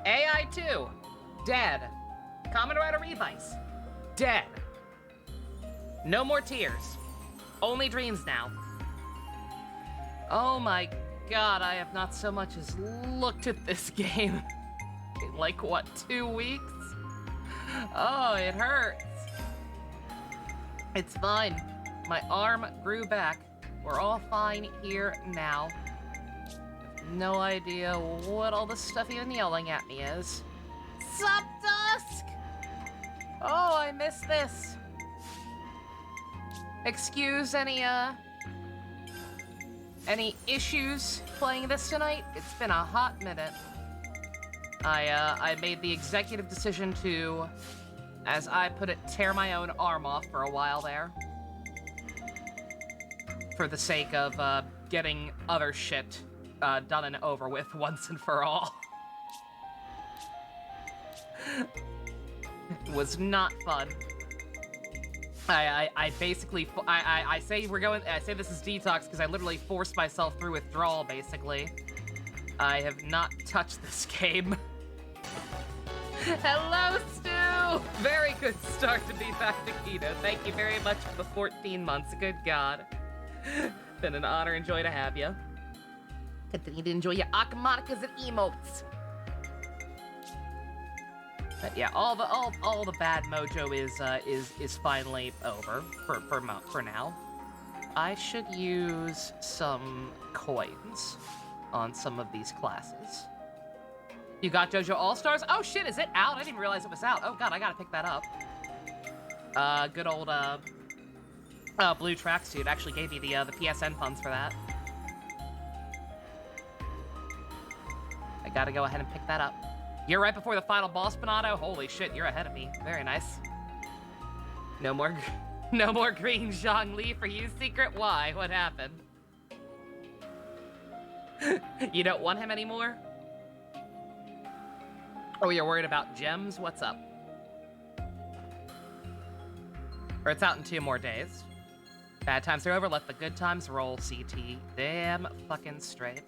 AI2, dead. Kamen Rider Revice, dead. No more tears. Only dreams now. Oh my god, I have not so much as looked at this game in like, what, 2 weeks? Oh, it hurts. It's fine. My arm grew back. We're all fine here now. No idea what all this stuff even yelling at me is. Sup, Dusk? Oh, I miss this. Excuse any issues playing this tonight? It's been a hot minute. I made the executive decision to, as I put it, tear my own arm off for a while there. For the sake of, getting other shit, done and over with once and for all. It was not fun. I basically, I say this is detox because I literally forced myself through withdrawal, basically. I have not touched this game. Hello, Stu! Very good start to be back to keto. Thank you very much for the 14 months. Good God. Been an honor and joy to have you. Continue to enjoy your Akamonicas and emotes. But yeah, all the bad mojo is finally over for now. I should use some coins on some of these classes. You got JoJo All-Stars? Oh shit, is it out? I didn't realize it was out. Oh god, I gotta pick that up. Good old blue tracksuit actually gave me the PSN funds for that. I gotta go ahead and pick that up. You're right before the final boss, Bonato? Holy shit, you're ahead of me. Very nice. No more green Zhongli for you, Secret? Why? What happened? You don't want him anymore? Oh, you're worried about gems? What's up? Or it's out in 2 more days. Bad times are over, let the good times roll, CT. Damn fucking straight.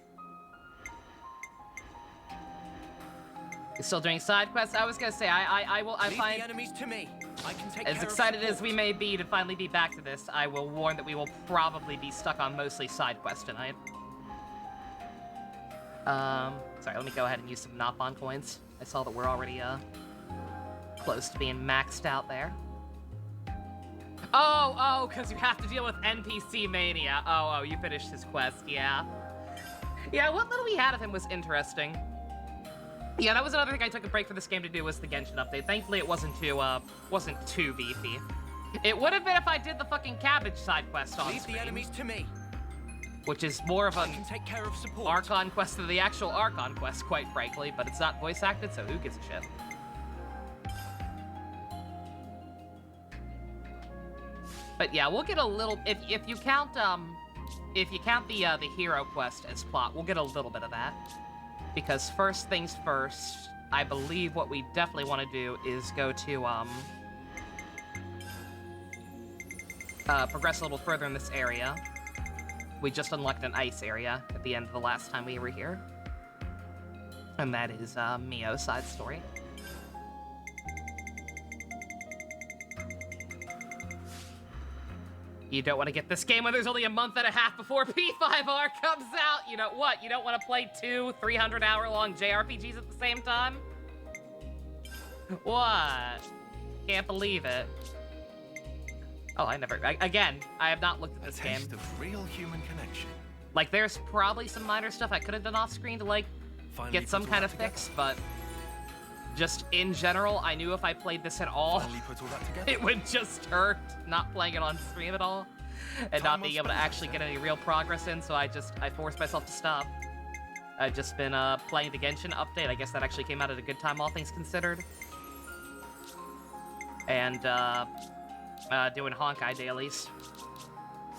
You're still doing side quests? I was gonna say, I find... the enemies to me. I can take as excited as we may be to finally be back to this, I will warn that we will probably be stuck on mostly side quests tonight. Sorry, let me go ahead and use some Nopon coins. I saw that we're already, close to being maxed out there. Oh, because you have to deal with NPC mania. Oh, you finished his quest, yeah. Yeah, what little we had of him was interesting. Yeah, that was another thing I took a break for this game to do was the Genshin update. Thankfully, it wasn't too beefy. It would have been if I did the fucking cabbage side quest on Leave screen. the enemies to me. Which is more of an can take care of support. Archon quest than the actual Archon quest, quite frankly, but it's not voice acted, so who gives a shit? But yeah, we'll get a little if you count the hero quest as plot, we'll get a little bit of that. Because first things first, I believe what we definitely want to do is go to progress a little further in this area. We just unlocked an ice area at the end of the last time we were here. And that is Mio's side story. You don't want to get this game when there's only a month and a half before P5R comes out. You know what? You don't want to play 2 300-hour-long JRPGs at the same time? What? Can't believe it. Oh, I have not looked at this game. Taste of real human connection. Like, there's probably some minor stuff I could have done off screen to, like, get some kind of fix, but just in general, I knew if I played this at all, it would just hurt not playing it on stream at all, and not being able to actually get any real progress in, so I forced myself to stop. I've just been playing the Genshin update. I guess that actually came out at a good time, all things considered. And doing Honkai dailies.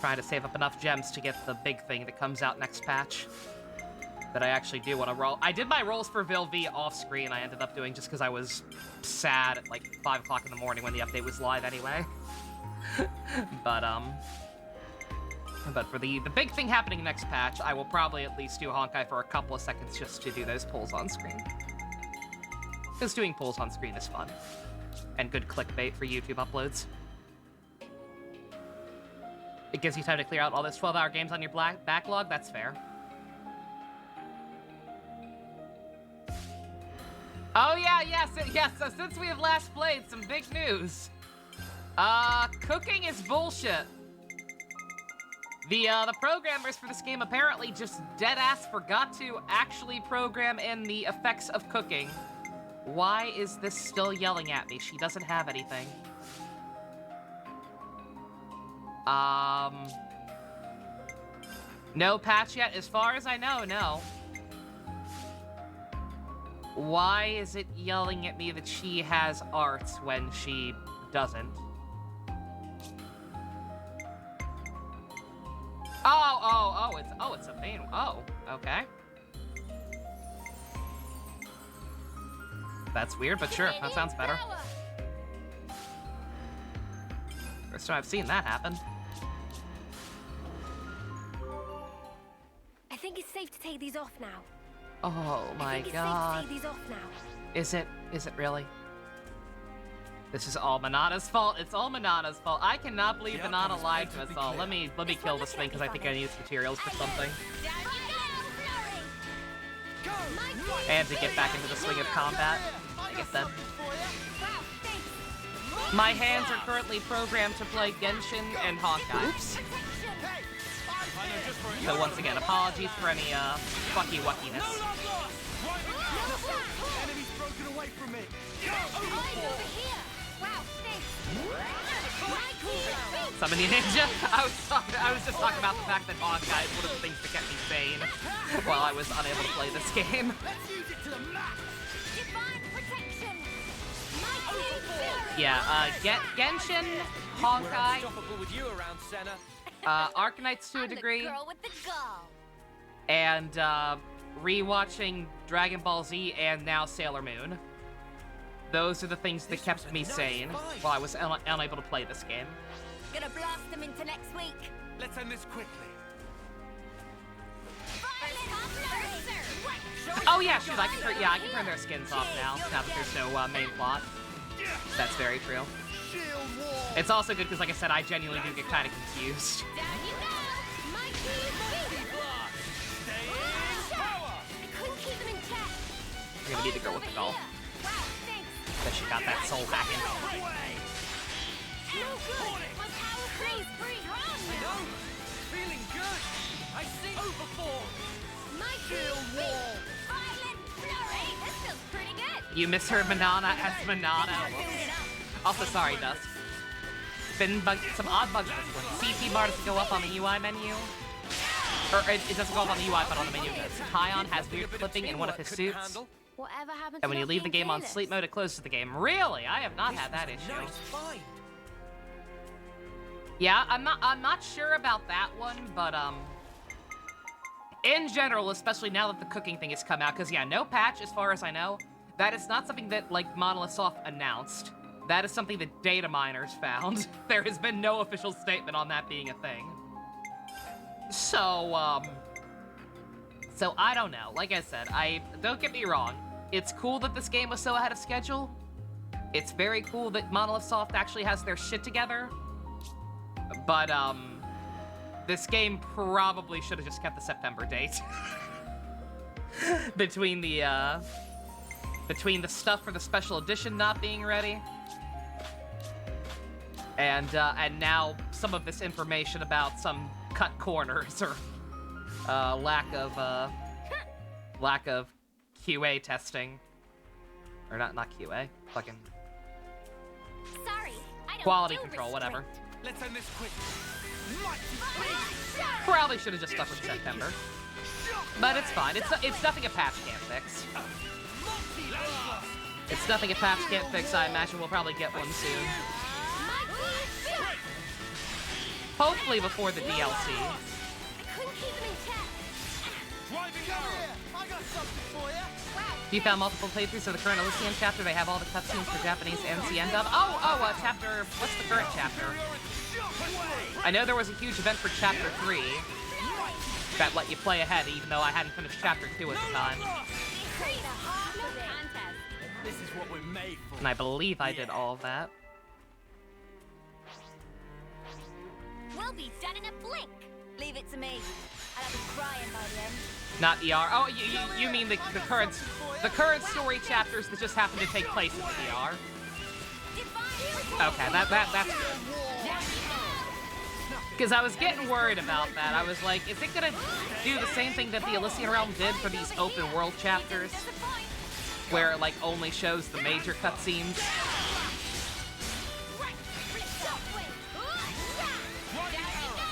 Trying to save up enough gems to get the big thing that comes out next patch. That I actually do want to roll. I did my rolls for Vil V off screen. I ended up doing just because I was sad at like 5 o'clock in the morning when the update was live anyway. But for the big thing happening next patch, I will probably at least do Honkai for a couple of seconds just to do those pulls on screen. Because doing polls on screen is fun. And good clickbait for YouTube uploads. It gives you time to clear out all those 12-hour games on your backlog, that's fair. Oh yeah, so since we have last played, some big news. Cooking is bullshit. The programmers for this game apparently just deadass forgot to actually program in the effects of cooking. Why is this still yelling at me? She doesn't have anything. No patch yet? As far as I know, no. Why is it yelling at me that she has arts when she doesn't? It's a main. Oh, okay. That's weird, but sure, that sounds better. First time I've seen that happen. I think it's safe to take these off now. Oh my god. Safe to take these off now. Is it really? This is all Manana's fault. It's all Manana's fault. I cannot believe Manana lied to us all. Let me kill this thing because I think I need materials for something. And to get back into the swing of combat. I guess then. My hands are currently programmed to play Genshin and Honkai. Oops. So once again, apologies for any fucky wuckiness. Enemy's broken away from me. Somebody ninja? I was just talking about the fact that Honkai is one of the things that kept me sane while I was unable to play this game. Let's use it to the max. Yeah, Genshin, Honkai, Unstoppable with you around, Senna. Arkanites to a degree, Girl with the gall. and rewatching Dragon Ball Z and now Sailor Moon. Those are the things that kept me sane while I was unable to play this game. Gonna blast them into next week. Let's end this quickly. Oh yeah, shoot, I can turn their skins off now that there's no main plot. That's very true. It's also good because, like I said, I genuinely do get kind of confused. Down you go. Mikey, I couldn't keep them in check. We're gonna need to go with the doll. Wow, thanks. That she got that soul hacking. No good. My power freeze free run. I know. Feeling good. I see. Overform. Mikey, wall. Violent flurry. This feels pretty good. You miss her Manana as Manana. Also, sorry, Dust. Been some odd bugs this one. CT bar doesn't go up on the UI menu. Or it doesn't go up on the UI, but on the menu does. Tyon has weird clipping in one of his suits. Whatever happened And when to you leave the game on fearless? sleep mode, it closes the game. Really? I have not had that issue. Nice find. Yeah, I'm not sure about that one, but in general, especially now that the cooking thing has come out, because yeah, no patch as far as I know. That is not something that like Monolith Soft announced. That is something that data miners found. There has been no official statement on that being a thing. So I don't know. Like I said, don't get me wrong. It's cool that this game was so ahead of schedule. It's very cool that Monolith Soft actually has their shit together. But, this game probably should have just kept the September date. Between the stuff for the special edition not being ready. And now some of this information about some cut corners or, lack of QA testing. Or not QA, fucking Sorry, I don't quality do control, restraint. whatever. Let's end this quickly. Probably should have just stuck with September. But it's fine. It's nothing a patch can't fix. It's nothing a patch can't fix. I imagine we'll probably get one soon. Hopefully before the DLC. I couldn't keep them in check. I got something for you. Wow. You found multiple playthroughs of the current Elysium chapter. They have all the cutscenes for Japanese and CN dub. Chapter. What's the current chapter? I know there was a huge event for Chapter 3 that let you play ahead, even though I hadn't finished Chapter 2 at the time. No contest. This is what we're made for. And I believe I did all of that. We'll be done in a blink. Leave it to me. I'll have you crying by the end. Not ER. Oh, you mean the current story chapters that just happen to take place in the ER. Okay, that's good. Because I was getting worried about that. I was like, is it gonna do the same thing that the Elysian Realm did for these open world chapters? Where it like only shows the major cutscenes?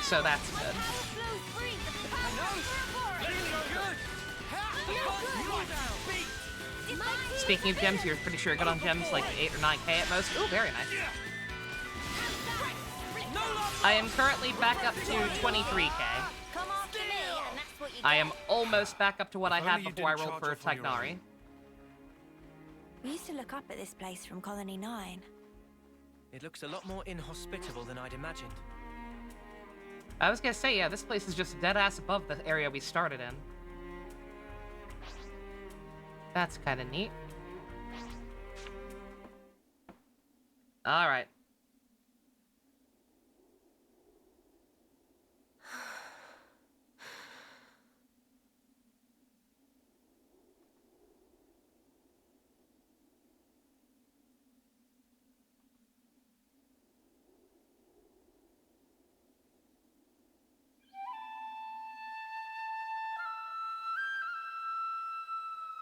So that's good. Speaking of gems, you're pretty sure good on gems, like 8 or 9k at most. Ooh, very nice. I am currently back up to 23k. I am almost back up to what I had before I rolled for Tagnari. We used to look up at this place from Colony 9. It looks a lot more inhospitable than I'd imagined. I was gonna say, yeah, this place is just dead ass above the area we started in. That's kind of neat. All right.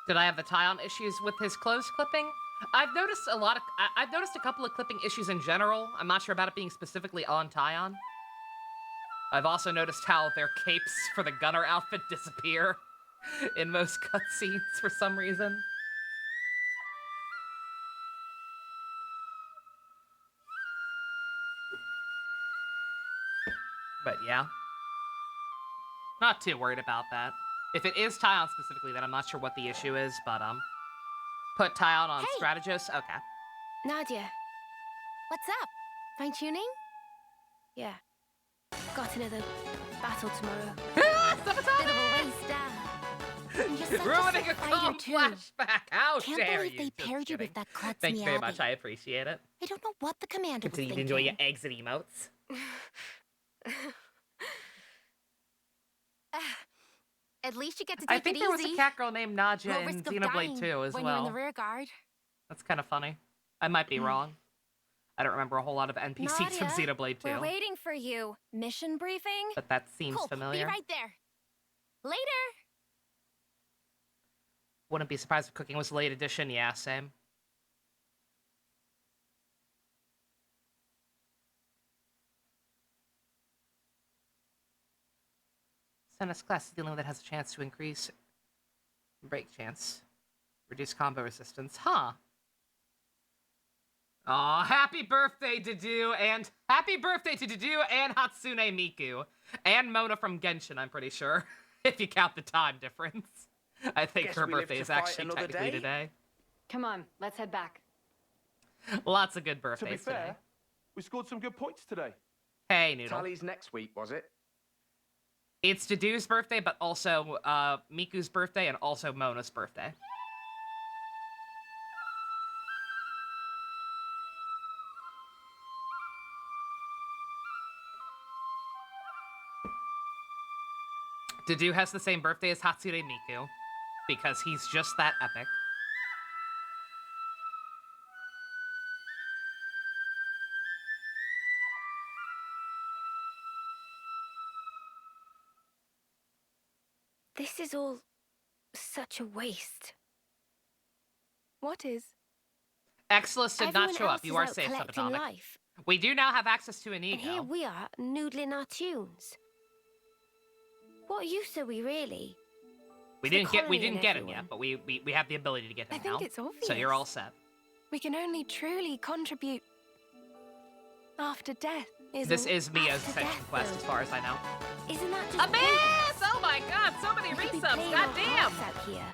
Did I have the tie-on issues with his clothes clipping? I've noticed I've noticed a couple of clipping issues in general. I'm not sure about it being specifically on tie-on. I've also noticed how their capes for the gunner outfit disappear in most cutscenes for some reason. But yeah. Not too worried about that. If it is tie-on specifically, then I'm not sure what the issue is, but put tie-on on strategist. Okay. Nadia. What's up? Fine-tuning? Yeah. Got another battle tomorrow. Bit of a waste down. Ruining a calm flashback. How Can't dare believe you? they Just paired you kidding. with that klutz Thank you very Miyabi. much. I appreciate it. I don't know what the commander was Continue to thinking. enjoy your exit emotes. At least you get to take I think it there was easy. a cat girl named Nadja No in risk of Xenoblade dying 2 as when you're in the well. rear guard. That's kind of funny. I might be wrong. I don't remember a whole lot of NPCs from Nadia, Xenoblade 2. We're waiting for you. Mission briefing? But that seems Cool. familiar. Be right there. Later. Wouldn't be surprised if cooking was late edition. Yeah, same. Senus class is the only one that has a chance to increase break chance. Reduce combo resistance. Huh. Aw, happy birthday, Dedue, and happy birthday to Dedue and Hatsune Miku. And Mona from Genshin, I'm pretty sure. If you count the time difference. I think Guess her we live birthday to is fight actually another technically day? today. Come on, let's head back. Lots of good To be birthdays fair, today. we scored some good points today. Hey, Noodle. Tally's next week, was it? It's Dedue's birthday, but also Miku's birthday and also Mona's birthday. Dedue has the same birthday as Hatsune Miku, because he's just that epic. This is all such a waste. What is? Exilus did not Everyone show up. else You is are out safe, collecting Subatomic. life, We do now have access to an and here ego. we are noodling our tunes. What use are we really? We the didn't get colony and him everyone. yet, but we have the ability to get him I think now. it's obvious. So you're all set. We can only truly contribute after death. This is Mia's after Ascension death, quest, though. as far as I know. Isn't that just Abyss! pointless? Oh my god, so many We could be resubs, playing our goddamn! hearts out here.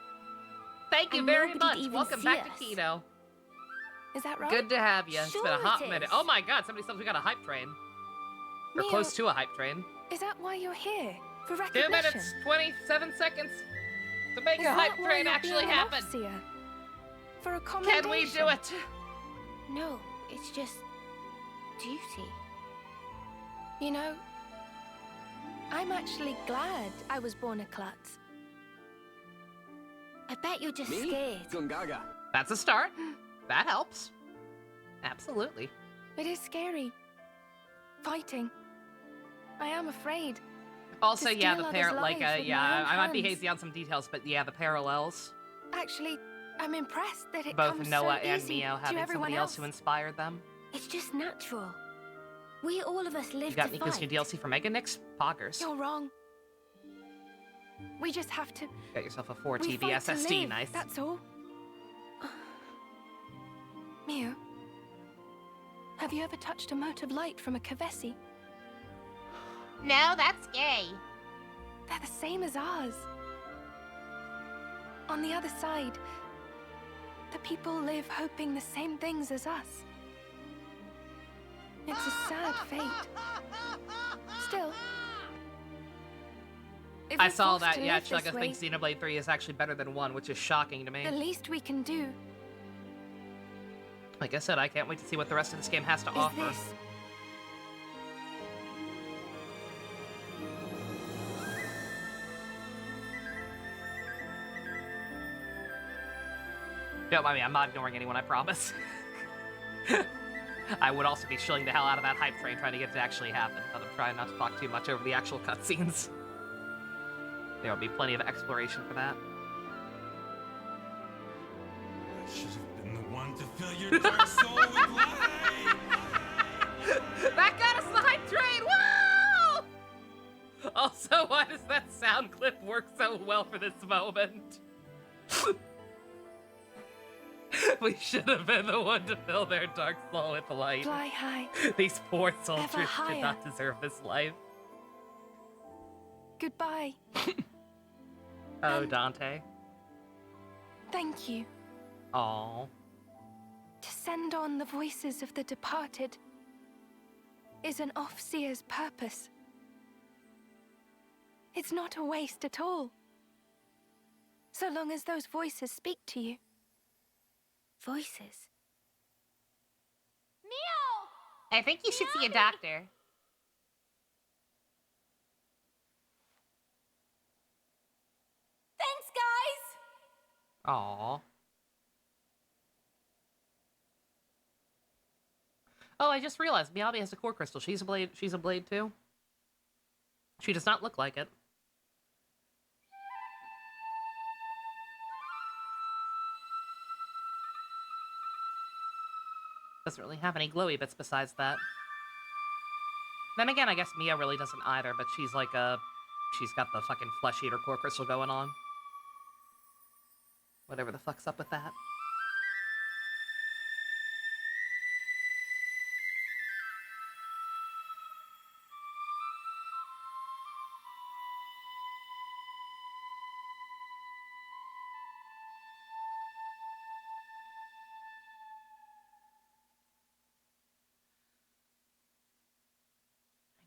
Thank you and very nobody'd much. even Welcome see back us. to Keto. Is that right? Good to have you. It's been a Sure hot it minute. is. Oh my god, somebody says we got a hype train. Or Mia, close to a hype train. Is that why you're here? For 2 recognition? minutes, 27 seconds to make Is a hype that why train you're actually being an happen. overseer? for a commendation. Can we do it? No, it's just duty. You know, I'm actually glad I was born a klutz. I bet you're just scared. Gungaga. That's a start. That helps. Absolutely. It is scary. Fighting. I am afraid. Also, To yeah, steal the others' lives with yeah, my own I might be hands. hazy on some details, but yeah, the parallels. Actually, I'm impressed that it Both comes Noah so and easy Mio to having everyone somebody else who else. inspired them. It's just natural. We all of us live You got to Nico's new fight. DLC for Mega Nix? Poggers. You're wrong. We just have to. Got yourself a 4 We TB fight to SSD, live, nice. That's all. Mio, have you ever touched a mote of light from a Kavesi? No, that's gay. They're the same as ours. On the other side, the people live hoping the same things as us. It's a sad fate. Still, if I we're saw forced that, to yeah, live this Chugga way, thinks Xenoblade 3 is actually better than 1, which is shocking to me. the least we can do Like I said, I can't wait to see what the rest of this game has to is offer. this. Don't mind me, I'm not ignoring anyone, I promise. I would also be shilling the hell out of that hype train trying to get it to actually happen, but I'm trying not to talk too much over the actual cutscenes. There will be plenty of exploration for that. I should have been the one to fill your dark soul with light. That got us the hype train! Woo! Also, why does that sound clip work so well for this moment? We should have been the one to fill their dark soul with light. Fly high. These poor soldiers did higher. not deserve this life. Goodbye. Oh, Dante. Thank you. Aww. To send on the voices of the departed is an Offseer's purpose. It's not a waste at all. So long as those voices speak to you. Voices? Mio! I think you should see a doctor. Thanks, guys! Aww. Oh, I just realized Miyabi has a core crystal. She's a blade too. She does not look like it. Doesn't really have any glowy bits besides that. Then again, I guess Mia really doesn't either, but she's like she's got the fucking flesh eater core crystal going on. Whatever the fuck's up with that.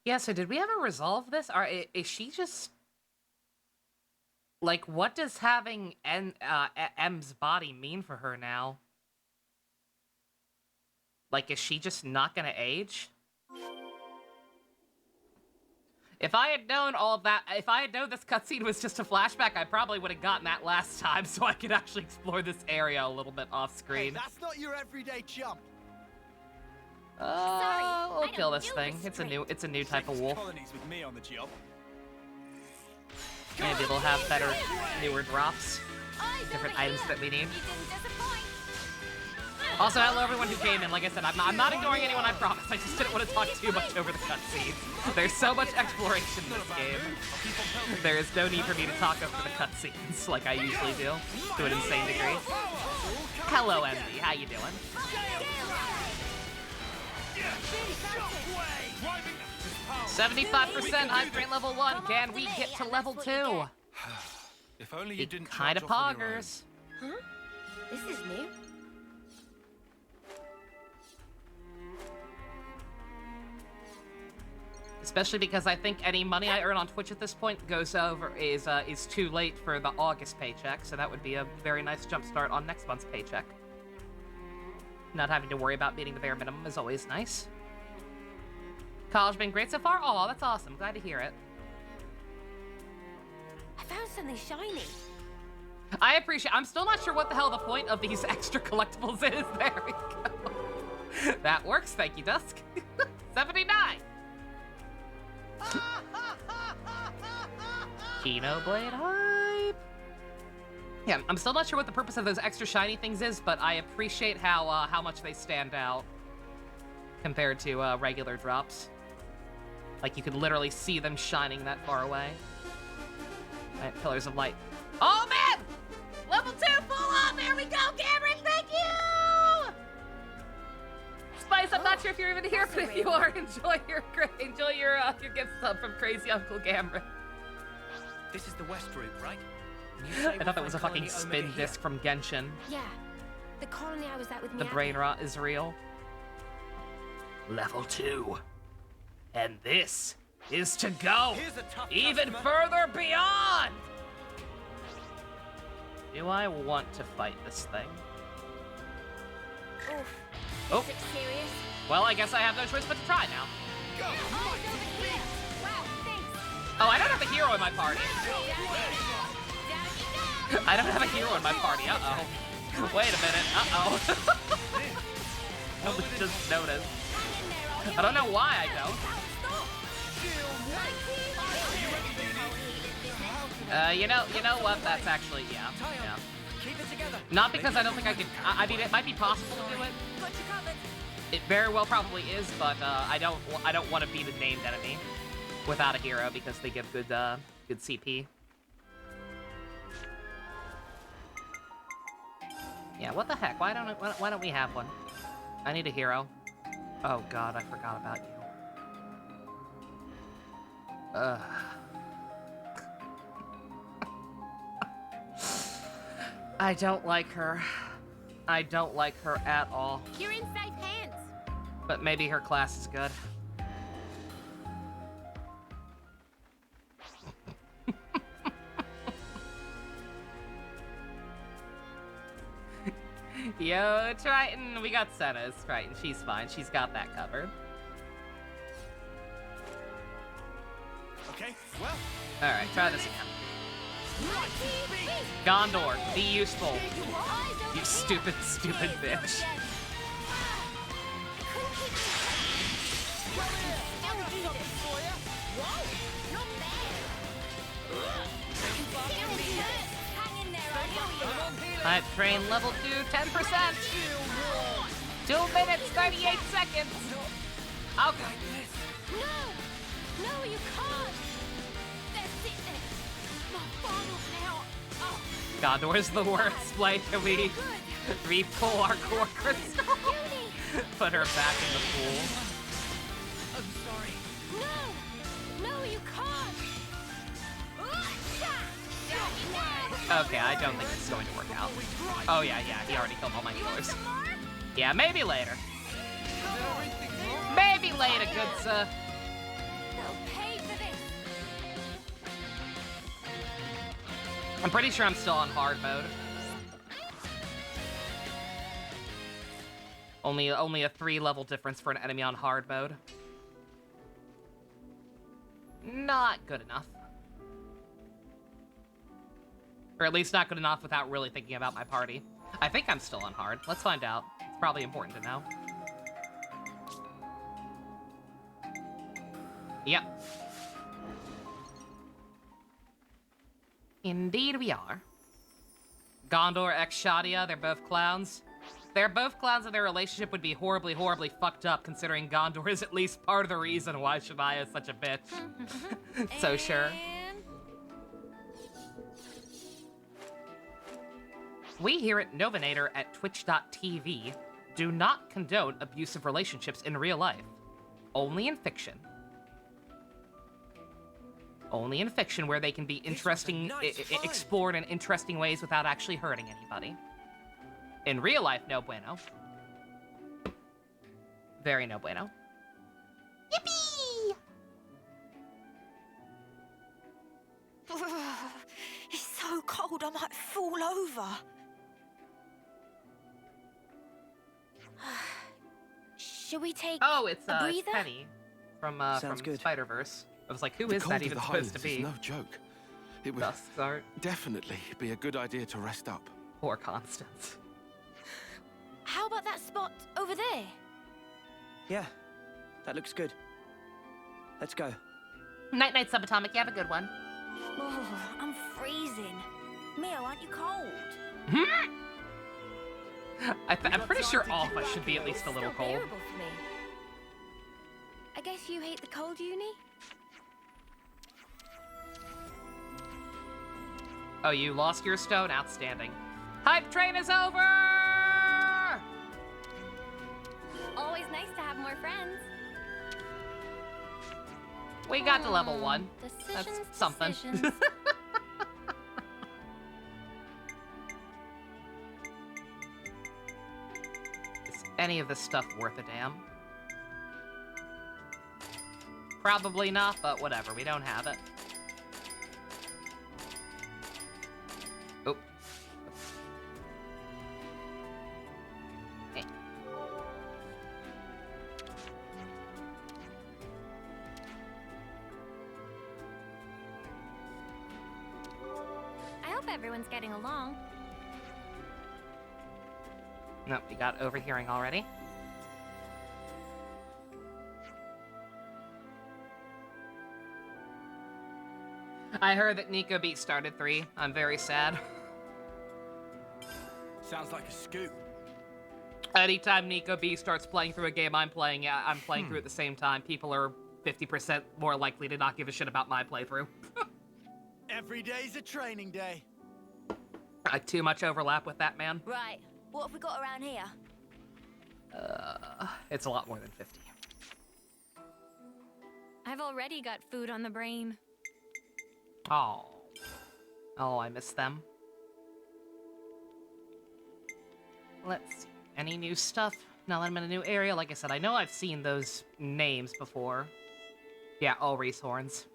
Yeah, so did we ever resolve this? Or is she just... Like, what does having M's body mean for her now? Like, is she just not gonna age? If I had known all of that, if I had known this cutscene was just a flashback, I probably would have gotten that last time so I could actually explore this area a little bit off Hey, screen. that's not your everyday chump. We'll I kill don't this do thing. this It's a new type of Safest wolf. colonies with me on the job. Maybe it'll have better, newer drops. Eyes Different over items here. that we need. You didn't disappoint. Also, hello everyone who came in. Like I said, I'm not ignoring anyone, I promise. I just didn't want to talk too much over the cutscenes. There's so much exploration in this game. There is no need for me to talk over the cutscenes like I usually do, to an insane degree. Hello, MD. How you doing? 75% hype train level 1. Can we get to level 2? If only you It didn't kind of charge off on your own. poggers. Huh? This is new. Especially because I think any money I earn on Twitch at this point is too late for the August paycheck, so that would be a very nice jump start on next month's paycheck. Not having to worry about meeting the bare minimum is always nice. College been great so far? Oh, that's awesome. Glad to hear it. I found something shiny. I appreciate. I'm still not sure what the hell the point of these extra collectibles is. There we go. That works. Thank you, Dusk. 79. Xenoblade hype. Yeah, I'm still not sure what the purpose of those extra shiny things is, but I appreciate how much they stand out compared to regular drops. Like you could literally see them shining that far away. Right, Pillars of Light. Oh man! Level 2 full on! There we go, Cameron! Thank you! Spice, I'm not sure if you're even here, but if you are, enjoy your gift sub from Crazy Uncle Cameron. This is the west route, right? I thought that was a fucking spin disc from Genshin. Yeah. The colony I was at with The brain rot is real. Level 2. And this is to go Here's a tough even customer. further beyond! Do I want to fight this thing? Oof. Oh, Is it serious? well, I guess I have no choice but to try now. Oh, it's over here. Wow, thanks. Oh, I don't have a hero in my party. I don't have a hero in my party. Uh-oh. Wait a minute. Uh-oh. I just noticed. I don't know why I don't. You know what? That's actually, yeah. Keep it together. Not because I don't think I can. I mean, it might be possible to do it. It very well probably is, but I don't want to be the named enemy without a hero because they give good CP. Yeah, what the heck? Why don't we have one? I need a hero. Oh god, I forgot about you. I don't like her. I don't like her at all. You're in safe hands. But maybe her class is good. Yo, Triton, we got Senna's Triton. She's fine. She's got that covered. Okay, well. All right, try this again. Gondor, be useful. You stupid, stupid bitch. Hype train level 2, 10%. 2 minutes, 38 seconds. Okay. No, you can't. That's it. My finals now. Oh, Gondor's the worst. Like, can we re-pull our core crystal? Put her back in the pool. I'm sorry. No, you can't. Okay, I don't think this is going to work out. Oh yeah, he already killed all my healers. Yeah, maybe later. Maybe later, good sir. They'll pay for this. I'm pretty sure I'm still on hard mode. Only a 3-level difference for an enemy on hard mode. Not good enough. Or at least not good enough without really thinking about my party. I think I'm still on hard. Let's find out. It's probably important to know. Yep. Indeed we are. Gondor x Shadia, they're both clowns. They're both clowns and their relationship would be horribly, horribly fucked up considering Gondor is at least part of the reason why Shadia is such a bitch. So sure. We here at Novinator at Twitch.tv do not condone abusive relationships in real life. Only in fiction. Only in fiction where they can be interesting, explored in interesting ways without actually hurting anybody. In real life, no bueno. Very no bueno. Yippee! It's so cold I might fall over. Should we take Oh, it's a breather? Penny from Sounds good. Spider-Verse. I was like, who The is cold that of even the supposed to Highlands be? is no joke. It would Dust art. definitely be a good idea to rest up. Poor Constance. How about that spot over there? Yeah, that looks good. Let's go. Night night, Subatomic. You have a good one. Oh, I'm freezing. Mio, aren't you cold? I'm pretty sure all of us should be at least a little Still cold. bearable for me. I guess you hate the cold, Uni? Oh, you lost your stone? Outstanding. Hype train is over! Always nice to have more friends. We got to level 1. Decisions, That's something. decisions. Is any of this stuff worth a damn? Probably not, but whatever. We don't have it. Oh. Eh. I hope everyone's getting along. Nope, we got overhearing already. I heard that Nico Beat started 3. I'm very sad. Sounds like a scoop. Anytime Nico B starts playing through a game I'm playing through at the same time, people are 50% more likely to not give a shit about my playthrough. Every day's a training day. Too much overlap with that, man. Right, what have we got around here? It's a lot more than 50. I've already got food on the brain. Oh. Oh, I miss them. Let's see. Any new stuff? Now that I'm in a new area, like I said, I know I've seen those names before. Yeah, all race horns.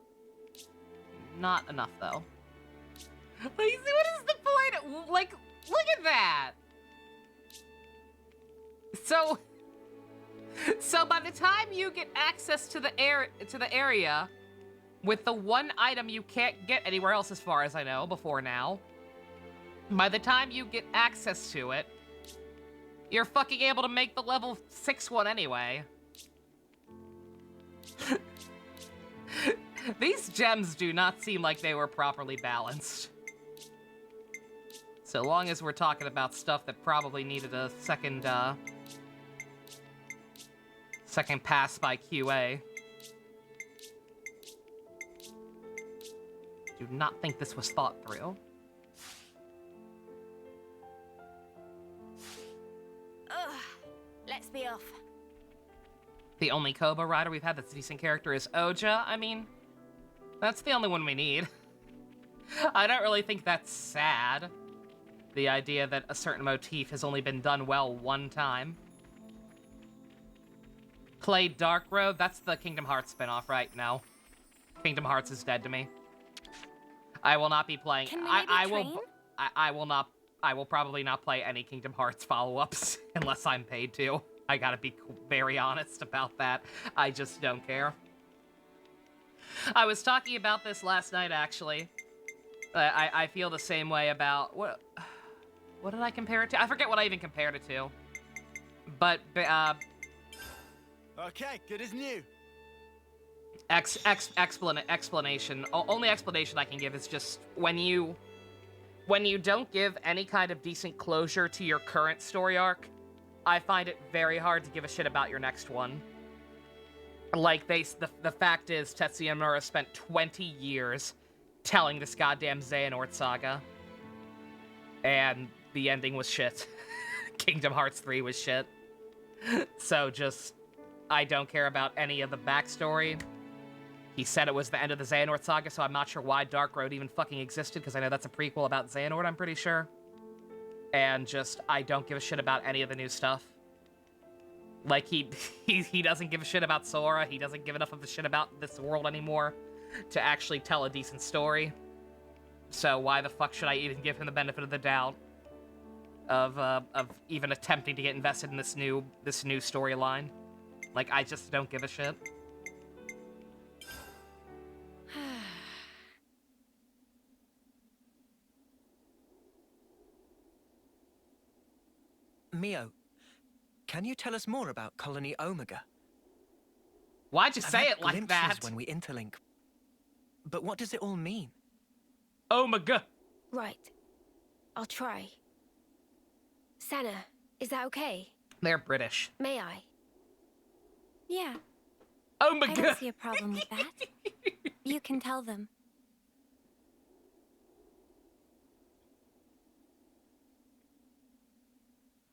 Not enough, though. What is the point? Like, look at that! So by the time you get access to the area with the one item you can't get anywhere else, as far as I know, before now, by the time you get access to it, you're fucking able to make the level 6 one anyway. These gems do not seem like they were properly balanced. So long as we're talking about stuff that probably needed a second pass by QA. Do not think this was thought through. Ugh, let's be off. The only Koba rider we've had that's a decent character is Oja. I mean, that's the only one we need. I don't really think that's sad. The idea that a certain motif has only been done well one time. Play Dark Road? That's the Kingdom Hearts spinoff, right? No. Kingdom Hearts is dead to me. I will not be playing. Can we I maybe train? I will probably not play any Kingdom Hearts follow-ups unless I'm paid to. I gotta be very honest about that. I just don't care. I was talking about this last night, actually. I feel the same way about... What did I compare it to? I forget what I even compared it to. But, Okay, good as new. explanation. Only explanation I can give is just when you don't give any kind of decent closure to your current story arc, I find it very hard to give a shit about your next one. Like, the fact is, Tetsuya Nomura spent 20 years telling this goddamn Xehanort saga. And the ending was shit. Kingdom Hearts 3 was shit. So just, I don't care about any of the backstory. He said it was the end of the Xehanort saga, so I'm not sure why Dark Road even fucking existed, because I know that's a prequel about Xehanort, I'm pretty sure. And just, I don't give a shit about any of the new stuff. Like, he doesn't give a shit about Sora, he doesn't give enough of a shit about this world anymore to actually tell a decent story. So why the fuck should I even give him the benefit of the doubt of even attempting to get invested in this new storyline? Like, I just don't give a shit. Mio, can you tell us more about Colony Omega? Why'd you I've say had it like glimpses that? when we interlink. But what does it all mean? Omega. Right. I'll try. Sana, is that okay? They're British. May I? Yeah, Omega. I don't see a problem with that. You can tell them.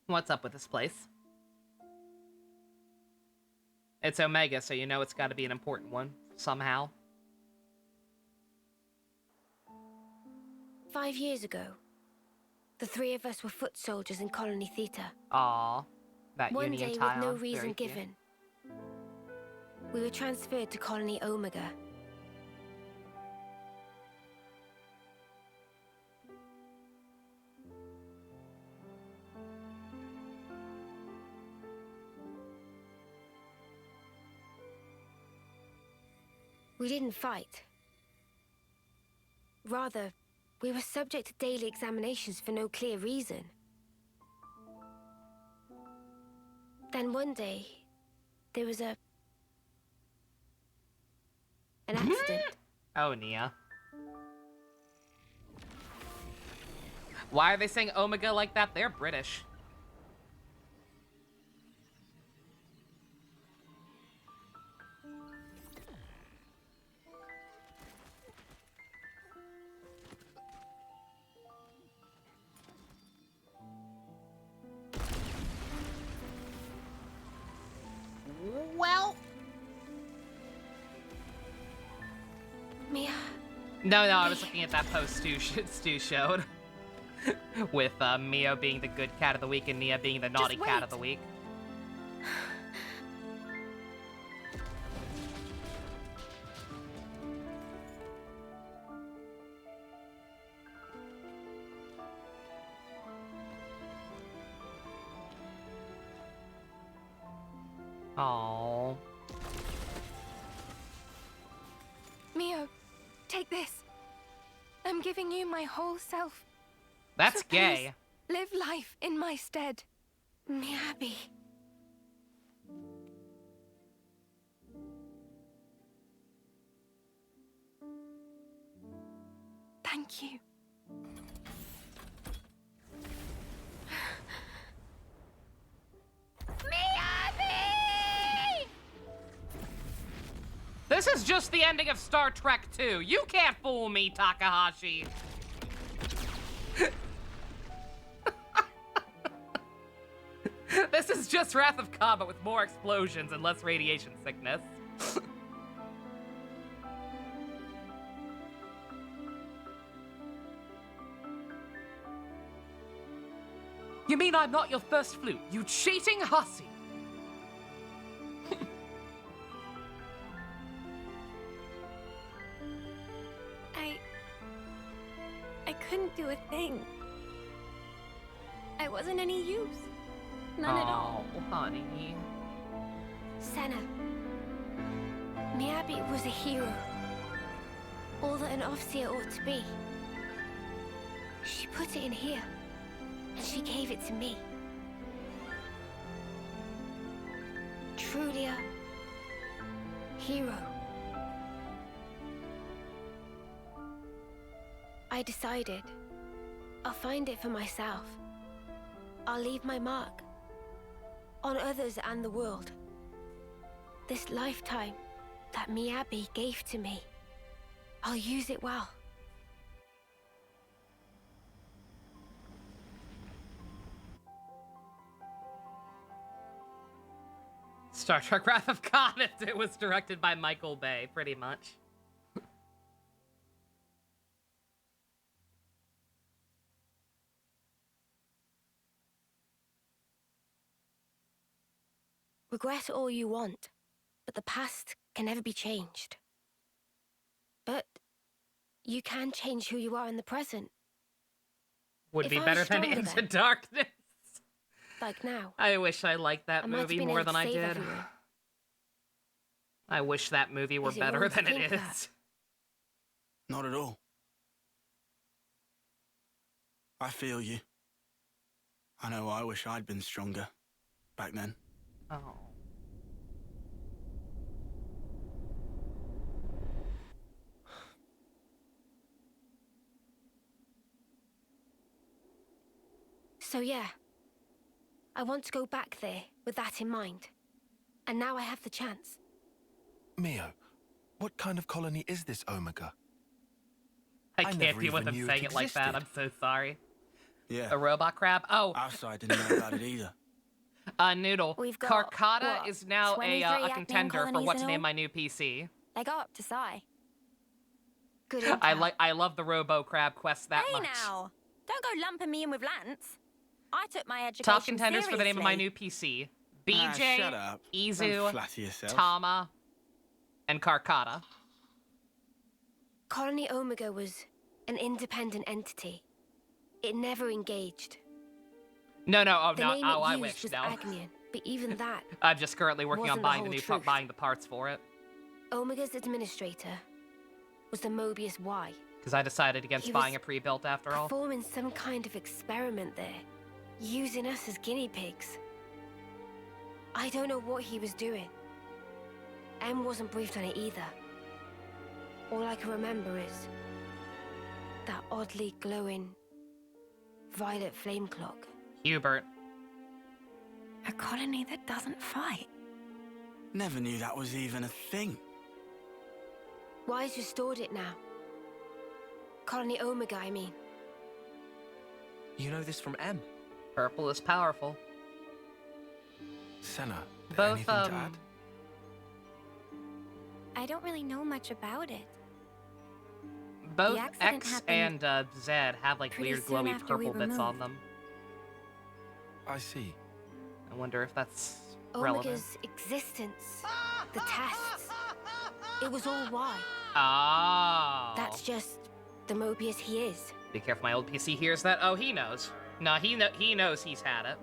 What's up with this place? It's Omega, so you know it's got to be an important one, somehow. 5 years ago, the three of us were foot soldiers in Colony Theta. Aww. That One Union day, with tie no on, reason very cute. given, we were transferred to Colony Omega. We didn't fight. Rather, we were subject to daily examinations for no clear reason. Then one day, there was an accident. Oh, Nia. Why are they saying Omega like that? They're British. Well... Mia, No, I was looking at that post Stu showed. With Mio being the good cat of the week and Nia being the naughty cat of the week. Aww. Mio, take this. I'm giving you my whole self. That's So gay. please, live life in my stead. Miyabi. Thank you. Miyabi! This is just the ending of Star Trek 2. You can't fool me, Takahashi. This is just Wrath of Kaba with more explosions and less radiation sickness. You mean I'm not your first flute, you cheating hussy? I couldn't do a thing. I wasn't any use. None at all. Oh, honey. Senna. Miyabi was a hero. All that an officer ought to be. She put it in here, and she gave it to me. Truly a hero. I decided I'll find it for myself. I'll leave my mark on others and the world. This lifetime that Miyabi gave to me, I'll use it well. Star Trek Wrath of Khan, it was directed by Michael Bay, pretty much. Regret all you want, but the past can never be changed. But you can change who you are in the present. Would If be I was better than stronger Into then. Darkness. Like now. I wish I liked that I might have movie been more able than to I save did. everyone. I wish that movie were Is it better wrong to than it think is. that? Not at all. I feel you. I know I wish I'd been stronger back then. Oh. So yeah, I want to go back there with that in mind. And now I have the chance. Mio, what kind of colony is this Omega? I I can't never deal with even him knew saying it it like that. I'm existed. so sorry. Yeah. A robot crab? Oh, Outside didn't know about it either. Noodle. We've got, Carcata what, is now 23 a acting contender for colonies what to in name all? my new PC. They go up to Psy. Good I love the Robo Crab quest that Hey much. now! Don't go lumping me in with Lance. I took my education Top contenders for the name of my new PC. BJ, shut up. Izu, Don't flatter yourself. Tama, and Carcata. Colony Omega was an independent entity. It never engaged. No, oh, The no, name oh, it I used wish, was no. Agnian, but even that, I'm just currently working on wasn't the buying the whole new truth. buying the parts for it. Omega's administrator was the Mobius Y. Because I decided against He buying was a pre-built after all. Performing some kind of experiment there, using us as guinea pigs. I don't know what he was doing. M wasn't briefed on it either. All I can remember is that oddly glowing violet flame clock. Hubert. A colony that doesn't fight. Never knew that was even a thing. Why's restored it now? Colony Omega, I mean. You know this from M? Purple is powerful. Senna, Both, anything to add? I don't really know much about it. Both accident X happened and Z have like pretty weird soon glowy after we purple were bits on moved. them. I see. I wonder if that's relevant. Omega's existence, the tests, it was all why. Oh. That's just the Mobius he is. Be careful, my old PC hears that. Oh, he knows. No, he knows he's had it.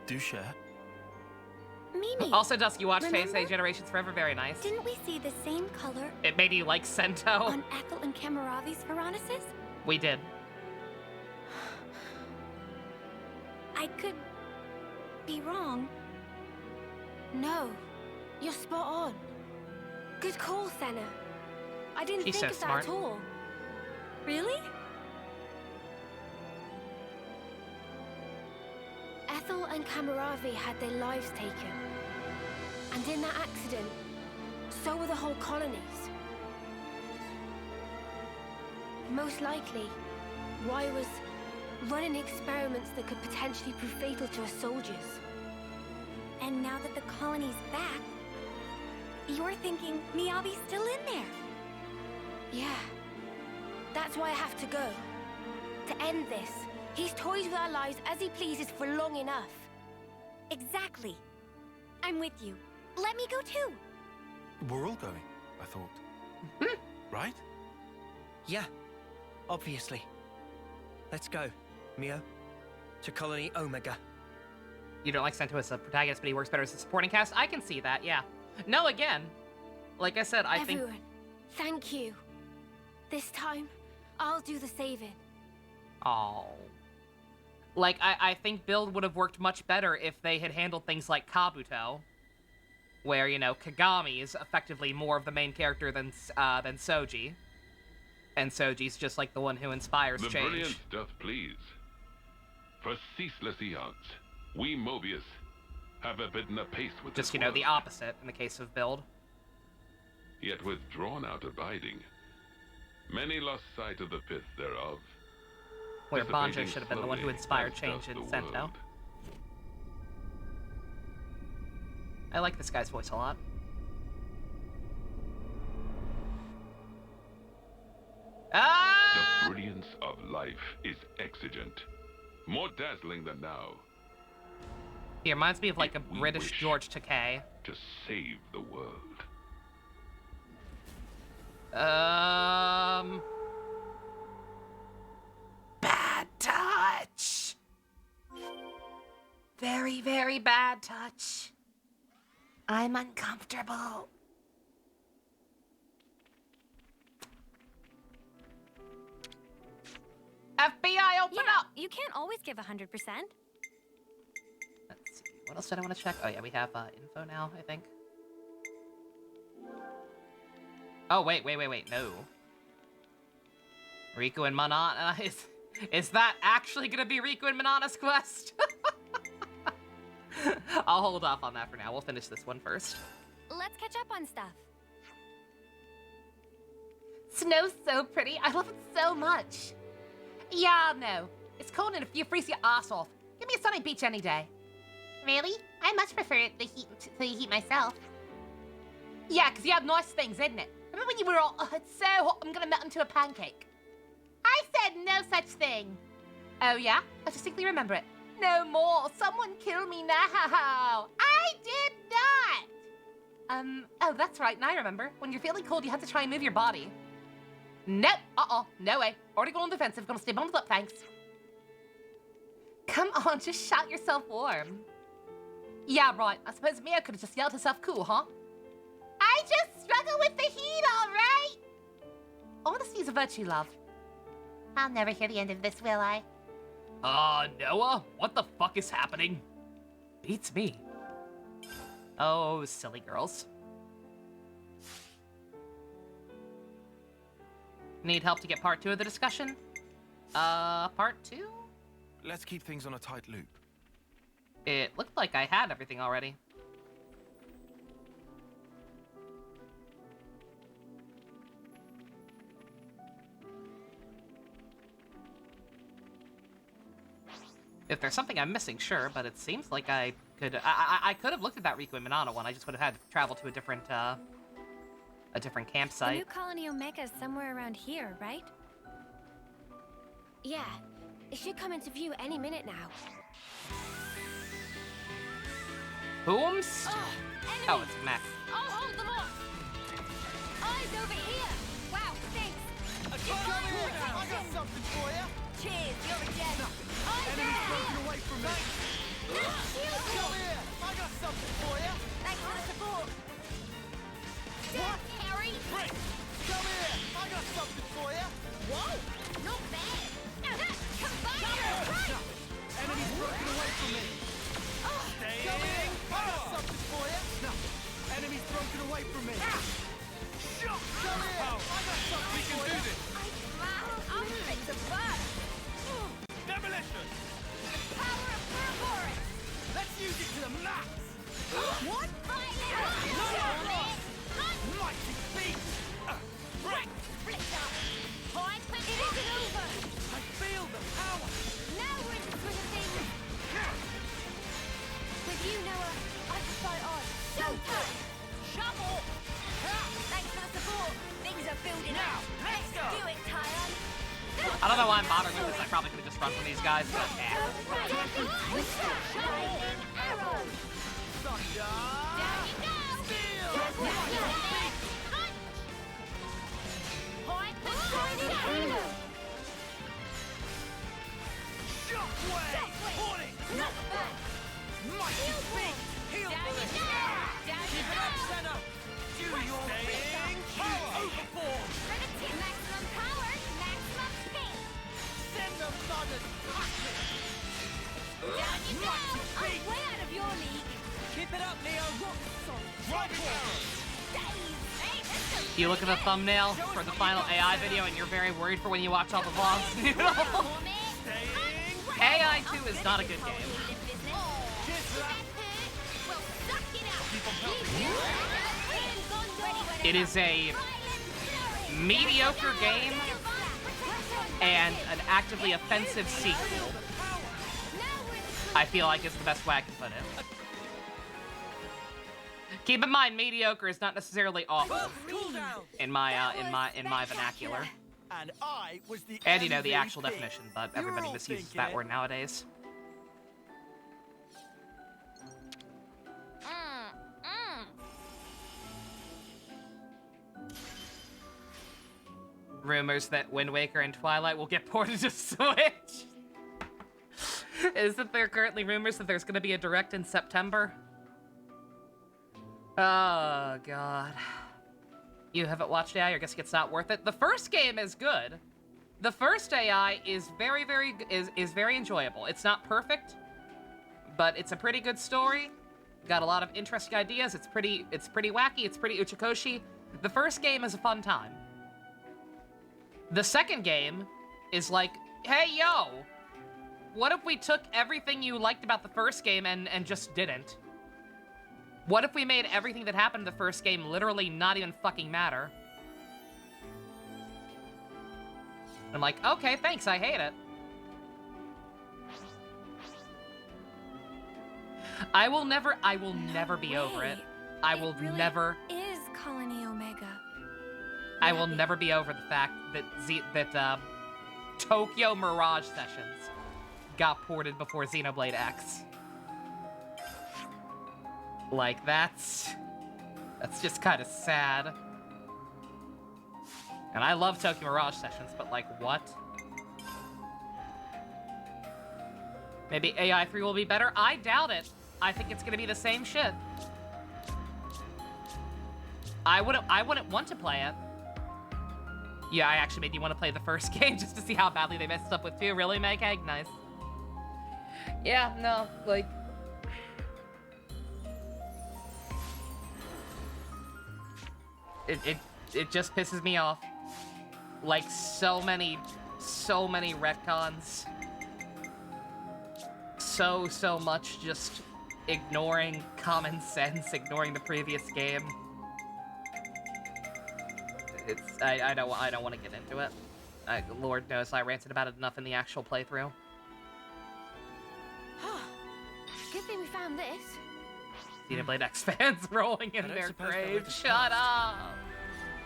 Do share. Mimi, Also, Dusky Watch Face, Remember? say Generations Forever, very nice. didn't we see the same color It made you like Sento. on Ethel and Kamaravi's Veronicus? We did. I could be wrong. No, you're spot on. Good call, Senna. I didn't She's think so of that smart. at all. Really? Ethel and Kamaravi had their lives taken. And in that accident, so were the whole colonies. Most likely, Y was running experiments that could potentially prove fatal to us soldiers. And now that the colony's back, you're thinking Miyabi's still in there. Yeah. That's why I have to go. To end this. He's toyed with our lives as he pleases for long enough. Exactly. I'm with you. Let me go too. We're all going, I thought. Right? Yeah, obviously. Let's go, Mio. To Colony Omega. You don't like Sento as a protagonist, but he works better as a supporting cast? I can see that, yeah. No, again. Like I said, I think... Everyone, thank you. This time, I'll do the saving. Oh. Like, I think Build would have worked much better if they had handled things like Kabuto, where, you know, Kagami is effectively more of the main character than Soji. And Soji's just like the one who inspires The change. brilliance doth please. For ceaseless eons, we Mobius have bidden apace with Just, this you know, the world. opposite in the case of Build. Yet with drawn-out abiding, many lost sight of the pith thereof. Where Banjo dissipating should have been the one who slowly, inspired as change doth in the Sento. world. I like this guy's voice a lot. Ah! The brilliance of life is exigent, more dazzling than now. He reminds me of like a If we British wish George Takei. to save the world. Bad touch. Very, very bad touch. I'm uncomfortable. FBI, open up! You can't always give 100%. Let's see. What else did I want to check? Oh, yeah, we have info now, I think. Oh, wait. No. Riku and Manana. Is that actually going to be Riku and Manana's quest? I'll hold off on that for now. We'll finish this one first. Let's catch up on stuff. Snow's so pretty. I love it so much. Yeah, no. It's cold and you freeze your ass off. Give me a sunny beach any day. Really? I much prefer the heat myself. Yeah, because you have nice things, isn't it? Remember when you were all, oh, it's so hot, I'm gonna melt into a pancake. I said no such thing. Oh yeah? I distinctly remember it. No more. Someone kill me now. I did not. Oh, that's right. Now I remember. When you're feeling cold, you have to try and move your body. Nope. No way. Already going on defensive. Gonna stay bundled up, thanks. Come on, just shout yourself warm. Yeah, right. I suppose Mia could have just yelled herself cool, huh? I just struggle with the heat, all right? Honesty is a virtue, love. I'll never hear the end of this, will I? Noah? What the fuck is happening? Beats me. Oh, silly girls. Need help to get part 2 of the discussion? Part 2? Let's keep things on a tight loop. It looked like I had everything already. If there's something I'm missing, sure, but it seems like I could have looked at that Riku and Minana one. I just would have had to travel to a different campsite. The new colony Omega is somewhere around here, right? Yeah, it should come into view any minute now. Booms? Oh, it's Max. I'll hold them off. Eyes over here. Wow, thanks. Come here now. I got something for you. Cheers, you're a gem. Eyes over Enemy's here. broken away from me. Come here. I got something for you. Thanks for the support. What? Harry. Frick. Come here. I got something for you. Whoa, not bad. Combine Come your here. strength. Enemy's broken away from me. Staying Come here. I got something for you. No. Enemy's broken away from me. Come here. I got something for you. I'm fit to burn. Demolition. The power of Ouroboros. Let's use it to the max. What? Mighty beast. Break. Splitter. High quick. It isn't over. I feel the power. Now we're in the swing of things. With you, Noah, I can fight on. Showtime. Shovel. Thanks for the support. Things are building up. Let's do it, Tyon. I don't know why I'm bothering with this. I probably could have just run from these guys, but Shining arrow. Thunder. Down you go. Steel. Punch. Point the shining arrow. Shockwave. Hornet. Not bad. Mighty beast. Heal Down for you the go. Down you Keep it up, go. Senna. Do your thing. Overboard. Primitive maximum power, maximum speed. Send them thunder. Down you go. I'm way out of your league. Keep it up, Leo. Driving arrow. Hey, let's go. you look at the thumbnail for the final AI video and you're very worried for when you watch all the vlogs. AI 2 is not a good game. It is a mediocre game and an actively offensive sequel. I feel like it's the best way I can put it. Keep in mind, mediocre is not necessarily awful in my vernacular. And I was the And you know the MVP. actual definition, but everybody all misuses thinking that it. word nowadays. Rumors that Wind Waker and Twilight will get ported to Switch. Is that there currently rumors that there's going to be a direct in September? Oh, God. You haven't watched AI, I guess it's not worth it. The first game is good. The first AI is very enjoyable. It's not perfect, but it's a pretty good story. Got a lot of interesting ideas. It's pretty wacky. It's pretty Uchikoshi. The first game is a fun time. The second game is like, hey, yo, what if we took everything you liked about the first game and just didn't? What if we made everything that happened in the first game literally not even fucking matter? I'm like, okay, thanks, I hate it. I will never be over it. I will really never. Is Colony Omega. I will never be over the fact that Tokyo Mirage Sessions got ported before Xenoblade X. Like, that's just kind of sad. And I love Tokyo Mirage Sessions, but like, what? Maybe AI 3 will be better? I doubt it. I think it's gonna be the same shit. I wouldn't want to play it. Yeah, I actually made you want to play the first game just to see how badly they messed up with 2. Really, Meg? Nice. Yeah, no, like... It just pisses me off. Like, so many retcons. So much just ignoring common sense, ignoring the previous game. I don't want to get into it. Lord knows I ranted about it enough in the actual playthrough. Good thing we found this. Xenoblade X fans rolling in their grave. Shut up!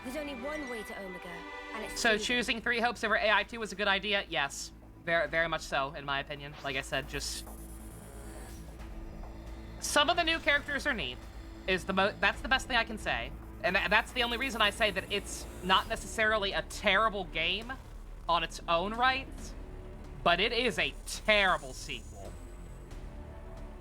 There's only one way to Omega, and it's so choosing 3 Hopes over AI2 was a good idea? Yes. Very much so, in my opinion. Like I said, just... Some of the new characters are neat. That's the best thing I can say. And that's the only reason I say that it's not necessarily a terrible game on its own right, but it is a terrible sequel.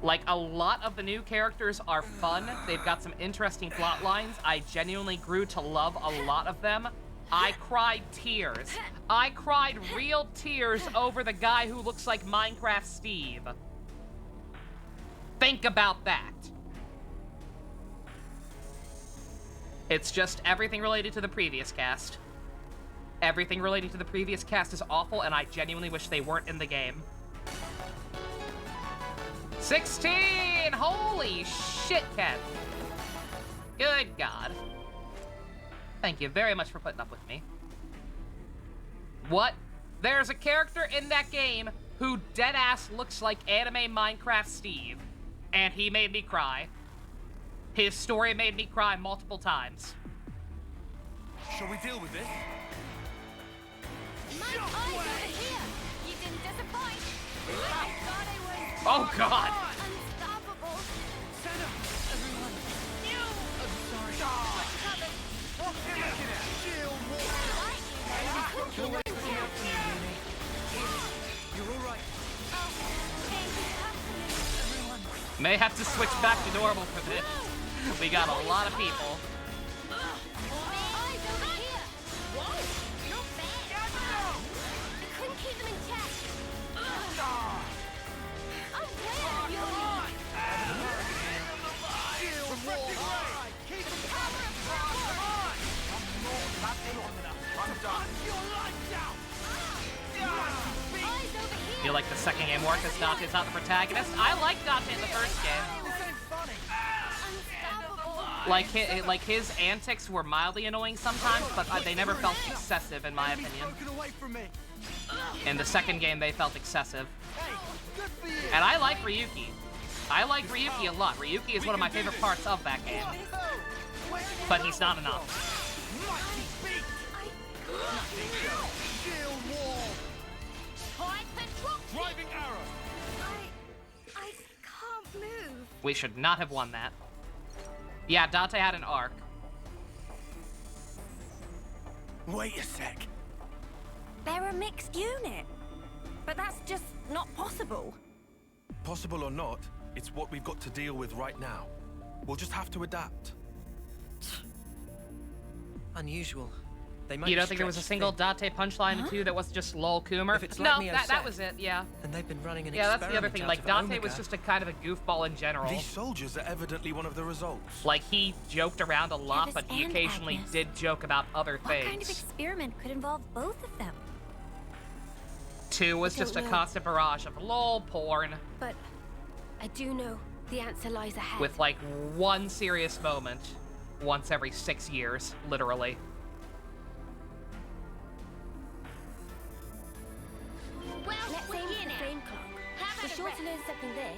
Like, a lot of the new characters are fun. They've got some interesting plot lines. I genuinely grew to love a lot of them. I cried tears. I cried real tears over the guy who looks like Minecraft Steve. Think about that. It's just everything related to the previous cast. Everything related to the previous cast is awful, and I genuinely wish they weren't in the game. 16! Holy shit, Ken. Good God. Thank you very much for putting up with me. What? There's a character in that game who deadass looks like anime Minecraft Steve, and he made me cry. His story made me cry multiple times. Shall we deal with this? My eyes over here! You didn't disappoint! I thought I was... Oh, God! Unstoppable! Senna! Everyone! You! I'm sorry. Covered! Shield wall! Kill away from here from you, Mimi. You're all right. Oh, thank you. Everyone! May have to switch back to normal for this. We got a lot of people. Eyes over here! Whoa! Not bad! I couldn't keep them in check! Oh, damn! You're on! Shield wall! Keep them covered! Come on! That's long enough. I'm done. Your lights out! Eyes over here! Feel like the second game worked as Dante's not the protagonist. I liked Dante in the first game. This ain't funny. Like his antics were mildly annoying sometimes, but they never felt excessive in my opinion. Broken away from me. In the second game, they felt excessive. Hey, good for you. And I like Ryuki. I like Ryuki a lot. Ryuki is one of my favorite parts of that game. But he's not enough. Shield wall. Point the drop kick! Driving arrow. I can't move. We should not have won that. Yeah, Dante had an arc. Wait a sec. They're a mixed unit. But that's just not possible. Possible or not, it's what we've got to deal with right now. We'll just have to adapt. Unusual. They might You be don't think there was a stretched single thin. Date punchline too that wasn't just lol Coomer? If it's No, like Mio that said, was it. Yeah. And they've been running an Yeah, that's the other experiment thing. out Like of Date Omega. was just a kind of a goofball in general. These soldiers are evidently one of the results. Like he joked around a lot, Travis but he and occasionally Agnes. did joke about other What things. kind of experiment could involve both of them? 2 was I don't just a know. constant barrage of lol porn But I do know the answer lies ahead. with like one serious moment once every 6 years, literally. Well, Let's we're aim for here the now. flame clock. How We're about a sure rest? to learn something there.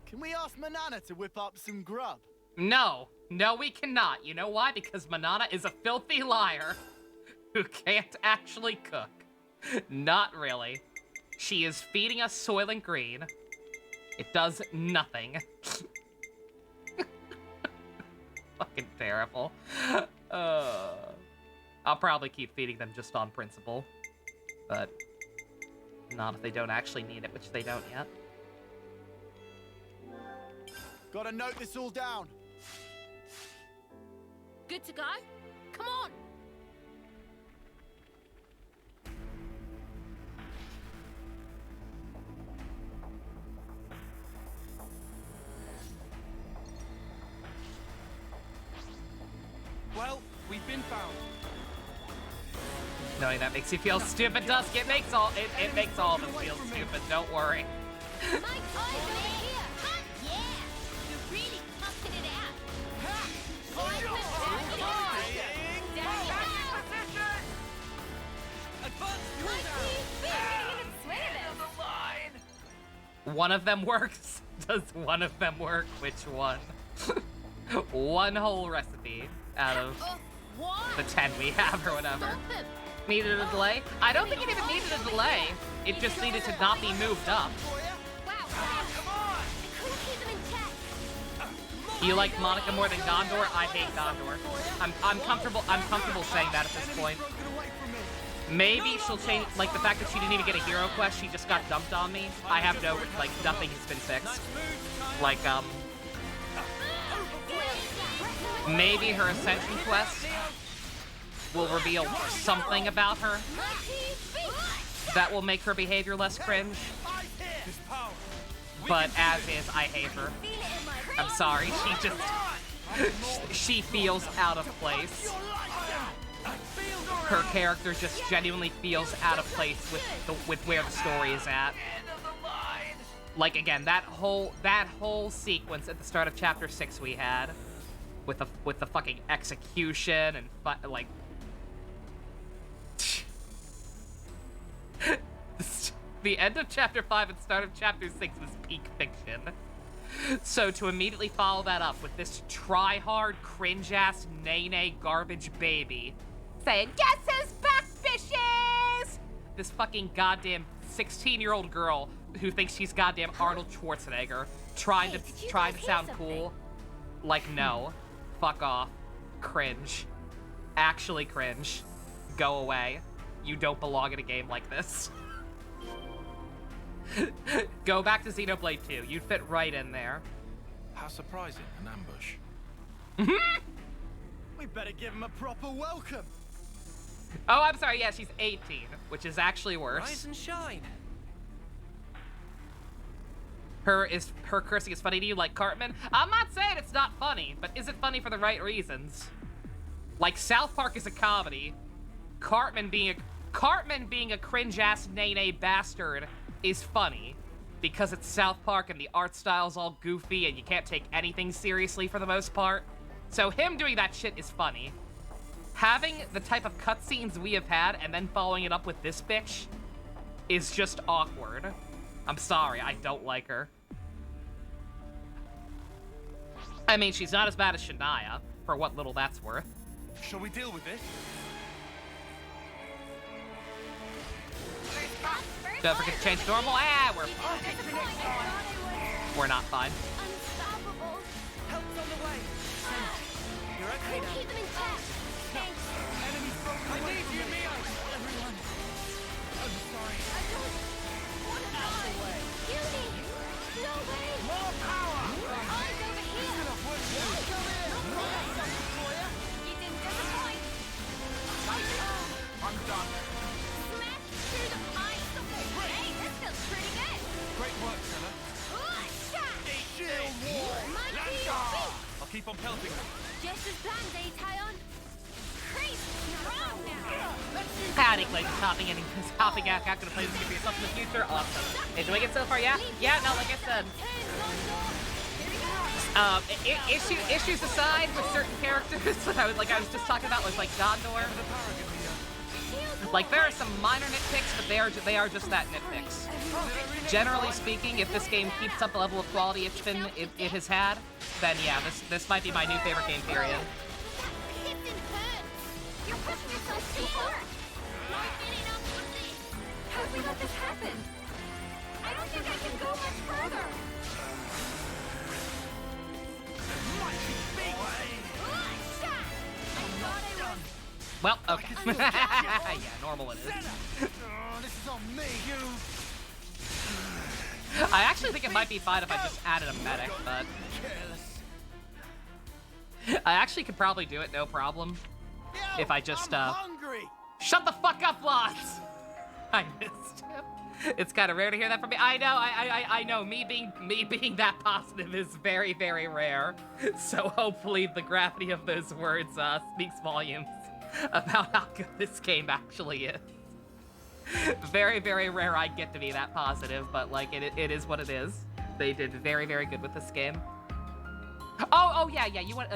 Can we ask Manana to whip up some grub? No, we cannot. You know why? Because Manana is a filthy liar who can't actually cook. Not really. She is feeding us Soylent Green. It does nothing. Fucking terrible. I'll probably keep feeding them just on principle. But not if they don't actually need it, which they don't yet. Gotta note this all down. Good to go? Come on. Well, we've been found. Knowing that makes you feel stupid, Dusk. It makes all of us feel stupid. Don't worry. My eyes over here. Hot, yeah. You're really pumping it out. One of them works. Does one of them work? Which one? One whole recipe out of the 10 we have or whatever. Needed a delay? I don't think it even needed a delay. It just needed to not be moved up. You like Monica more than Gondor? I hate Gondor. I'm comfortable saying that at this point. Maybe she'll change, like the fact that she didn't even get a hero quest, she just got dumped on me. I have no, like, nothing has been fixed. Like, maybe her Ascension quest will reveal something about her that will make her behavior less cringe. But as is, I hate her. I'm sorry, she feels out of place. Her character just genuinely feels out of place with where the story is at. Like again, that whole sequence at the start of chapter 6 we had with the fucking execution and like the end of chapter 5 and start of chapter 6 was peak fiction. So to immediately follow that up with this try-hard, cringe-ass, nay-nay garbage baby saying, "Guess who's back, bitches?" This fucking goddamn 16-year-old girl who thinks she's goddamn Arnold Schwarzenegger trying to sound cool. Like, no. Fuck off. Cringe. Actually cringe. Go away. You don't belong in a game like this. Go back to Xenoblade 2. You'd fit right in there. How surprising, an ambush. We better give him a proper welcome. Oh, I'm sorry. Yeah, she's 18, which is actually worse. Rise and shine. Her cursing is funny to you like Cartman? I'm not saying it's not funny, but is it funny for the right reasons? Like South Park is a comedy. Cartman being a cringe-ass nay-nay bastard is funny because it's South Park and the art style's all goofy and you can't take anything seriously for the most part. So him doing that shit is funny. Having the type of cutscenes we have had and then following it up with this bitch is just awkward. I'm sorry, I don't like her. I mean, she's not as bad as Shania, for what little that's worth. Shall we deal with this? Don't forget to change to normal. Ah, we're fine. We're not fine. Unstoppable. Help's on the way. You're okay now. Keep them intact. Thanks. Enemies broken away from me. I don't helping them. Just as planned, eh, Tyon? Creep, strong now. Howdy, Clay, just hopping in and just hopping out to play this game for yourself in the future. Awesome. Enjoying it so far, yeah? Yeah, no, like I said. Issues aside with certain characters, I was just talking about was like Gondor. Like there are some minor nitpicks, but they are just that nitpicks. Generally speaking, if this game keeps up the level of quality it has had, then yeah, this might be my new favorite game period. You're pushing yourself too far. Not getting up with this. How did we let this happen? I don't think I can go much further. Well, okay. Yeah, normal it is. This is on me. I actually think it might be fine if I just added a medic, but I actually could probably do it, no problem. If I just hungry. Shut the fuck up, Lots! I missed him. It's kind of rare to hear that from me. I know, I know. Me being that positive is very, very rare. So hopefully the gravity of those words speaks volumes about how good this game actually is. Very, very rare I get to be that positive, but like it is what it is. They did very, very good with this game. Oh yeah. You want?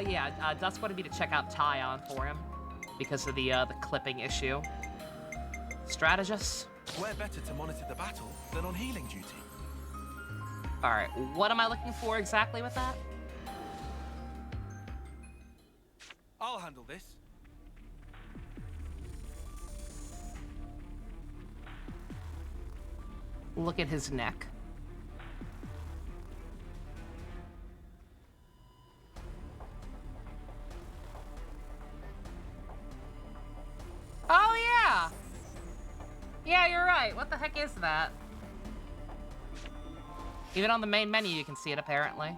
Dusk wanted me to check out Tyon for him because of the clipping issue. Strategist. Where better to monitor the battle than on healing duty? All right, what am I looking for exactly with that? I'll handle this. Look at his neck. Oh, yeah! Yeah, you're right. What the heck is that? Even on the main menu, you can see it, apparently.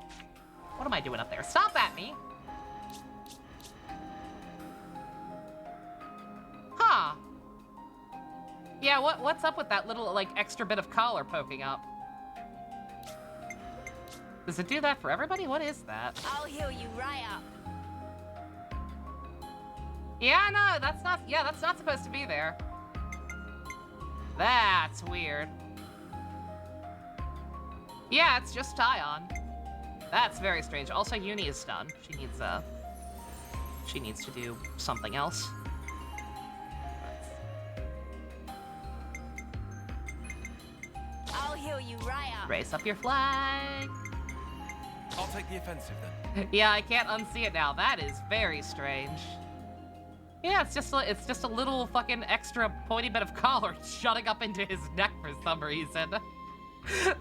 What am I doing up there? Stop at me! Huh. Yeah, what's up with that little, like, extra bit of collar poking up? Does it do that for everybody? What is that? I'll heal you right up. Yeah, no, that's not supposed to be there. That's weird. Yeah, it's just Tyon. That's very strange. Also, Uni is done. She needs to do something else. I'll heal you right up. Raise up your flag. I'll take the offensive then. Yeah, I can't unsee it now. That is very strange. Yeah, it's just a little fucking extra pointy bit of collar shutting up into his neck for some reason.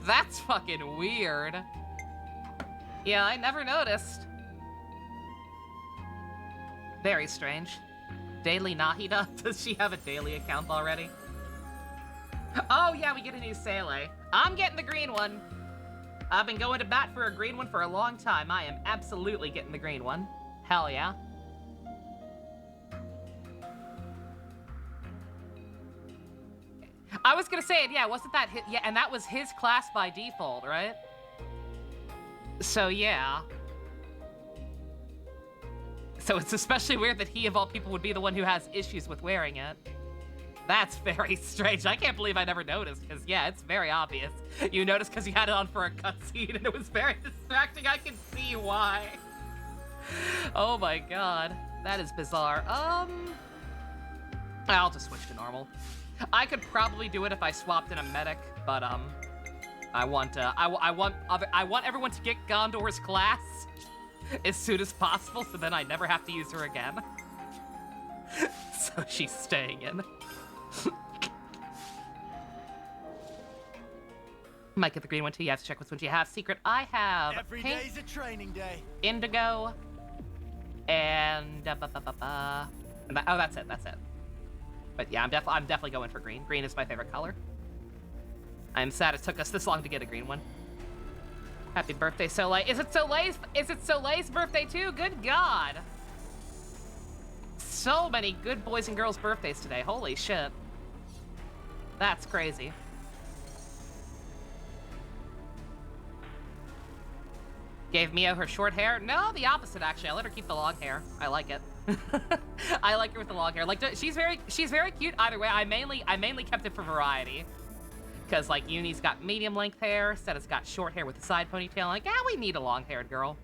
That's fucking weird. Yeah, I never noticed. Very strange. Daily Nahida? Does she have a daily account already? Oh yeah, we get a new Sele. I'm getting the green one. I've been going to bat for a green one for a long time. I am absolutely getting the green one. Hell yeah. I was gonna say it, yeah, wasn't that his, yeah, and that was his class by default, right? So yeah. So it's especially weird that he of all people would be the one who has issues with wearing it. That's very strange. I can't believe I never noticed, because yeah, it's very obvious. You noticed because you had it on for a cutscene and it was very distracting. I can see why. Oh my god. That is bizarre. I'll just switch to normal. I could probably do it if I swapped in a medic, but I want everyone to get Gondor's class as soon as possible, so then I never have to use her again. So she's staying in. Might get the green one too. You have to check which one you have. Secret. I have Every pink, day's a training day. indigo, and oh, that's it. That's it. But yeah, I'm definitely going for green. Green is my favorite color. I'm sad it took us this long to get a green one. Happy birthday, Soleil. Is it Soleil's birthday too? Good God. So many good boys and girls' birthdays today. Holy shit. That's crazy. Gave Mio her short hair? No, the opposite actually. I let her keep the long hair. I like it. I like her with the long hair. Like she's very cute either way. I mainly kept it for variety. Cause like Uni's got medium length hair, Setta's got short hair with a side ponytail. Like, we need a long haired girl.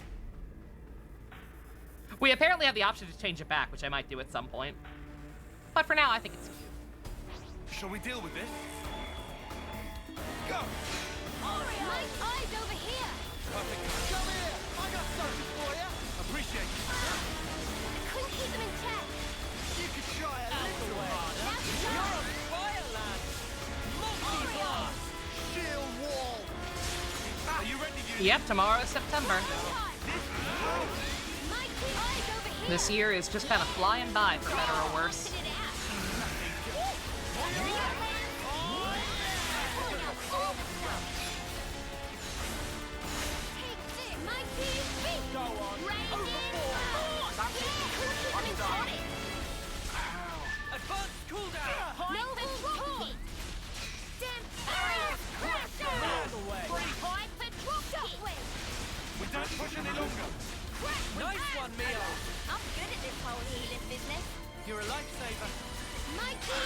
We apparently have the option to change it back, which I might do at some point. But for now, I think it's cute. Shall we deal with this? Go! My eyes over here! Perfect. Come here! I got something for you! Appreciate it. I couldn't keep them in check. You could try a little harder. Now to You're try. on fire, lad! Multi-blast! Shield wall! Are you ready to use Yep, tomorrow is September. Mikey, eyes over here! This year is just kind of flying by, for better or worse. Busted it out. Take this, Mikey! Go on! Rain Overboard! That's it! I'm got it! Advanced cooldown! No hold it! Damn fire! Out of the way! Hide for drop it! We don't push any longer! Nice one, Mio! I'm good at this whole healing business. You're a lifesaver. Mikey!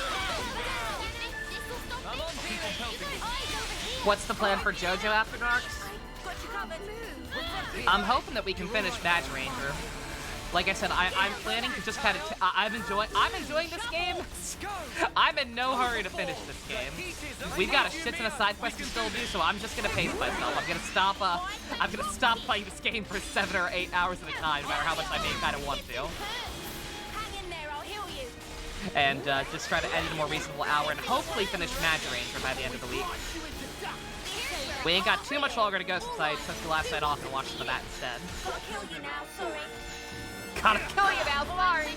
This'll stop I'm on people helping. Eyes over here! What's the plan for JoJo After Dark? Got you covered. I'm hoping that we can finish Badge Ranger. Like I said, I'm planning to just kind of. I'm enjoying this game. I'm in no hurry to finish this game. We've got a shit ton of side quests to still do, so I'm just gonna pace myself. I'm gonna stop playing this game for 7 or 8 hours at a time, no matter how much I may kind of want to. Hang in there, I'll heal you. And just try to edit a more reasonable hour and hopefully finish Badge Ranger by the end of the week. We ain't got too much longer to go since I took the last night off and watched some of that instead. Gotta kill you now, sorry. Gotta kill you now, sorry!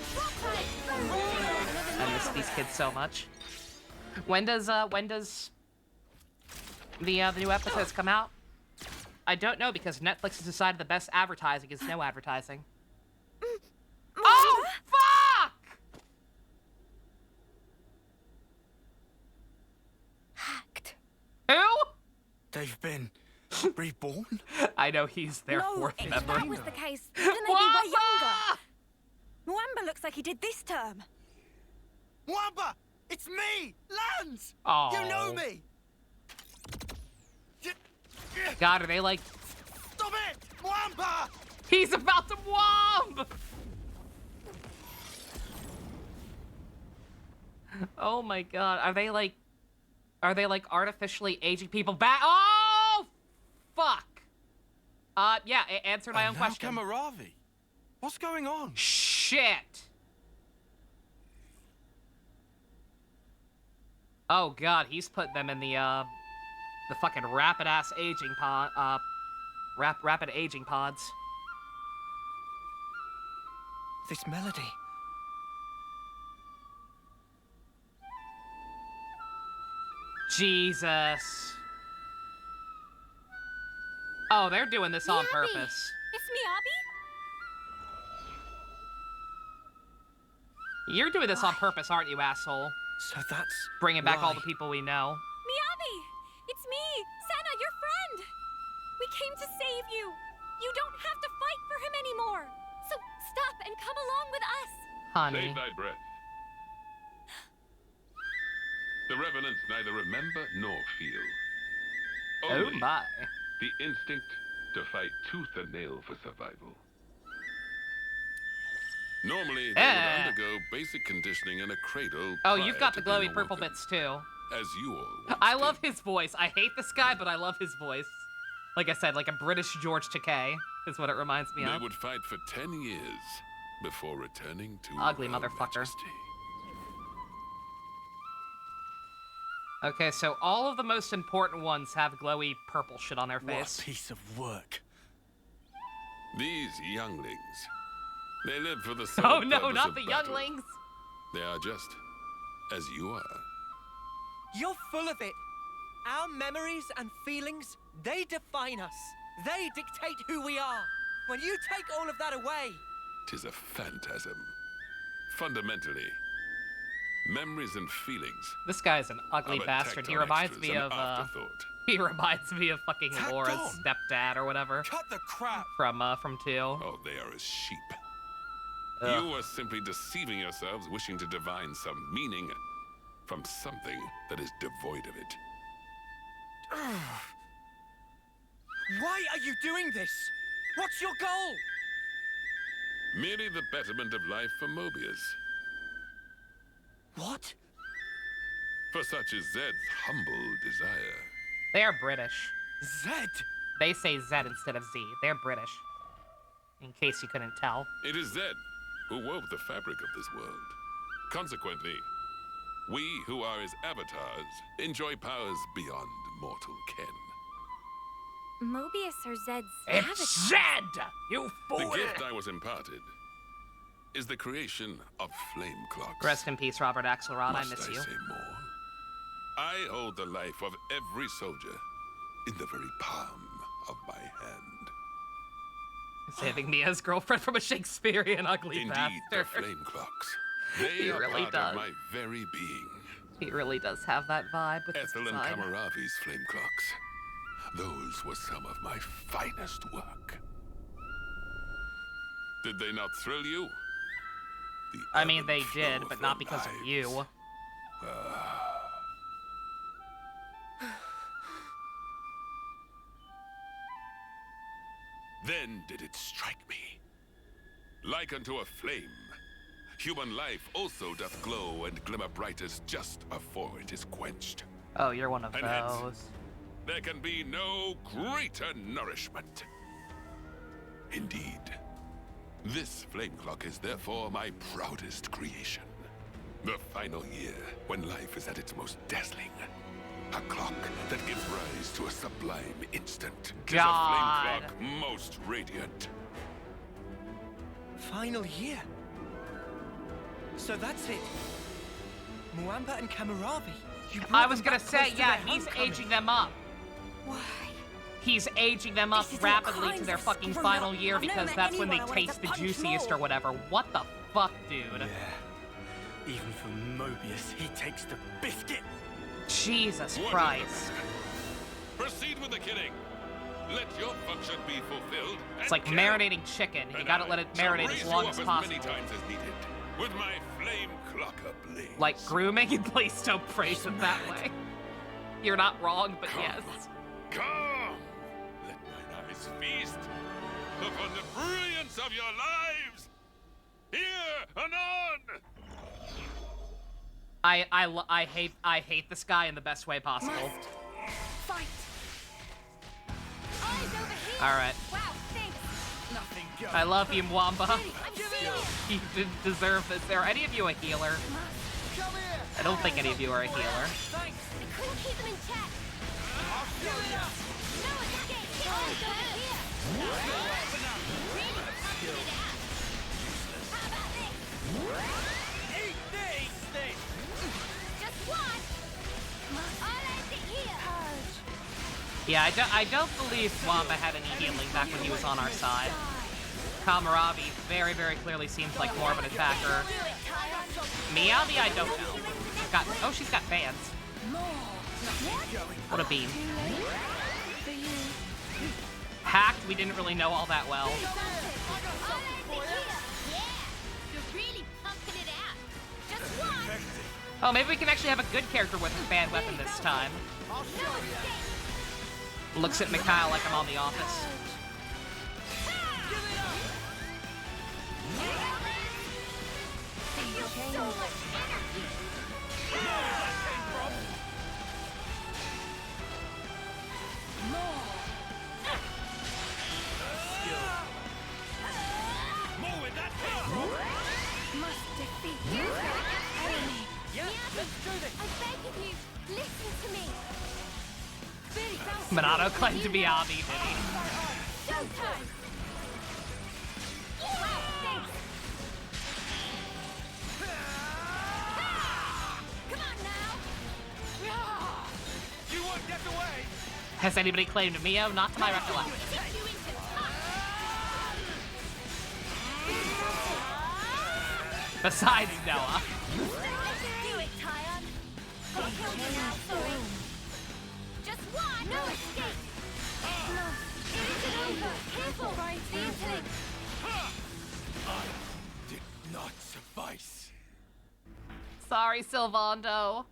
I miss these kids so much. When does the new episodes come out? I don't know because Netflix has decided the best advertising is no advertising. Oh, fuck! Hacked. Who? They've been reborn? I know he's their fourth if member. that was the case, wouldn't they be way Wamba! younger? Mwamba looks like he did this term. Wamba! It's me! Lance! Oh. You know me! God, are they like... Stop it! Wamba! He's about to womb! Oh my god, are they like artificially aging people back? Oh! Fuck! Yeah, answer my own question. Kamaravi. What's going on? Shit! Oh god, he's put them in the fucking rapid-ass aging pod, rapid aging pods. This melody. Jesus. Oh, they're doing this on purpose. It's Miyabi? You're doing this on purpose, aren't you, asshole? So that's Bringing back all why. the people we know. Miyabi! It's me, Senna, your friend! We came to save you! You don't have to fight for him anymore! So stop and come along with us! Honey. Save thy breath. The Revenants neither remember nor feel. Oh Only my. the instinct to fight tooth and nail for survival. Normally, they would undergo basic conditioning in a cradle. Oh, you've got prior the to glowy being purple awoken, bits too. as you all once I did. love his voice. I hate this guy, but I love his voice. Like I said, like a British George Takei is what it reminds me They of. would fight for 10 years before returning to Ugly Her motherfucker. Majesty. Okay, so all of the most important ones have glowy purple shit on their What face. a piece of work. These younglings, they live for the sole Oh no, purpose not of the battle. younglings! They are just as you are. You're full of it. Our memories and feelings, they define us. They dictate who we are. When you take all of that away, 'Tis a phantasm. Fundamentally, memories and feelings This guy's an ugly of a bastard. He tactile reminds extras, me an of afterthought. He reminds me of fucking Tacked Laura's on. stepdad or whatever Cut the crap. from 2. Oh, they are as sheep. Ugh. You are simply deceiving yourselves, wishing to divine some meaning from something that is devoid of it. Why are you doing this? What's your goal? Merely the betterment of life for Mobius. What? For such is Zed's humble desire. They are British. Zed? They say Z instead of Z. They're British. In case you couldn't tell. It is Zed who wove the fabric of this world. Consequently, we who are his avatars enjoy powers beyond mortal ken. Mobius or Zed's It's avatar? Zed! You fool! The gift I was imparted is the creation of flame clocks. Rest in peace, Robert Axelrod. I Must miss I you. say more? I hold the life of every soldier in the very palm of my hand. Saving Mia's girlfriend from a Shakespearean ugly Indeed, bastard. the flame clocks. They He are really part does. of my very being. He really does have that vibe with his Ethel and design. Kamaravi's flame clocks. Those were some of my finest work. Did they not thrill you? The I mean, ebb they and flow did, of but their not because of lives. you. Then did it strike me. Like unto a flame, human life also doth glow and glimmer brightest just afore it is quenched. Oh, you're one of And hence, those. there can be no greater nourishment. Indeed, this flame clock is therefore my proudest creation. The final year, when life is at its most dazzling. A clock that gives rise to a sublime instant. Is a God. flame clock most radiant. Final year. So that's it. Muamba and Kamaravi. You I brought was them gonna back say, close to yeah, their he's homecoming. aging them up. Why? He's aging them up This is all rapidly to crimes their I've fucking sprung final up. year I've never because met that's when they anyone I wanted taste to the punch juiciest more. or whatever. What the fuck, dude? Yeah. Even for Mobius, he takes the biscuit. Jesus What is Christ. the matter? Proceed with the killing. Let your function be fulfilled. It's like marinating chicken. You gotta let it marinate as long as possible. Many times as needed, with my flame clock ablaze. Like grooming? Please don't phrase it that way. You're not wrong, but Come. yes. Come! Let mine eyes feast upon the brilliance of your lives! Here, anon! I hate this guy in the best way possible. Fight! Eyes over here! Alright. Wow, thanks! Nothing goes. I love you, Mwamba. I'm serious! You didn't deserve this. Are any of you a healer? Come here. I don't think any of you are a healer. Thanks. I couldn't keep them in check! I'll show you. No escape! Eyes over here! Really pumping it out! How about this? Eat this. Just one! I'll end it here! Yeah, I don't believe Mwamba had any healing back when he was on our side. Kamaravi very, very clearly seems like more of an attacker. Do it, Tyon! Miyavi, I don't know. She's got fans. What a beam. Hacked, we didn't really know all that well. I'll end it here! Yeah! You're really pumping it out! Just one! Oh, maybe we can actually have a good character with a fan weapon this time. I'll show you. Looks at Mikhail like I'm on The Office. So much energy! More with that. Must defeat you! Enemy! Yeah, let's do this. I beg of you, listen to me! Minato claimed to be Abi, did he? Showtime! Wow, thanks! Come on now! You won't get away. Has anybody claimed Mio? Not to my recollection. Take you into touch! Besides Noah. Do it, Tyon! I'll kill you now, sorry! Just one! No escape! No, it isn't over! Careful! Right, the interlink! I did not suffice. Sorry, Sylvando.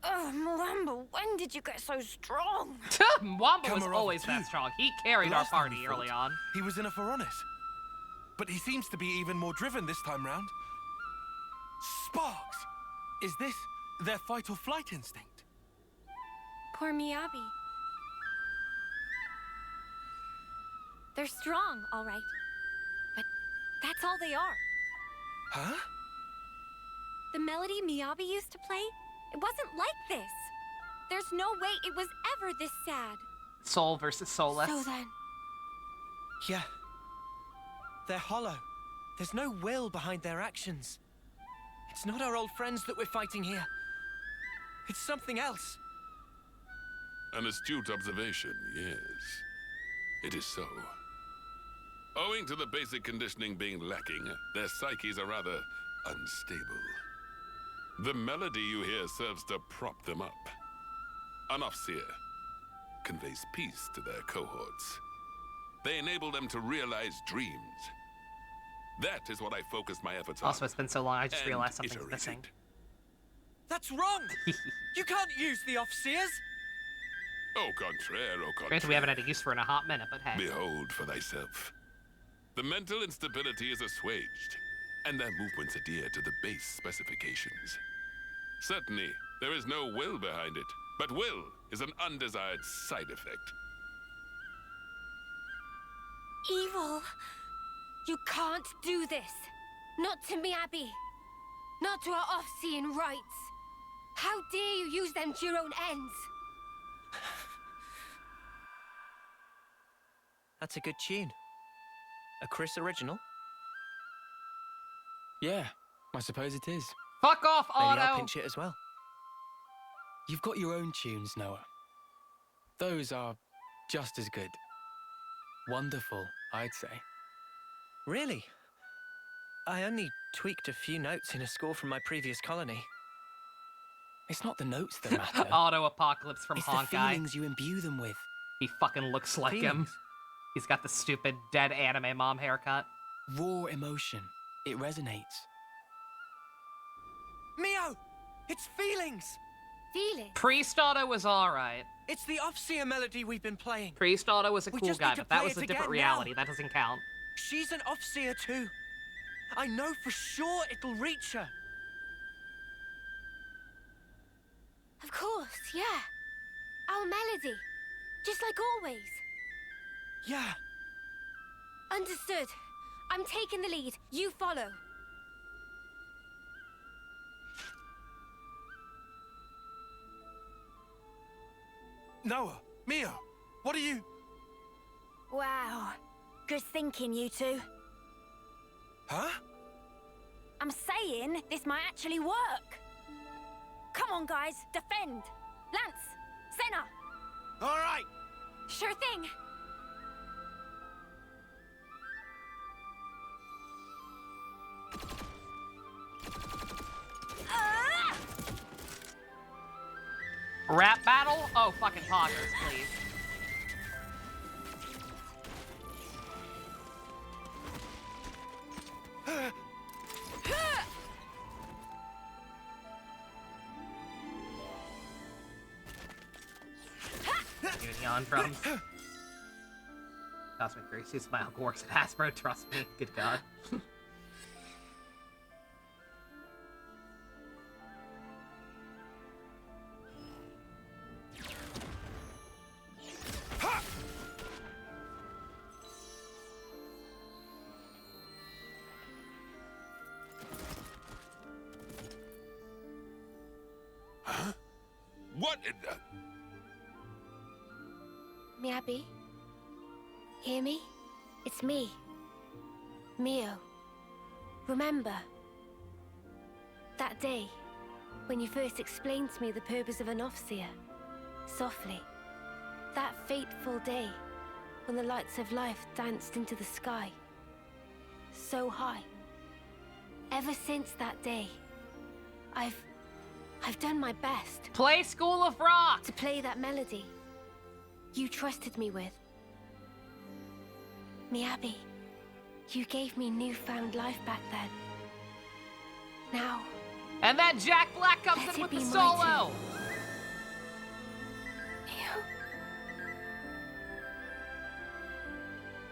Oh, Mwamba, when did you get so strong? Mwamba was always that strong. He carried our Last time party we early fought, on. He was in a Pharaonis. But he seems to be even more driven this time round. Sparks! Is this their fight or flight instinct? Poor Miyabi. They're strong, all right. But that's all they are. Huh? The melody Miyabi used to play, it wasn't like this. There's no way it was ever this sad. Soul versus soulless. So then... Yeah. They're hollow. There's no will behind their actions. It's not our old friends that we're fighting here. It's something else. An astute observation, yes. It is so. Owing to the basic conditioning being lacking, their psyches are rather unstable. The melody you hear serves to prop them up. An Offseer conveys peace to their cohorts. They enable them to realize dreams. That is what I focus my efforts on. Also, it's been so long, I just and realized something's iterate missing. it. That's wrong! You can't use the Offseers! Au contraire, au contraire. Granted, we haven't had a use for it in a hot minute, but hey. Behold for thyself. The mental instability is assuaged, and their movements adhere to the base specifications. Certainly, there is no will behind it, but will is an undesired side effect. Evil! You can't do this! Not to Miyabi! Not to our off-seeing rights! How dare you use them to your own ends! That's a good tune. A Chris original? Yeah, I suppose it is. Fuck off, Maybe I'll Otto! pinch it as well. You've got your own tunes, Noah. Those are just as good. Wonderful, I'd say. Really? I only tweaked a few notes in a score from my previous colony. It's not the notes that matter. Auto Apocalypse from It's the Honkai. feelings you imbue them with. He fucking looks like him. Feelings? He's got the stupid dead anime mom haircut. Raw emotion. It resonates. Mio! It's feelings! Feelings? Priest Auto was alright. It's the Offseer melody we've been playing. Priest Auto was a We cool just guy, need to but that play was it a different again reality. now. That doesn't count. She's an Offseer too. I know for sure it'll reach her. Of course, yeah. Our melody. Just like always. Yeah. Understood. I'm taking the lead. You follow. Noah, Mio, what are you... Wow. Good thinking, you two. Huh? I'm saying this might actually work. Come on, guys. Defend. Lance. Senna. All right. Sure thing. Rap battle? Oh, fucking poggers, please. Union drums. Cosmic Gracie smile works at Hasbro, trust me. Good god. Huh? What in the... Miyabi? Hear me? It's me. Mio. Remember? That day, when you first explained to me the purpose of an Offseer. Softly. That fateful day, when the lights of life danced into the sky. So high. Ever since that day, I've I've done my best. Play School of Rock! To play that melody you trusted me with. Miyabi, you gave me newfound life back then. Now... And then Jack Black comes in with the solo!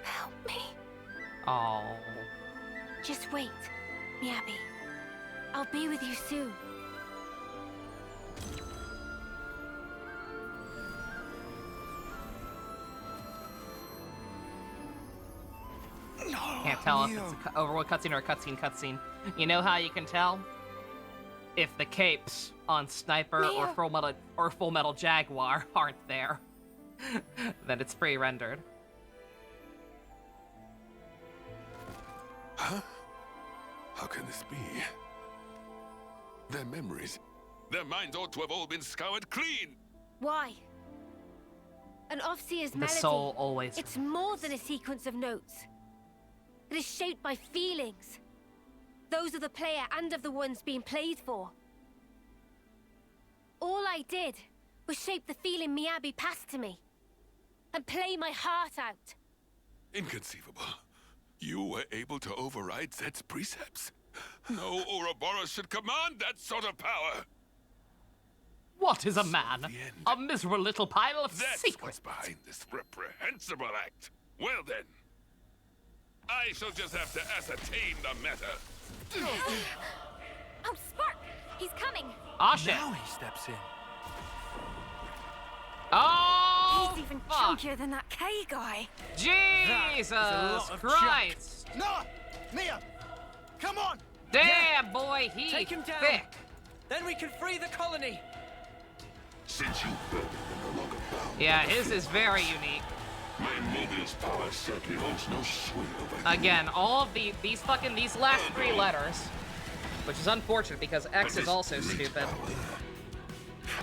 Help me. Oh. Just wait, Miyabi. I'll be with you soon. Can't tell if it's an overworld cutscene or a cutscene. You know how you can tell? If the capes on Sniper or Full Metal Jaguar aren't there, then it's pre-rendered. Huh? How can this be? Their memories, their minds ought to have all been scoured clean! Why? An Offseer's The melody. soul always... It's more than a sequence of notes. It is shaped by feelings. Those of the player and of the ones being played for. All I did was shape the feeling Miyabi passed to me. And play my heart out. Inconceivable. You were able to override Zed's precepts? No Ouroboros should command that sort of power! What is a man? A miserable little pile of That's secrets. what's behind this reprehensible act. Well then, I shall just have to ascertain the matter. Oh, Spark! He's coming! Ah, shit. Now he steps in. Oh, He's even fuck. chunkier than that K guy. Jesus Christ! No! Mia! Come on! Damn, boy, he's Take him down. thick. Then we can free the colony. Since you built it no longer bound. Yeah, his is very unique. My Mobius power certainly holds no sway over Again, all of these last three letters, which is unfortunate because X is also stupid.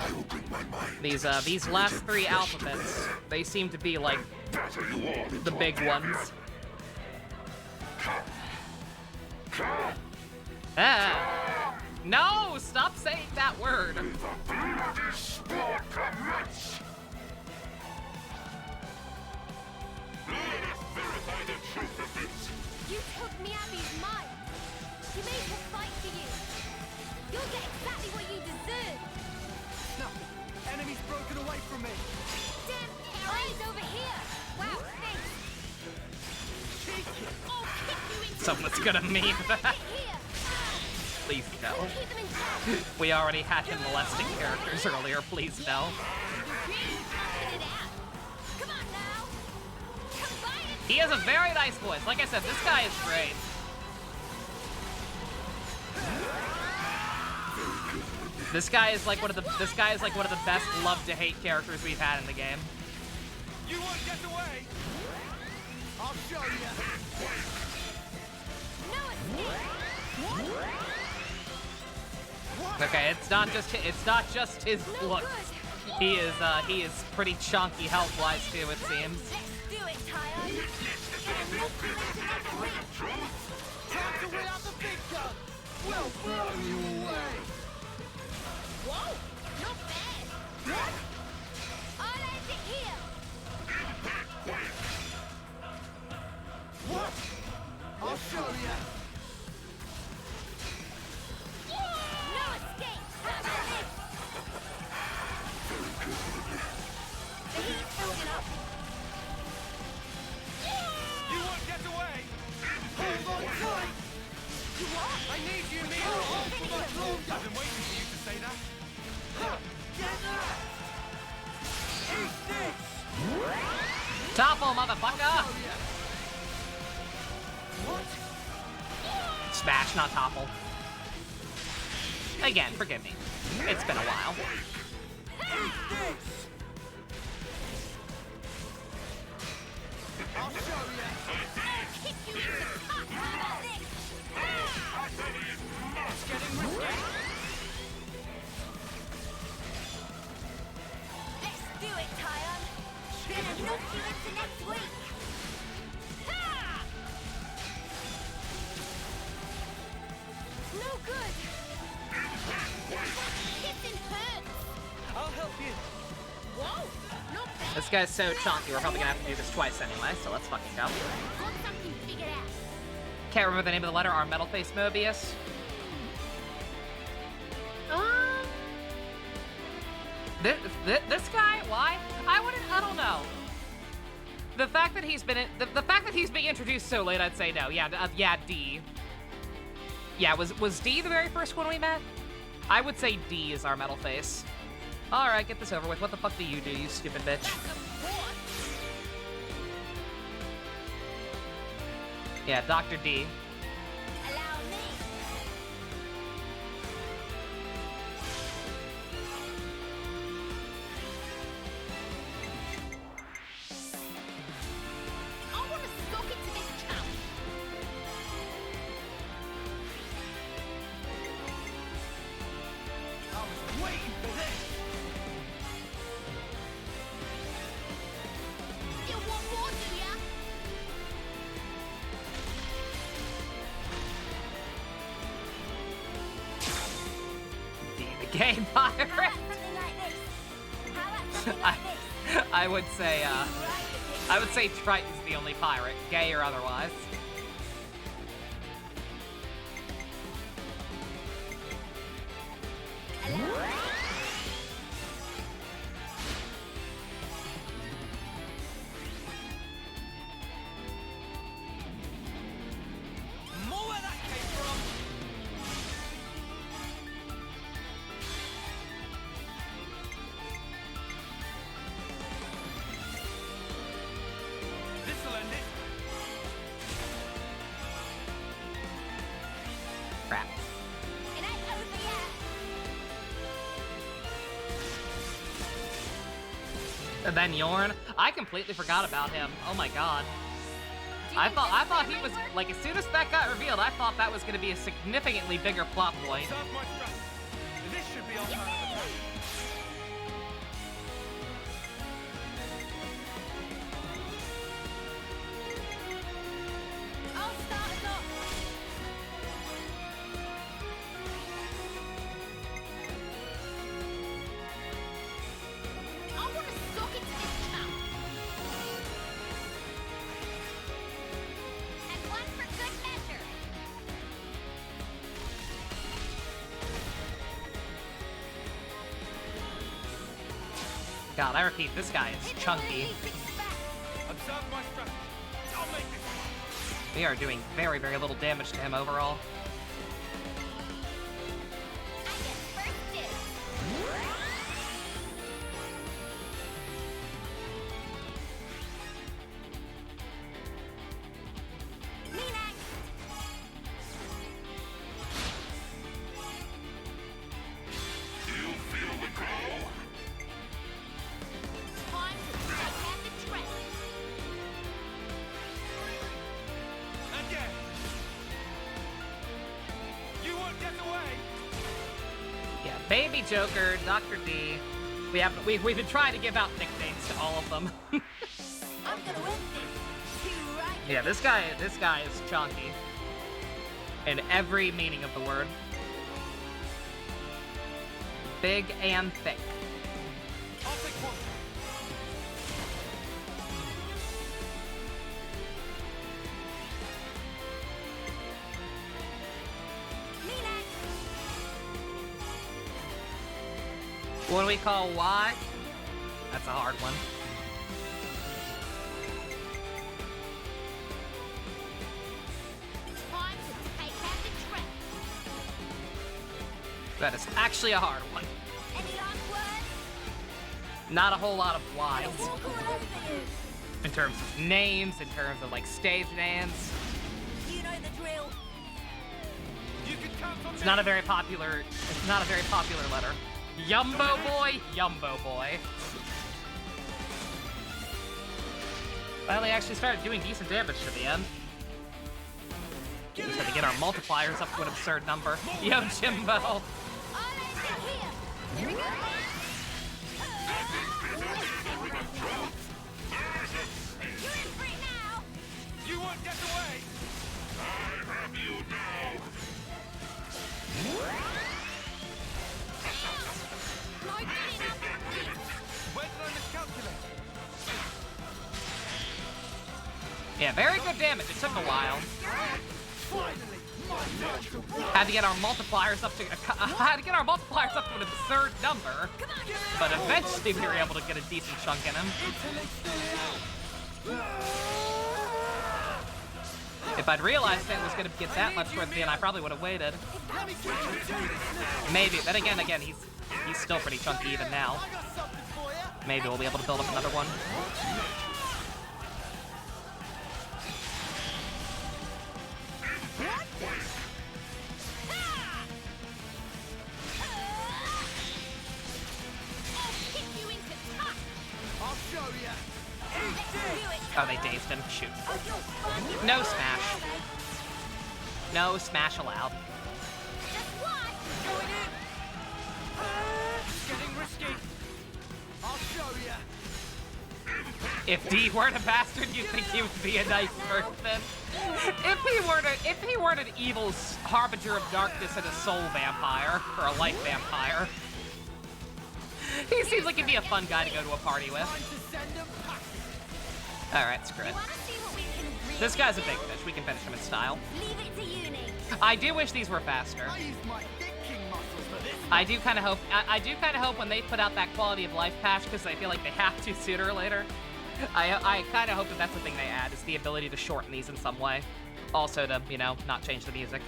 I will bring my mind. These last three alphabets, they seem to be like the big ones. Ah. No, stop saying that word. You took Miyabi's mind. You made her fight for you. You'll get exactly what you deserve. Nothing. Enemies broken away from me. Damn, eyes over here. Wow, thanks. I'll kick you into Someone's gonna meme that. here. Please no. Keep them in check. We already had him molesting characters earlier. Please no. Get it out. Come on now. Combine it. He has a very nice voice. Like I said, this guy is great. This guy is like one of the best love to hate characters we've had in the game. You won't get away. I'll show you. No escape. Okay, it's not just his looks. He is pretty chunky health-wise too, it seems. Let's do it, Tyon. Time to win out the big gun. We'll blow you away. Whoa, not bad. What? I'll end it here. What? I'll show you. No escape. How about this? The heat's building up. You won't get away. Hold on tight. You what? I need you, Mia. Oh, For much longer. I've been waiting for you to say that. Get that. Eat this. Topple, motherfucker! What? Smash, not topple. Again, forgive me. It's been a while. Eat this. I'll show you. I'll kick you in the cock. How about this? It's getting risky. Let's do it, Tyon. Gonna knock you into next week. Ha! No good. Hit medicine hurts. I'll help you. Whoa, not bad. This guy's so chunky, we're probably gonna have to do this twice anyway, so let's fucking go. Got something figured out. Can't remember the name of the letter, our metal face Mobius. This guy, why? I don't know. The fact that he's been the fact that he's being introduced so late, I'd say no. Yeah, D. Yeah, was D the very first one we met? I would say D is our metal face. All right, get this over with. What the fuck do, you stupid bitch? Yeah, Dr. D. Allow me. I want to soak into this challenge. I was waiting for this. You want more, do ya? D the gay pirate. How about something like this? How about something like this? I would say Triton's the only pirate, gay or otherwise. More where that came from. This'll end it. Crap. It ain't over yet. And then Yorn, I completely forgot about him. Oh my god. I thought he was, like, as soon as that got revealed, I thought that was going to be a significantly bigger plot point. Serve my strategy. This should be on time of attack. I'll start us off. I want to soak into this challenge. And one for good measure. God, I repeat, this guy is chunky. Observe my strategy. I'll make this work. We are doing very, very little damage to him overall. I get first dibs. Me next. You feel the glow? Time to take out the trend. Again. You won't get away. Yeah, Baby Joker, Dr. D. We've been trying to give out nicknames to all of them. I'm gonna win this. You right. Yeah, this guy is chunky. In every meaning of the word. Big and thick. I'll take one. Me next. What do we call Y? That's a hard one. Time to take out the trend. That is actually a hard one. Any last words? Not a whole lot of Y's. Walk all over you. In terms of names, in terms of like stage names. You know the drill. You can count on It's me. not a very popular letter. Yumbo boy, Yumbo boy. Finally actually started doing decent damage to the end. Just had to get our multipliers up to an absurd number. Yo, Jimbo. I'll end it here. Here we go. You're in for it now. You won't get away. I have you now. Yeah, very good damage. It took a while. Had to get our multipliers up to an absurd number, but eventually we were able to get a decent chunk in him. If I'd realized it was going to get that much towards the end, I probably would have waited. Maybe. Then again, he's still pretty chunky even now. Maybe we'll be able to build up another one. Oh, they dazed him. Shoot. No smash. No smash allowed. Getting risky. I'll show you. If D weren't a bastard, you'd think he would be a nice person. If he weren't an evil harbinger of darkness and a soul vampire, or a life vampire. He seems like he'd be a fun guy to go to a party with. Alright, screw it. This guy's a big fish. We can finish him in style. I do wish these were faster. I do kind of hope when they put out that quality of life patch, because I feel like they have to sooner or later. I kind of hope that that's the thing they add, is the ability to shorten these in some way. Also to, you know, not change the music.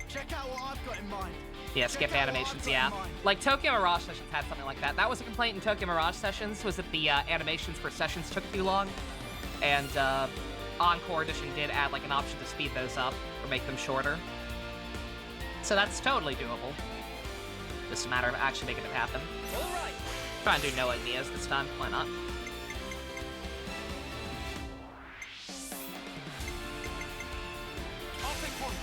Check out what I've got in mind. Yeah, skip animations, yeah. Like, Tokyo Mirage Sessions had something like that. That was a complaint in Tokyo Mirage Sessions, was that the animations for sessions took too long. And Encore Edition did add, like, an option to speed those up, or make them shorter. So that's totally doable. Just a matter of actually making it happen. Alright. Try and do Noah and Mia's this time, why not? I'll take one.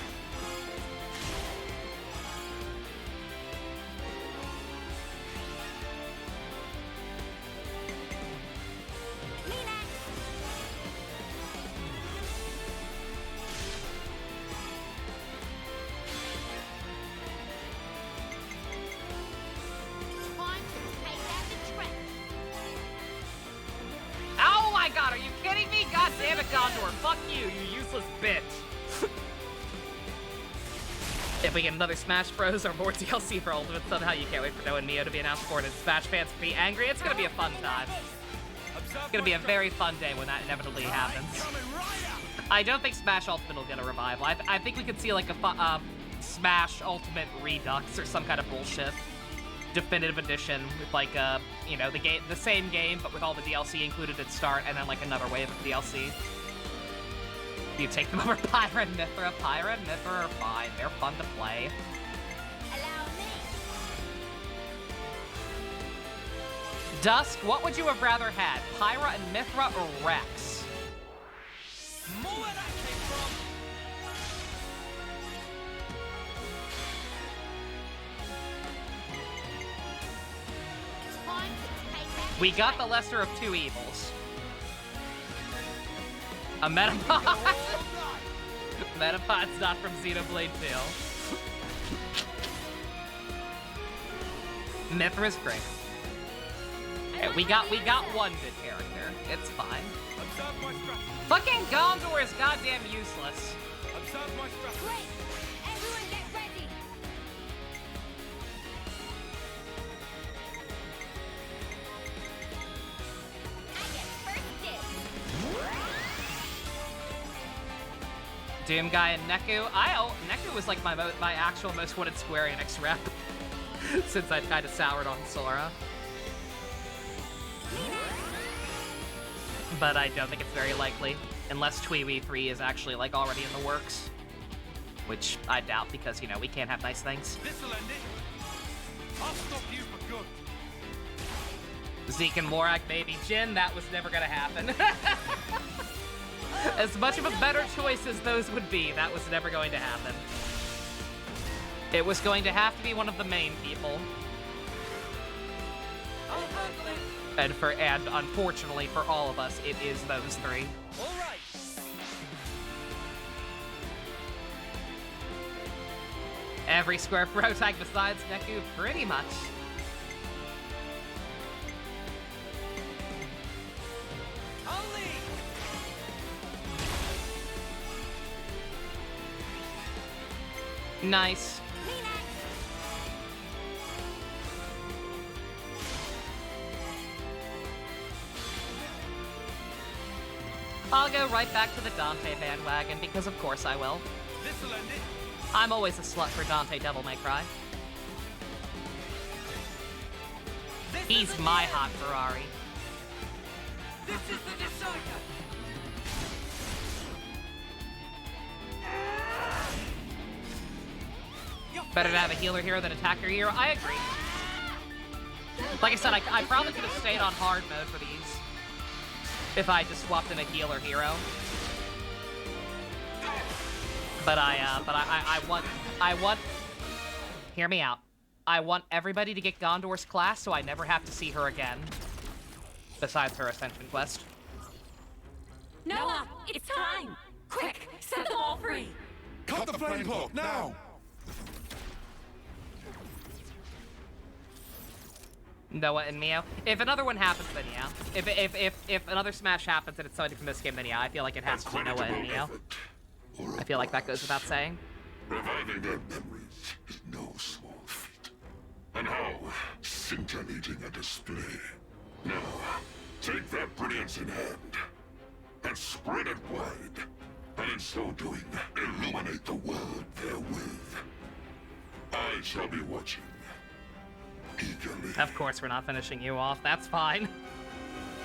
Oh my god, are you kidding me? God damn it, Gondor. Fuck you, you useless bitch. If we get another Smash Bros. Or more DLC for Ultimate, somehow you can't wait for Noah and Mio to be announced for it, and Smash fans to be angry. It's gonna be a fun time. It's gonna be a very fun day when that inevitably happens. I don't think Smash Ultimate will get a revival. I think we could see like a Smash Ultimate Redux or some kind of bullshit. Definitive edition with like you know, the same game but with all the DLC included at start, and then like another wave of DLC. You take them over Pyra and Mithra. Pyra and Mithra are fine. They're fun to play. Dusk, what would you have rather had? Pyra and Mithra or Rex? More where that came from. We got the lesser of two evils. A Metapod. Metapod's not from Xenoblade 2. Mithra's great. Yeah, we got one good character. It's fine. Fucking Gondor is goddamn useless. Observe my strategy. Great! Everyone get ready! Doom Guy and Neku. Neku was like my actual most wanted Square Enix rep since I've kind of soured on Sora. But I don't think it's very likely, unless Tweewee 3 is actually like already in the works, which I doubt because, you know, we can't have nice things. This'll end it. I'll stop you for good. Zeke and Morak, baby. Jin, that was never gonna happen. As much of a better choice as those would be, that was never going to happen. It was going to have to be one of the main people. And unfortunately for all of us, it is those three. All right. Every square pro tag besides Neku, pretty much. Nice. I'll go right back to the Dante bandwagon, because of course I will. This'll end it. I'm always a slut for Dante Devil May Cry. He's my hot Ferrari. This is the decider. Better to have a healer hero than attacker hero. I agree. Like I said, I probably could have stayed on hard mode for these if I just swapped in a healer hero. But I want. Hear me out. I want everybody to get Gondor's class so I never have to see her again. Besides her Ascension quest. Noah, it's time! Quick, set them all free! Cut the flame cloak, now! Noah and Mio. If another one happens, then yeah. If another smash happens and it's somebody from this game, then yeah. I feel like it has to be Noah and Mio. I feel like that goes without saying. Reviving their memories is no small feat. And how scintillating a display. Now, take that brilliance in hand and spread it wide. And in so doing, illuminate the world therewith. I shall be watching. Eagerly. Of course, we're not finishing you off. That's fine.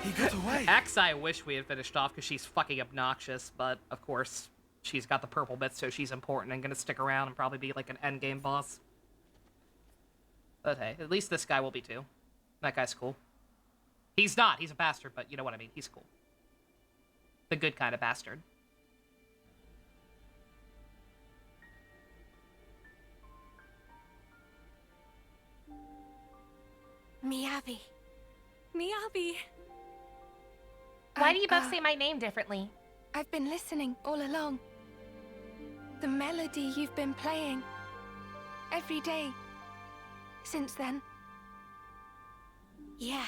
He got away. X, I wish we had finished off because she's fucking obnoxious, but of course, she's got the purple bits, so she's important and gonna stick around and probably be like an endgame boss. But hey, at least this guy will be too. That guy's cool. He's not. He's a bastard, but you know what I mean. He's cool. The good kind of bastard. Miyabi. Miyabi. Why do you both say my name differently? I've been listening all along. The melody you've been playing every day since then. Yeah.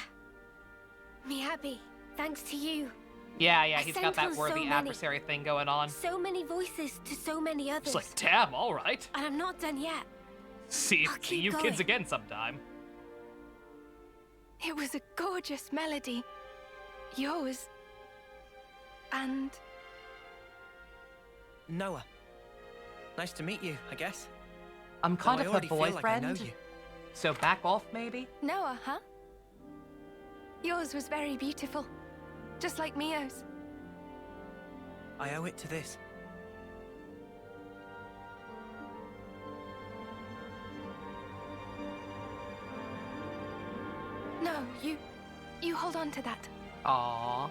Miyabi, thanks to you. Yeah, I he's got sent that on worthy so many. adversary thing going on. So many voices to so many others. It's like, damn, all right. And I'm not done yet. See I'll keep you kids going. again sometime. It was a gorgeous melody. Yours. And... Noah. Nice to meet you, I guess. I'm kind Though I of a already feel like I know boyfriend, you. so back off, maybe? Noah, huh? Yours was very beautiful. Just like Mio's. I owe it to this. No, you hold on to that. Aww.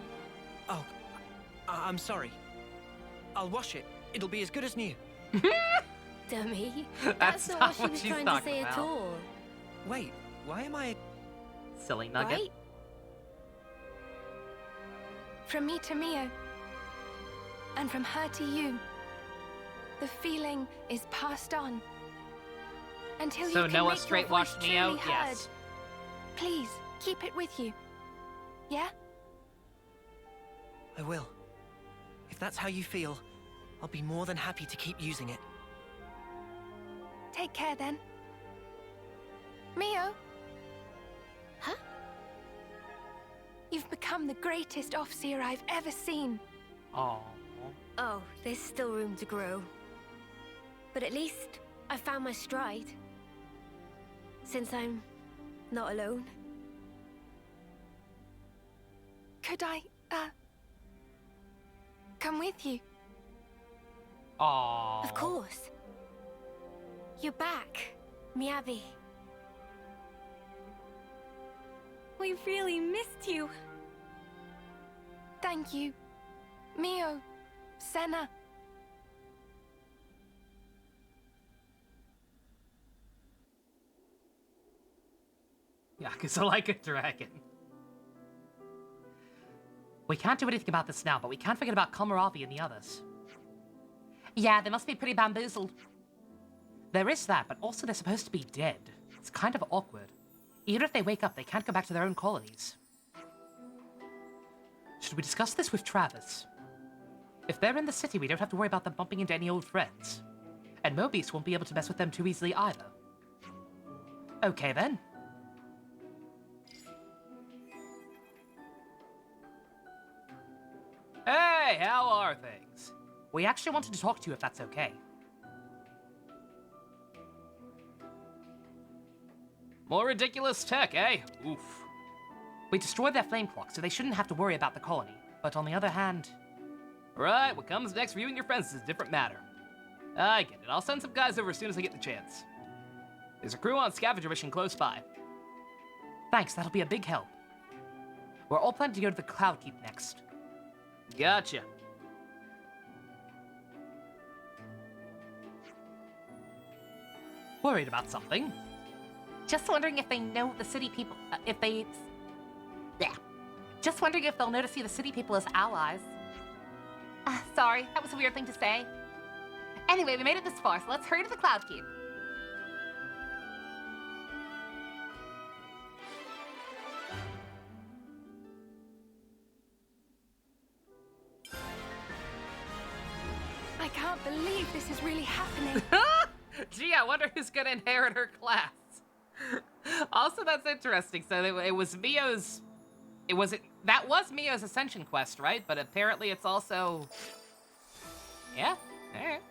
Oh, I'm sorry. I'll wash it. It'll be as good as new. Dummy. That's not not what she what was she's trying to talking say about. at all. Wait, why am I... Silly nugget. Right? From me to Mio. And from her to you. The feeling is passed on. Until So you can Noah make straight your washed voice Mio? truly heard. Yes. Please, keep it with you. Yeah? I will. If that's how you feel, I'll be more than happy to keep using it. Take care then. Mio? Huh? You've become the greatest Offseer I've ever seen. Aww. Oh, there's still room to grow. But at least I found my stride. Since I'm not alone. Could I, come with you? Aww. Of course. You're back, Miyabi. We really missed you. Thank you, Mio, Senna. Yakuza like a dragon. We can't do anything about this now, but we can't forget about Komarovi and the others. Yeah, they must be pretty bamboozled. There is that, but also they're supposed to be dead. It's kind of awkward. Even if they wake up, they can't go back to their own colonies. Should we discuss this with Travis? If they're in the city, we don't have to worry about them bumping into any old friends. And Mobius won't be able to mess with them too easily either. Okay then. Hey, how are things? We actually wanted to talk to you if that's okay. More ridiculous tech, eh? Oof. We destroyed their flame clock, so they shouldn't have to worry about the colony. But on the other hand... Right, what comes next for you and your friends is a different matter. I get it. I'll send some guys over as soon as I get the chance. There's a crew on scavenger mission close by. Thanks, that'll be a big help. We're all planning to go to the Cloud Keep next. Gotcha. Worried about something? Just wondering if they know the city people, Just wondering if they'll notice the city people as allies. Sorry, that was a weird thing to say. Anyway, we made it this far, so let's hurry to the Cloud Keep. I can't believe this is really happening. Gee, I wonder who's gonna inherit her class. Also, that's interesting. So it was Mio's... That was Mio's Ascension quest, right? But apparently it's also... Yeah, alright.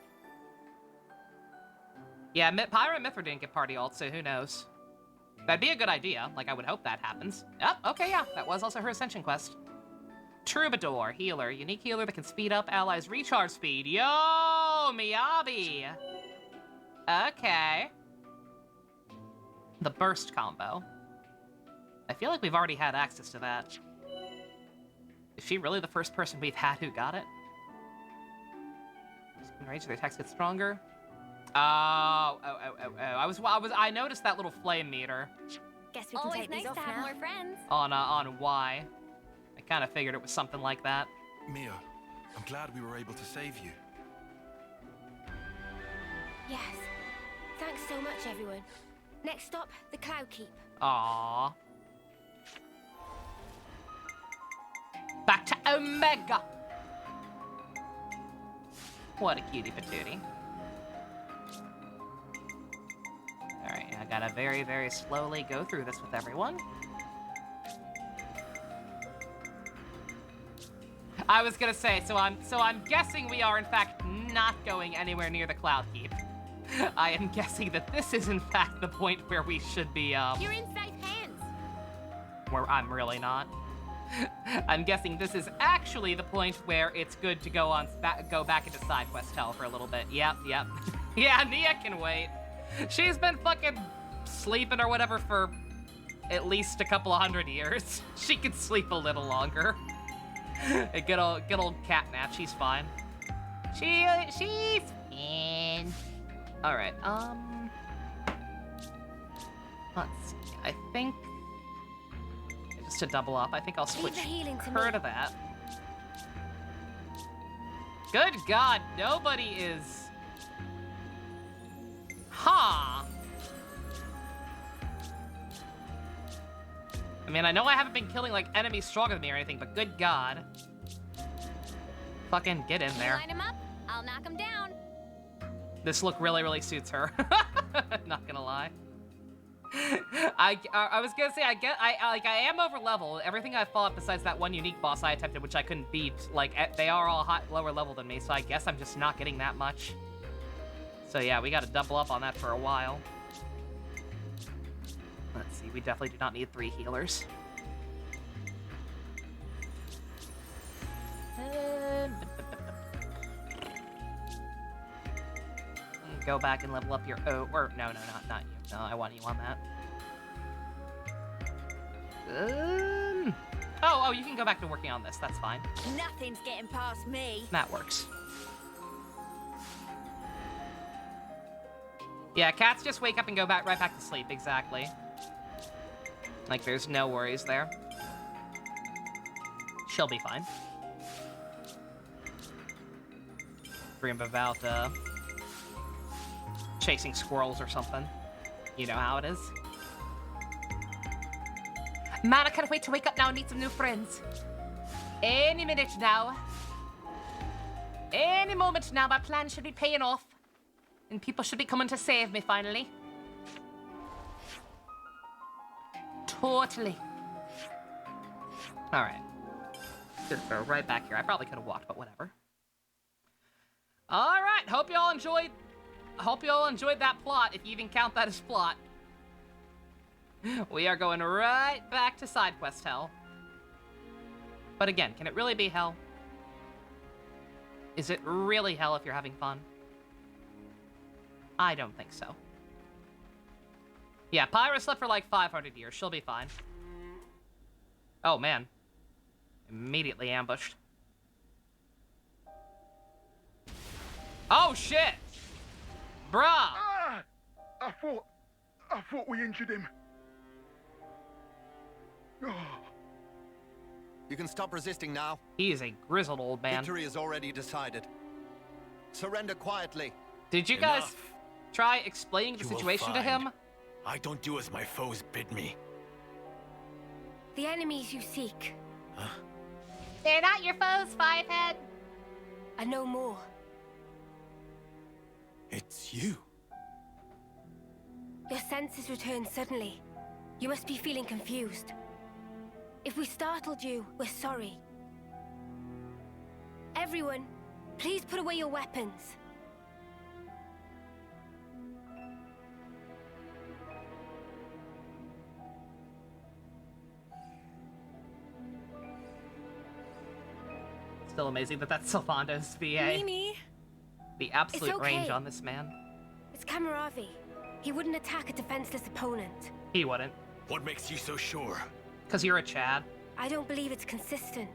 Yeah, Pyra and Mithra didn't get party ult, so who knows? That'd be a good idea. Like, I would hope that happens. Oh, okay, yeah. That was also her Ascension quest. Troubadour, healer. Unique healer that can speed up allies' recharge speed. Yo, Miyabi! Okay. The burst combo. I feel like we've already had access to that. Is she really the first person we've had who got it? Range of their attacks get stronger. I noticed that little flame meter. Guess we can take these off now. More friends. On Y. I kind of figured it was something like that. Mia, I'm glad we were able to save you. Yes. Thanks so much, everyone. Next stop, the Cloud Keep. Aww. Back to Omega. What a cutie patootie. Alright, I gotta very, very slowly go through this with everyone. I was gonna say, so I'm guessing we are in fact not going anywhere near the Cloud Keep. I am guessing that this is in fact the point where we should be, You're in safe hands. Where I'm really not. I'm guessing this is actually the point where it's good to go back into side quest hell for a little bit. Yep. Yeah, Nia can wait. She's been fucking sleeping or whatever for at least a couple of 100 years. She can sleep a little longer. A good old cat nap. She's fine. She's fine. All right. Let's see. I think just to double up, I think I'll switch her to that. Good God, nobody is. Huh. I mean, I know I haven't been killing like enemies stronger than me or anything, but good God. Fucking get in there. Line him up, I'll knock him down. This look really, really suits her. Not gonna lie. I was gonna say I am over level. Everything I fought besides that one unique boss I attempted, which I couldn't beat, like they are all lower level than me. So I guess I'm just not getting that much. So yeah, we got to double up on that for a while. Let's see. We definitely do not need 3 healers. Go back and level up your or no, not you. No, I want you on that. Oh, you can go back to working on this. That's fine. Nothing's getting past me. That works. Yeah, cats just wake up and go right back to sleep. Exactly. Like, there's no worries there. She'll be fine. Dream about chasing squirrels or something. You know how it is. Man, I can't wait to wake up now and meet some new friends. Any minute now. Any moment now, my plan should be paying off. And people should be coming to save me finally. Totally. Alright. Just go right back here. I probably could have walked, but whatever. Alright, hope y'all enjoyed that plot, if you even count that as plot. We are going right back to side quest hell. But again, can it really be hell? Is it really hell if you're having fun? I don't think so. Yeah, Pyra slept for like 500 years. She'll be fine. Oh, man. Immediately ambushed. Oh, shit! Bruh! Ah! I thought we injured him. Oh. You can stop resisting now. He is a grizzled old man. Victory is already decided. Surrender quietly. Did you guys try explaining the You will situation to him? I don't do as my foes bid me. The enemies you seek. Huh? They're not your foes, Fivehead. I know more. It's you. Your senses returned suddenly. You must be feeling confused. If we startled you, we're sorry. Everyone, please put away your weapons. Still amazing that that's Sylvando's VA. Mimi. The absolute It's okay. range on this man. It's Kamaravi. He wouldn't attack a defenseless opponent. He wouldn't. What makes you so sure? Because you're a Chad. I don't believe it's consistent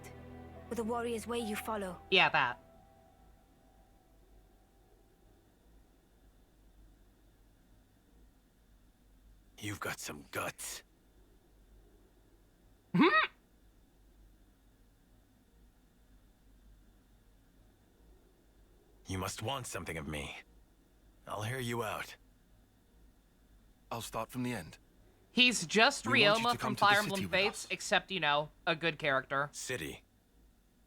with the warrior's way you follow. Yeah, that. You've got some guts. You must want something of me. I'll hear you out. I'll start from the end. He's just We want you Ryoma to from come to the Fire city Emblem with Fates, us. except, you know, a good character. City?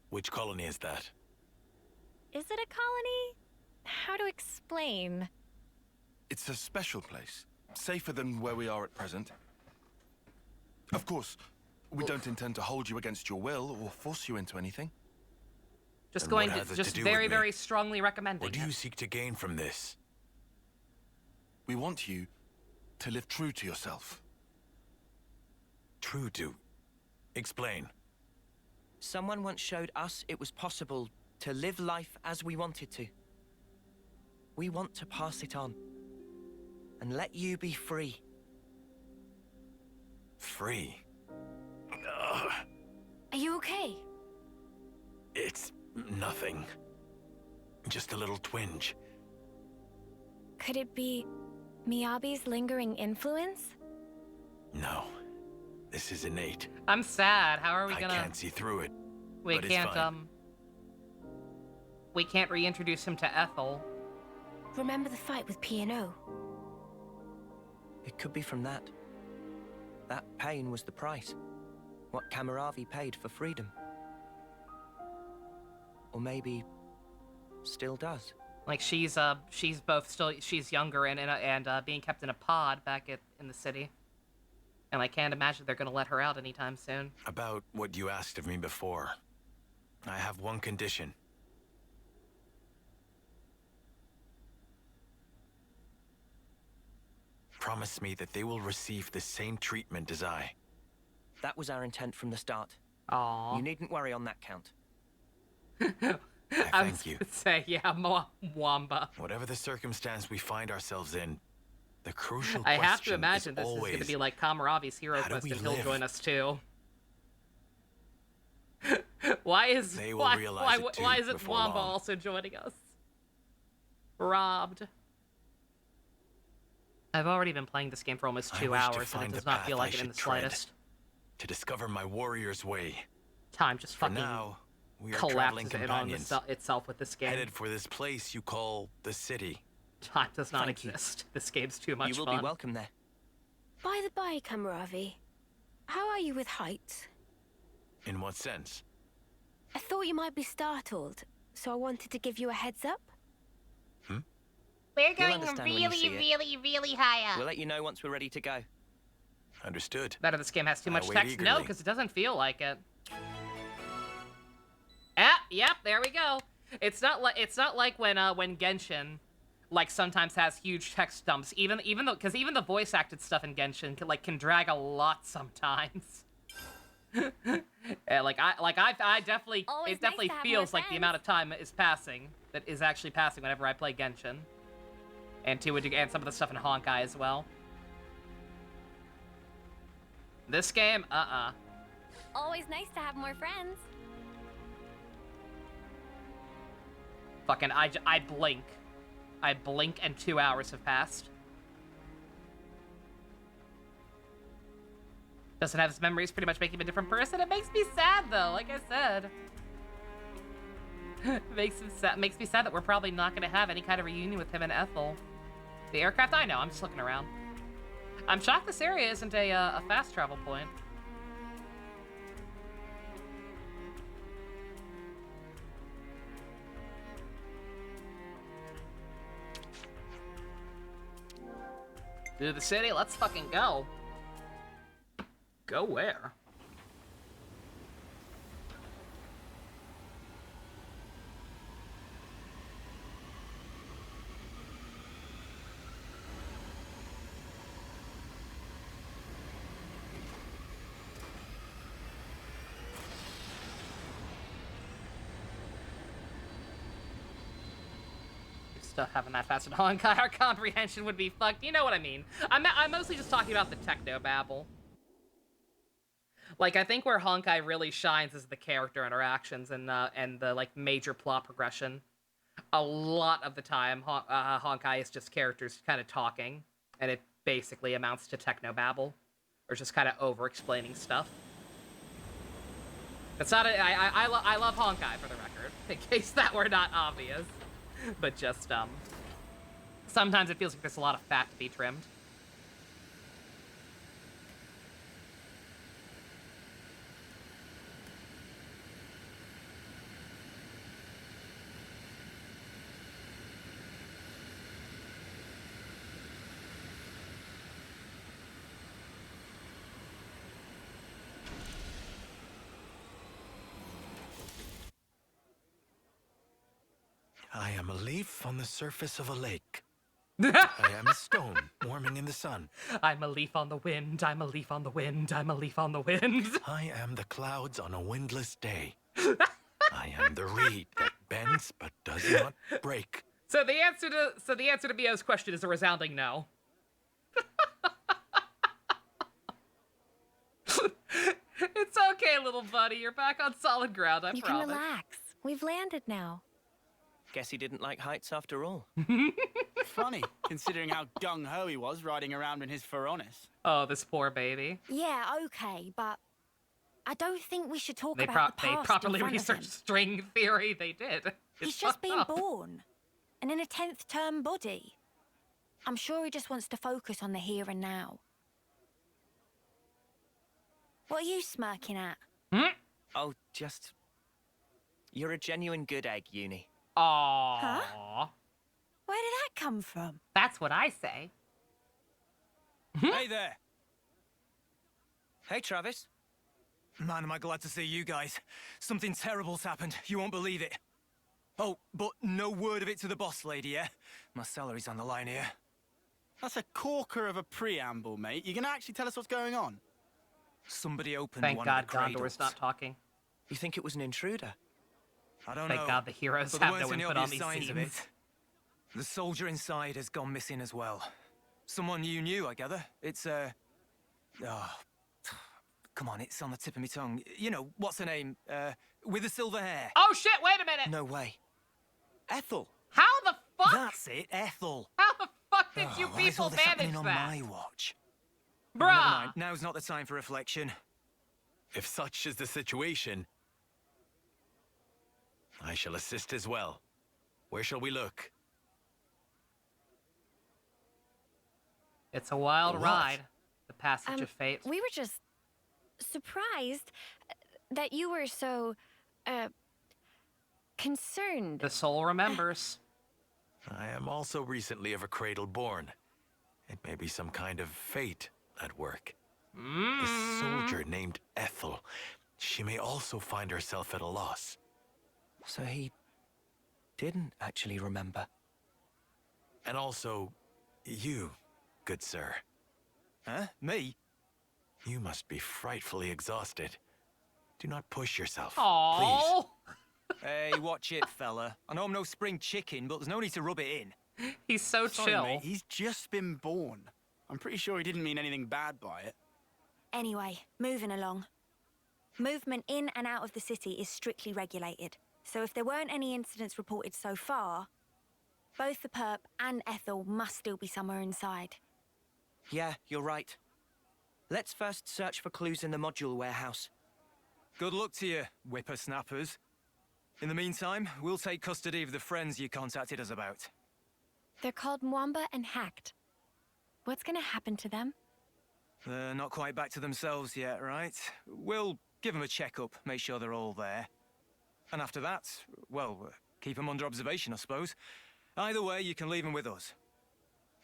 Which colony is that? Is it a colony? How to explain? It's a special place. Safer than where we are at present. Of course, we don't intend to hold you against your will or force you into anything. Just And going what to, has it just to do very, with me? very strongly recommending What do it. you seek to gain from this? We want you to live true to yourself. True to? Explain. Someone once showed us it was possible to live life as we wanted to. We want to pass it on and let you be free. Free? Are you okay? It's nothing. Just a little twinge. Could it be Miyabi's lingering influence? No. This is innate. I'm sad. How are we gonna... I can't see through it. We but it's can't, fine. We can't reintroduce him to Ethel. Remember the fight with P&O? It could be from that. That pain was the price. What Kamaravi paid for freedom. Or maybe still does. Like she's younger and being kept in a pod back in the city. And I can't imagine they're gonna let her out anytime soon. About what you asked of me before. I have one condition. Promise me that they will receive the same treatment as I. That was our intent from the start. Aww. You needn't worry on that count. I was gonna say, yeah, Mwamba. Whatever the circumstance we find ourselves in, the crucial I question have to imagine this always, is gonna be like Kamaravi's hero how do quest we and he'll live? join us too. Why is They will why realize it too why is it before Mwamba long. also joining us? I've already been playing this game for almost I 2 wish to hours and find it the does not path feel I like it in should the tread, slightest. to discover my warrior's way. Time just For fucking now, we are traveling collapses in on companions, itself with this game. headed for this place you call the city. Time does not Thank you. exist. This game's too much You will fun. be welcome there. By the by, Kamaravi, how are you with heights? In what sense? I thought you might be startled, so I wanted to give you a heads up. We're You'll going understand when you see really, it. really, really high up. We'll let you know once we're ready to go. Understood. Better this game has too much wait text. No, eagerly. because it doesn't feel like it. Yep, there we go. It's not like when Genshin, like, sometimes has huge text dumps. Even though, because even the voice acted stuff in Genshin can drag a lot sometimes. Yeah, I definitely, Always it definitely nice to have feels more like the friends. amount of time is passing, that is actually passing whenever I play Genshin. And and some of the stuff in Honkai as well. This game, Always nice to have more friends. Fucking, I blink. I blink and 2 hours have passed. Doesn't have his memories, pretty much make him a different person. It makes me sad, though, like I said. Makes me sad that we're probably not going to have any kind of reunion with him and Ethel. The aircraft? I know, I'm just looking around. I'm shocked this area isn't a fast travel point. Through the city, let's fucking go. Go where? Stuff having that fast in Honkai, our comprehension would be fucked. You know what I mean. I'm mostly just talking about the techno babble. Like, I think where Honkai really shines is the character interactions and the like major plot progression. A lot of the time, Honkai is just characters kind of talking, and it basically amounts to techno babble, or just kind of over-explaining stuff. It's not I love Honkai, for the record, in case that were not obvious. But just, sometimes it feels like there's a lot of fat to be trimmed. I am a leaf on the surface of a lake. I am a stone warming in the sun. I'm a leaf on the wind, I'm a leaf on the wind, I'm a leaf on the wind. I am the clouds on a windless day. I am the reed that bends but does not break. So the answer to Mio's question is a resounding no. It's okay, little buddy. You're back on solid ground, I promise. You can relax. We've landed now. Guess he didn't like heights after all. Funny, considering how gung-ho he was riding around in his Feronis. Oh, this poor baby. Yeah, okay, but I don't think we should talk They about the past they properly in front of researched him. string theory. They did. He's It's just fucked been up. born, and in a 10th term body. I'm sure he just wants to focus on the here and now. What are you smirking at? Oh, just... You're a genuine good egg, Uni. Aww. Huh? Where did that come from? That's what I say. Hey there. Hey, Travis. Man, am I glad to see you guys. Something terrible's happened. You won't believe it. Oh, but no word of it to the boss lady, yeah? My salary's on the line here. That's a corker of a preamble, mate. You gonna actually tell us what's going on? Somebody opened Thank one God of the cradles. Gondor's not talking. You think it was an intruder? I don't Thank know. God the heroes but there have no weren't any input on obvious these signs of scenes. it. The soldier inside has gone missing as well. Someone you knew, I gather. It's, oh, come on, it's on the tip of my tongue. You know, what's her name? With the silver hair. Oh shit, wait a minute! No way. Ethel. How the fuck? That's it, Ethel. How the fuck did you Why is people all this manage happening on that? my watch? Bruh! Never mind. Now's not the time for reflection. If such is the situation, I shall assist as well. Where shall we look? It's a wild What? ride. The passage of fate. We were just surprised that you were so, concerned. The soul remembers. I am also recently of a cradle born. It may be some kind of fate at work. This soldier named Ethel, she may also find herself at a loss. So he didn't actually remember. And also, you, good sir. Huh? Me? You must be frightfully exhausted. Do not push yourself, Aww. Hey, watch it, fella. I know I'm no spring chicken, but there's no need to rub it in. He's so Sorry, chill. mate, he's just been born. I'm pretty sure he didn't mean anything bad by it. Anyway, moving along. Movement in and out of the city is strictly regulated. So if there weren't any incidents reported so far, both the perp and Ethel must still be somewhere inside. Yeah, you're right. Let's first search for clues in the module warehouse. Good luck to you, whippersnappers. In the meantime, we'll take custody of the friends you contacted us about. They're called Mwamba and Hacked. What's gonna happen to them? They're not quite back to themselves yet, right? We'll give them a checkup, make sure they're all there. And after that, well, keep them under observation, I suppose. Either way, you can leave them with us.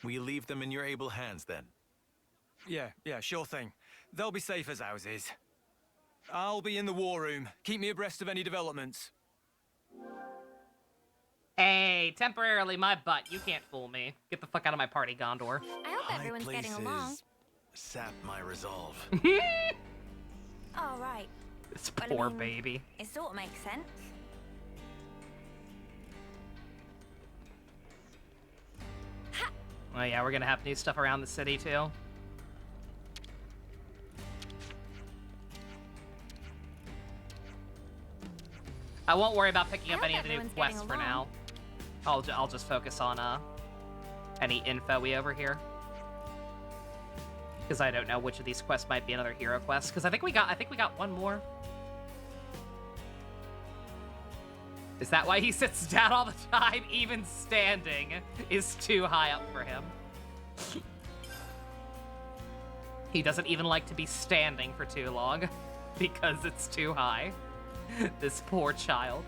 We leave them in your able hands, then. Yeah, sure thing. They'll be safe as houses. I'll be in the war room. Keep me abreast of any developments. Hey, temporarily my butt. You can't fool me. Get the fuck out of my party, Gondor. I hope everyone's getting along. Sap my resolve. All right. This poor baby. It sort of makes sense. Oh yeah, we're gonna have new stuff around the city too. I won't worry about picking up any of the new quests for now. I'll just focus on any info we over here. Because I don't know which of these quests might be another hero quest. Because I think we got one more. Is that why he sits down all the time? Even standing is too high up for him. He doesn't even like to be standing for too long because it's too high. This poor child.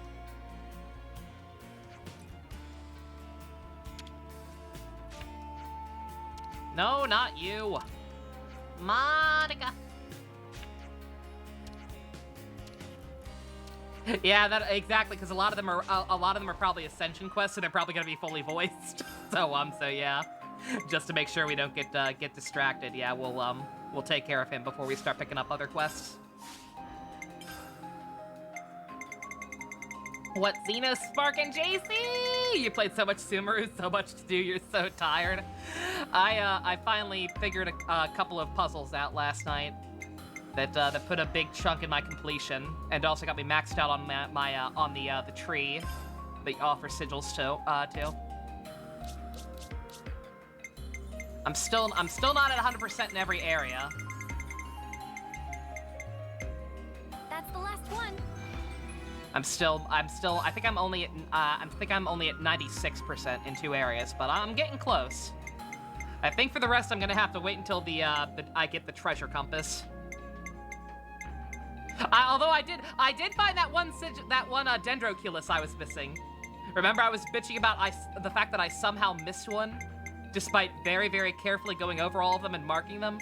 No, not you. Monica. Yeah, that exactly, because a lot of them are probably Ascension quests, so they're probably gonna be fully voiced. So yeah, just to make sure we don't get distracted. Yeah, we'll take care of him before we start picking up other quests. What, Xeno, Spark, and JC? You played so much Sumeru, so much to do, you're so tired. I finally figured a couple of puzzles out last night that put a big chunk in my completion, and also got me maxed out on the tree that you offer sigils to. I'm still not at 100% in every area. That's the last one. I think I'm only at 96% in 2 areas, but I'm getting close. I think for the rest, I'm gonna have to wait until I get the treasure compass. Although I did find that one Dendroculus I was missing. Remember, I was bitching about the fact that I somehow missed one, despite very, very carefully going over all of them and marking them.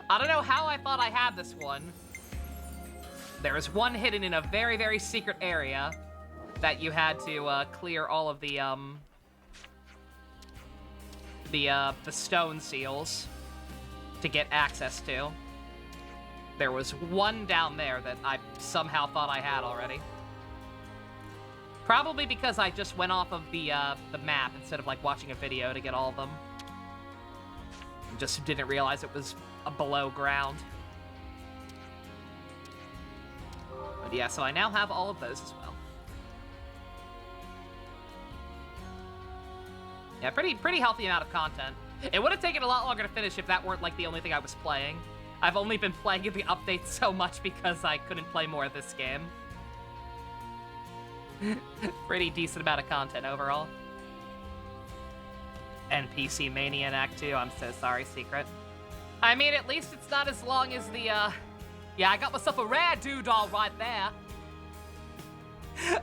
I don't know how I thought I had this one. There is one hidden in a very, very secret area that you had to clear all of the stone seals to get access to. There was one down there that I somehow thought I had already. Probably because I just went off of the map instead of like watching a video to get all of them. Just didn't realize it was below ground. But yeah, so I now have all of those as well. Yeah, pretty healthy amount of content. It would have taken a lot longer to finish if that weren't like the only thing I was playing. I've only been playing the updates so much because I couldn't play more of this game. Pretty decent amount of content overall. NPC Mania in Act 2, I'm so sorry, Secret. I mean, at least it's not as long as the, Yeah, I got myself a rare doodle right there.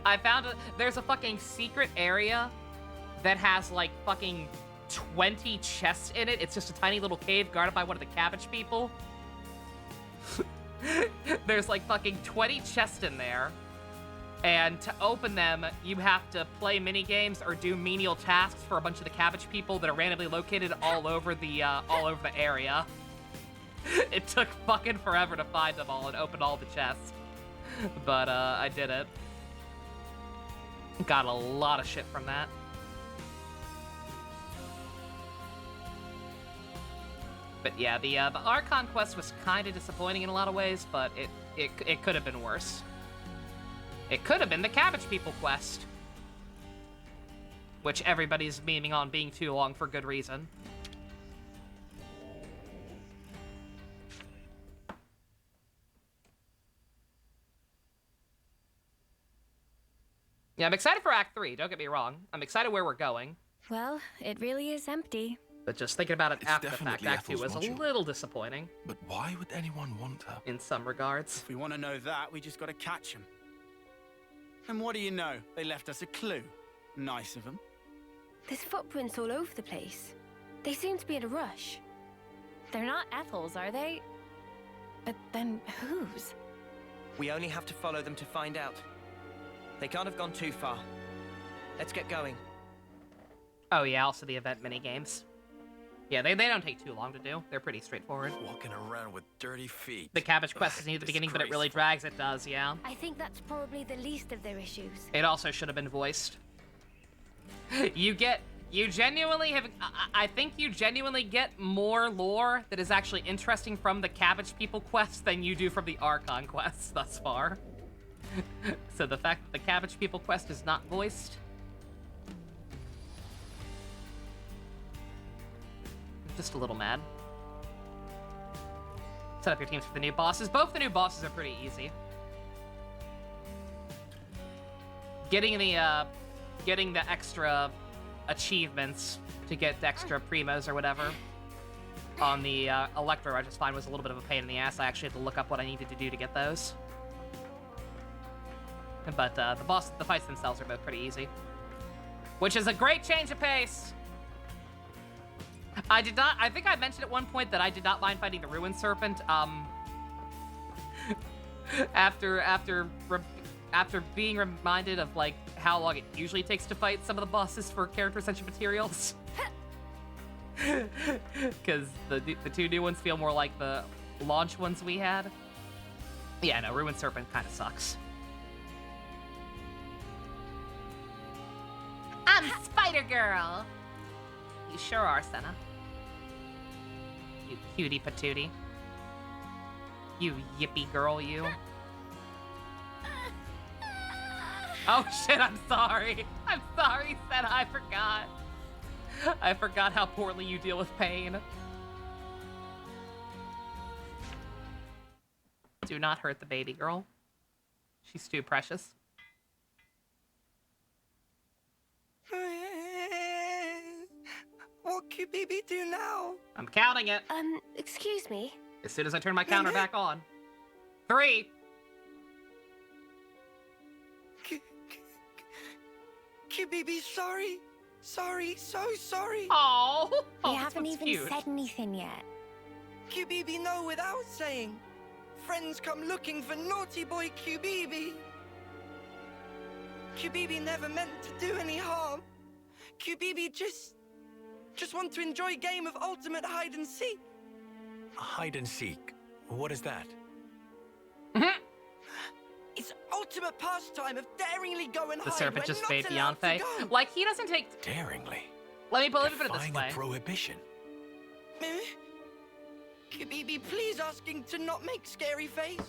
I found there's a fucking secret area that has like fucking 20 chests in it. It's just a tiny little cave guarded by one of the cabbage people. There's like fucking 20 chests in there. And to open them, you have to play mini games or do menial tasks for a bunch of the cabbage people that are randomly located all over the area. It took fucking forever to find them all and open all the chests. But I did it. Got a lot of shit from that. But yeah, the Archon quest was kind of disappointing in a lot of ways, but it could have been worse. It could have been the Cabbage People quest, which everybody's memeing on being too long for good reason. Yeah, I'm excited for Act 3, don't get me wrong. I'm excited where we're going. Well, it really is empty. But just thinking about it It's after the fact, definitely Act 2 Ethel's was a module. little disappointing. But why would anyone want her? In some regards. If we want to know that, we just got to catch them. And what do you know? They left us a clue. Nice of them. There's footprints all over the place. They seem to be in a rush. They're not Ethel's, are they? But then whose? We only have to follow them to find out. They can't have gone too far. Let's get going. Oh yeah, also the event minigames. Yeah, they don't take too long to do. They're pretty straightforward. Walking around with dirty feet. The Cabbage quest is near the beginning, but it really drags. It does, yeah. I think that's probably the least of their issues. It also should have been voiced. You genuinely have, I think you genuinely get more lore that is actually interesting from the Cabbage People quest than you do from the Archon quests thus far. So the fact that the Cabbage People quest is not voiced. I'm just a little mad. Set up your teams for the new bosses. Both the new bosses are pretty easy. Getting the extra achievements to get the extra primos or whatever on the Electro, I just find was a little bit of a pain in the ass. I actually had to look up what I needed to do to get those. But the fights themselves are both pretty easy, which is a great change of pace. I think I mentioned at one point that I did not mind fighting the Ruined Serpent. After being reminded of like how long it usually takes to fight some of the bosses for character essential materials, because the two new ones feel more like the launch ones we had. Yeah, no, Ruined Serpent kind of sucks. I'm Spider Girl. You sure are, Senna. You cutie patootie. You yippee girl, you. Oh shit, I'm sorry. I'm sorry, Senna, I forgot. I forgot how poorly you deal with pain. Do not hurt the baby girl. She's too precious. What could Bibi do now? I'm counting it. Excuse me? As soon as I turn my counter back on. 3. Bibi, sorry. Sorry, so sorry. Oh, We haven't even said anything yet. Bibi, no, without saying. Friends come looking for naughty boy Bibi. Bibi never meant to do any harm. Bibi just want to enjoy a game of ultimate hide and seek. Hide and seek? What is that? It's ultimate pastime of daringly go and hide. The serpent where just not made allowed to Beyonce. go. Like, he doesn't take... Daringly? Let me put it this Defying way. a prohibition. Bibi, please asking to not make scary face.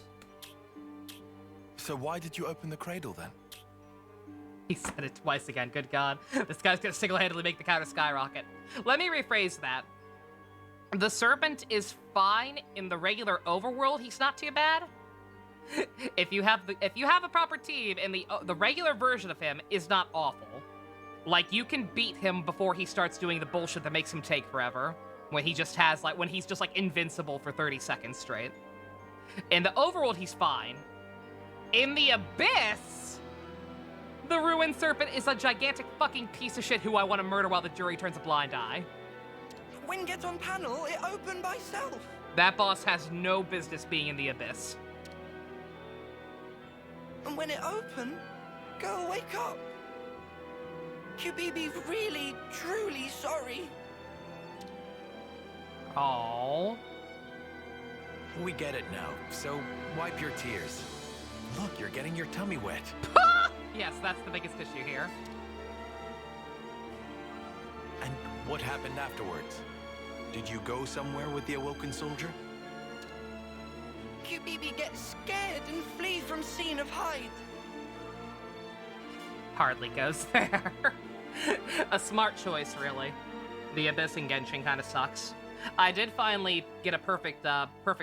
So why did you open the cradle then? He said it twice again, good god. This guy's gonna single-handedly make the counter skyrocket. Let me rephrase that. The serpent is fine in the regular overworld. He's not too bad. If you have a proper team, and the regular version of him is not awful. Like, you can beat him before he starts doing the bullshit that makes him take forever. When he just has, like, when he's just, like, invincible for 30 seconds straight. In the overworld, he's fine. In the Abyss, The ruined serpent is a gigantic fucking piece of shit who I want to murder while the jury turns a blind eye. When get on panel, it opened by self. That boss has no business being in the abyss. And when it opened, girl, wake up. QBB really, truly sorry. Aww. We get it now, so wipe your tears. Look, you're getting your tummy wet. Yes, that's the biggest issue here. And what happened afterwards? Did you go somewhere with the awoken soldier? QBB gets scared and flee from scene of hide. Hardly goes there. A smart choice, really. The Abyss in Genshin kind of sucks. I did finally get a perfect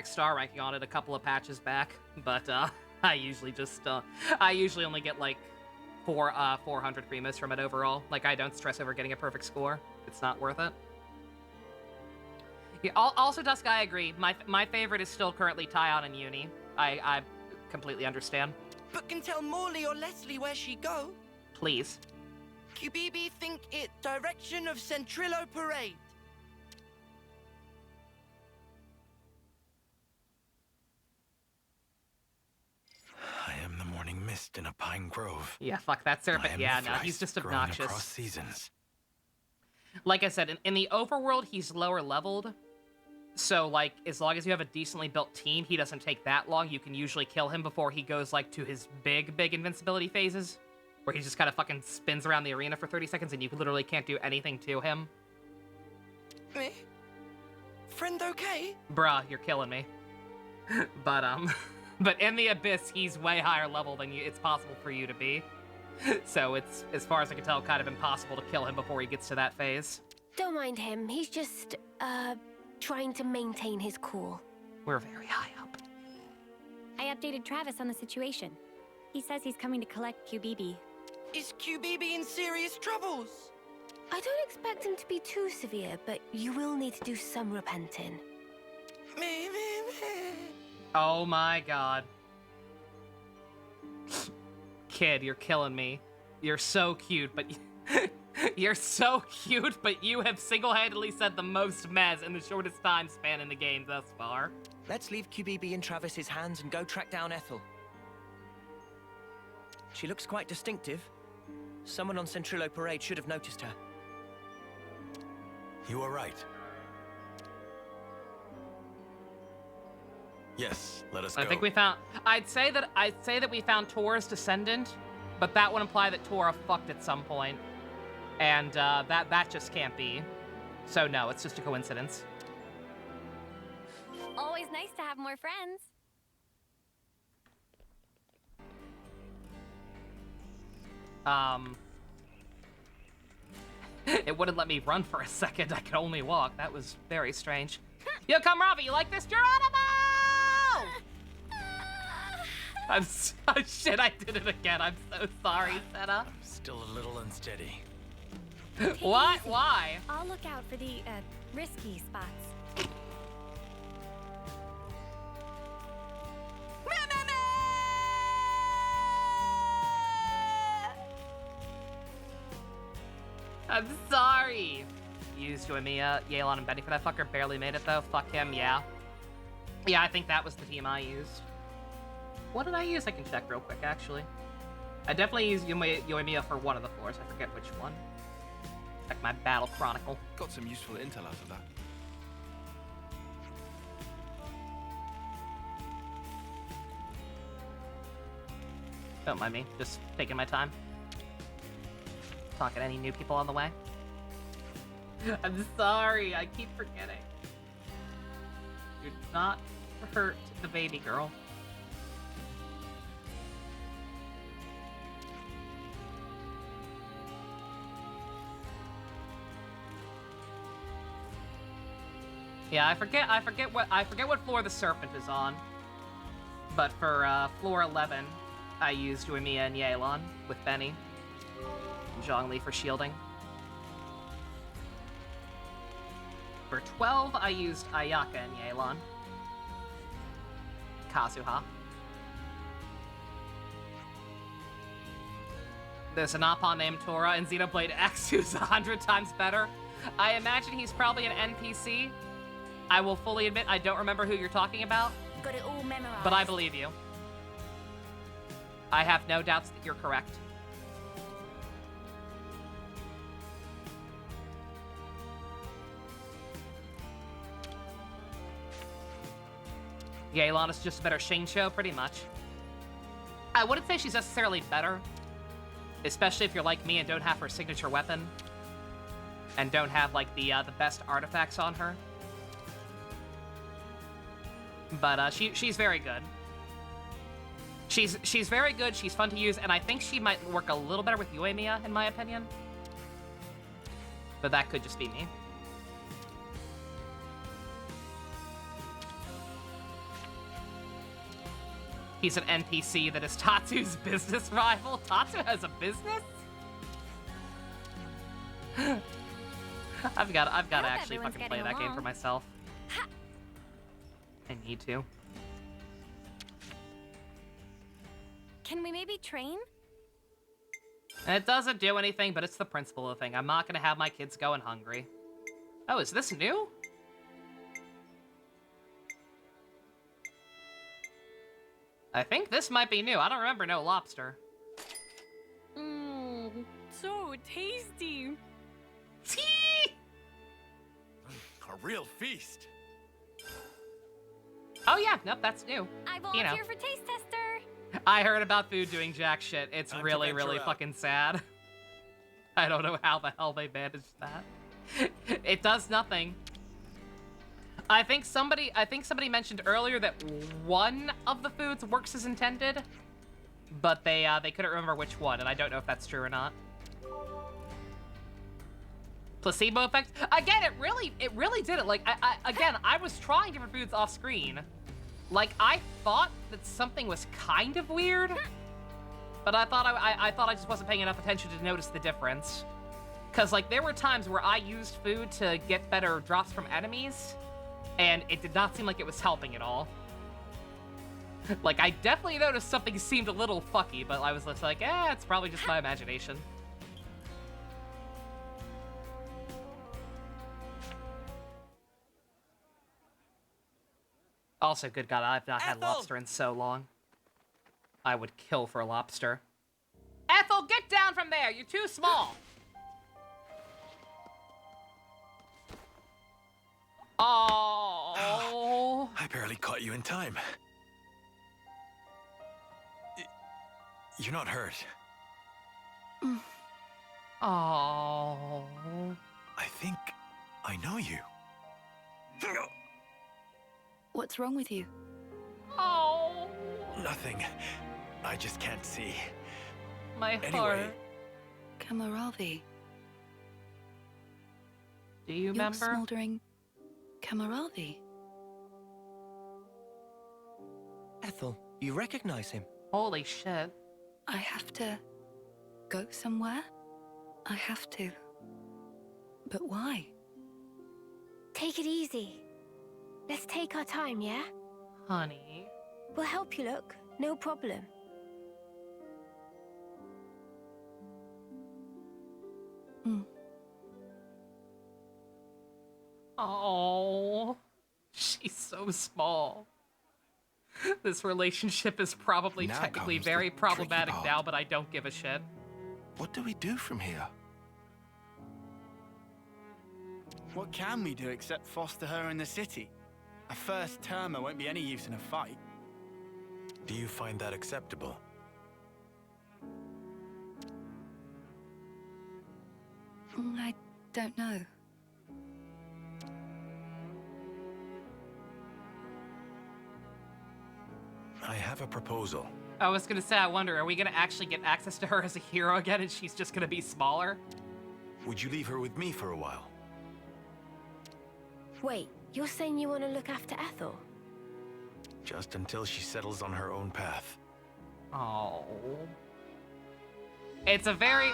star ranking on it a couple of patches back, but I usually only get like 400 Primus from it overall. Like, I don't stress over getting a perfect score. It's not worth it. Yeah, also, Dusk, I agree. My favorite is still currently Tyon and Uni. I completely understand. But can tell Morley or Leslie where she go. Please. QBB think it direction of Centrillo Parade. I am the morning mist in a pine grove. Yeah, fuck that serpent. Yeah, no, he's just obnoxious. Across seasons. Like I said, in the overworld, he's lower leveled. So, like, as long as you have a decently built team, he doesn't take that long. You can usually kill him before he goes, like, to his big invincibility phases. Where he just kind of fucking spins around the arena for 30 seconds and you literally can't do anything to him. Me? Friend okay? Bruh, you're killing me. But in the Abyss, he's way higher level than it's possible for you to be. So it's, as far as I can tell, kind of impossible to kill him before he gets to that phase. Don't mind him. He's just, trying to maintain his cool. We're very high up. I updated Travis on the situation. He says he's coming to collect QBB. Is QBB in serious troubles? I don't expect him to be too severe, but you will need to do some repenting. Me. Oh my god. Kid, you're killing me. You're so cute, but... You're so cute, but you have single-handedly said the most mez in the shortest time span in the game thus far. Let's leave QBB in Travis's hands and go track down Ethel. She looks quite distinctive. Someone on Centrillo Parade should have noticed her. You are right. Yes, let us go. I think we found... I'd say that we found Tor's descendant, but that would imply that Tora fucked at some point. And that just can't be. So no, it's just a coincidence. Always nice to have more friends. It wouldn't let me run for a second. I could only walk. That was very strange. Yo, come, Ravi, you like this, Geronimo? Shit, I did it again. I'm so sorry, Senna. I'm still a little unsteady. What? Why? I'll look out for the, risky spots. I'm sorry. Used Yoimiya, Yelan, and Benny for that fucker. Barely made it, though. Fuck him, yeah. Yeah, I think that was the team I used. What did I use? I can check real quick, actually. I definitely used Yoimiya for one of the floors. I forget which one. Check my battle chronicle. Got some useful intel out of that. Don't mind me. Just taking my time. Talking to any new people on the way. I'm sorry. I keep forgetting. Do not hurt the baby girl. Yeah, I forget what floor the serpent is on. But for floor 11, I used Yoimiya and Yelan with Benny. And Zhongli for shielding. For 12, I used Ayaka and Yelan. Kazuha. There's an Appa named Tora, and Xenoblade X who's 100 times better. I imagine he's probably an NPC. I will fully admit I don't remember who you're talking about. Got it all memorized. But I believe you. I have no doubts that you're correct. Yeah, Ilana's just a better Shincho, pretty much. I wouldn't say she's necessarily better, especially if you're like me and don't have her signature weapon, and don't have like the best artifacts on her. But she's very good. She's very good. She's fun to use, and I think she might work a little better with Uemiya, in my opinion. But that could just be me. He's an NPC that is Tatsu's business rival. Tatsu has a business? I've got to actually fucking play that game for myself. I need to. Can we maybe train? It doesn't do anything, but it's the principle of the thing. I'm not gonna have my kids going hungry. Oh, is this new? I think this might be new. I don't remember no lobster. Mmm, so tasty. A real feast. Oh yeah, nope, that's new. I volunteer for taste tester. I heard about food doing jack shit. It's Time to really, venture really out. fucking sad. I don't know how the hell they managed that. It does nothing. I think somebody mentioned earlier that one of the foods works as intended, but they couldn't remember which one, and I don't know if that's true or not. Placebo effect? Again, it really did it. Like, I was trying different foods off screen. Like, I thought that something was kind of weird, but I thought I just wasn't paying enough attention to notice the difference. Cause like there were times where I used food to get better drops from enemies, and it did not seem like it was helping at all. Like, I definitely noticed something seemed a little fucky, but I was just like, it's probably just my imagination. Also, good God, I've not had lobster in so long. I would kill for a lobster. Ethel, get down from there! You're too small! Oh. I barely caught you in time. You're not hurt. Oh. I think I know you. What's wrong with you? Oh. Nothing. I just can't see. My Anyway. heart. Kamaravi. Do you You're remember? Smoldering Kamaravi. Ethel, you recognize him? Holy shit. I have to go somewhere? I have to. But why? Take it easy. Let's take our time, yeah? Honey. We'll help you, look. No problem. Oh. She's so small. This relationship is probably Now technically comes the very problematic tricky now, part. but I don't give a shit. What do we do from here? What can we do except foster her in the city? A first termer won't be any use in a fight. Do you find that acceptable? I don't know. I have a proposal. I was gonna say, I wonder, are we gonna actually get access to her as a hero again and she's just gonna be smaller? Would you leave her with me for a while? Wait, you're saying you want to look after Ethel? Just until she settles on her own path. Oh. It's a very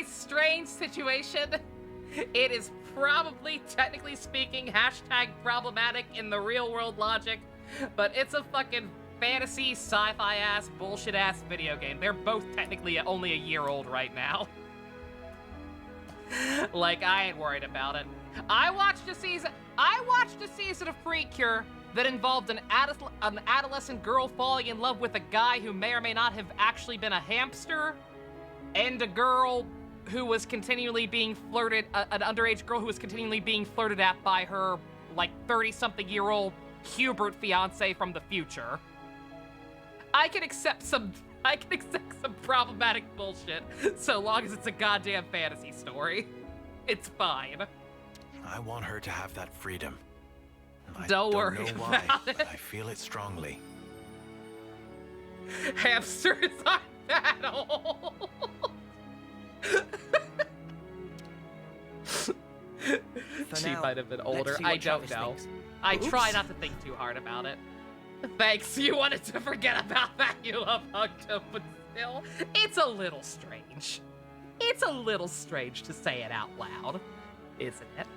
strange situation. It is probably, technically speaking, #problematic in the real world logic, but it's a fucking fantasy, sci-fi ass, bullshit ass video game. They're both technically only a year old right now. Like, I ain't worried about it. I watched a season of Precure that involved an adolescent girl falling in love with a guy who may or may not have actually been a hamster, and a girl who was continually being flirted, an underage girl who was continually being flirted at by her, like, 30-something-year-old Hubert fiance from the future. I can accept some problematic bullshit, so long as it's a goddamn fantasy story. It's fine. I want her to have that freedom. Don't worry know why, about it. but I feel it strongly. Hamsters aren't that old. She now, might have been let's older. see what I don't Travis know. thinks. I Oops. try not to think too hard about it. Thanks, you wanted to forget about that, you love Hunkto, but still, it's a little strange. It's a little strange to say it out loud, isn't it?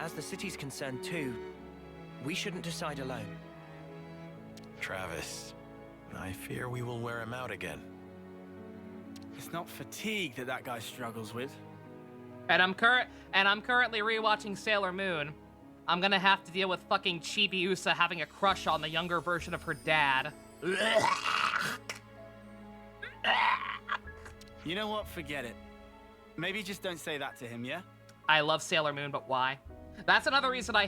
As the city's concerned too, we shouldn't decide alone. Travis, I fear we will wear him out again. It's not fatigue that guy struggles with. And I'm currently rewatching Sailor Moon. I'm gonna have to deal with fucking Chibiusa having a crush on the younger version of her dad. You know what? Forget it. Maybe just don't say that to him, yeah? I love Sailor Moon, but why? That's another reason I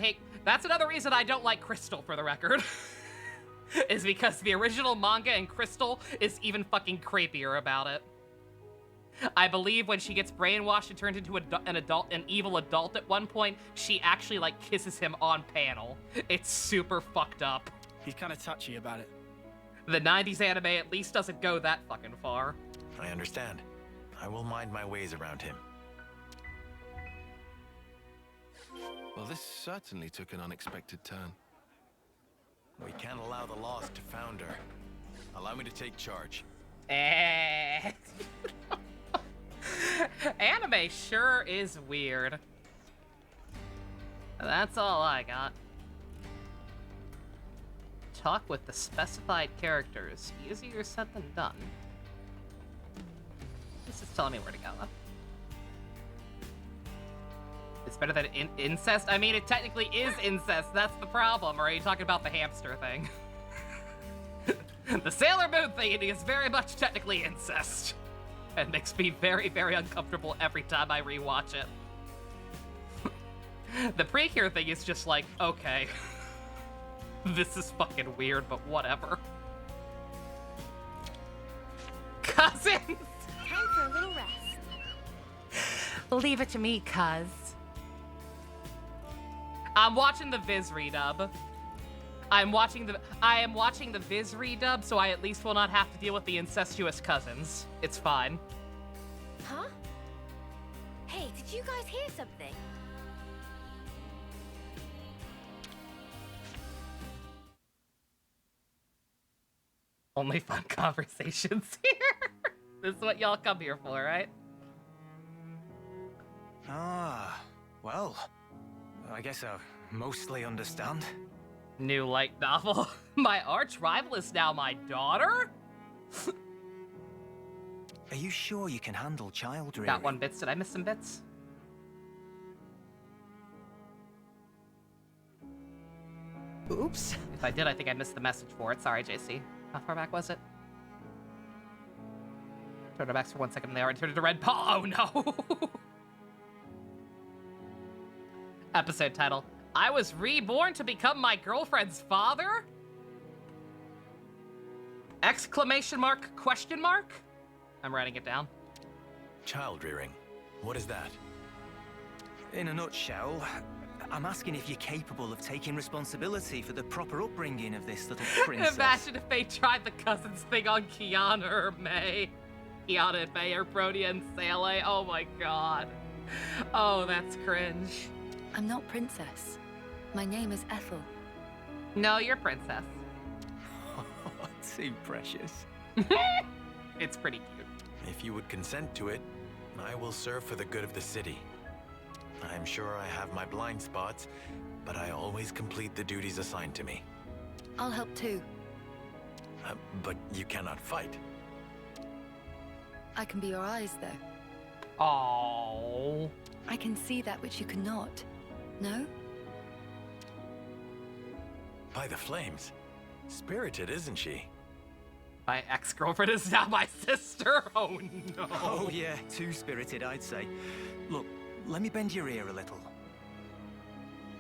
don't like Crystal, for the record. Is because the original manga in Crystal is even fucking creepier about it. I believe when she gets brainwashed and turned into an evil adult at one point, she actually, like, kisses him on panel. It's super fucked up. He's kind of touchy about it. The 90s anime at least doesn't go that fucking far. I understand. I will mind my ways around him. Well, this certainly took an unexpected turn. We can't allow the lost to founder. Allow me to take charge. Anime sure is weird. That's all I got. Talk with the specified characters. Easier said than done. This is telling me where to go, though. It's better than incest? I mean, it technically is incest. That's the problem. Or are you talking about the hamster thing? The Sailor Moon thing is very much technically incest. It makes me very, very uncomfortable every time I rewatch it. The Precure thing is just like, okay. This is fucking weird, but whatever. Cousins! Time for a little rest. Leave it to me, cuz. I'm watching the Viz redub. I am watching the Viz redub, so I at least will not have to deal with the incestuous cousins. It's fine. Huh? Hey, did you guys hear something? Only fun conversations here. This is what y'all come here for, right? Ah, well, I guess I mostly understand. New light novel. My arch rival is now my daughter? Are you sure you can handle child rearing? Got 1 bits. Did I miss some bits? Oops. If I did, I think I missed the message for it. Sorry, JC. How far back was it? Turned it back for 1 second and they already turned it to red paw. Oh no! Episode title. I was reborn to become my girlfriend's father? Exclamation mark, question mark? I'm writing it down. Child rearing. What is that? In a nutshell, I'm asking if you're capable of taking responsibility for the proper upbringing of this little princess. Imagine if they tried the cousins thing on Kiana or May. Kiana and May or Protea and Sele. Oh my god. Oh, that's cringe. I'm not princess. My name is Ethel. No, you're princess. Too precious. It's pretty cute. If you would consent to it, I will serve for the good of the city. I'm sure I have my blind spots, but I always complete the duties assigned to me. I'll help too. But you cannot fight. I can be your eyes, though. Oh. I can see that which you cannot. No? By the flames. Spirited, isn't she? My ex-girlfriend is now my sister. Oh no. Oh yeah, too spirited, I'd say. Look, let me bend your ear a little.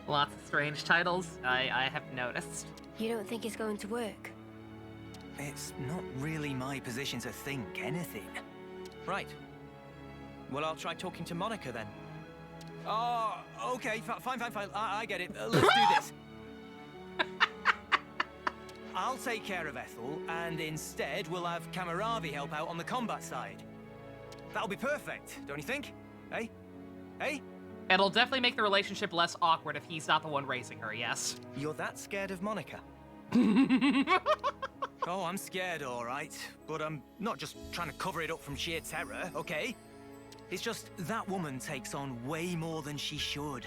Lots of strange titles, I have noticed. You don't think it's going to work? It's not really my position to think anything. Right. Well, I'll try talking to Monica then. Oh, okay, fine. I get it. Let's do this. I'll take care of Ethel, and instead we'll have Kamaravi help out on the combat side. That'll be perfect, don't you think? Hey? Hey? It'll definitely make the relationship less awkward if he's not the one raising her, yes. You're that scared of Monica? Oh, I'm scared, all right. But I'm not just trying to cover it up from sheer terror, okay? It's just that woman takes on way more than she should.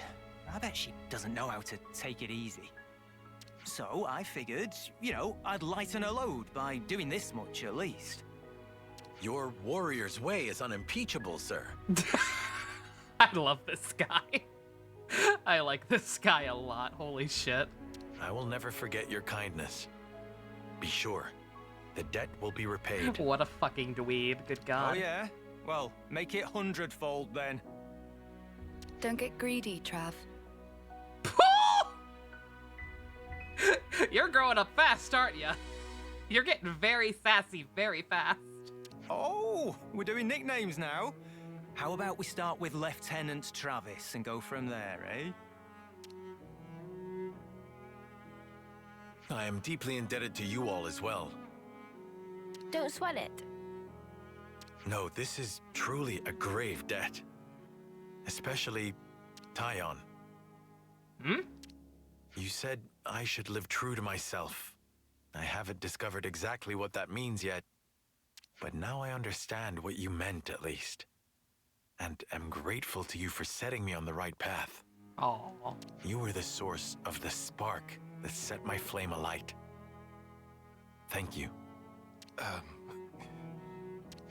I bet she doesn't know how to take it easy. So I figured, you know, I'd lighten her load by doing this much at least. Your warrior's way is unimpeachable, sir. I love this guy. I like this guy a lot, holy shit. I will never forget your kindness. Be sure, the debt will be repaid. What a fucking dweeb, good god. Oh yeah? Well, make it 100-fold then. Don't get greedy, Trav. You're growing up fast, aren't you? You're getting very sassy very fast. Oh, we're doing nicknames now. How about we start with Lieutenant Travis and go from there, eh? I am deeply indebted to you all as well. Don't sweat it. No, this is truly a grave debt. Especially Tyon. Hmm? You said I should live true to myself. I haven't discovered exactly what that means yet, but now I understand what you meant at least. And am grateful to you for setting me on the right path. Oh. You were the source of the spark that set my flame alight. Thank you.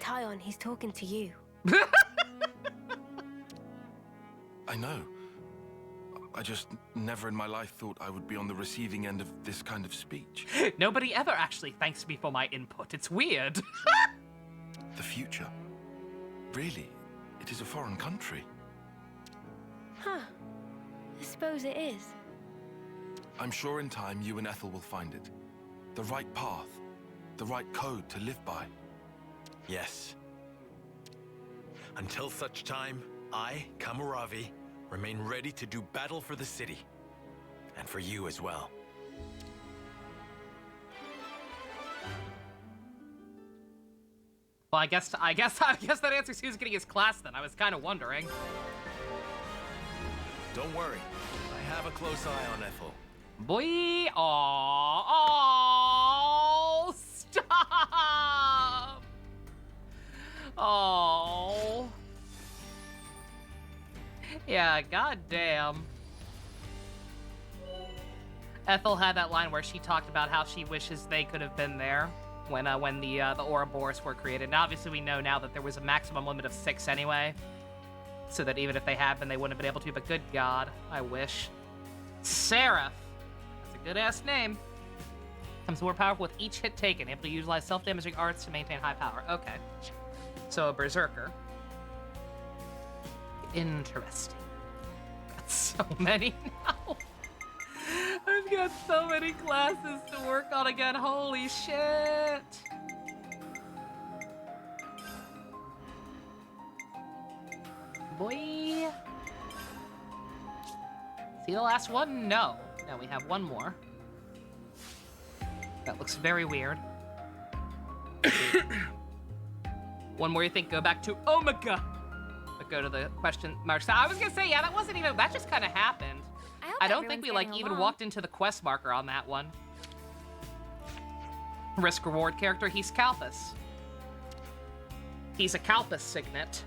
Tyon, he's talking to you. I know. I just never in my life thought I would be on the receiving end of this kind of speech. Nobody ever actually thanks me for my input. It's weird. The future. Really? It is a foreign country. Huh. I suppose it is. I'm sure in time you and Ethel will find it. The right path. The right code to live by. Yes. Until such time, I, Kamaravi, remain ready to do battle for the city. And for you as well. Well, I guess that answers who's getting his class then. I was kind of wondering. Don't worry. I have a close eye on Ethel. Boy, oh, stop! Oh. Yeah, goddamn. Ethel had that line where she talked about how she wishes they could have been there when the Ouroboros were created. Now, obviously, we know now that there was a maximum limit of 6 anyway, so that even if they had been, they wouldn't have been able to. But good God, I wish. Seraph. That's a good-ass name. Becomes more powerful with each hit taken, able to utilize self-damaging arts to maintain high power. Okay. So a berserker. Interesting. Got so many now. I've got so many classes to work on again. Holy shit. Boy. See the last one? No. Now we have one more. That looks very weird. One more you think go back to Omega. But go to the question mark. So I was gonna say, yeah, that wasn't even, that just kind of happened. I don't think we even walked into the quest marker on that one. Risk reward character, he's Calpus. He's a Calpus signet.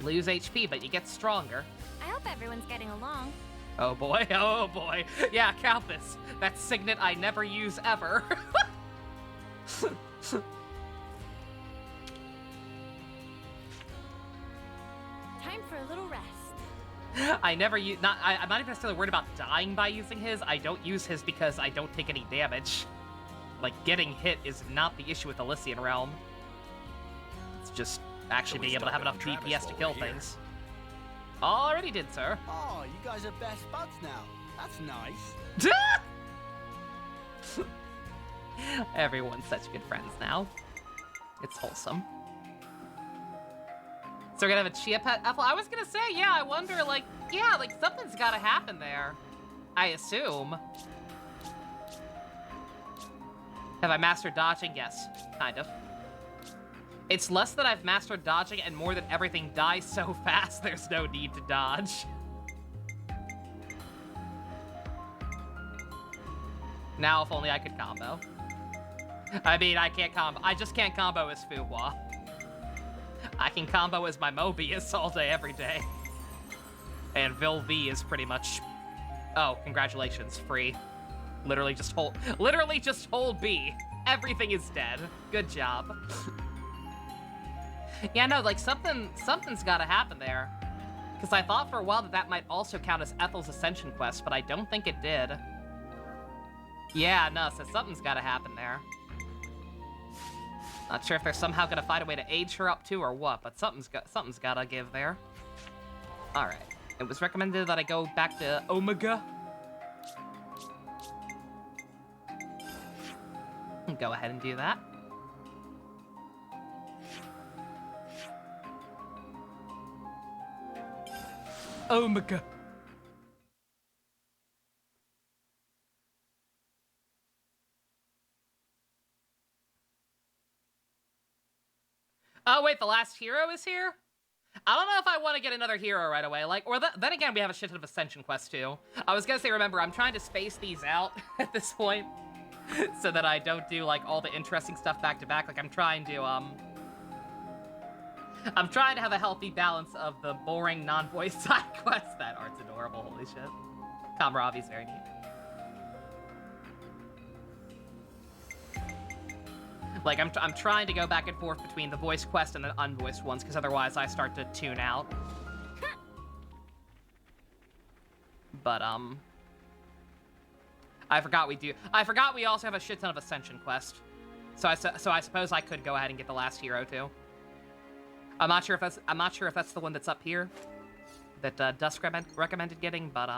lose HP, but you get stronger. I hope everyone's getting along. Oh boy, oh boy. Yeah, Calpus. That signet I never use ever. Time for a little rest. I never use. I'm not even necessarily worried about dying by using his. I don't use his because I don't take any damage. Like, getting hit is not the issue with Elysian Realm. It's just actually being able to have enough DPS to kill things. Already did, sir. Oh, you guys are best buds now. That's nice. Everyone's such good friends now. It's wholesome. So we're gonna have a Chia Pet Ethel? I was gonna say, yeah, I wonder, like, yeah, like, something's gotta happen there. I assume. Have I mastered dodging? Yes, kind of. It's less that I've mastered dodging and more that everything dies so fast there's no need to dodge. Now if only I could combo. I mean, I can't combo. I just can't combo as Fuhua. I can combo as my Mobius all day, every day. And Vil V is pretty much... Oh, congratulations, free. Literally just hold B. Everything is dead. Good job. Yeah, no, like, something's gotta happen there. Because I thought for a while that that might also count as Ethel's Ascension quest, but I don't think it did. Yeah, no, so something's gotta happen there. Not sure if they're somehow gonna find a way to age her up too or what, but something's gotta give there. Alright. It was recommended that I go back to Omega. Go ahead and do that. Omega. Oh wait, the last hero is here? I don't know if I want to get another hero right away. Like, or then again, we have a shit ton of Ascension quests too. I was gonna say, remember, I'm trying to space these out at this point, so that I don't do like all the interesting stuff back to back. Like, I'm trying to have a healthy balance of the boring non-voice side quests. That art's adorable. Holy shit. Kamaravi's very neat. Like, I'm trying to go back and forth between the voice quest and the unvoiced ones, because otherwise I start to tune out. But, I forgot we also have a shit ton of Ascension quest. So I suppose I could go ahead and get the last hero, too. I'm not sure if that's the one that's up here that Dusk recommended getting, but,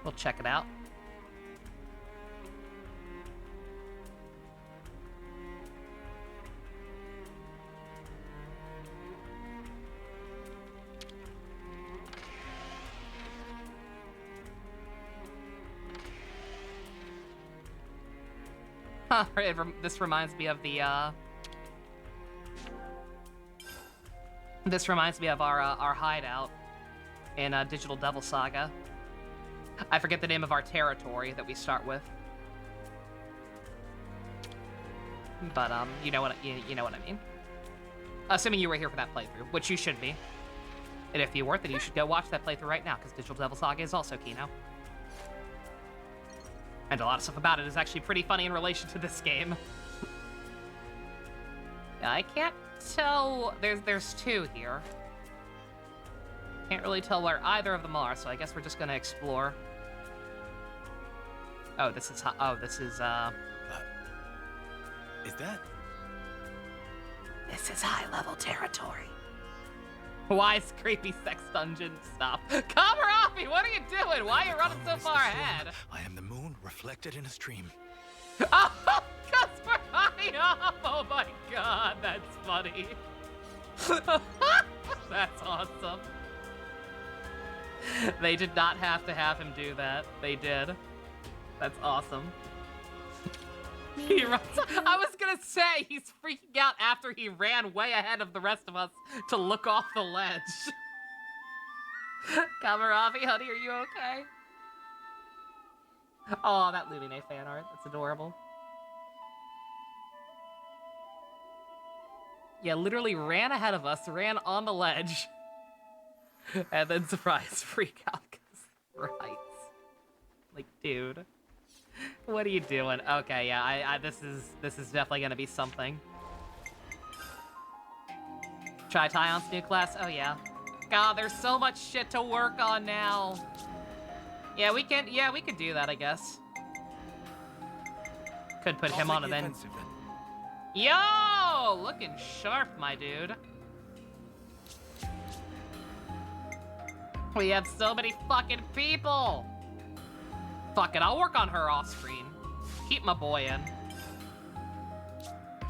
we'll check it out. Huh, this reminds me of the, This reminds me of our hideout in Digital Devil Saga. I forget the name of our territory that we start with. But, you know what I mean. Assuming you were here for that playthrough, which you should be. And if you weren't, then you should go watch that playthrough right now, because Digital Devil Saga is also Kino. And a lot of stuff about it is actually pretty funny in relation to this game. I can't tell... There's two here. Can't really tell where either of them are, so I guess we're just gonna explore. Oh, this is... Is that... This is high-level territory. Why is creepy sex dungeon stuff? Kamarafi, what are you doing? Why are you running so far ahead? I am the moon reflected in a stream. Oh, because we're high up! Oh my god, that's funny. That's awesome. They did not have to have him do that. They did. That's awesome. He runs. I was gonna say, he's freaking out after he ran way ahead of the rest of us to look off the ledge. Kamaravi, honey, are you okay? Oh, that Lumine fan art. That's adorable. Yeah, literally ran ahead of us, ran on the ledge, and then surprise freak out because rights. Like, dude, what are you doing? Okay, yeah, this is definitely gonna be something. Try Tyon's new class. Oh yeah. God, there's so much shit to work on now. Yeah, we could do that, I guess. Could put him on and then. Yo, looking sharp, my dude. We have so many fucking people. Fuck it, I'll work on her off screen. Keep my boy in.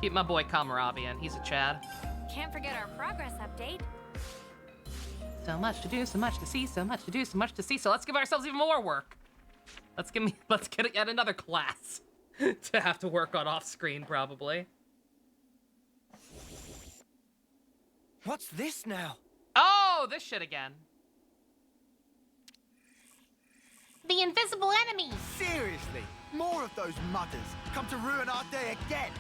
Keep my boy Kamarabi in. He's a Chad. Can't forget our progress update. So much to do, so much to see, so much to do, so much to see. So let's give ourselves even more work. Let's get yet another class to have to work on off screen, probably. What's this now? Oh, this shit again. The invisible enemy! Seriously? More of those mudders come to ruin our day again.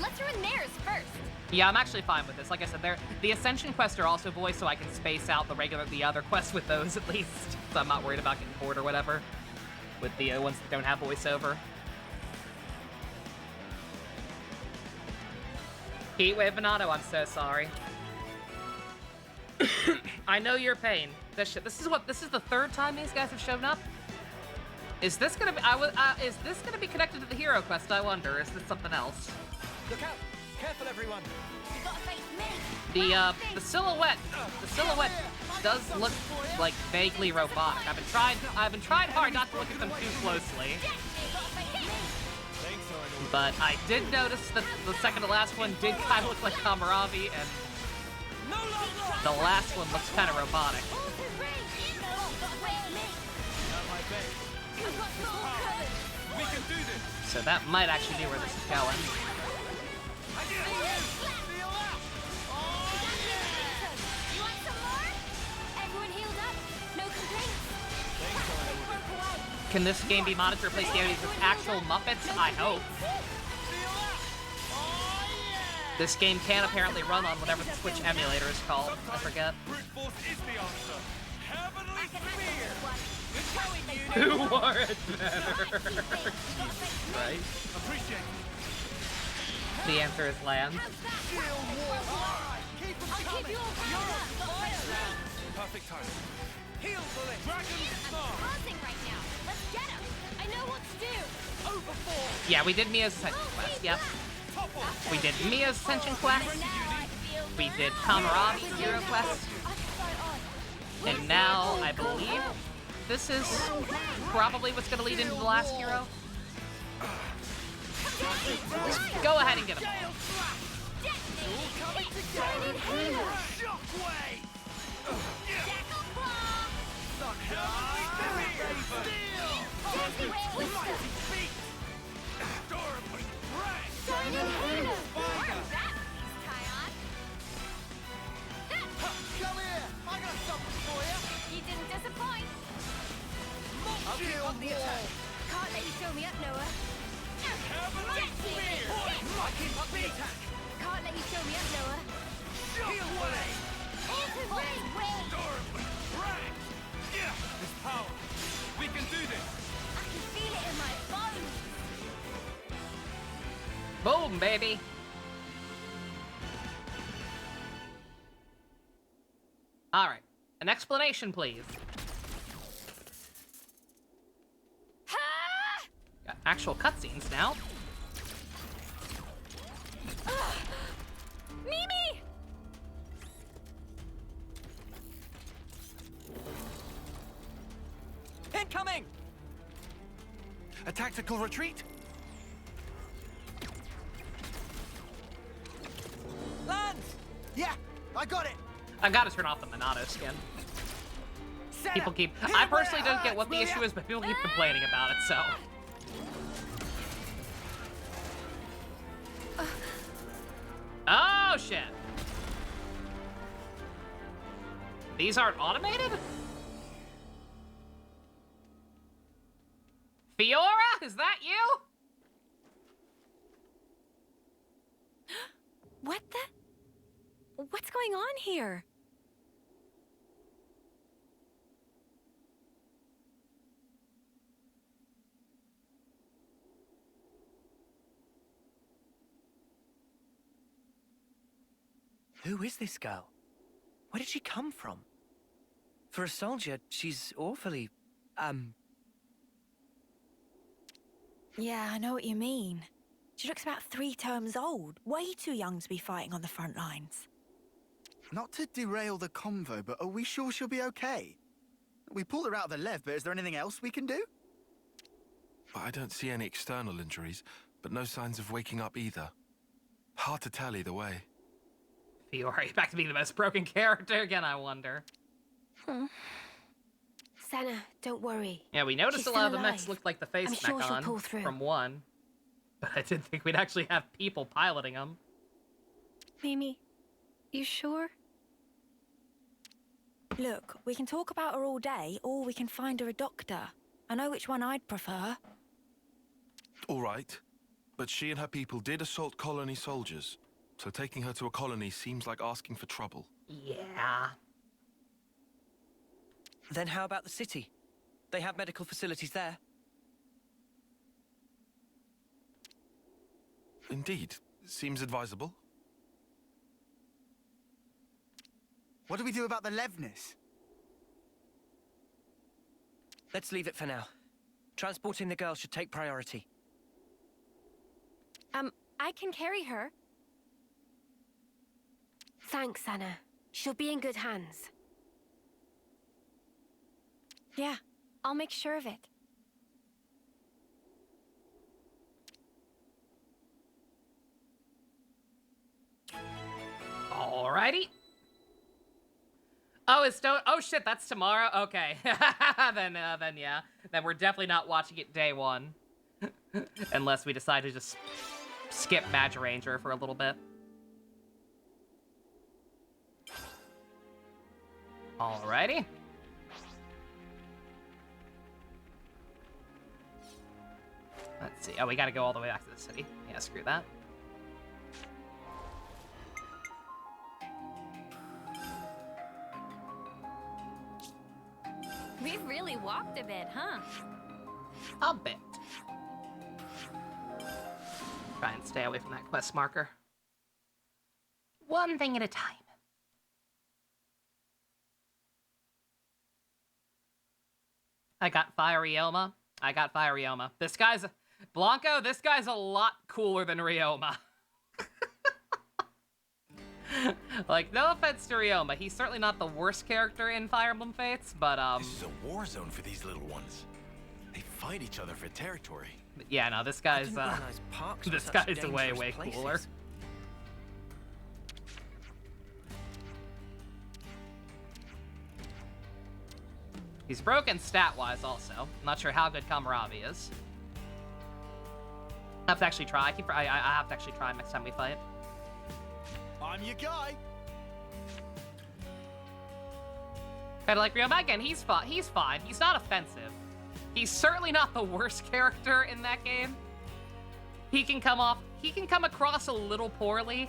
Let's ruin theirs first. Yeah, I'm actually fine with this. Like I said, the Ascension quests are also voiced, so I can space out the other quests with those at least. So I'm not worried about getting bored or whatever with the ones that don't have voiceover. Heatwave Venado, I'm so sorry. I know your pain. This shit. This is the third time these guys have shown up. Is this gonna be? Is this gonna be connected to the hero quest? I wonder. Is this something else? Look out! Careful, everyone. You gotta face me. The silhouette does look like vaguely robotic. I've been trying hard not to look at them too closely. But I did notice that the second to last one did kind of look like Kamarabi, and the last one looks kind of robotic. We can do this. So that might actually be where this is going. Can this game be modded to replace the enemies with actual Muppets? I hope. This game can apparently run on whatever the Switch emulator is called. I forget. Who wore it better? Right? The answer is Land. Perfect time. Heal bullet. Pausing right now. Let's get him. I know what to do. Overboard. Yeah, we did Mia's Ascension quest. Yep. We did Mia's Ascension quest. We did Kamarabi's hero quest. And now, I believe, this is probably what's going to lead into the last hero. Just go ahead and get him. Come here! I got something for you! You didn't disappoint. I'll keep up the attack. Can't let you show me up, Noah. I keep up the attack. Can't let you show me up, Noah. Heal away! This power. We can do this. I can feel it in my bones. Boom, baby. All right. An explanation, please. Got actual cutscenes now. Mimi! Incoming! A tactical retreat? Land! Yeah, I got it! I've got to turn off the Monado skin. People keep... I personally don't get what the issue is, but people keep complaining about it, so... Oh, shit. These aren't automated? Fiora? Is that you? What's going on here? Who is this girl? Where did she come from? For a soldier, she's awfully, Yeah, I know what you mean. She looks about 3 terms old. Way too young to be fighting on the front lines. Not to derail the convo, but are we sure she'll be okay? We pulled her out of the Lev, but is there anything else we can do? But I don't see any external injuries, but no signs of waking up either. Hard to tell either way. Fiore, back to being the most broken character again, I wonder. Senna, don't worry. Yeah, we noticed She's a lot still of the mechs alive. looked like the face I'm mech sure she'll on pull through. from 1. But I didn't think we'd actually have people piloting them. Mimi, you sure? Look, we can talk about her all day, or we can find her a doctor. I know which one I'd prefer. All right, but she and her people did assault colony soldiers, so taking her to a colony seems like asking for trouble. Yeah. Then how about the city? They have medical facilities there. Indeed, seems advisable. What do we do about the Levness? Let's leave it for now. Transporting the girl should take priority. I can carry her. Thanks, Senna. She'll be in good hands. Yeah, I'll make sure of it. Alrighty. Oh, it's oh shit, that's tomorrow? Okay. then yeah. Then we're definitely not watching it day 1. Unless we decide to just skip Magic Ranger for a little bit. Alrighty. Let's see. Oh, we gotta go all the way back to the city. Yeah, screw that. We've really walked a bit, huh? A bit. Try and stay away from that quest marker. One thing at a time. I got Ryoma. This guy's... Blanco, this guy's a lot cooler than Ryoma. Like, no offense to Ryoma, he's certainly not the worst character in Fire Emblem Fates, but, This is a war zone for these little ones. They fight each other for territory. Yeah, no, this guy's, this guy's way cooler. He's broken stat-wise, also. I'm not sure how good Kamaravi is. I have to actually try. I have to actually try next time we fight. I'm your guy. Kind of like Ryoma again. He's fine. He's fine. He's not offensive. He's certainly not the worst character in that game. He can come across a little poorly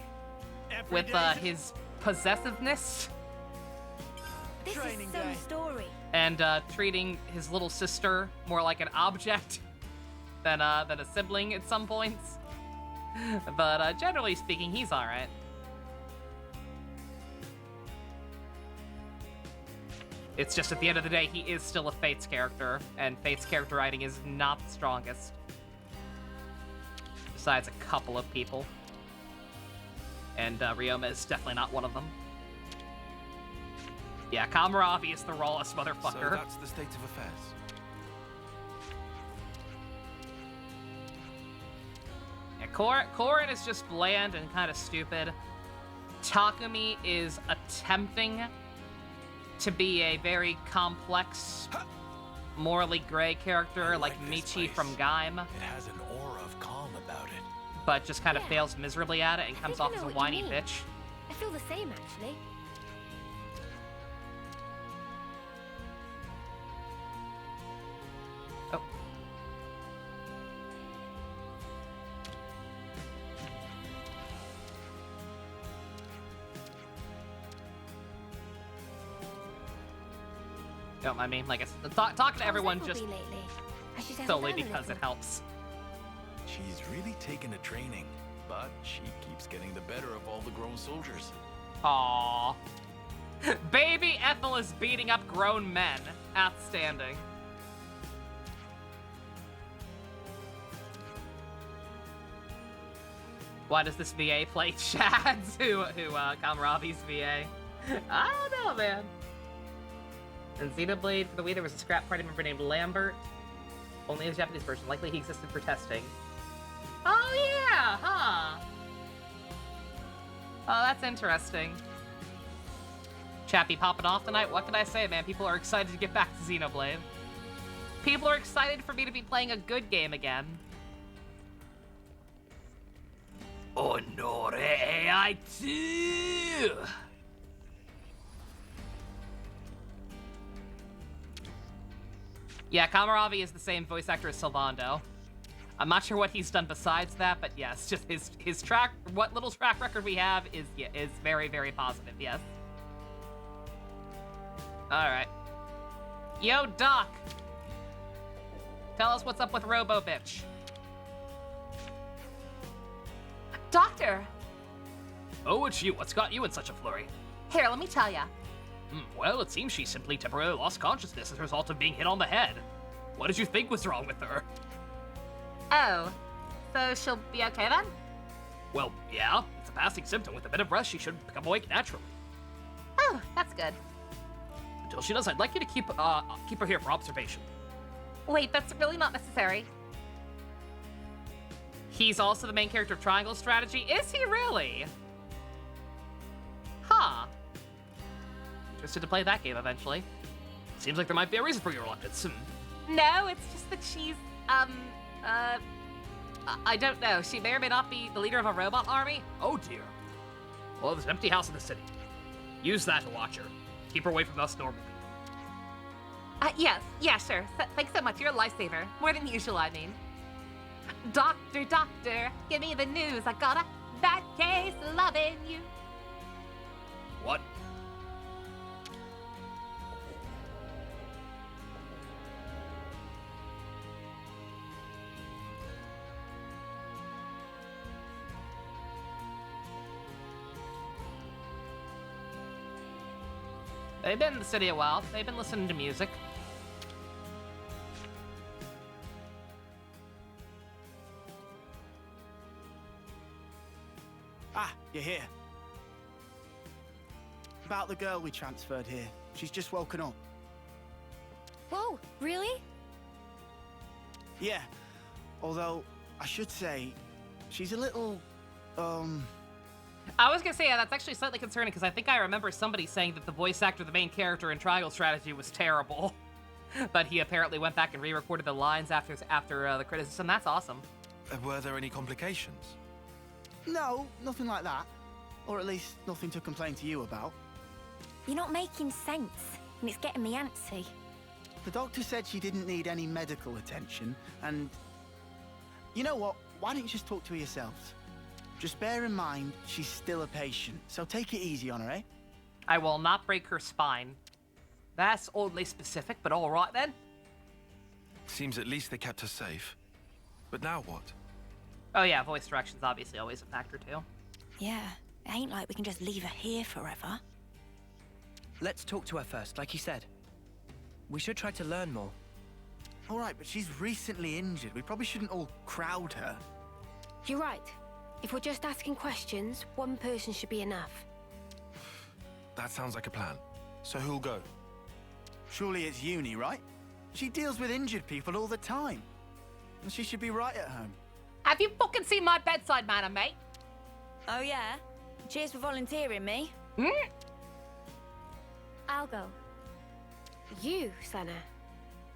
with his possessiveness. This is some story. And treating his little sister more like an object than a sibling at some points. But generally speaking, he's all right. It's just at the end of the day, he is still a Fates character, and Fates character writing is not the strongest. Besides a couple of people. And Ryoma is definitely not one of them. Yeah, Kamaravi is the rawest motherfucker. So that's the state of affairs. Yeah, Korin is just bland and kind of stupid. Takumi is attempting to be a very complex, morally gray character like Michi from Gaim. It has an aura of calm about it. But just kind of fails miserably at it and comes off as a whiny bitch. I feel the same, actually. Oh. Don't mind me. Like, talking to everyone How's just Ethel been lately? Has she settled solely down a because it little? helps. She's really taken a training, but she keeps getting the better of all the grown soldiers. Aww. Baby Ethel is beating up grown men. Outstanding. Why does this VA play Chad to Kamaravi's VA? I don't know, man. In Xenoblade, for the Wii, there was a scrap party member named Lambert. Only a Japanese version. Likely he existed for testing. Oh, yeah, huh? Oh, that's interesting. Chappie popping off tonight? What can I say, man? People are excited to get back to Xenoblade. People are excited for me to be playing a good game again. Onore I too. Yeah, Kamaravi is the same voice actor as Sylvando. I'm not sure what he's done besides that, but yes, just his track, what little track record we have is very, very positive, yes. Alright. Yo, Doc! Tell us what's up with Robo Bitch. Doctor! Oh, it's you. What's got you in such a flurry? Here, let me tell ya. Well, it seems she simply temporarily lost consciousness as a result of being hit on the head. What did you think was wrong with her? Oh, so she'll be okay then? Well, yeah. It's a passing symptom. With a bit of rest, she should become awake naturally. Oh, that's good. Until she does, I'd like you to keep her here for observation. Wait, that's really not necessary. He's also the main character of Triangle Strategy. Is he really? Huh. Interested to play that game eventually. Seems like there might be a reason for your reluctance. No, it's just that she's, I don't know. She may or may not be the leader of a robot army. Oh dear. Well, there's an empty house in the city. Use that to watch her. Keep her away from us normally. Yes, yeah, sure. Thanks so much. You're a lifesaver. More than usual, I mean. Doctor, doctor, give me the news. I got a bad case of loving you. What? They've been in the city a while. They've been listening to music. Ah, you're here. About the girl we transferred here. She's just woken up. Whoa, really? Yeah. Although, I should say, she's a little, I was gonna say, yeah, that's actually slightly concerning because I think I remember somebody saying that the voice actor, the main character in Triangle Strategy, was terrible. But he apparently went back and re-recorded the lines after the criticism. That's awesome. Were there any complications? No, nothing like that. Or at least nothing to complain to you about. You're not making sense, and it's getting me antsy. The doctor said she didn't need any medical attention, and... You know what? Why don't you just talk to her yourselves? Just bear in mind, she's still a patient, so take it easy on her, eh? I will not break her spine. That's oddly specific, but all right then. Seems at least they kept her safe. But now what? Oh yeah, voice direction's obviously always a factor too. Yeah, it ain't like we can just leave her here forever. Let's talk to her first, like you said. We should try to learn more. All right, but she's recently injured. We probably shouldn't all crowd her. You're right. If we're just asking questions, one person should be enough. That sounds like a plan. So who'll go? Surely it's Uni, right? She deals with injured people all the time. And she should be right at home. Have you fucking seen my bedside manner, mate? Oh yeah? Cheers for volunteering me. I'll go. You, Senna.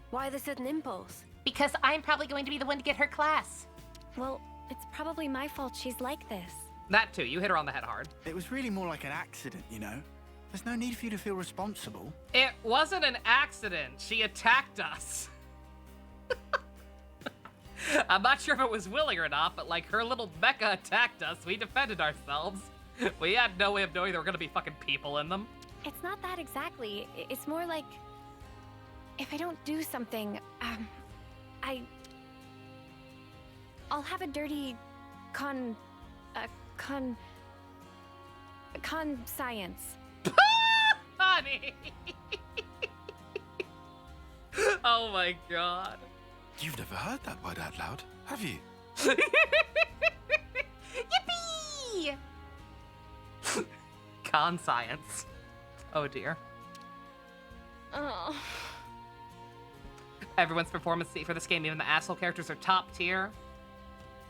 Why the sudden impulse? Because I'm probably going to be the one to get her class. Well, it's probably my fault she's like this. That too, you hit her on the head hard. It was really more like an accident, you know? There's no need for you to feel responsible. It wasn't an accident. She attacked us. I'm not sure if it was willing or not, but like her little mecha attacked us. We defended ourselves. We had no way of knowing there were gonna be fucking people in them. It's not that exactly. It's more like... if I don't do something, I'll have a dirty science. Honey! Oh my god. You've never heard that word out loud, have you? Yippee! Con science. Oh dear. Oh. Everyone's performance for this game, even the asshole characters, are top tier.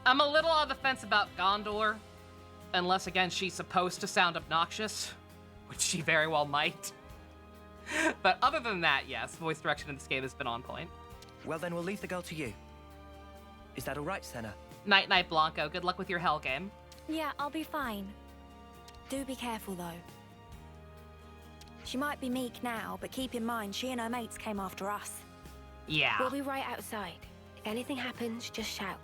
I'm a little on the fence about Gondor, unless again she's supposed to sound obnoxious, which she very well might. But other than that, yes, voice direction in this game has been on point. Well, then we'll leave the girl to you. Is that all right, Senna? Night night, Blanco. Good luck with your hell game. Yeah, I'll be fine. Do be careful, though. She might be meek now, but keep in mind she and her mates came after us. Yeah. We'll be right outside. If anything happens, just shout.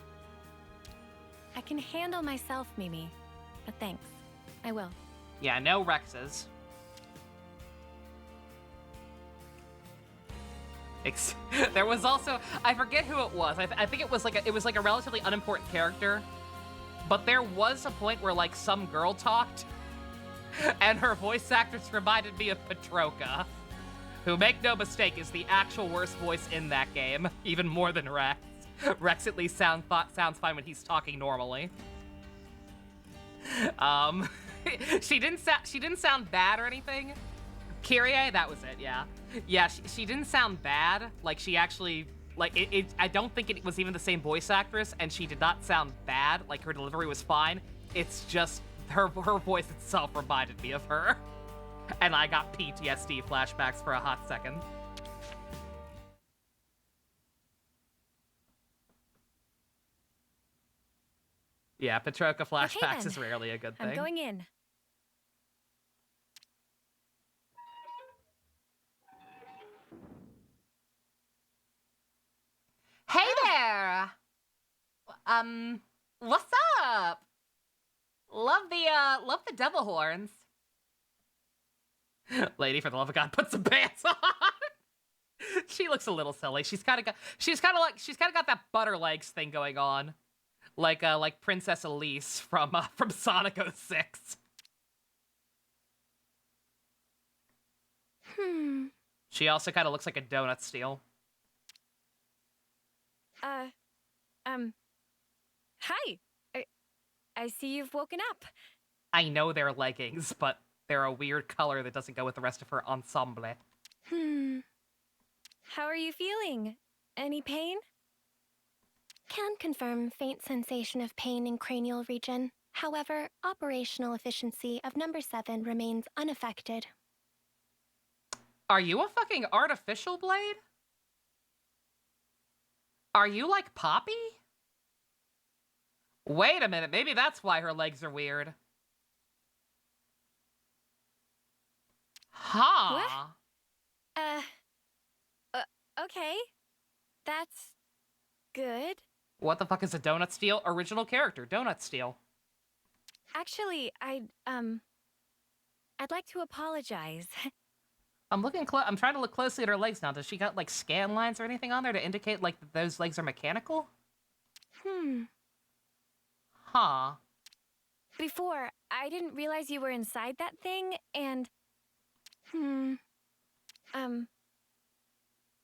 I can handle myself, Mimi. But thanks. I will. Yeah, no Rexes. There was also, I forget who it was. I think it was like a relatively unimportant character, but there was a point where like some girl talked, and her voice actress reminded me of Petroka, who, make no mistake, is the actual worst voice in that game, even more than Rex. Rex at least sounds fine when he's talking normally. She didn't sound bad or anything. Kyrie, that was it, yeah. Yeah, she didn't sound bad. Like, she actually, like, I don't think it was even the same voice actress, and she did not sound bad. Like, her delivery was fine. It's just, her voice itself reminded me of her. And I got PTSD flashbacks for a hot second. Yeah, Petroka flashbacks is rarely a good thing. I'm going in. Hey there! What's up? Love the devil horns. Lady, for the love of God, put some pants on. She looks a little silly. She's kind of got that butter legs thing going on, like Princess Elise from Sonic 06. She also kind of looks like a donut steal. Hi. I see you've woken up. I know they're leggings, but they're a weird color that doesn't go with the rest of her ensemble. How are you feeling? Any pain? Can confirm faint sensation of pain in cranial region. However, operational efficiency of number 7 remains unaffected. Are you a fucking artificial blade? Are you like Poppy? Wait a minute, maybe that's why her legs are weird. Huh. Okay. That's good. What the fuck is a donut steal? Original character, donut steal. Actually, I'd like to apologize. I'm trying to look closely at her legs now. Does she got like scan lines or anything on there to indicate like that those legs are mechanical? Huh. Before, I didn't realize you were inside that thing, and...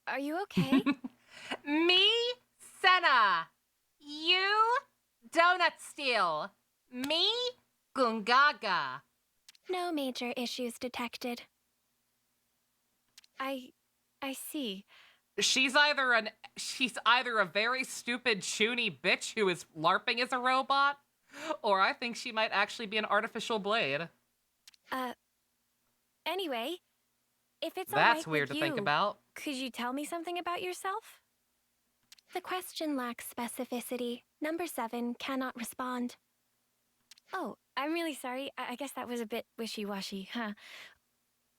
Are you okay? Me, Senna. You, donut steal. Me, Gungaga. No major issues detected. I see. She's either a very stupid chuny bitch who is LARPing as a robot, or I think she might actually be an artificial blade. Anyway, if it's That's all right weird with to think you, about. could you tell me something about yourself? The question lacks specificity. Number 7 cannot respond. Oh, I'm really sorry. I guess that was a bit wishy-washy, huh?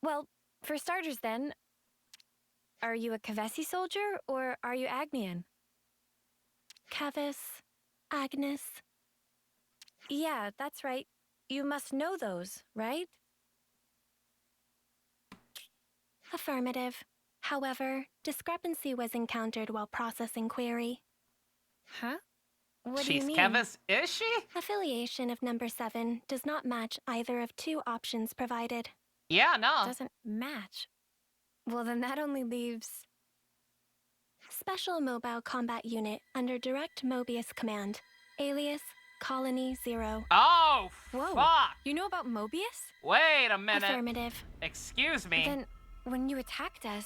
Well, for starters then, are you a Kavesi soldier, or are you Agnian? Kavis, Agnes. Yeah, that's right. You must know those, right? Affirmative. However, discrepancy was encountered while processing query. Huh? What do She's you mean? Kevis, is she? Affiliation of number 7 does not match either of two options provided. Yeah, no. Doesn't match. Well, then that only leaves... Special Mobile Combat Unit under direct Mobius command. Alias, Colony 0. Oh, Whoa. fuck! You know about Mobius? Wait a minute. Affirmative. Excuse me. Then, when you attacked us...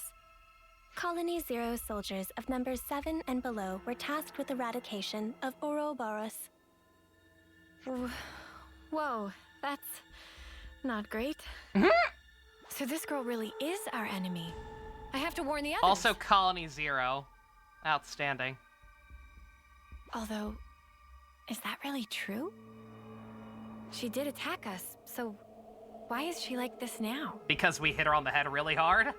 Colony 0 soldiers of numbers 7 and below were tasked with eradication of Ouroboros. Whoa, that's not great. So this girl really is our enemy. I have to warn the others. Also, Colony 0. Outstanding. Although, is that really true? She did attack us, so why is she like this now? Because we hit her on the head really hard?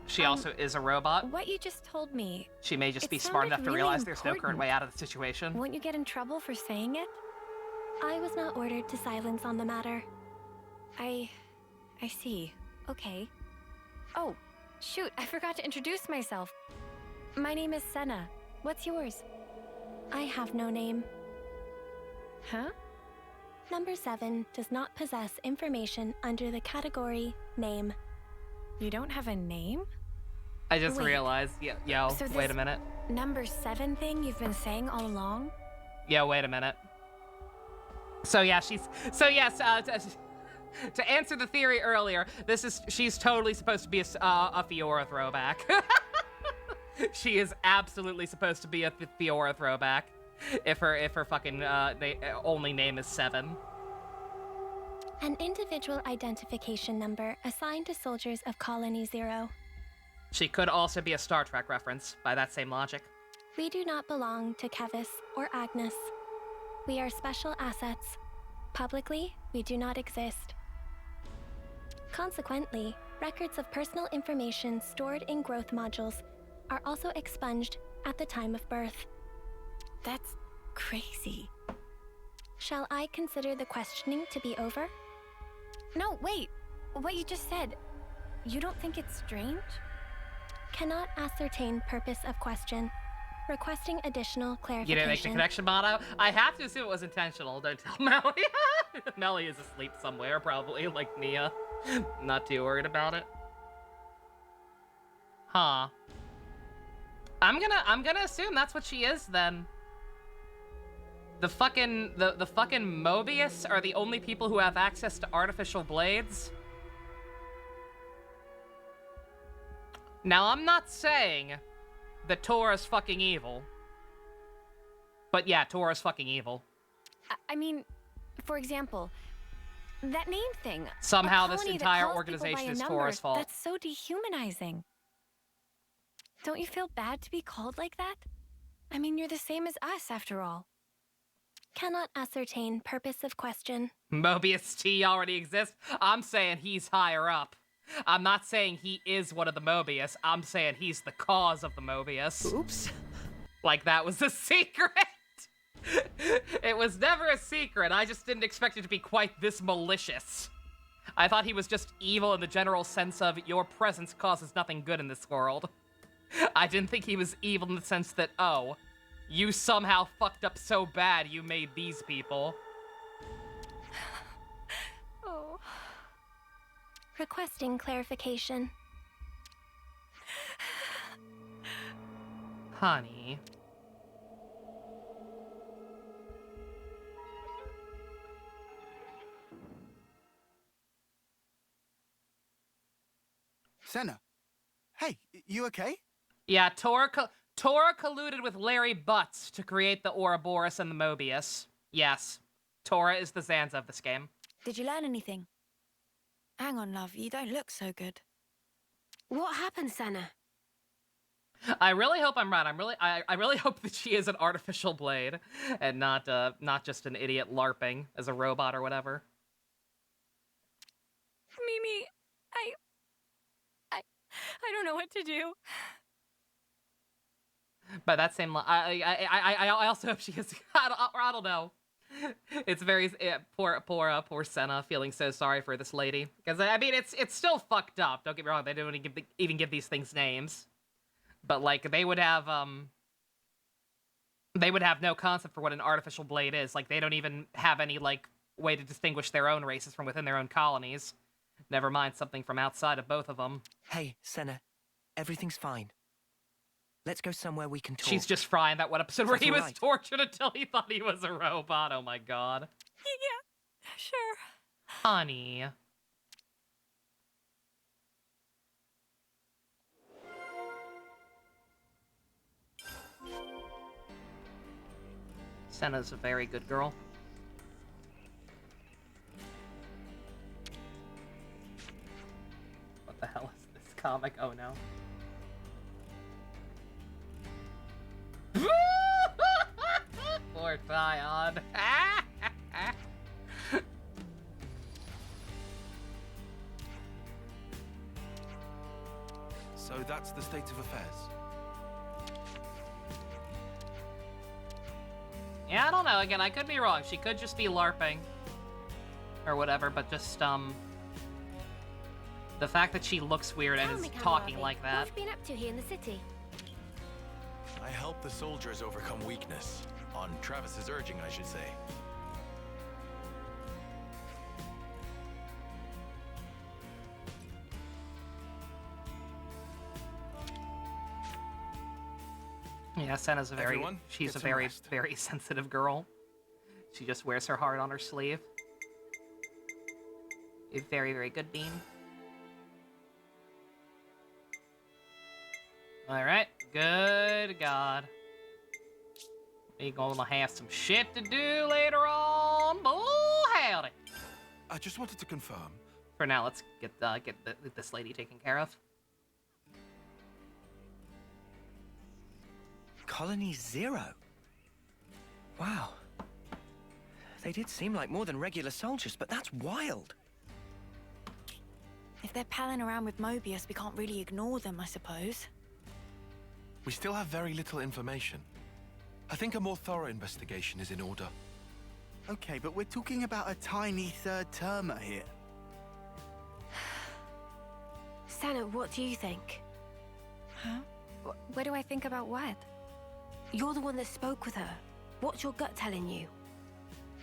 She also is a robot. What you just told me... She may just it be smart sounded enough to really realize there's no current important. way out of the situation. Won't you get in trouble for saying it? I was not ordered to silence on the matter. I see. Okay. Oh, shoot, I forgot to introduce myself. My name is Senna. What's yours? I have no name. Huh? Number 7 does not possess information under the category name. You don't have a name? I just Wait. realized. Yo, So wait a this minute. Number 7 thing you've been saying all along? Yo, wait a minute. So yeah, to answer the theory earlier, she's totally supposed to be a Fiora throwback. She is absolutely supposed to be a Fiora throwback. If her fucking only name is 7. An individual identification number assigned to soldiers of Colony 0. She could also be a Star Trek reference, by that same logic. We do not belong to Kevis or Agnes. We are special assets. Publicly, we do not exist. Consequently, records of personal information stored in growth modules are also expunged at the time of birth. That's crazy. Shall I consider the questioning to be over? No, wait. What you just said, you don't think it's strange? Cannot ascertain purpose of question. Requesting additional You clarification. didn't make the connection, Mono? I have to assume it was intentional. Don't tell Melly. Melly is asleep somewhere, probably, like Nia. Not too worried about it. Huh. I'm gonna assume that's what she is then. The fucking Mobius are the only people who have access to artificial blades. Now, I'm not saying that Tora's fucking evil. But yeah, Tora's fucking evil. I mean, for example, that name thing. Somehow A this colony that entire calls people organization by a is number, Tora's fault. That's so dehumanizing. Don't you feel bad to be called like that? I mean, you're the same as us, after all. Cannot ascertain purpose of question. Mobius T already exists. I'm saying he's higher up. I'm not saying he is one of the Mobius. I'm saying he's the cause of the Mobius. Oops. Like that was a secret. It was never a secret. I just didn't expect it to be quite this malicious. I thought he was just evil in the general sense of your presence causes nothing good in this world. I didn't think he was evil in the sense that, oh, you somehow fucked up so bad you made these people. Oh. Requesting clarification. Honey. Senna. Hey, you okay? Yeah, Tora colluded with Larry Butts to create the Ouroboros and the Mobius. Yes, Tora is the Zanza of this game. Did you learn anything? Hang on, love, you don't look so good. What happened, Senna? I really hope I'm right. I really hope that she is an artificial blade and not just an idiot LARPing as a robot or whatever. Mimi, I don't know what to do. By that same I also hope she is. I don't know. It's very poor Senna feeling so sorry for this lady, because I mean it's still fucked up. Don't get me wrong, they don't even give these things names, but like they would have no concept for what an artificial blade is. Like they don't even have any like way to distinguish their own races from within their own colonies. Never mind something from outside of both of them. Hey, Senna, everything's fine. Let's go somewhere we can talk. She's just frying that one episode where That's he was alright. tortured until he thought he was a robot. Oh my god. Yeah, sure. Honey. Senna's a very good girl. What the hell is this comic? Oh no. Poor Tyon. So that's the state of affairs. Yeah, I don't know. Again, I could be wrong. She could just be LARPing. Or whatever, but just, the fact that she looks weird and is talking like that. What have you been up to here in the city? I help the soldiers overcome weakness. On Travis's urging, I should say. Yeah, Senna's Everyone, she's get a some very, rest. very sensitive girl. She just wears her heart on her sleeve. A very, very good beam. Alright, good God. We gonna have some shit to do later on. Oh, howdy. I just wanted to confirm. For now, let's get this lady taken care of. Colony Zero? Wow. They did seem like more than regular soldiers, but that's wild. If they're palling around with Mobius, we can't really ignore them, I suppose. We still have very little information. I think a more thorough investigation is in order. Okay, but we're talking about a tiny third-termer here. Senna, what do you think? Huh? What do I think about what? You're the one that spoke with her. What's your gut telling you?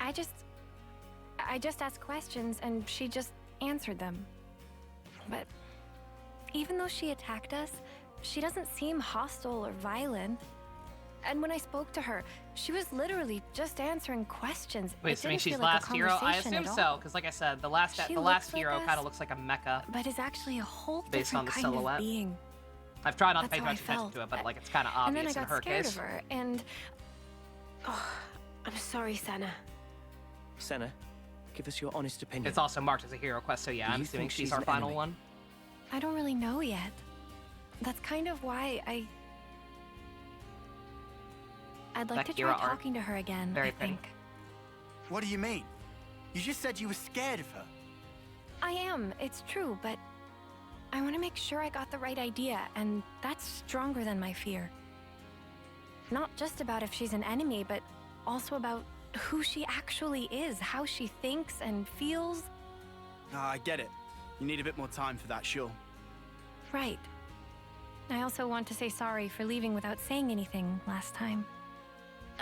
I just asked questions and she just answered them. But even though she attacked us, she doesn't seem hostile or violent. And when I spoke to her, she was literally just answering questions. Wait, so I mean she's last hero? I assume so, because like I said, the last hero kind of looks like a mecha. But is actually a whole based on different the kind silhouette. of being. I've tried not to That's pay how I much attention felt. to it, but like it's kind of And then I obvious in got her scared case. of her, and Oh, I'm sorry, Senna. Senna, give us your honest opinion. It's also marked as a hero quest, so yeah, Do I'm you assuming think she's she's our an final enemy? one. I don't really know yet. That's kind of why I'd like That to try Kira art. talking to her again, Very I pretty. think. What do you mean? You just said you were scared of her. I am, it's true, but I want to make sure I got the right idea, and that's stronger than my fear. Not just about if she's an enemy, but also about who she actually is, how she thinks and feels. I get it. You need a bit more time for that, sure. Right. I also want to say sorry for leaving without saying anything last time.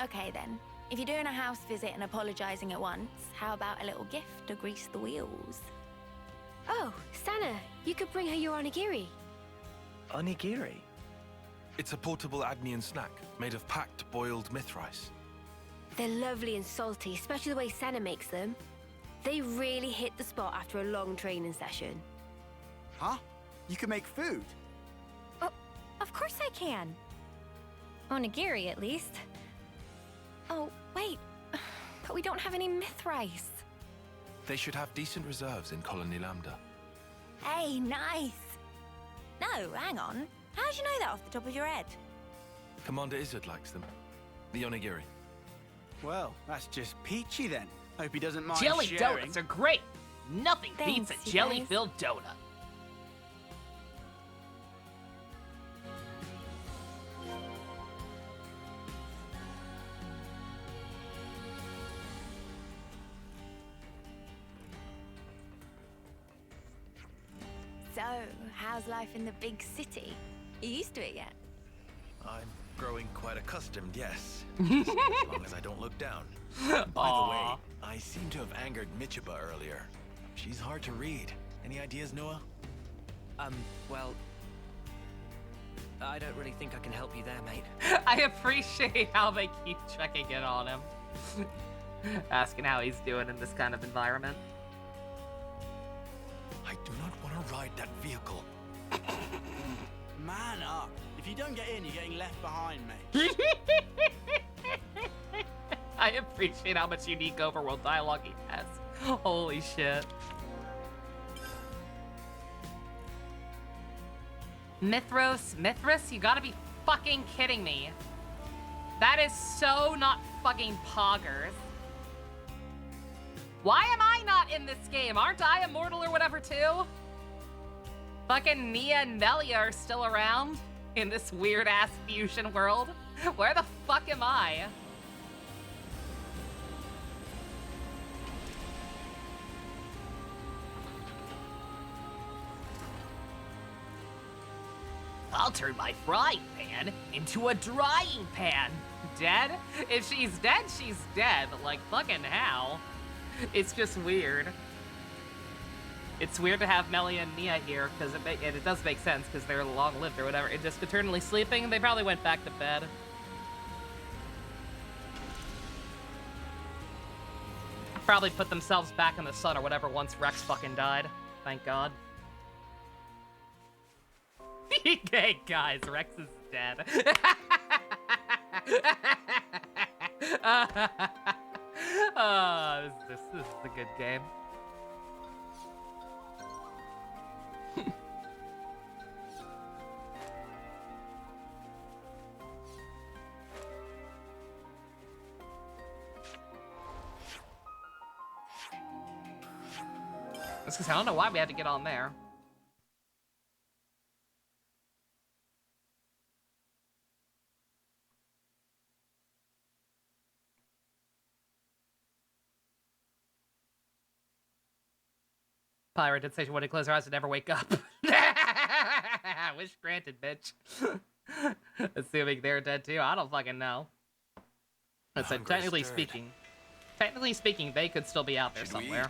Okay then. If you're doing a house visit and apologizing at once, how about a little gift to grease the wheels? Oh, Senna, you could bring her your onigiri. Onigiri? It's a portable Agnian snack made of packed boiled myth rice. They're lovely and salty, especially the way Senna makes them. They really hit the spot after a long training session. Huh? You can make food? Oh, of course I can. Onigiri, at least. Oh, wait. But we don't have any myth rice. They should have decent reserves in Colony Lambda. Hey, nice! No, hang on. How'd you know that off the top of your head? Commander Izzard likes them. The onigiri. Well, that's just peachy then. Hope he doesn't mind Jelly sharing. donuts are great. Nothing beats Thanks, a you jelly-filled donut. So, how's life in the big city? You used to it yet? I'm growing quite accustomed, yes. Just as long as I don't look down. By the way, I seem to have angered Michiba earlier. She's hard to read. Any ideas, Noah? Well, I don't really think I can help you there, mate. I appreciate how they keep checking in on him. Asking how he's doing in this kind of environment. I do not want to ride that vehicle. Man up. If you don't get in, you're getting left behind, mate. I appreciate how much unique overworld dialogue he has. Holy shit. Mithros, you gotta be fucking kidding me. That is so not fucking poggers. Why am I not in this game? Aren't I immortal or whatever too? Fucking Nia and Melia are still around in this weird ass fusion world. Where the fuck am I? I'll turn my frying pan into a drying pan. Dead? If she's dead, she's dead. Like, fucking how? It's just weird. It's weird to have Melia and Nia here, because it does make sense, because they're long-lived or whatever. And just eternally sleeping, they probably went back to bed. Probably put themselves back in the sun or whatever once Rex fucking died. Thank God. Hey guys, Rex is dead. This is a good game. That's because I don't know why we had to get on there. Pyra did say she wanted to close her eyes and never wake up. Wish granted, bitch. Assuming they're dead too. I don't fucking know. Listen, technically speaking, they could still be out there somewhere.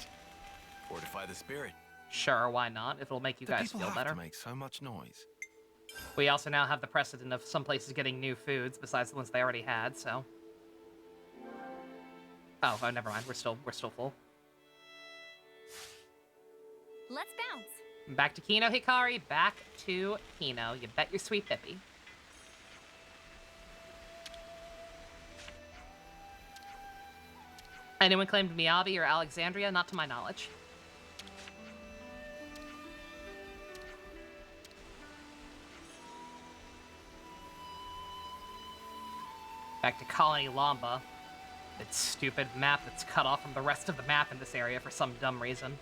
Fortify the spirit. Sure, why not? If it'll make you guys feel better. To make so much noise. We also now have the precedent of some places getting new foods besides the ones they already had. So. Oh, never mind. We're still full. Let's bounce. Back to Kino, Hikari. Back to Kino. You bet your sweet pippy. Anyone claimed Miyabi or Alexandria? Not to my knowledge. Back to Colony Lamba. That stupid map that's cut off from the rest of the map in this area for some dumb reason.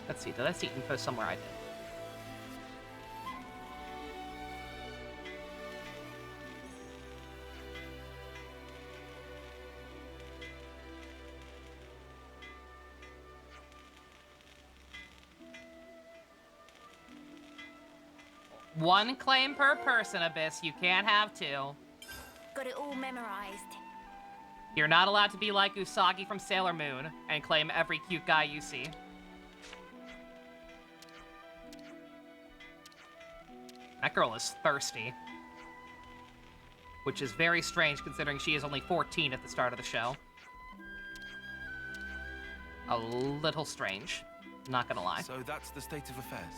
Let's see, did I see info somewhere? I did. One claim per person, Abyss. You can't have two. Got it all memorized. You're not allowed to be like Usagi from Sailor Moon and claim every cute guy you see. That girl is thirsty. Which is very strange considering she is only 14 at the start of the show. A little strange. Not gonna lie. So that's the state of affairs.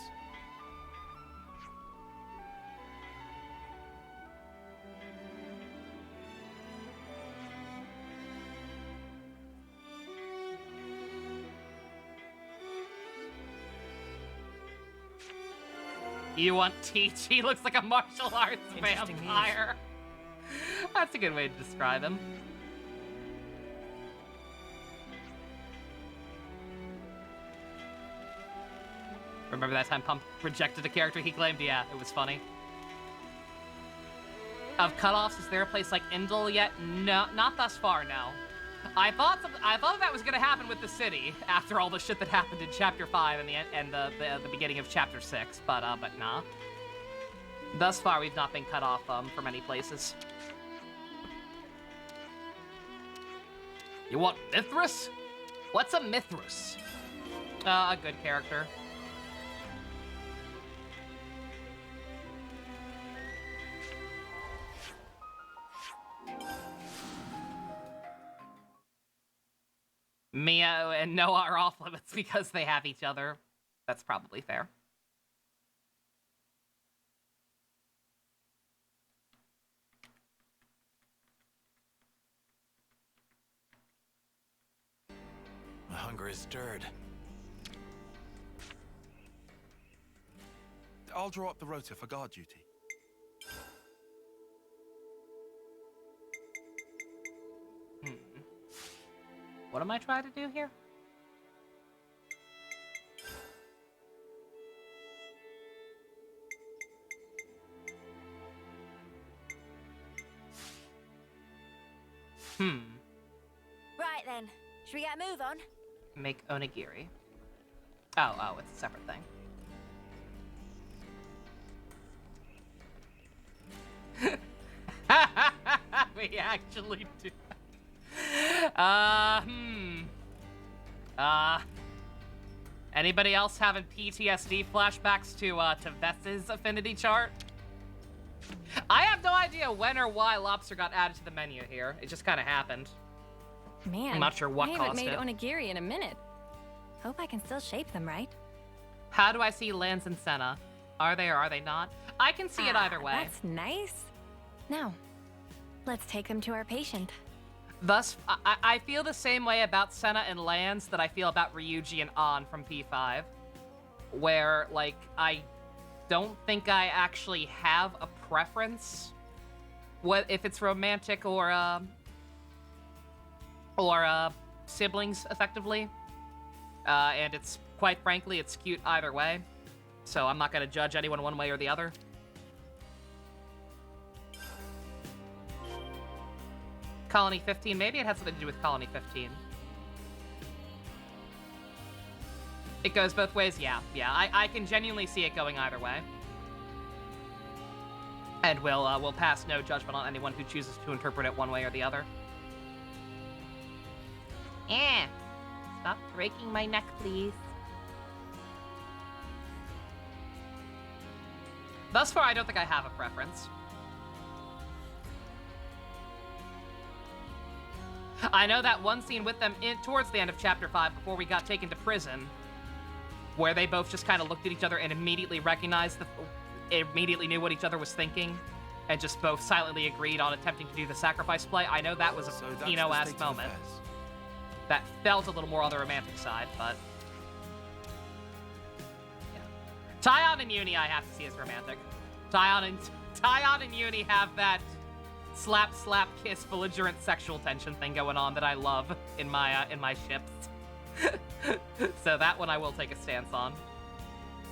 You want Teach? He looks like a martial arts vampire. That's a good way to describe him. Remember that time Pump rejected a character he claimed? Yeah, it was funny. Of cutoffs, is there a place like Indel yet? No, not thus far, no. I thought that was gonna happen with the city after all the shit that happened in Chapter 5 and the beginning of Chapter 6, but nah. Thus far, we've not been cut off from any places. You want Mithras? What's a Mithras? A good character. Mia and Noah are off limits because they have each other. That's probably fair. My hunger is stirred. I'll draw up the rota for guard duty. What am I trying to do here? Right then, should we get a move on? Make onigiri. Oh, it's a separate thing. We actually do. Anybody else having PTSD flashbacks to Vess's affinity chart? I have no idea when or why lobster got added to the menu here. It just kind of happened. Man, I'm not sure what I caused haven't it. made onigiri in a minute. Hope I can still shape them right. How do I see Lance and Senna? Are they or are they not? I can see it either way. That's nice. Now, let's take them to our patient. Thus, I feel the same way about Senna and Lance that I feel about Ryuji and An from P5. Where, like, I don't think I actually have a preference. If it's romantic or siblings, effectively. And it's, quite frankly, it's cute either way. So I'm not going to judge anyone one way or the other. Colony 15, maybe it has something to do with Colony 15. It goes both ways? Yeah. I can genuinely see it going either way. And we'll pass no judgment on anyone who chooses to interpret it one way or the other. Stop breaking my neck, please. Thus far, I don't think I have a preference. I know that one scene with them towards the end of Chapter 5, before we got taken to prison, where they both just kind of looked at each other and immediately immediately knew what each other was thinking, and just both silently agreed on attempting to do the sacrifice play. I know that was a Pino-ass moment. That felt a little more on the romantic side, but... yeah. Tyon and Uni I have to see as romantic. Tyon and Uni have that slap, slap, kiss, belligerent sexual tension thing going on that I love in my ships. So that one I will take a stance on.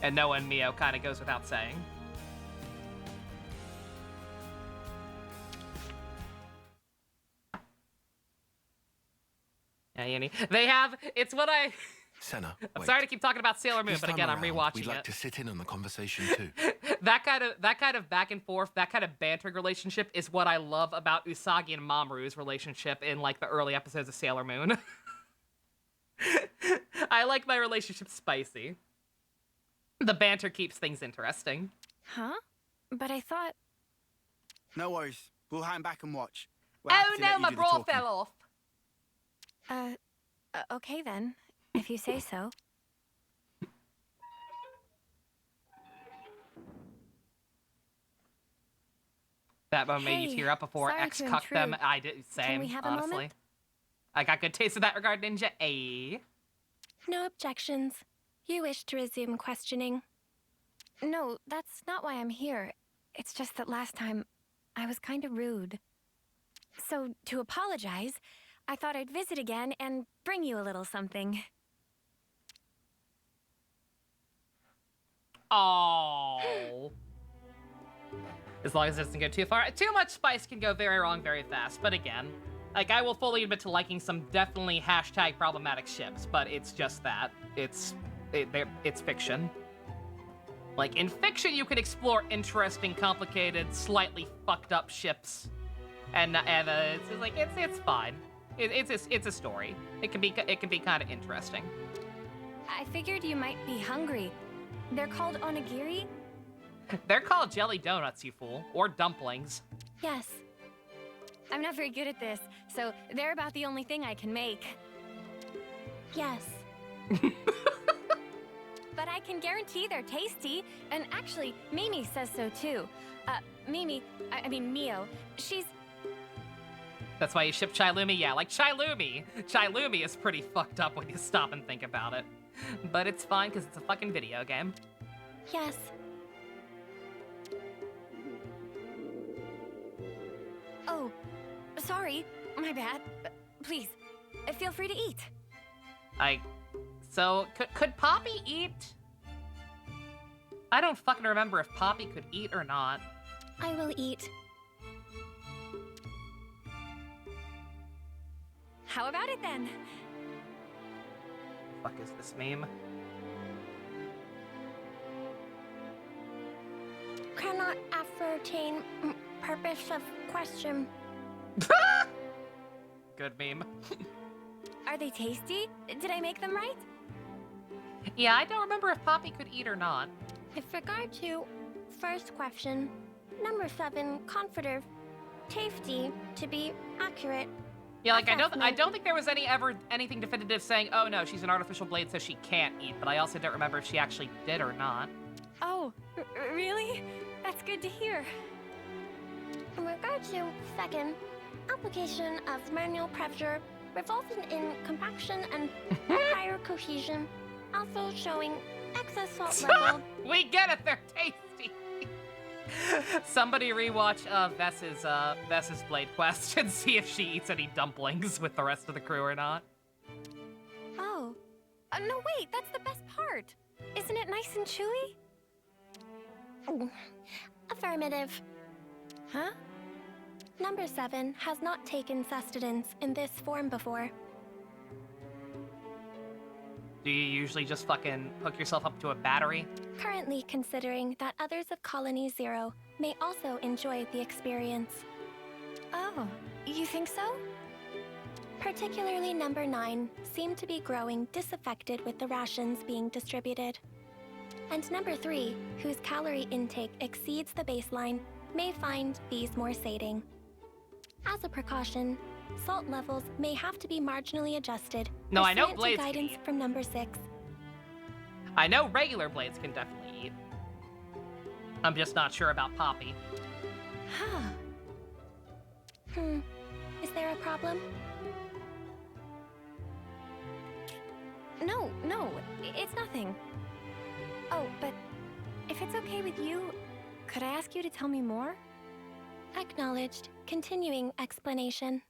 And Noah and Mio kind of goes without saying. Yeah, Uni. They have, it's what I... Senna, I'm sorry to keep talking about Sailor Moon, This but time again, I'm around, rewatching we'd like it. to sit in on the conversation too. That kind of back and forth, that kind of bantering relationship is what I love about Usagi and Mamoru's relationship in like the early episodes of Sailor Moon. I like my relationship spicy. The banter keeps things interesting. Huh? But I thought... No worries. We'll hang back and watch. Oh no, my bra fell off. Okay then, if you say so. That moment made you Hey, tear up before sorry X to cucked them. intrude. I did same, we have a honestly. moment? I got good taste in that regard, Ninja. Ayy. No objections. You wish to resume questioning. No, that's not why I'm here. It's just that last time, I was kind of rude. So, to apologize, I thought I'd visit again and bring you a little something. Oh. As long as it doesn't go too far. Too much spice can go very wrong very fast. But again, Like, I will fully admit to liking some definitely hashtag problematic ships, but it's just that. It's fiction. Like, in fiction, you can explore interesting, complicated, slightly fucked up ships. And it's like, it's fine. It's a story. It can be kind of interesting. I figured you might be hungry. They're called onigiri? They're called jelly donuts, you fool. Or dumplings. Yes. I'm not very good at this, so they're about the only thing I can make. Yes. But I can guarantee they're tasty, and actually, Mimi says so too. I mean Mio, she's... That's why you ship Chilumi? Yeah, like Chilumi. Chilumi is pretty fucked up when you stop and think about it. But it's fine, because it's a fucking video game. Yes. Oh, sorry, my bad. Please, feel free to eat. So, could Poppy eat? I don't fucking remember if Poppy could eat or not. I will eat. How about it then? Fuck is this meme? Cannot ascertain purpose of question. Good meme. Are they tasty? Did I make them right? Yeah, I don't remember if Poppy could eat or not. With regard to first question, number 7, comforter, tasty, to be accurate. Yeah, like I don't think there was anything definitive saying, oh no, she's an artificial blade, so she can't eat. But I also don't remember if she actually did or not. Oh, really? That's good to hear. In regard to second, application of manual pressure resulting in compaction and higher cohesion, also showing excess salt level. We get it, they're tasty. Somebody rewatch Vess's Blade Quest and see if she eats any dumplings with the rest of the crew or not. Oh, no wait, that's the best part. Isn't it nice and chewy? Affirmative. Huh? Number 7 has not taken sustenance in this form before. Do you usually just fucking hook yourself up to a battery? Currently considering that others of Colony 0 may also enjoy the experience. Oh, you think so? Particularly number 9 seem to be growing disaffected with the rations being distributed. And number 3, whose calorie intake exceeds the baseline, may find these more sating. As a precaution, salt levels may have to be marginally adjusted. No, I know pursuant to blades can guidance eat. from number 6. I know regular blades can definitely eat. I'm just not sure about Poppy. Huh. Is there a problem? No, it's nothing. Oh, but if it's okay with you, could I ask you to tell me more? Acknowledged. Continuing explanation.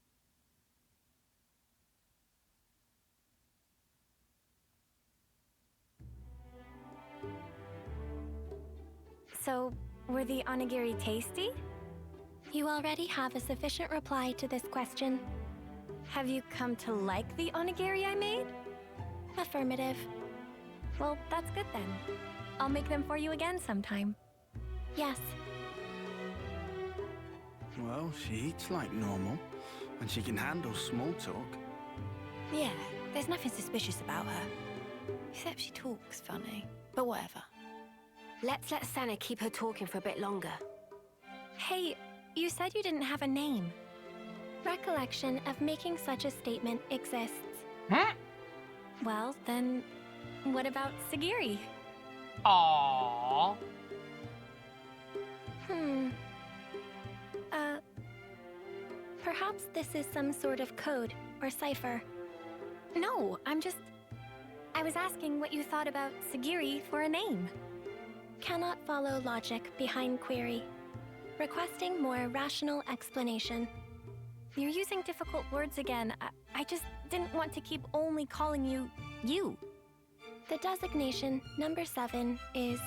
So, were the onigiri tasty? You already have a sufficient reply to this question. Have you come to like the onigiri I made? Affirmative. Well, that's good then. I'll make them for you again sometime. Yes. Well, she eats like normal, and she can handle small talk. Yeah, there's nothing suspicious about her. Except she talks funny. But whatever. Let's let Senna keep her talking for a bit longer. Hey, you said you didn't have a name. Recollection of making such a statement exists. Huh? Well, then, what about Sagiri? Aww. Perhaps this is some sort of code or cipher. No, I was asking what you thought about Sagiri for a name. Cannot follow logic behind query. Requesting more rational explanation. You're using difficult words again. I just didn't want to keep only calling you, you. The designation number 7 is...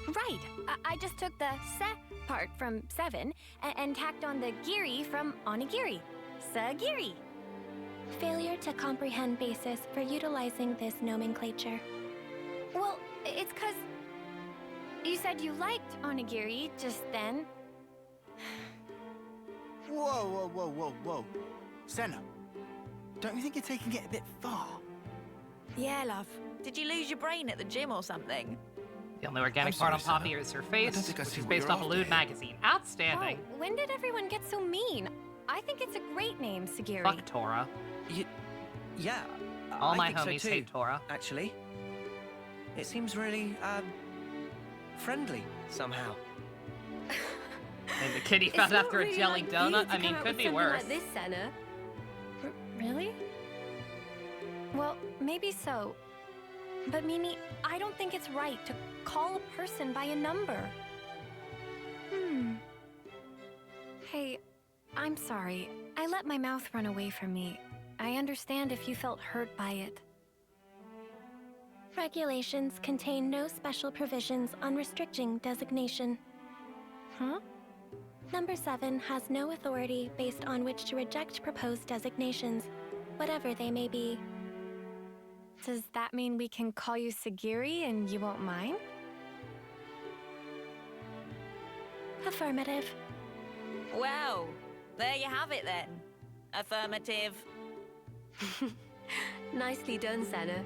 Right, I just took the se part from 7 and tacked on the giri from onigiri. Sagiri. Failure to comprehend basis for utilizing this nomenclature. Well, it's 'cause you said you liked onigiri just then. Whoa, whoa, whoa, whoa, whoa. Senna, don't you think you're taking it a bit far? Yeah, love. Did you lose your brain at the gym or something? The only organic part on Poppy is her face, which is based off a lewd magazine. Outstanding. Oh, when did everyone get so mean? I think it's a great name, Sagiri. Fuck Tora. Yeah. All I my think so homies too, hate Tora. Actually. It seems really, friendly, somehow. And the kitty found after a jelly donut? I mean, could be worse. Like this, Senna. Really? Well, maybe so. But Mimi, I don't think it's right to call a person by a number. Hey, I'm sorry. I let my mouth run away from me. I understand if you felt hurt by it. Regulations contain no special provisions on restricting designation. Huh? Number 7 has no authority based on which to reject proposed designations, whatever they may be. Does that mean we can call you Sagiri and you won't mind? Affirmative. Well, there you have it then. Affirmative. Nicely done, Senna.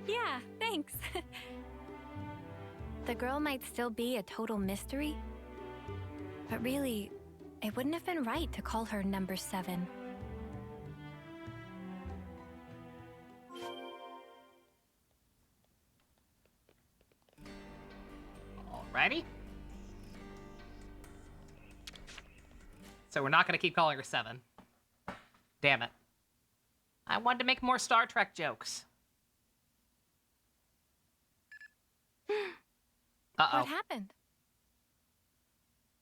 Yeah, thanks. The girl might still be a total mystery, but really, it wouldn't have been right to call her number 7. Alrighty. So we're not going to keep calling her 7. Damn it. I wanted to make more Star Trek jokes. Uh-oh. What happened?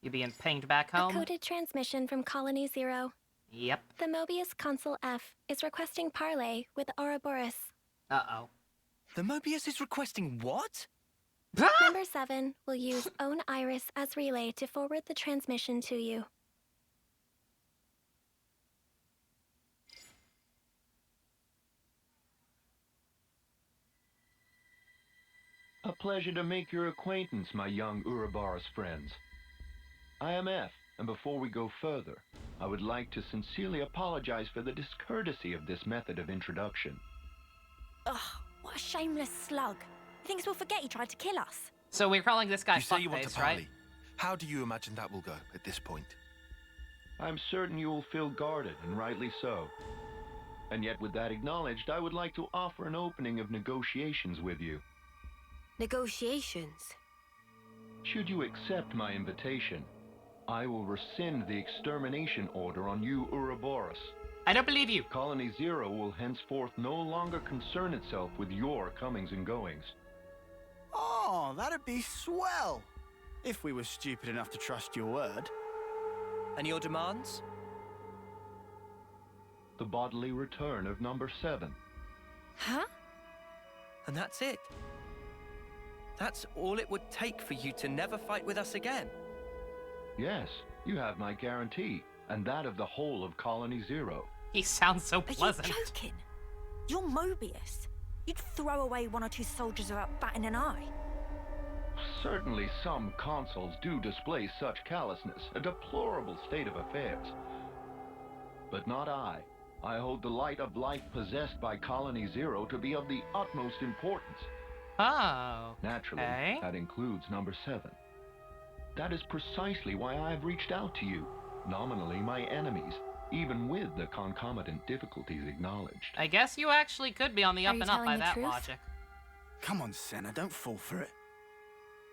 You being pinged back A home? coded transmission from Colony 0. Yep. The Mobius Consul F is requesting parley with Ouroboros. Uh-oh. The Mobius is requesting what? Number 7 will use Own Iris as relay to forward the transmission to you. A pleasure to make your acquaintance, my young Ouroboros friends. I am F, and before we go further, I would like to sincerely apologize for the discourtesy of this method of introduction. Ugh, what a shameless slug. He thinks we'll forget he tried to kill us. So we're calling this guy You say you want to Fuckface, right? parley. How do you imagine that will go at this point? I'm certain you will feel guarded, and rightly so. And yet, with that acknowledged, I would like to offer an opening of negotiations with you. Negotiations? Should you accept my invitation, I will rescind the extermination order on you, Ouroboros. I don't believe you. Colony 0 will henceforth no longer concern itself with your comings and goings. Oh, that'd be swell. If we were stupid enough to trust your word. And your demands? The bodily return of number 7. Huh? And that's it? That's all it would take for you to never fight with us again? Yes, you have my guarantee, and that of the whole of Colony 0. He sounds so pleasant. Are you joking? You're Mobius. You'd throw away 1 or 2 soldiers without batting an eye. Certainly some consuls do display such callousness, a deplorable state of affairs. But not I. I hold the light of life possessed by Colony 0 to be of the utmost importance. Oh, Naturally, okay. that includes number 7. That is precisely why I have reached out to you, nominally my enemies, even with the concomitant difficulties acknowledged. I guess you actually could be on the up Are you and up by telling the that truth? logic. Come on, Senna, don't fall for it.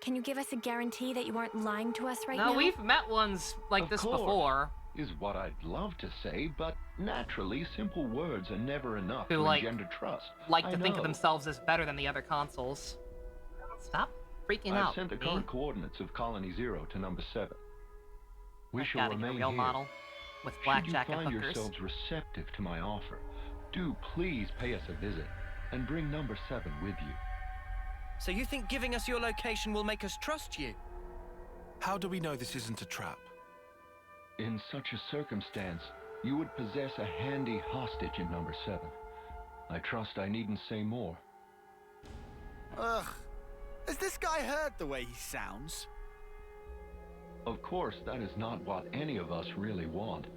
Can you give us a guarantee that you aren't lying to us right now? No, we've met ones like Of this course, before. Is what I'd love to say, but naturally, simple words are never enough Who, to like- engender trust. Like I to think of know. themselves as better than the other consoles. Stop freaking I've out. sent the me. current coordinates of Colony 0 to number 7. We I've shall gotta get a remain real here. model with Should blackjack you and find hookers. yourselves receptive to my offer, do please pay us a visit and bring number 7 with you. So you think giving us your location will make us trust you? How do we know this isn't a trap? In such a circumstance, You would possess a handy hostage in number 7. I trust I needn't say more. Ugh. Has this guy heard the way he sounds? Of course, that is not what any of us really want.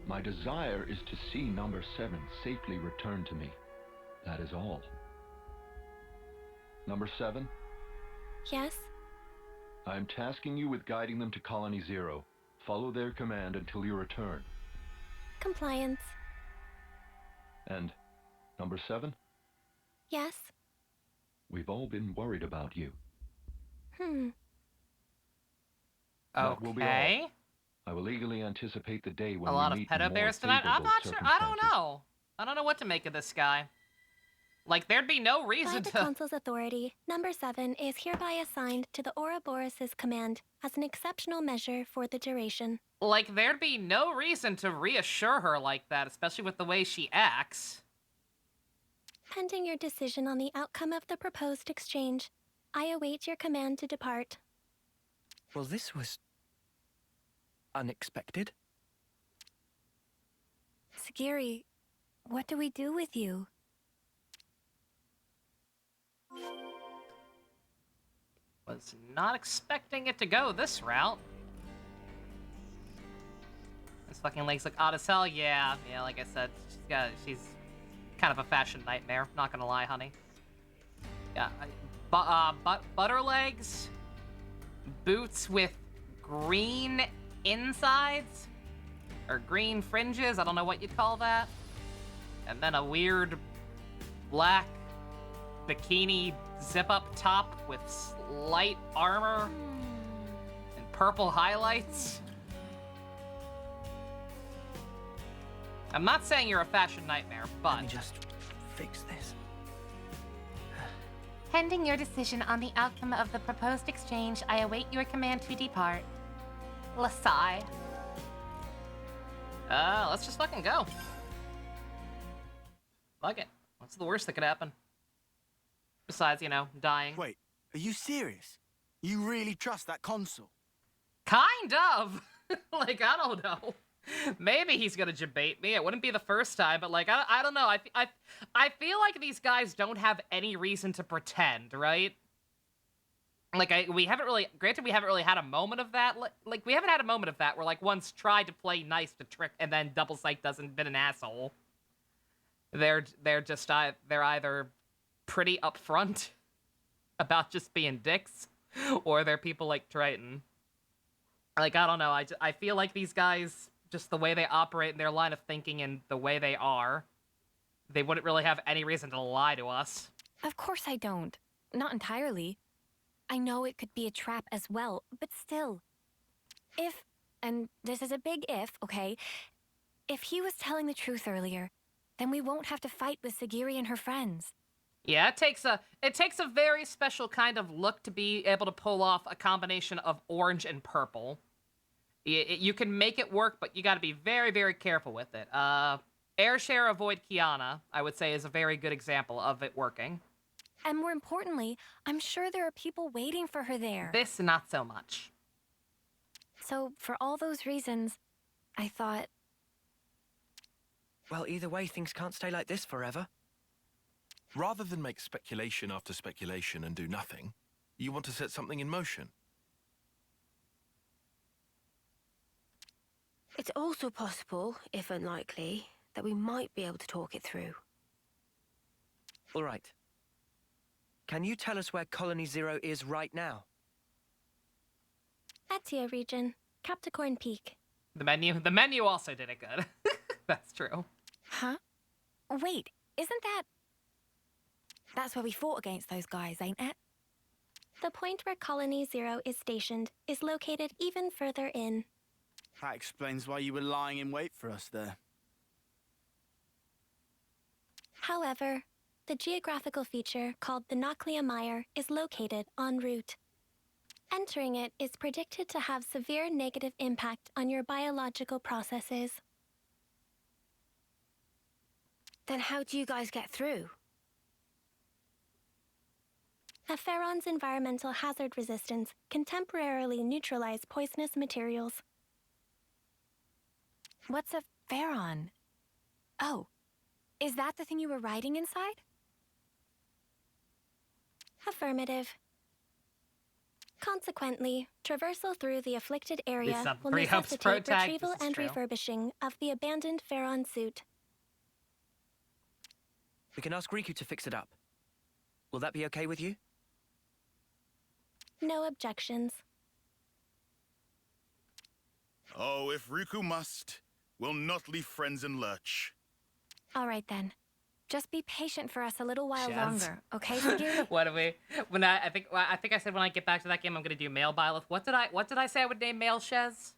My desire is to see number 7 safely returned to me. That is all. Number 7? Yes? I'm tasking you with guiding them to Colony 0. Follow their command until you return. Compliance. And number 7? Yes? We've all been worried about you. That will be all. Okay. I will eagerly anticipate the day when A lot we of meet in pedo more bears tonight. I'm favorable not sure. I don't circumstances. know. I don't know what to make of this guy. Like, there'd be no By reason the to. Council's authority, number 7 is hereby assigned to the Ouroboros' command as an exceptional measure for the duration. Like, there'd be no reason to reassure her like that, especially with the way she acts. Pending your decision on the outcome of the proposed exchange, I await your command to depart. Well, this was unexpected. Sagiri, what do we do with you? Was not expecting it to go this route. This fucking legs look odd as hell. Yeah, like I said, she's kind of a fashion nightmare. Not gonna lie, honey. Yeah, butter legs, boots with green insides or green fringes. I don't know what you'd call that. And then a weird black bikini zip-up top with light armor and purple highlights. I'm not saying you're a fashion nightmare, but... Let me just fix this. Pending your decision on the outcome of the proposed exchange, I await your command to depart. Lasai. Let's just fucking go. Fuck it. What's the worst that could happen? Besides, dying. Wait, are you serious? You really trust that consul? Kind of. Like, I don't know. Maybe he's gonna debate me. It wouldn't be the first time, but like, I don't know. I feel like these guys don't have any reason to pretend, right? Like, we haven't really had a moment of that. Like, we haven't had a moment of that where like one's tried to play nice to trick and then Double Psych doesn't been an asshole. They're either pretty upfront about just being dicks, or they're people like Triton. Like, I don't know. I feel like these guys, just the way they operate in their line of thinking and the way they are, they wouldn't really have any reason to lie to us. Of course I don't. Not entirely. I know it could be a trap as well, but still. If, and this is a big if, okay? If he was telling the truth earlier, then we won't have to fight with Sagiri and her friends. Yeah, it takes a very special kind of look to be able to pull off a combination of orange and purple. You can make it work, but you got to be very, very careful with it. Airshare avoid Kiana, I would say, is a very good example of it working. And more importantly, I'm sure there are people waiting for her there. This, not so much. So, for all those reasons, I thought... Well, either way, things can't stay like this forever. Rather than make speculation after speculation and do nothing, you want to set something in motion. It's also possible, if unlikely, that we might be able to talk it through. All right. Can you tell us where Colony 0 is right now? Etia region, Capricorn Peak. The menu also did it good. That's true. Huh? Wait, isn't that... That's where we fought against those guys, ain't it? The point where Colony 0 is stationed is located even further in. That explains why you were lying in wait for us there. However, the geographical feature called the Noclia Mire is located en route. Entering it is predicted to have severe negative impact on your biological processes. Then how do you guys get through? Aferon's environmental hazard resistance can temporarily neutralize poisonous materials. What's a Pharaon. Oh, is that the thing you were riding inside? Affirmative. Consequently, traversal through the afflicted area This will pre-hopes necessitate protag, retrieval this is and true. refurbishing of the abandoned Pharaon suit. We can ask Riku to fix it up. Will that be okay with you? No objections. Oh, if Riku must, we'll not leave friends in lurch. All right then. Just be patient for us a little while Shaz. longer, okay, Sagiri? What do we? When I think I said when I get back to that game, I'm gonna do male Byleth. What did I say I would name male Shez?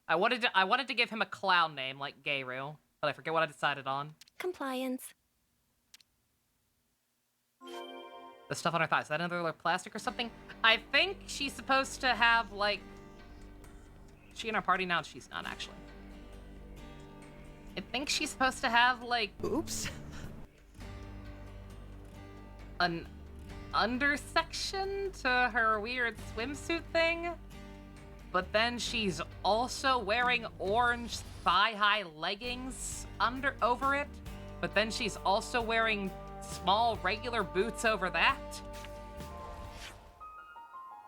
I wanted to give him a clown name like Gayru, but I forget what I decided on. Compliance. The stuff on her thighs. Is that another like, plastic or something? I think she's supposed to have like. Is she in our party now? She's not actually. I think she's supposed to have like. Oops. An undersection to her weird swimsuit thing, but then she's also wearing orange thigh-high leggings over it, but then she's also wearing small regular boots over that.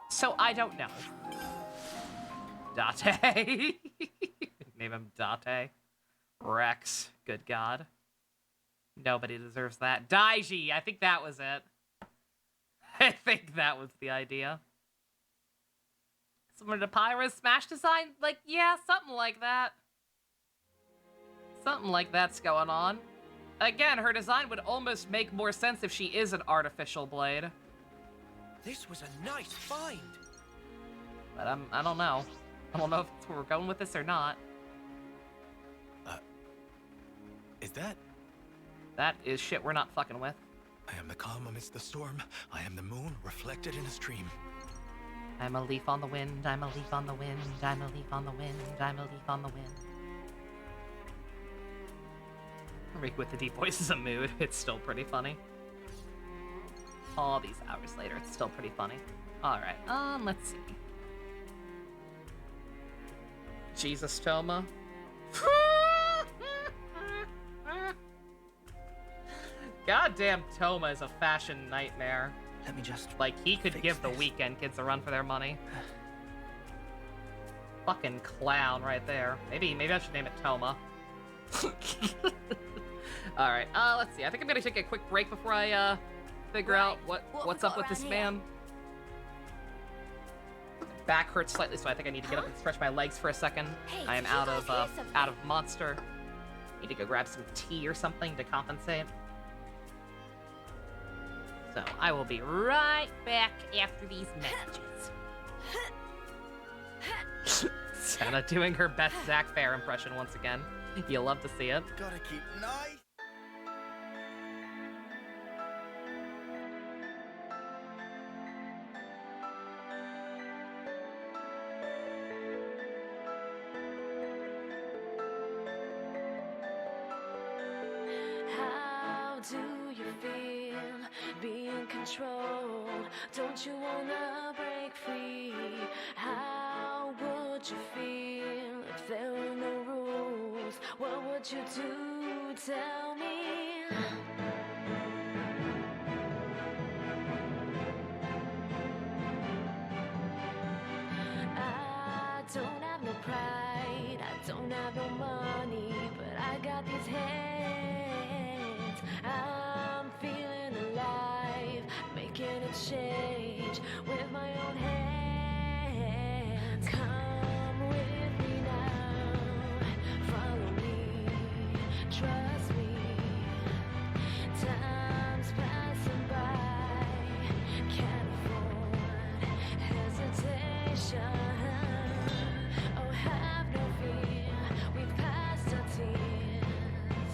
So I don't know. Date. Name him Date. Rex. Good God. Nobody deserves that. Daiji, I think that was it. I think that was the idea. Similar to Pyra's Smash design? Like, yeah, something like that. Something like that's going on. Again, her design would almost make more sense if she is an artificial blade. This was a nice find. But I don't know. I don't know if that's where we're going with this or not. Is that? That is shit we're not fucking with. I am the calm amidst the storm. I am the moon reflected in a stream. I'm a leaf on the wind, I'm a leaf on the wind, I'm a leaf on the wind, I'm a leaf on the wind. Rick with the deep voice is a mood. It's still pretty funny. All these hours later, it's still pretty funny. Alright, let's see. Jesus, Toma. Goddamn, Toma is a fashion nightmare. Let me just like he could give the weekend kids a run for their money. Fucking clown right there. Maybe I should name it Toma. All right, let's see. I think I'm gonna take a quick break before I figure out what's up with this man. Back hurts slightly, so I think I need to get up and stretch my legs for a second. Hey, I am out of Monster. Need to go grab some tea or something to compensate. So I will be right back after these messages. Senna doing her best Zack Fair impression once again. You'll love to see it. Gotta keep nice. How do you feel being controlled? Don't you wanna break free? How would you feel if there were no rules? What would you do? Tell me. I don't have no pride, I don't have no money, but I got these hands. I'm feeling alive, making a change with my own hands. Come with me now, follow me, trust me. Time's passing by, can't afford hesitation. Oh, have no fear, we've passed our tears.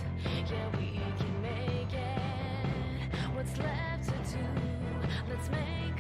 Yeah, we can make it. What's left to do? Let's make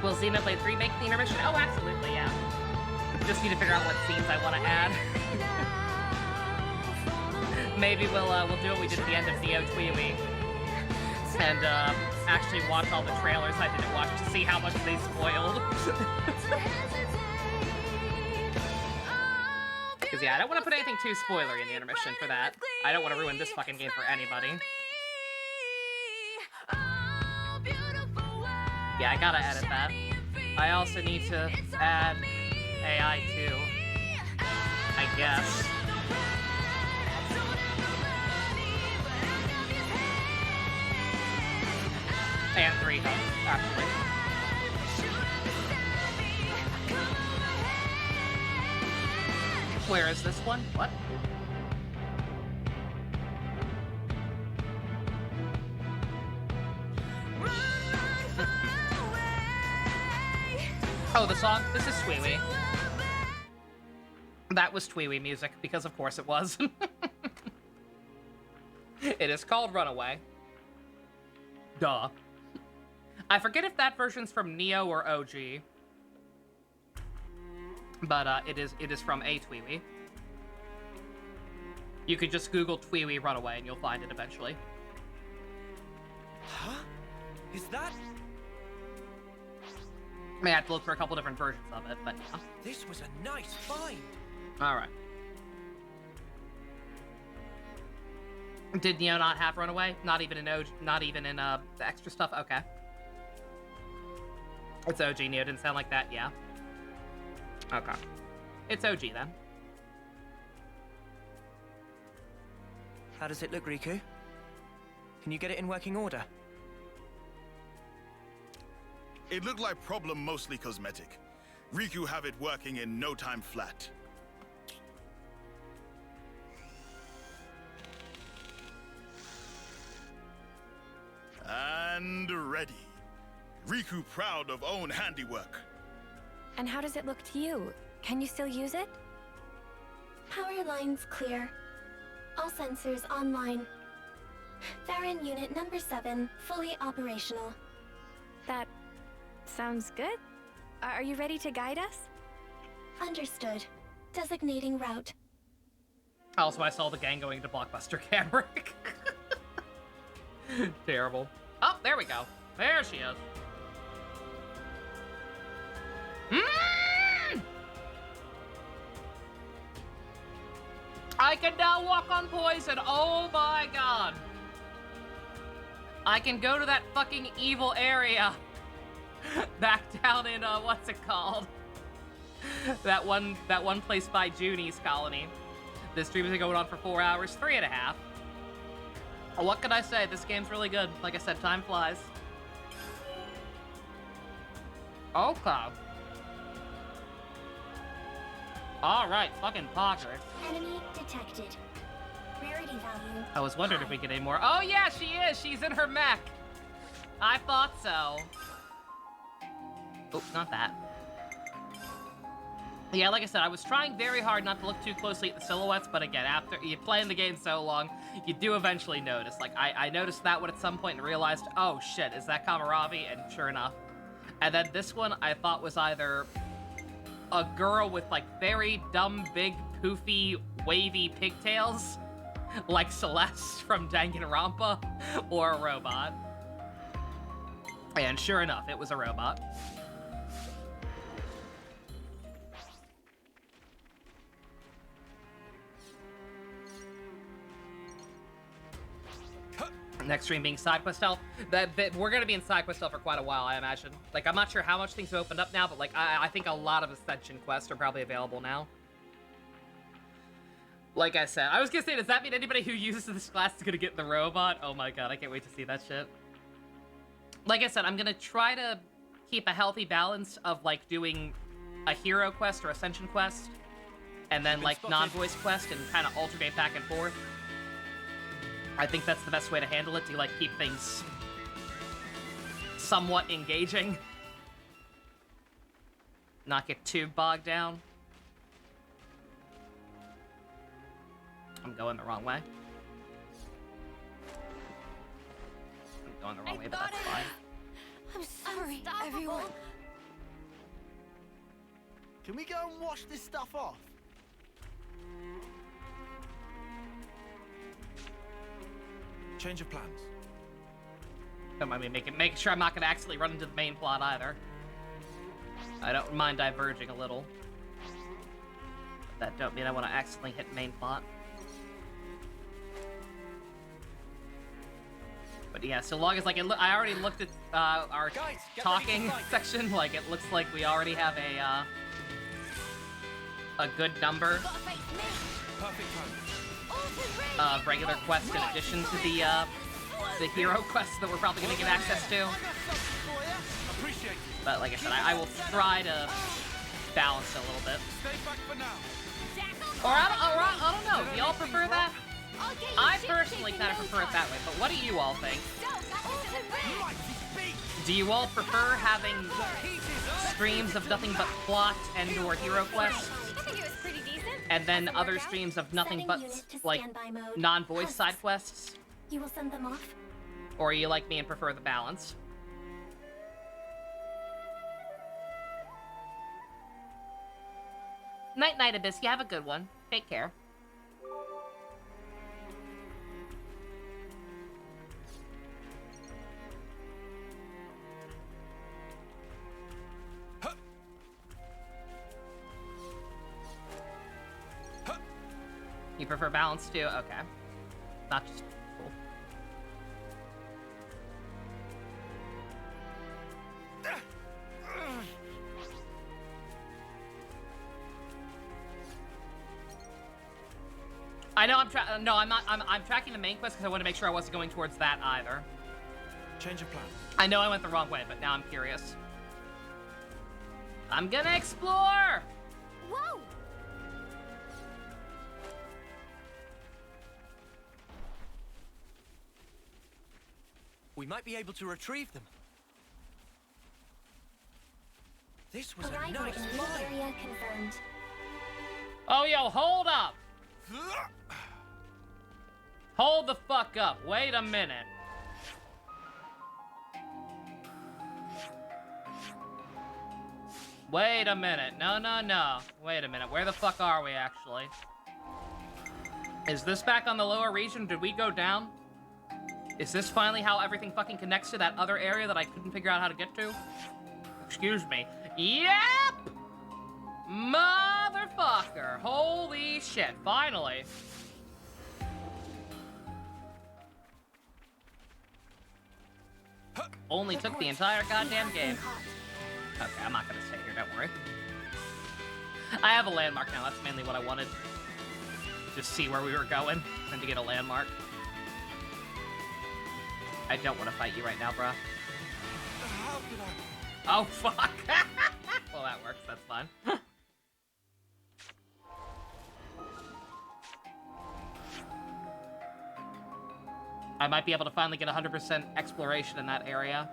Will Xenoblade 3 make the intermission? Oh, absolutely, yeah. Just need to figure out what scenes I want to add. Maybe we'll do what we did at the end of Neo Tweewee and actually watch all the trailers I didn't watch to see how much they spoiled. Because yeah, I don't want to put anything too spoilery in the intermission for that. I don't want to ruin this fucking game for anybody. Yeah, I gotta edit that. I also need to add AI too, I guess. And 3 hosts, actually. Where is this one? What? Oh, the song? This is Tweewee. That was Tweewee music, because of course it was. It is called Runaway. Duh. I forget if that version's from Neo or OG. But it is from a Tweewee. You could just Google Tweewee Runaway and you'll find it eventually. Huh? Is that... May have to look for a couple different versions of it, but yeah. This was a nice find. Alright. Did Neo not have Runaway? Not even in OG, not even in the extra stuff? Okay. It's OG. Neo didn't sound like that, yeah. Okay. It's OG then. How does it look, Riku? Can you get it in working order? It looked like problem mostly cosmetic. Riku have it working in no time flat. And ready. Riku proud of own handiwork. And how does it look to you? Can you still use it? Power lines clear. All sensors online. Theron unit number 7, fully operational. That sounds good. Are you ready to guide us? Understood. Designating route. Also, I saw the gang going into Blockbuster Camric. Terrible. Oh, there we go. There she is. I can now walk on poison. Oh my god. I can go to that fucking evil area. Back down in, what's it called? that one place by Junie's colony. This stream has been going on for 4 hours, 3.5. What can I say? This game's really good. Like I said, time flies. Okay. Alright, fucking Poggers. Enemy detected. Rarity value. I was wondering if we get any more. Oh yeah, she is! She's in her mech! I thought so. Oh, not that. Yeah, like I said, I was trying very hard not to look too closely at the silhouettes, but again, after you play in the game so long, you do eventually notice. Like, I noticed that one at some point and realized, oh shit, is that Kamaravi? And sure enough. And then this one I thought was either a girl with like very dumb, big, poofy, wavy pigtails, like Celeste from Danganronpa, or a robot. And sure enough, it was a robot. Next stream being side quest health. We're gonna be in side quest health for quite a while, I imagine. Like, I'm not sure how much things have opened up now, but like, I think a lot of Ascension quests are probably available now. Like I said, I was gonna say, does that mean anybody who uses this class is gonna get the robot? Oh my god, I can't wait to see that shit. Like I said, I'm gonna try to keep a healthy balance of like doing a hero quest or Ascension quest, and then like non-voice quest, and kind of alternate back and forth. I think that's the best way to handle it, to like keep things somewhat engaging. Not get too bogged down. I'm going the wrong way. I'm going the wrong way, but that's fine. I'm sorry, everyone. Can we go and wash this stuff off? Change of plans. Don't mind me make sure I'm not gonna accidentally run into the main plot either. I don't mind diverging a little. But that don't mean I want to accidentally hit main plot. But yeah, so long as like I already looked at our talking section. Like it looks like we already have a good number of regular quests in addition to the hero quests that we're probably gonna get access to. But like I said, I will try to balance it a little bit. Or I don't know. Do y'all prefer that? I personally kind of prefer it that way, but what do you all think? Do you all prefer having streams of nothing but plot and or hero quests? I think it was pretty decent. And then other streams of nothing but, like, non-voice side quests? You will send them off? Or you like me and prefer the balance? Night-night, Abyss. You have a good one. Take care. You prefer balance too? Okay. Not just cool. I know I'm tracking the main quest because I want to make sure I wasn't going towards that either. Change of plan. I know I went the wrong way, but now I'm curious. I'm gonna explore! Whoa! We might be able to retrieve them. This was a Arrival nice in this find. area confirmed. Oh, yo, hold up! Hold the fuck up. Wait a minute. Wait a minute. No. Wait a minute. Where the fuck are we, actually? Is this back on the lower region? Did we go down? Is this finally how everything fucking connects to that other area that I couldn't figure out how to get to? Excuse me. Yep! Motherfucker. Holy shit. Finally. Only took the entire goddamn game. Okay, I'm not gonna stay here, don't worry. I have a landmark now, that's mainly what I wanted. Just see where we were going, and to get a landmark. I don't want to fight you right now, bruh. Oh, fuck! Well, that works, that's fine. I might be able to finally get 100% exploration in that area.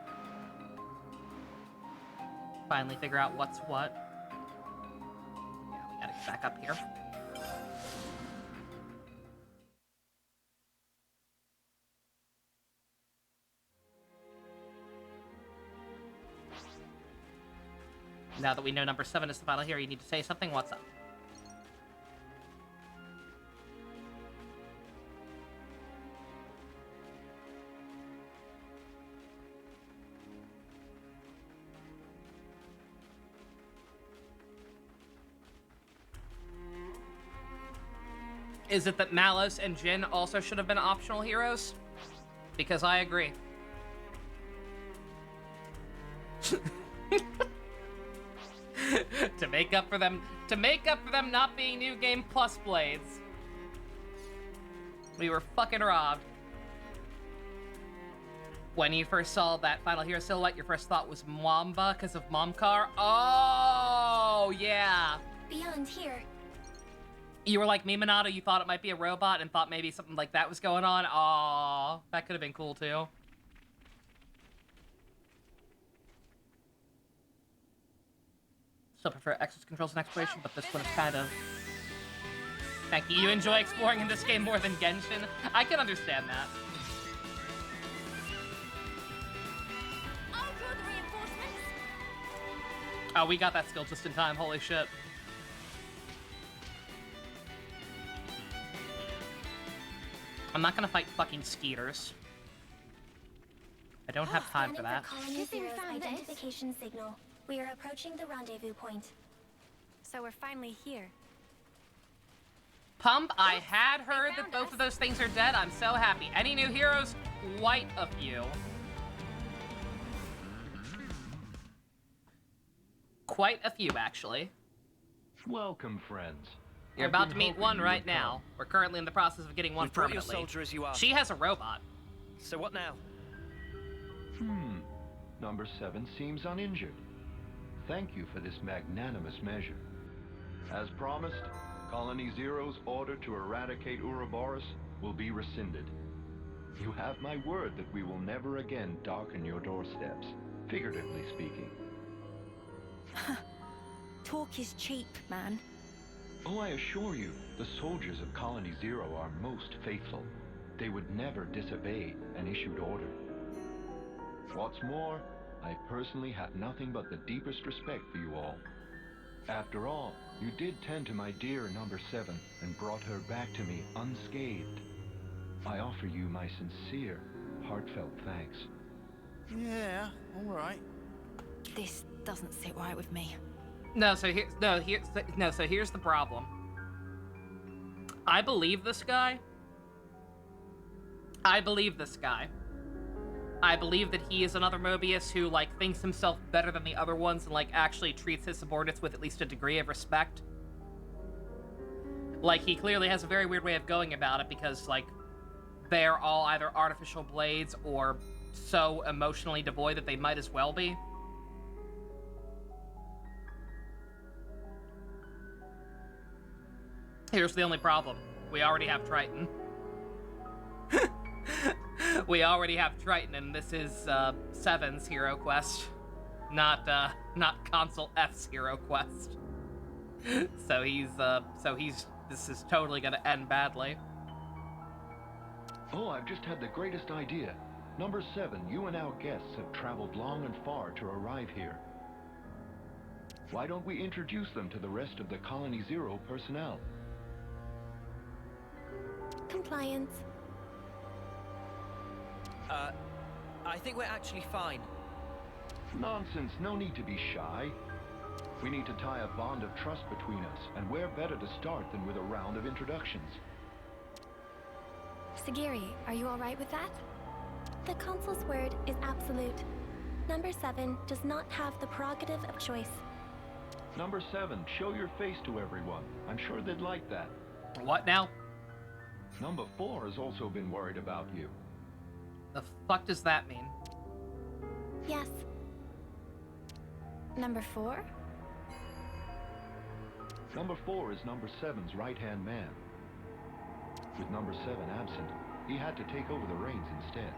Finally figure out what's what. Yeah, we gotta get back up here. Now that we know number 7 is the final hero, you need to say something. What's up? Is it that Malice and Jin also should have been optional heroes? Because I agree. to make up for them not being New Game Plus blades. We were fucking robbed. When you first saw that final hero silhouette, your first thought was Mwamba because of Momcar? Oh, yeah. Beyond here. You were like me, Minato, you thought it might be a robot and thought maybe something like that was going on? Aww, that could have been cool too. Still prefer access controls and exploration, but this one is kind of... Thank you. You enjoy exploring in this game more than Genshin? I can understand that. Oh, we got that skill just in time. Holy shit. I'm not gonna fight fucking skeeters. I don't have time for that. Colony Zero's identification signal. We are approaching the rendezvous point. So we're finally here. Pump, I had heard that both of those things are dead. I'm so happy. Any new heroes? Quite a few. Quite a few, actually. Welcome, friends. You're about to meet one right now. We're currently in the process of getting one We've brought your permanently. soldier as you are. She has a robot. So what now? Number 7 seems uninjured. Thank you for this magnanimous measure. As promised, Colony Zero's order to eradicate Ouroboros will be rescinded. You have my word that we will never again darken your doorsteps, figuratively speaking. Talk is cheap, man. Oh, I assure you, the soldiers of Colony Zero are most faithful. They would never disobey an issued order. What's more, I personally have nothing but the deepest respect for you all. After all, you did tend to my dear number 7 and brought her back to me unscathed. I offer you my sincere, heartfelt thanks. Yeah, all right. This doesn't sit right with me. So here's the problem. I believe this guy. I believe that he is another Mobius who, like, thinks himself better than the other ones and, like, actually treats his subordinates with at least a degree of respect. Like, he clearly has a very weird way of going about it because, like, they're all either artificial blades or so emotionally devoid that they might as well be. Here's the only problem. We already have Triton. We already have Triton, and this is 7's hero quest, not Console F's hero quest. This is totally gonna end badly. Oh, I've just had the greatest idea. Number 7, you and our guests have traveled long and far to arrive here. Why don't we introduce them to the rest of the Colony Zero personnel? Compliance. I think we're actually fine. Nonsense, no need to be shy. We need to tie a bond of trust between us, and where better to start than with a round of introductions? Sagiri, are you all right with that? The Consul's word is absolute. Number 7 does not have the prerogative of choice. Number 7, show your face to everyone. I'm sure they'd like that. What now? Number 4 has also been worried about you. The fuck does that mean? Yes. Number 4? Number 4 is number 7's right-hand man. With number 7 absent, he had to take over the reins instead.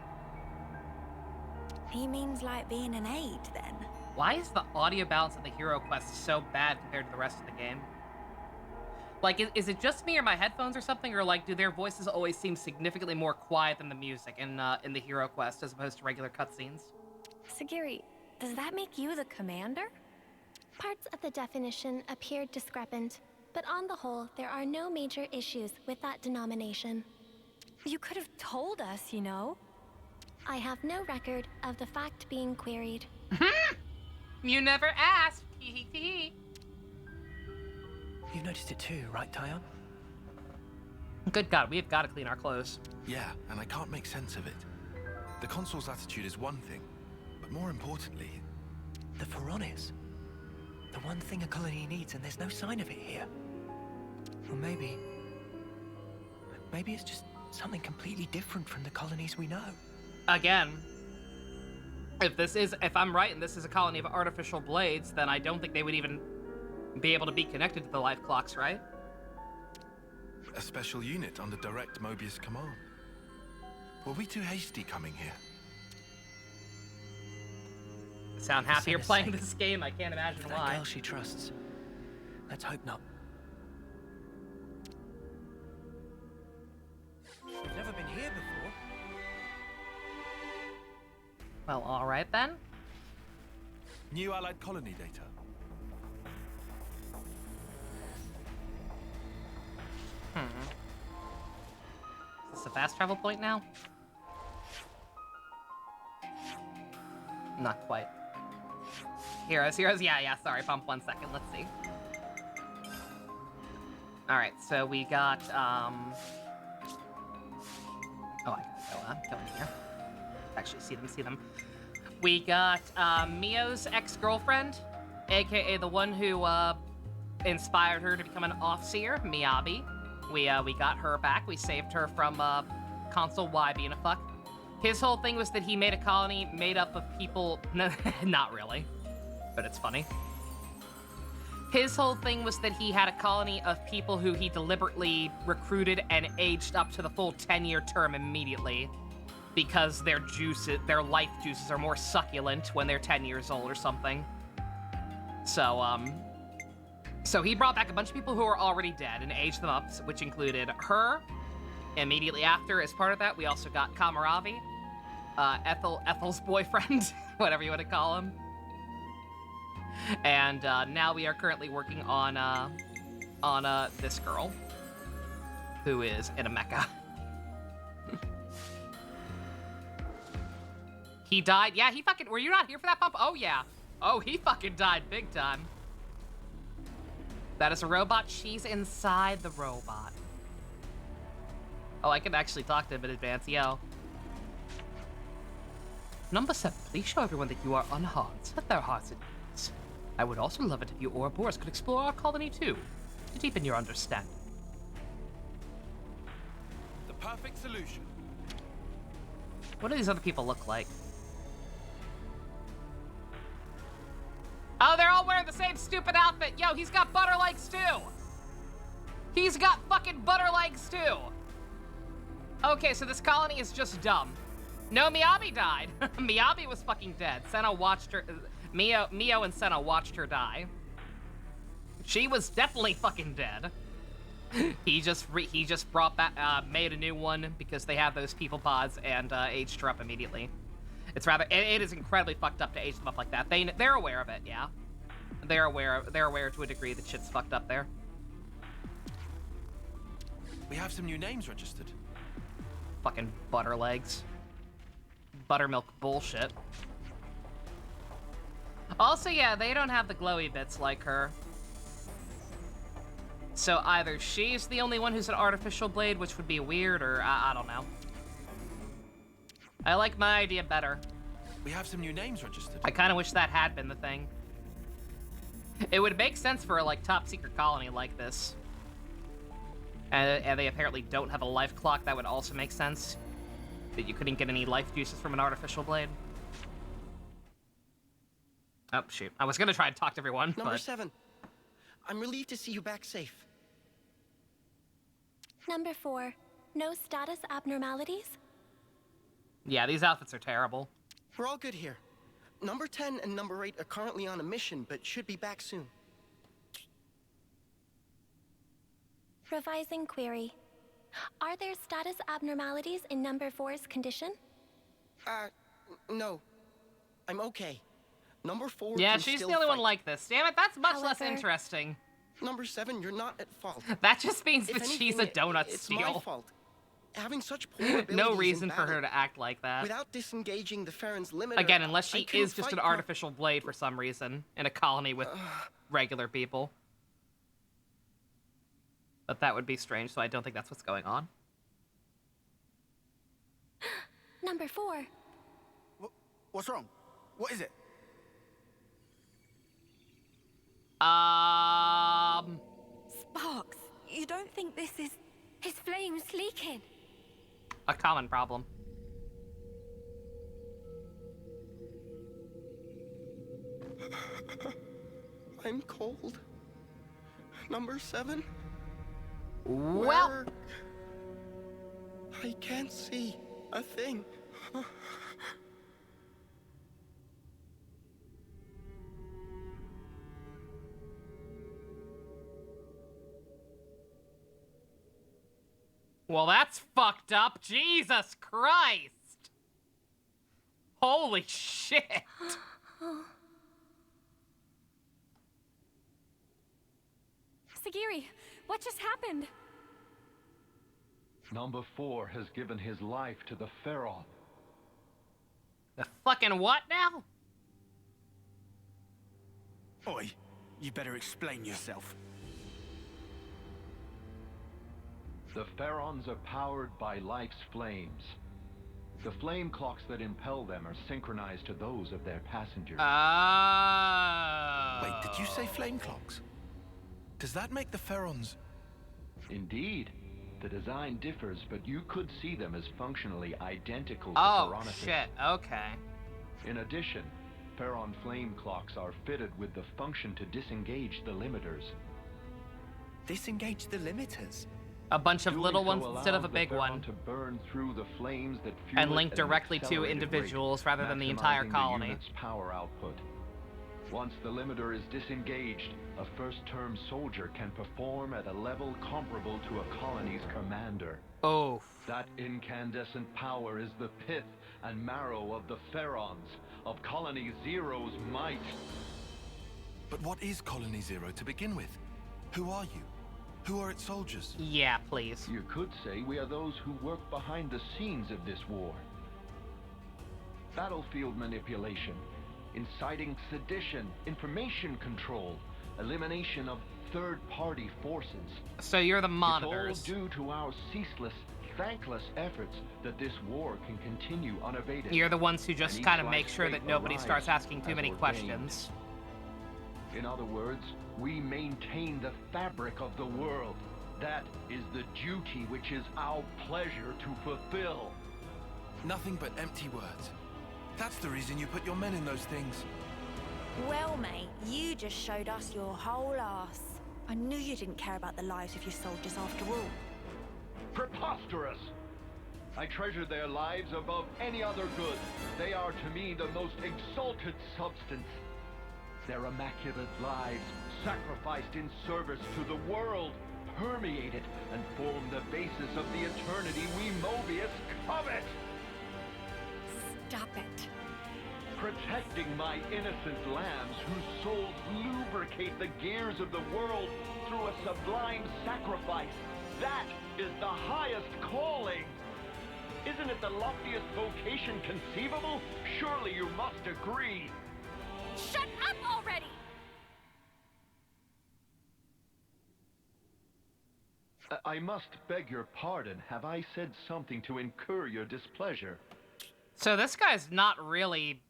He means like being an aide, then. Why is the audio balance of the hero quest so bad compared to the rest of the game? Like, is it just me or my headphones or something, or like, do their voices always seem significantly more quiet than the music in the hero quest as opposed to regular cutscenes? Sagiri, does that make you the commander? Parts of the definition appeared discrepant, but on the whole, there are no major issues with that denomination. You could have told us, you know. I have no record of the fact being queried. You never asked. Hee hee hee. You've noticed it too, right, Tyon? Good God, we have got to clean our clothes. Yeah, and I can't make sense of it. The Consul's attitude is one thing, but more importantly... The Pharaonis. The one thing a colony needs, and there's no sign of it here. Or maybe it's just something completely different from the colonies we know. Again, if I'm right and this is a colony of artificial blades, then I don't think they would even be able to be connected to the life clocks, right? A special unit under direct Mobius command. Were we too hasty coming here? Sound happier playing this game? I can't imagine For why. that girl she trusts. Let's hope not. We've never been here before. Well, alright then. New allied colony data. this a fast travel point now? Not quite. Heroes, yeah, sorry, bump 1 second, let's see. Alright, so we got, oh, I gotta go in here. Actually, see them. We got, Mio's ex-girlfriend, aka the one who, inspired her to become an Offseer, Miyabi. We got her back. We saved her from, Consul Y being a fuck. His whole thing was that he made a colony made up of people... Not really, but it's funny. His whole thing was that he had a colony of people who he deliberately recruited and aged up to the full 10-year term immediately because their life juices are more succulent when they're 10 years old or something. So he brought back a bunch of people who were already dead and aged them up, which included her. Immediately after, as part of that, we also got Kamaravi, Ethel's boyfriend, whatever you want to call him. And now we are currently working on this girl, who is in a mecha. He died. Yeah, he fucking. Were you not here for that bump? Oh yeah. Oh, he fucking died big time. That is a robot. She's inside the robot. Oh, I can actually talk to him in advance, yo. Number 7, please show everyone that you are unharmed. Set their hearts at ease. I would also love it if you Ouroboros could explore our colony too, to deepen your understanding. The perfect solution. What do these other people look like? Oh, they're all wearing the same stupid outfit. Yo, he's got butter legs too. He's got fucking butter legs too. Okay, so this colony is just dumb. No, Miyabi died. Miyabi was fucking dead. Senna watched her. Mio and Senna watched her die. She was definitely fucking dead. He just brought back, made a new one because they have those people pods and aged her up immediately. It's rather, it is incredibly fucked up to age them up like that. They're aware of it, yeah. They're aware to a degree that shit's fucked up there. We have some new names registered. Fucking butter legs. Buttermilk bullshit. Also, yeah, they don't have the glowy bits like her. So either she's the only one who's an artificial blade, which would be weird, or I don't know. I like my idea better. We have some new names registered. I kind of wish that had been the thing. It would make sense for a, like, top secret colony like this. And they apparently don't have a life clock. That would also make sense. That you couldn't get any life juices from an artificial blade. Oh, shoot. I was gonna try and talk to everyone, Number but... 7. I'm relieved to see you back safe. Number 4. No status abnormalities? Yeah, these outfits are terrible. We're all good here. Number 10 and number 8 are currently on a mission, but should be back soon. Revising query. Are there status abnormalities in number 4's condition? No. I'm okay. Number 4 Yeah, can she's still the only one fight. like this. Damn it, that's much less However, interesting. Number 7, you're not at fault. That just means If that she's a anything, donut it's steal. my fault. Having such poor abilities No in reason for battle, her to act like that. Without disengaging the Farron's limiter, Again, unless she I couldn't is just fight an artificial blade for some reason in a colony with regular people. But that would be strange, so I don't think that's what's going on. Number 4. What's wrong? What is it? Sparks, you don't think this is... His flame's leaking. A common problem. I'm cold. Number 7? Well... Where... I can't see a thing. Well, that's fucked up. Jesus Christ. Holy shit. Sagiri, what just happened? Number 4 has given his life to the Pharaoh. The fucking what now? Oi, you better explain yourself. The Pharaons are powered by life's flames. The flame clocks that impel them are synchronized to those of their passengers. Wait, did you say flame clocks? Does that make the Pharaons... Indeed. The design differs, but you could see them as functionally identical to Oh, Chronicles. shit. Okay. In addition, Pharaon flame clocks are fitted with the function to disengage the limiters. Disengage the limiters? A bunch of Doing little so ones instead of a allows big the Pharaon one. to burn through the flames that fuel And it link at an directly to accelerated individuals rate, rather than the entire maximizing colony. The unit's power output. Once the limiter is disengaged, a first-term soldier can perform at a level comparable to a colony's commander. Oh. That incandescent power is the pith and marrow of the Pharaons, of Colony Zero's might. But what is Colony Zero to begin with? Who are you? Who are its soldiers? Yeah, please. You could say we are those who work behind the scenes of this war. Battlefield manipulation, inciting sedition, information control, elimination of third-party forces. So you're the monitors. It's all due to our ceaseless, thankless efforts that this war can continue unabated. You're the ones who just And kind of each make life's sure fate that nobody arrives starts asking too as many ordained. questions. In other words, we maintain the fabric of the world. That is the duty which is our pleasure to fulfill. Nothing but empty words. That's the reason you put your men in those things. Well, mate, you just showed us your whole ass. I knew you didn't care about the lives of your soldiers after all. Preposterous! I treasure their lives above any other good. They are to me the most exalted substance. Their immaculate lives, sacrificed in service to the world, permeate it and form the basis of the eternity we Mobius covet! Stop it. Protecting my innocent lambs whose souls lubricate the gears of the world through a sublime sacrifice. That is the highest calling. Isn't it the loftiest vocation conceivable? Surely you must agree. Shut up already! I must beg your pardon. Have I said something to incur your displeasure? So this guy's not really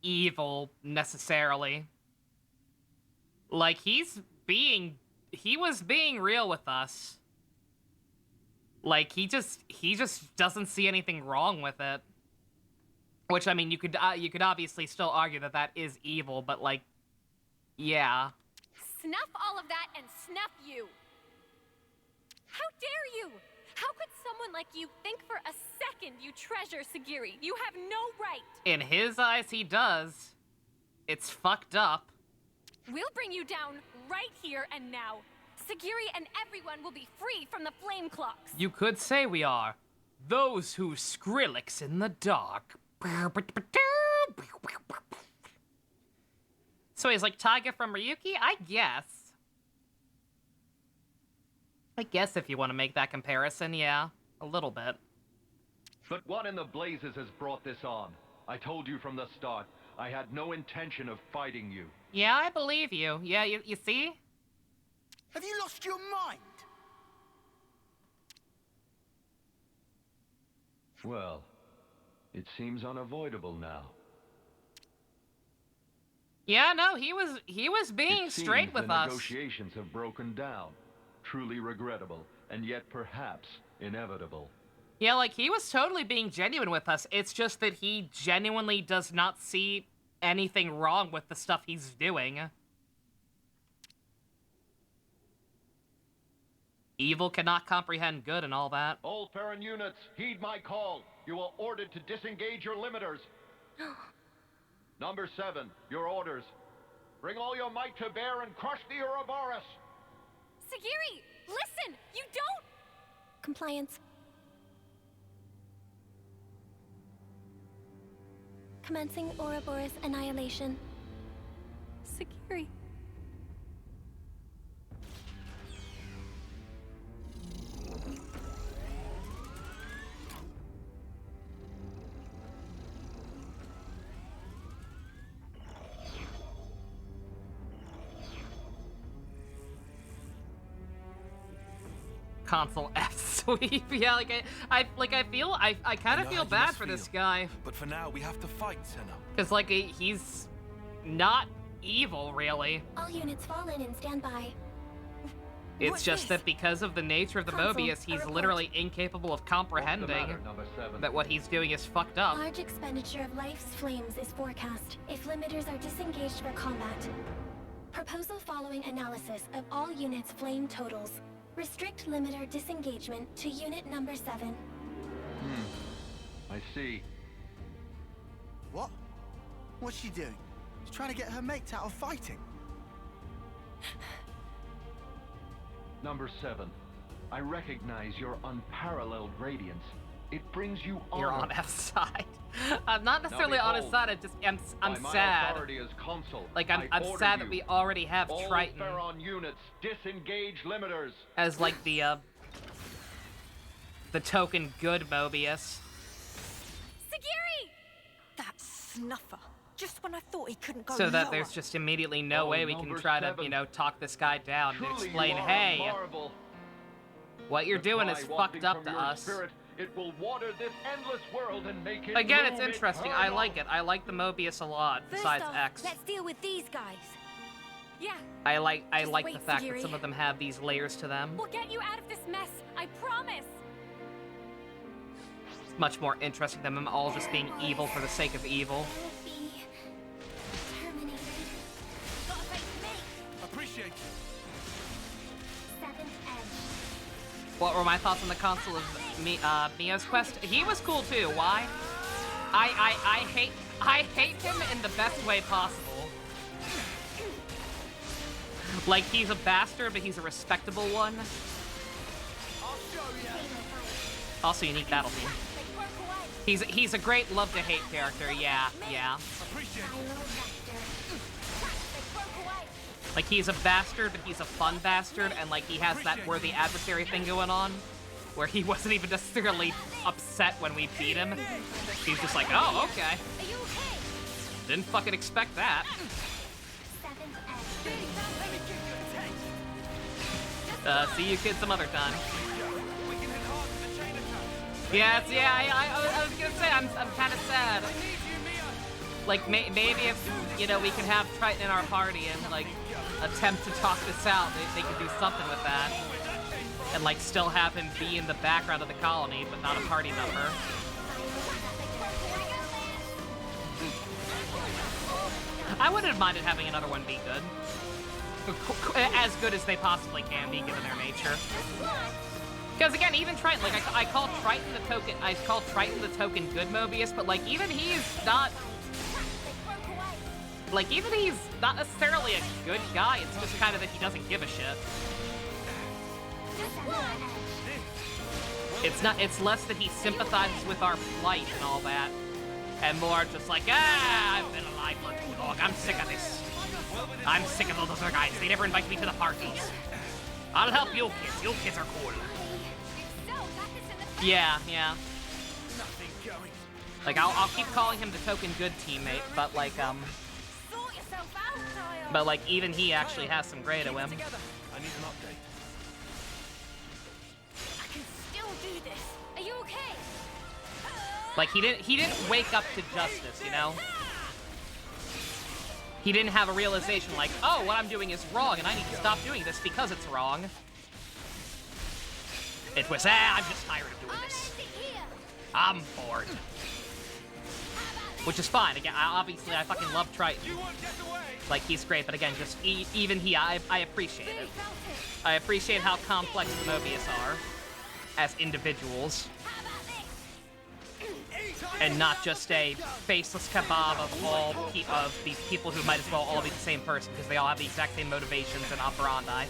evil, necessarily. Like, he was being real with us. Like, he just doesn't see anything wrong with it. Which, I mean, you could obviously still argue that that is evil, but, like, yeah. Snuff all of that and snuff you! How dare you! How could someone like you think for a second you treasure Sagiri? You have no right! In his eyes, he does. It's fucked up. We'll bring you down right here and now. Sagiri and everyone will be free from the flame clocks. You could say we are those who Skrillex in the dark. So he's like Taiga from Ryuki? I guess. I guess if you want to make that comparison, yeah. A little bit. But what in the blazes has brought this on? I told you from the start, I had no intention of fighting you. Yeah, I believe you. Yeah, you see? Have you lost your mind? Well, it seems unavoidable now. Yeah, no, he was being straight with us. Negotiations have broken down. Truly regrettable, and yet perhaps inevitable. Yeah, like, he was totally being genuine with us. It's just that he genuinely does not see anything wrong with the stuff he's doing. Evil cannot comprehend good and all that. All Farron units, heed my call. You are ordered to disengage your limiters. Number 7, your orders. Bring all your might to bear and crush the Ouroboros. Sagiri, listen! You don't... Compliance. Commencing Ouroboros annihilation. Sagiri. console F sweep. Yeah, I kind of feel bad for this guy. But for now, we have to fight, Senna. Because, like, he's not evil, really. All units fall in and stand by. It's just that because of the nature of the Mobius, he's literally incapable of comprehending that what he's doing is fucked up. Large expenditure of life's flames is forecast if limiters are disengaged for combat. Proposal following analysis of all units' flame totals. Restrict limiter disengagement to unit number 7. I see. What? What's she doing? She's trying to get her mates out of fighting. Number 7, I recognize your unparalleled radiance. It brings you honor. You're on F's side. I'm not necessarily on his side. I'm sad. As consul, like I'm sad that we already have all Triton. Pharaon units disengage limiters. As like the token good Mobius. Sagiri! That snuffer. Just when I thought he couldn't go So that lower. there's just immediately no way we can try to, you know, talk this guy down and explain, hey, what you're doing is fucked up to us. Spirit, it will water this endless world and make it Again, it's interesting. I like it. I like the Mobius a lot, besides First off, X. let's deal with these guys. Yeah. I like wait, the fact that Sagiri. some of them have these layers to them. We'll get you out of this mess. I promise. It's much more interesting than them all just being evil for the sake of evil. Appreciate you. What were my thoughts on the console of Mia's quest? He was cool too. Why? I hate him in the best way possible. Like, he's a bastard, but he's a respectable one. Also, unique battle team. He's a great love to hate character. Yeah. Like, he's a bastard, but he's a fun bastard, and, like, he has that worthy adversary thing going on, where he wasn't even necessarily upset when we beat him. He's just like, oh, okay. Didn't fucking expect that. See you kids some other time. Yeah, I was gonna say, I'm kind of sad. Like, maybe if, you know, we can have Triton in our party and, like, attempt to talk this out, they could do something with that. And, like, still have him be in the background of the colony, but not a party member. I wouldn't have minded having another one be good. As good as they possibly can be, given their nature. Because again, even Triton, like, I call Triton the token good Mobius, but, like, even he's not... Like, even he's not necessarily a good guy, it's just kind of that he doesn't give a shit. It's less that he sympathizes with our plight and all that, and more just like, I've been alive for too long, I'm sick of this. I'm sick of all those other guys, they never invite me to the parties. I'll help you kids are cool. Yeah. Like, I'll keep calling him the token good teammate, but, like, even he actually has some gray to him. I need an update. I can still do this. Are you okay? Like, he didn't wake up to justice, you know? He didn't have a realization like, oh, what I'm doing is wrong, and I need to stop doing this because it's wrong. It was, I'm just tired of doing this. I'm bored. Which is fine. Again, obviously, I fucking love Triton. Like, he's great, but again, just even I appreciate it. I appreciate how complex the Mobius are as individuals. And not just a faceless kebab of these people who might as well all be the same person, because they all have the exact same motivations and operandi.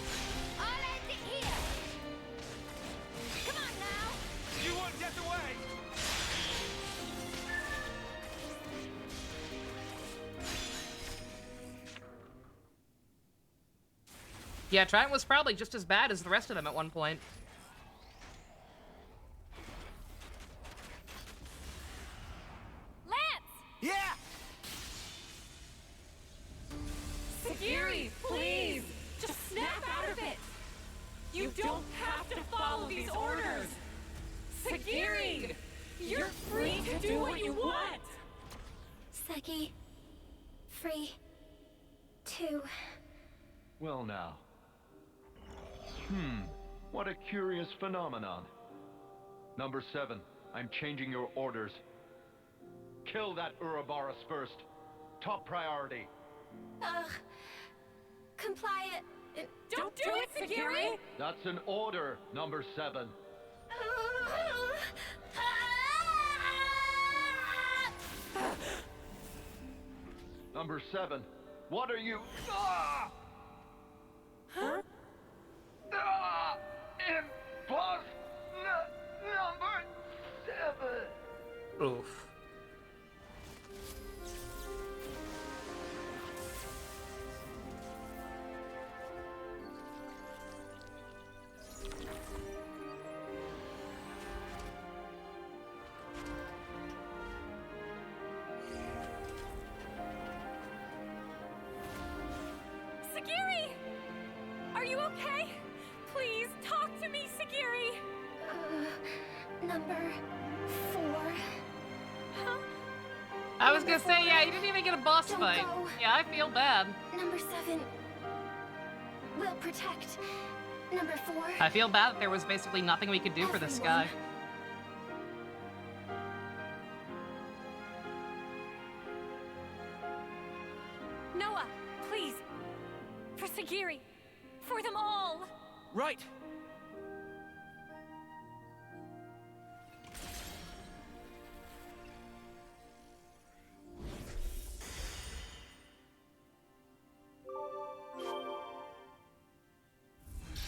Yeah, Triton was probably just as bad as the rest of them at one point. Lance! Yeah! Sagiri, please! Just snap out of it! You don't have to follow these orders! Sagiri! You're free to do what you want! Seki, free to... Well now. What a curious phenomenon. Number 7, I'm changing your orders. Kill that Ouroboros first. Top priority. Comply it. Don't do it, Sagiri! That's an order, Number 7. Number 7, what are you... Ah! Huh? Number 7. Oof. Sagiri! Are you okay? Please, talk to me, Sagiri! Number 4. Huh? I was gonna say, yeah, you didn't even get a boss fight. Go. Yeah, I feel bad. Number 7 will protect. Number 4. I feel bad that there was basically nothing we could do for this guy. Noah, please. For Sagiri. For them all. Right.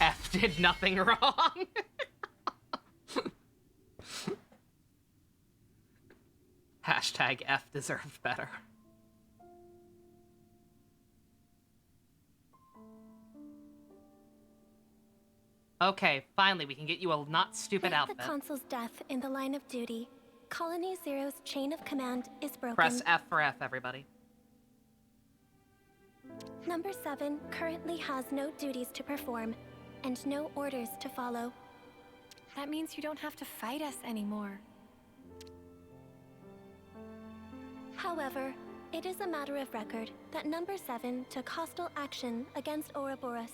F did nothing wrong. Hashtag F deserved better. Okay, finally, we can get you a not stupid outfit. With the consul's death in the line of duty, Colony Zero's chain of command is broken. Press F for F, everybody. Number 7 currently has no duties to perform and no orders to follow. That means you don't have to fight us anymore. However, it is a matter of record that Number 7 took hostile action against Ouroboros.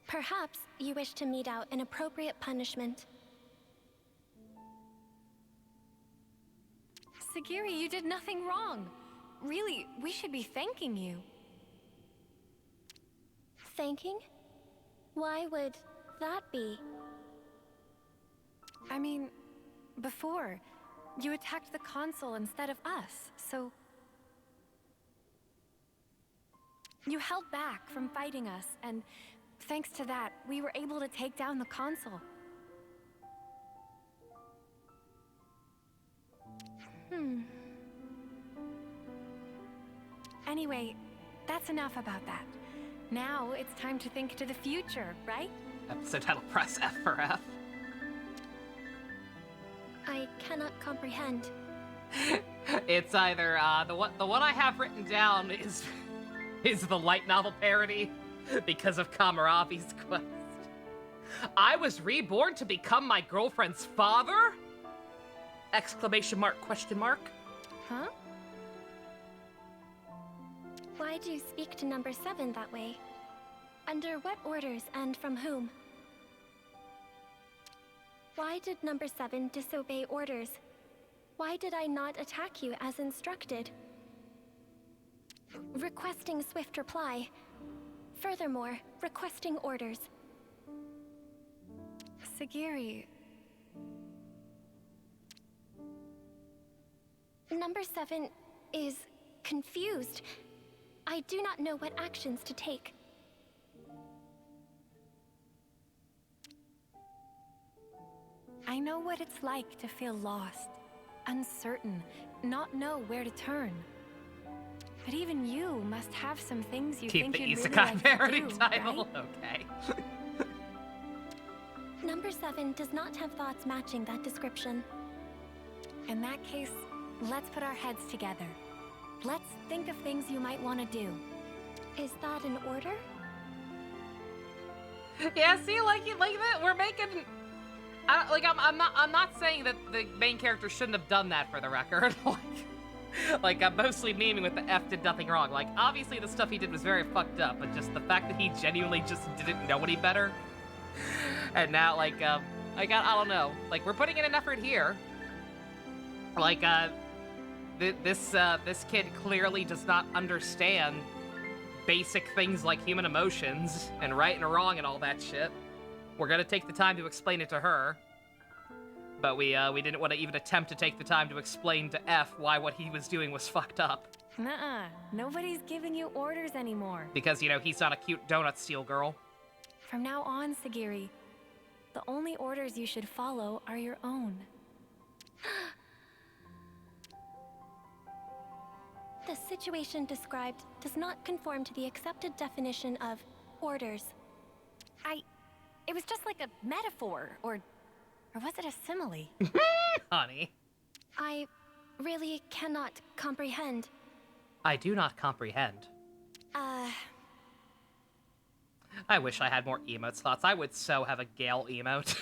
Perhaps you wish to mete out an appropriate punishment. Sagiri, you did nothing wrong. Really, we should be thanking you. Thanking? Why would that be? I mean, before, you attacked the consul instead of us, so... You held back from fighting us, and thanks to that, we were able to take down the consul. Anyway, that's enough about that. Now it's time to think to the future, right? Episode title, press F for F. I cannot comprehend. It's either the one I have written down is the light novel parody because of Kamaravi's quest. I was reborn to become my girlfriend's father? Exclamation mark, question mark. Huh? Why do you speak to Number 7 that way? Under what orders and from whom? Why did Number 7 disobey orders? Why did I not attack you as instructed? Requesting swift reply. Furthermore, requesting orders. Sagiri... Number 7 is confused. I do not know what actions to take. I know what it's like to feel lost, uncertain, not know where to turn. But even you must have some things you Keep think the you'd really isekai like to parody do, title. right? Okay. Number 7 does not have thoughts matching that description. In that case, let's put our heads together. Let's think of things you might want to do. Is that an order? Yeah, see, like that, we're making. I'm not saying that the main character shouldn't have done that for the record. like I'm mostly memeing with the F did nothing wrong. Like, obviously the stuff he did was very fucked up, but just the fact that he genuinely just didn't know any better. And now, I don't know. Like, we're putting in an effort here. Like, this kid clearly does not understand basic things like human emotions and right and wrong and all that shit. We're gonna take the time to explain it to her, but we didn't want to even attempt to take the time to explain to F why what he was doing was fucked up. Nuh-uh. Nobody's giving you orders anymore. Because, he's not a cute donut steal girl. From now on, Sagiri, the only orders you should follow are your own. The situation described does not conform to the accepted definition of orders. It was just like a metaphor, or was it a simile? Honey. I really cannot comprehend. I do not comprehend. I wish I had more emote slots. I would so have a Gale emote.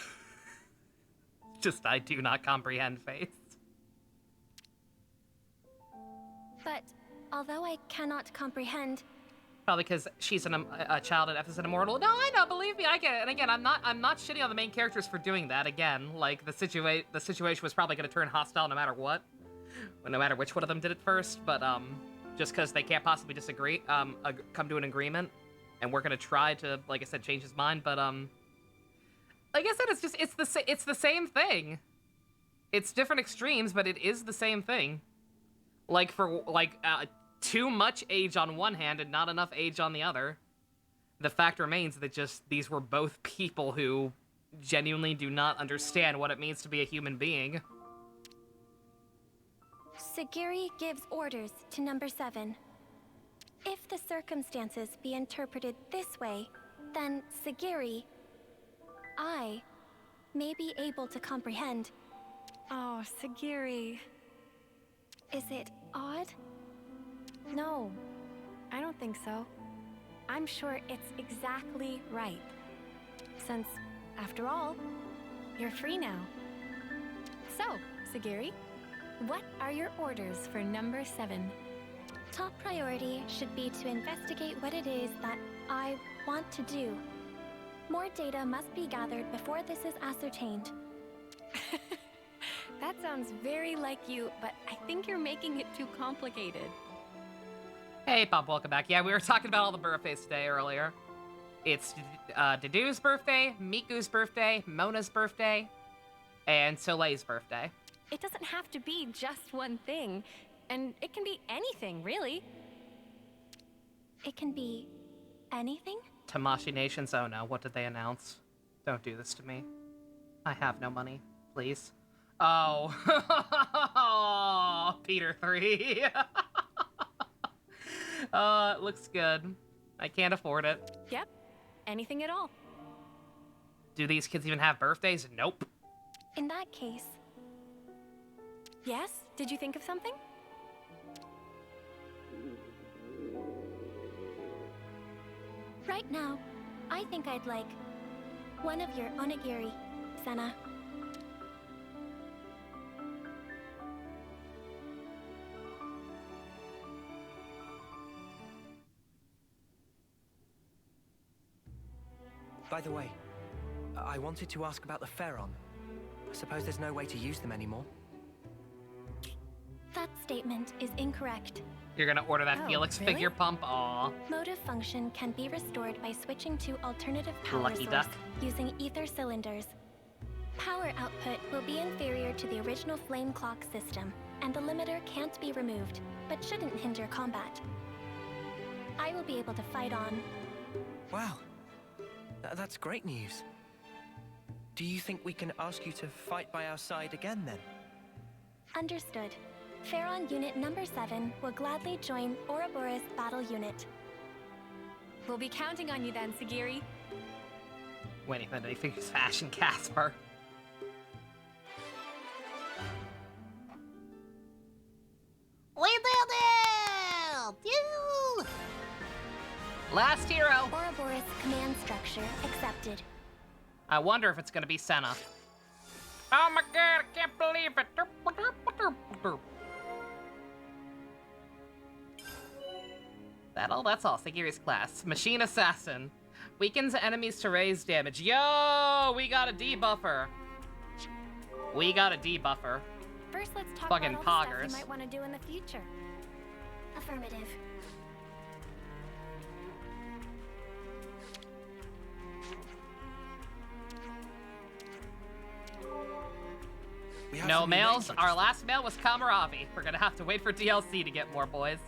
Just, I do not comprehend face. But although I cannot comprehend, Probably because she's a child and F is an immortal. No, I know, believe me, I get it. And again, I'm not shitting on the main characters for doing that. Again, like, the situation was probably going to turn hostile no matter what. No matter which one of them did it first, but, just because they can't possibly disagree, come to an agreement. And we're going to try to, like I said, change his mind, but, like I said, it's the same thing. It's different extremes, but it is the same thing. Like, too much age on one hand and not enough age on the other. The fact remains that these were both people who genuinely do not understand what it means to be a human being. Sagiri gives orders to number 7. If the circumstances be interpreted this way, then Sagiri, I, may be able to comprehend. Oh, Sagiri. Is it odd? No, I don't think so. I'm sure it's exactly right. Since, after all, you're free now. So, Sagiri, what are your orders for number 7? Top priority should be to investigate what it is that I want to do. More data must be gathered before this is ascertained. That sounds very like you, but I think you're making it too complicated. Hey, Pop, welcome back. Yeah, we were talking about all the birthdays today earlier. It's Dedu's birthday, Miku's birthday, Mona's birthday, and Soleil's birthday. It doesn't have to be just one thing, and it can be anything, really. It can be anything? Tamashii Nations, oh no, what did they announce? Don't do this to me. I have no money, please. Oh, Peter 3. It looks good. I can't afford it. Yep, anything at all. Do these kids even have birthdays? Nope. In that case... Yes? Did you think of something? Right now, I think I'd like one of your onigiri, Senna. By the way, I wanted to ask about the Pharaon. I suppose there's no way to use them anymore. That statement is incorrect. You're gonna order that Felix really? figure pump? Aw. Motive function can be restored by switching to alternative power Lucky source duck. using ether cylinders. Power output will be inferior to the original flame clock system, and the limiter can't be removed, but shouldn't hinder combat. I will be able to fight on. Wow. That's great news. Do you think we can ask you to fight by our side again, then? Understood. Pharaon Unit number 7 will gladly join Ouroboros battle unit. We'll be counting on you then, Sagiri. Wait, then they think it's Ash and Casper. Last hero. Ouroboros command structure accepted. I wonder if it's gonna be Senna. Oh my god, I can't believe it. That's all. Sagiri's class. Machine Assassin. Weakens enemies to raise damage. Yo, we got a debuffer. We got a debuffer. First, let's talk Fucking about all the poggers. stuff you might want to do in the future. Affirmative. No mails. Our last mail was Kamaravi. We're gonna have to wait for DLC to get more, boys.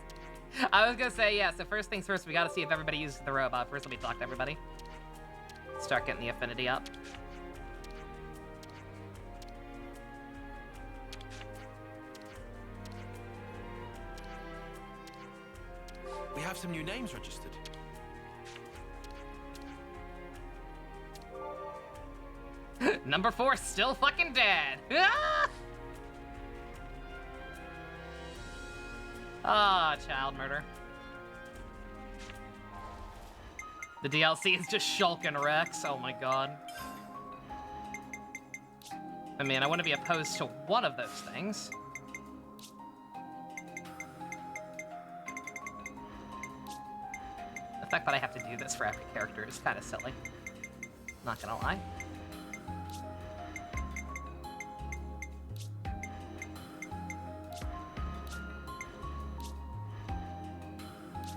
I was gonna say, yeah, so first things first, we gotta see if everybody uses the robot. First, let me talk to everybody. Start getting the affinity up. We have some new names registered. Number 4 still fucking dead. Ah! Ah, child murder. The DLC is just Shulkin Rex. Oh my god. I mean, I wouldn't be opposed to one of those things. The fact that I have to do this for every character is kind of silly. Not gonna lie.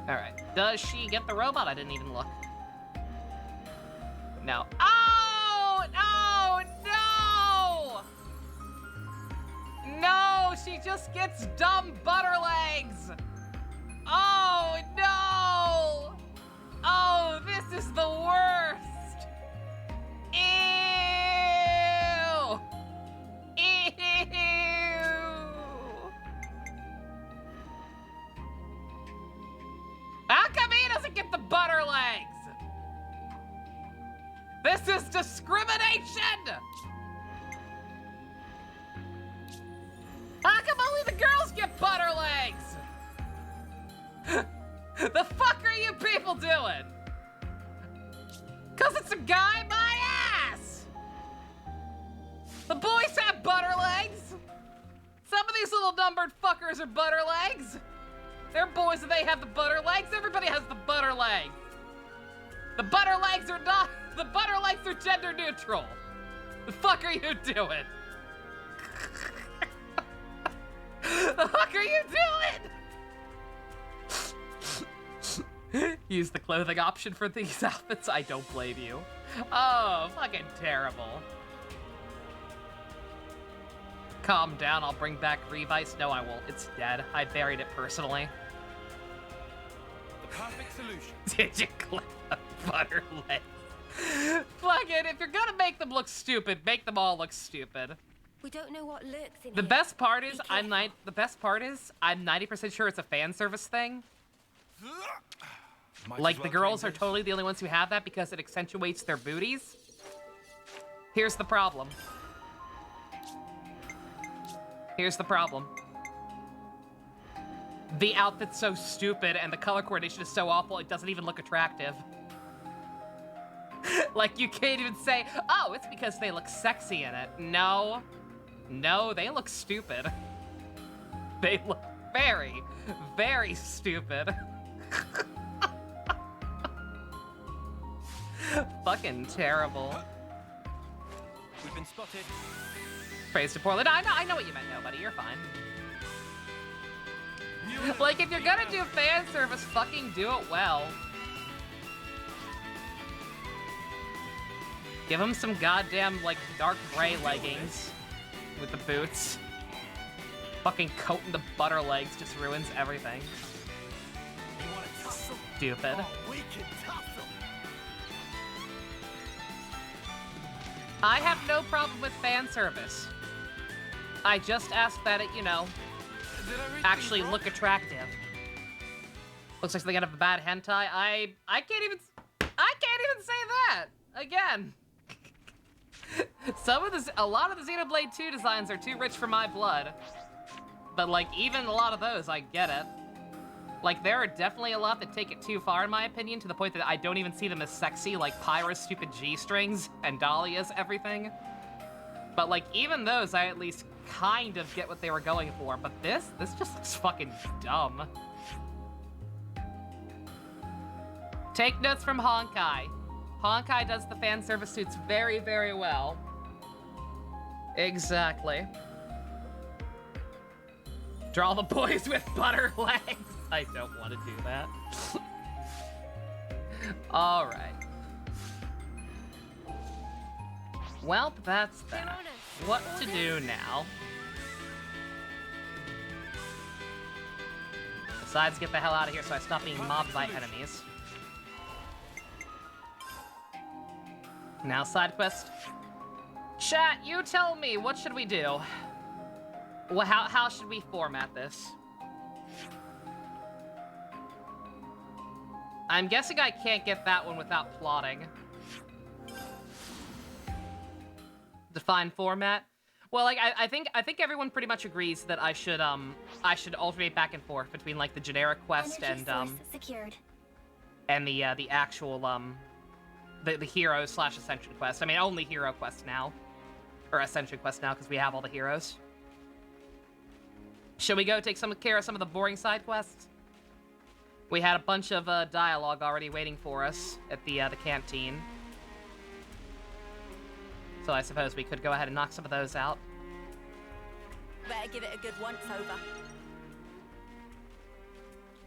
Alright. Does she get the robot? I didn't even look. No. Oh! No! No! No! She just gets dumb butter legs! Oh, no! Oh, this is the worst! Ew! Ew! How come he doesn't get the butter legs? This is discrimination! How come only the girls get butter legs? The fuck are you people doing? Cause it's a guy, my ass! The boys have butter legs! Some of these little numbered fuckers are butter legs! They're boys and they have the butter legs. Everybody has the butter legs. The butter legs are not. The butter legs are gender neutral. The fuck are you doing? The fuck are you doing? Use the clothing option for these outfits. I don't blame you. Oh, fucking terrible. Calm down, I'll bring back Revice. No, I won't. It's dead. I buried it personally. The perfect solution. Did you click the butter legs? Fuck it, if you're gonna make them look stupid, make them all look stupid. We don't know what lurks in The here. best part is I'm 90% sure it's a fan service thing. Like the girls are totally the only ones who have that because it accentuates their booties. Here's the problem. Here's the problem. The outfit's so stupid and the color coordination is so awful it doesn't even look attractive. Like you can't even say, oh, it's because they look sexy in it. No. No, they look stupid. They look very, very stupid. Fucking terrible. We've been spotted. Praise to Portland. I know what you meant, nobody. You're fine. Like, if you're gonna do fan service, fucking do it well. Give him some goddamn, like, dark gray leggings with the boots. Fucking coating the butter legs just ruins everything. Stupid. I have no problem with fan service. I just ask that it, you know, actually look attractive. Looks like they got a bad hentai. I can't even say that again. A lot of the Xenoblade 2 designs are too rich for my blood. But like even a lot of those, I get it. Like, there are definitely a lot that take it too far, in my opinion, to the point that I don't even see them as sexy, like Pyra's stupid G-strings and Dahlia's everything. But, like, even those, I at least kind of get what they were going for. But this just looks fucking dumb. Take notes from Honkai. Honkai does the fan service suits very, very well. Exactly. Draw the boys with butter legs. I don't want to do that. All right. Well, that's that. What to do now? Besides, get the hell out of here so I stop being mobbed by enemies. Now, side quest. Chat, you tell me, what should we do? Well, how should we format this? I'm guessing I can't get that one without plotting. Define format. Well, like I think everyone pretty much agrees that I should alternate back and forth between like the generic quest and secured. And the actual the hero / Ascension quest. I mean, only hero quest now, or Ascension quest now because we have all the heroes. Should we go take care of some of the boring side quests? We had a bunch of dialogue already waiting for us at the canteen. So I suppose we could go ahead and knock some of those out. Better give it a good once-over.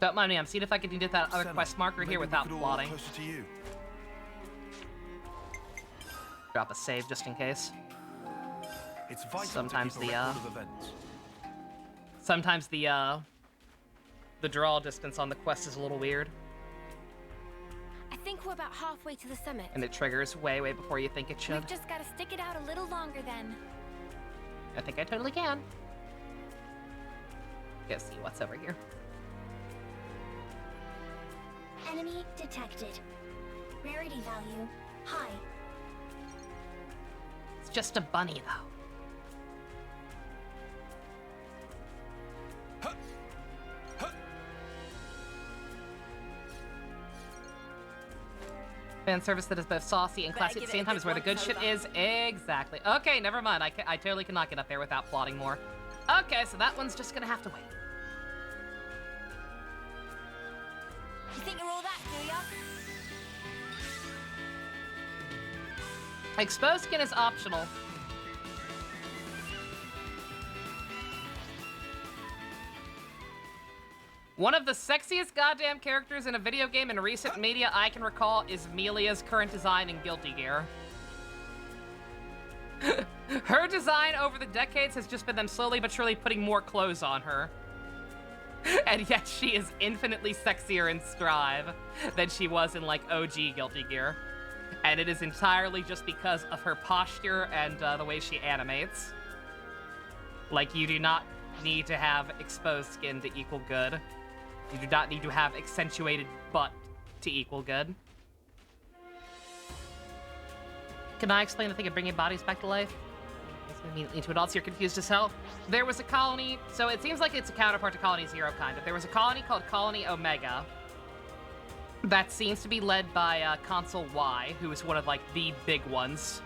Don't mind me, I'm seeing if I can get that other quest marker here without plotting. Closer to you. Drop a save just in case. It's vital sometimes to keep a record of events. Sometimes the draw distance on the quest is a little weird. I think we're about halfway to the summit. And it triggers way before you think it should. We've just got to stick it out a little longer then. I think I totally can. Go see what's over here. Enemy detected. Rarity value high. It's just a bunny, though. Fan service that is both saucy and classy at the same time is where the good shit is. Exactly. Okay, never mind. I totally cannot get up there without plotting more. Okay, so that one's just gonna have to wait. You think you're all that, do ya? Exposed skin is optional. One of the sexiest goddamn characters in a video game in recent media I can recall is Melia's current design in Guilty Gear. Her design over the decades has just been them slowly but surely putting more clothes on her. And yet she is infinitely sexier in Strive than she was in, like, OG Guilty Gear. And it is entirely just because of her posture and the way she animates. Like, you do not need to have exposed skin to equal good. You do not need to have accentuated butt to equal good. Can I explain the thing of bringing bodies back to life? Into adults, you're confused as hell. There was a colony, so it seems like it's a counterpart to Colony Zero, kind of. There was a colony called Colony Omega that seems to be led by Consul Y, who is one of, like, the big ones.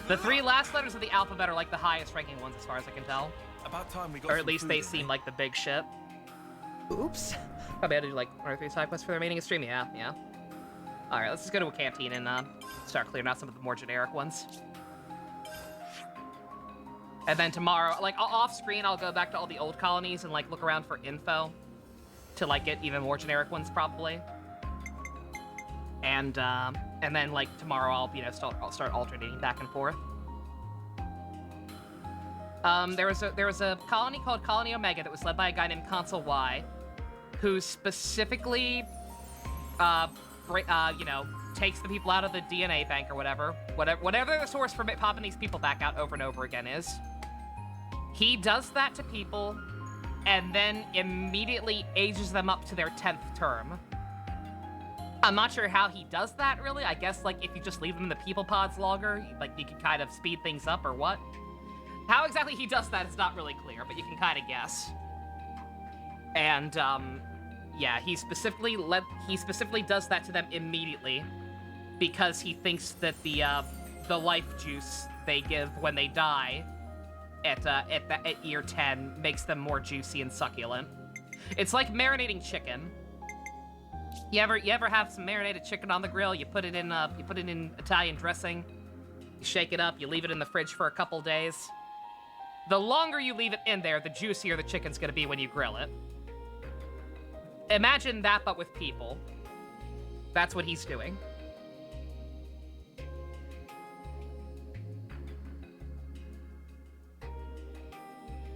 The 3 last letters of the alphabet are, like, the highest ranking ones, as far as I can tell. About time we got or at least they seem like the big shit. Oops. Probably had to do, like, 1 or 3 side quests for their meeting and stream. Yeah. Alright, let's just go to a canteen and start clearing out some of the more generic ones. And then tomorrow, like, off-screen, I'll go back to all the old colonies and, like, look around for info to, like, get even more generic ones, probably. And then, like, tomorrow I'll, you know, I'll start alternating back and forth. There was a colony called Colony Omega that was led by a guy named Consul Y, who specifically, you know, takes the people out of the DNA bank or whatever the source for popping these people back out over and over again is. He does that to people, and then immediately ages them up to their 10th term. I'm not sure how he does that, really. I guess, like, if you just leave them in the people pods longer, like, you can kind of speed things up or what. How exactly he does that is not really clear, but you can kind of guess. And, Yeah, he specifically does that to them immediately because he thinks that the life juice they give when they die at year 10 makes them more juicy and succulent. It's like marinating chicken. You ever have some marinated chicken on the grill? You put it in Italian dressing. You shake it up. You leave it in the fridge for a couple days. The longer you leave it in there, the juicier the chicken's gonna be when you grill it. Imagine that, but with people. That's what he's doing.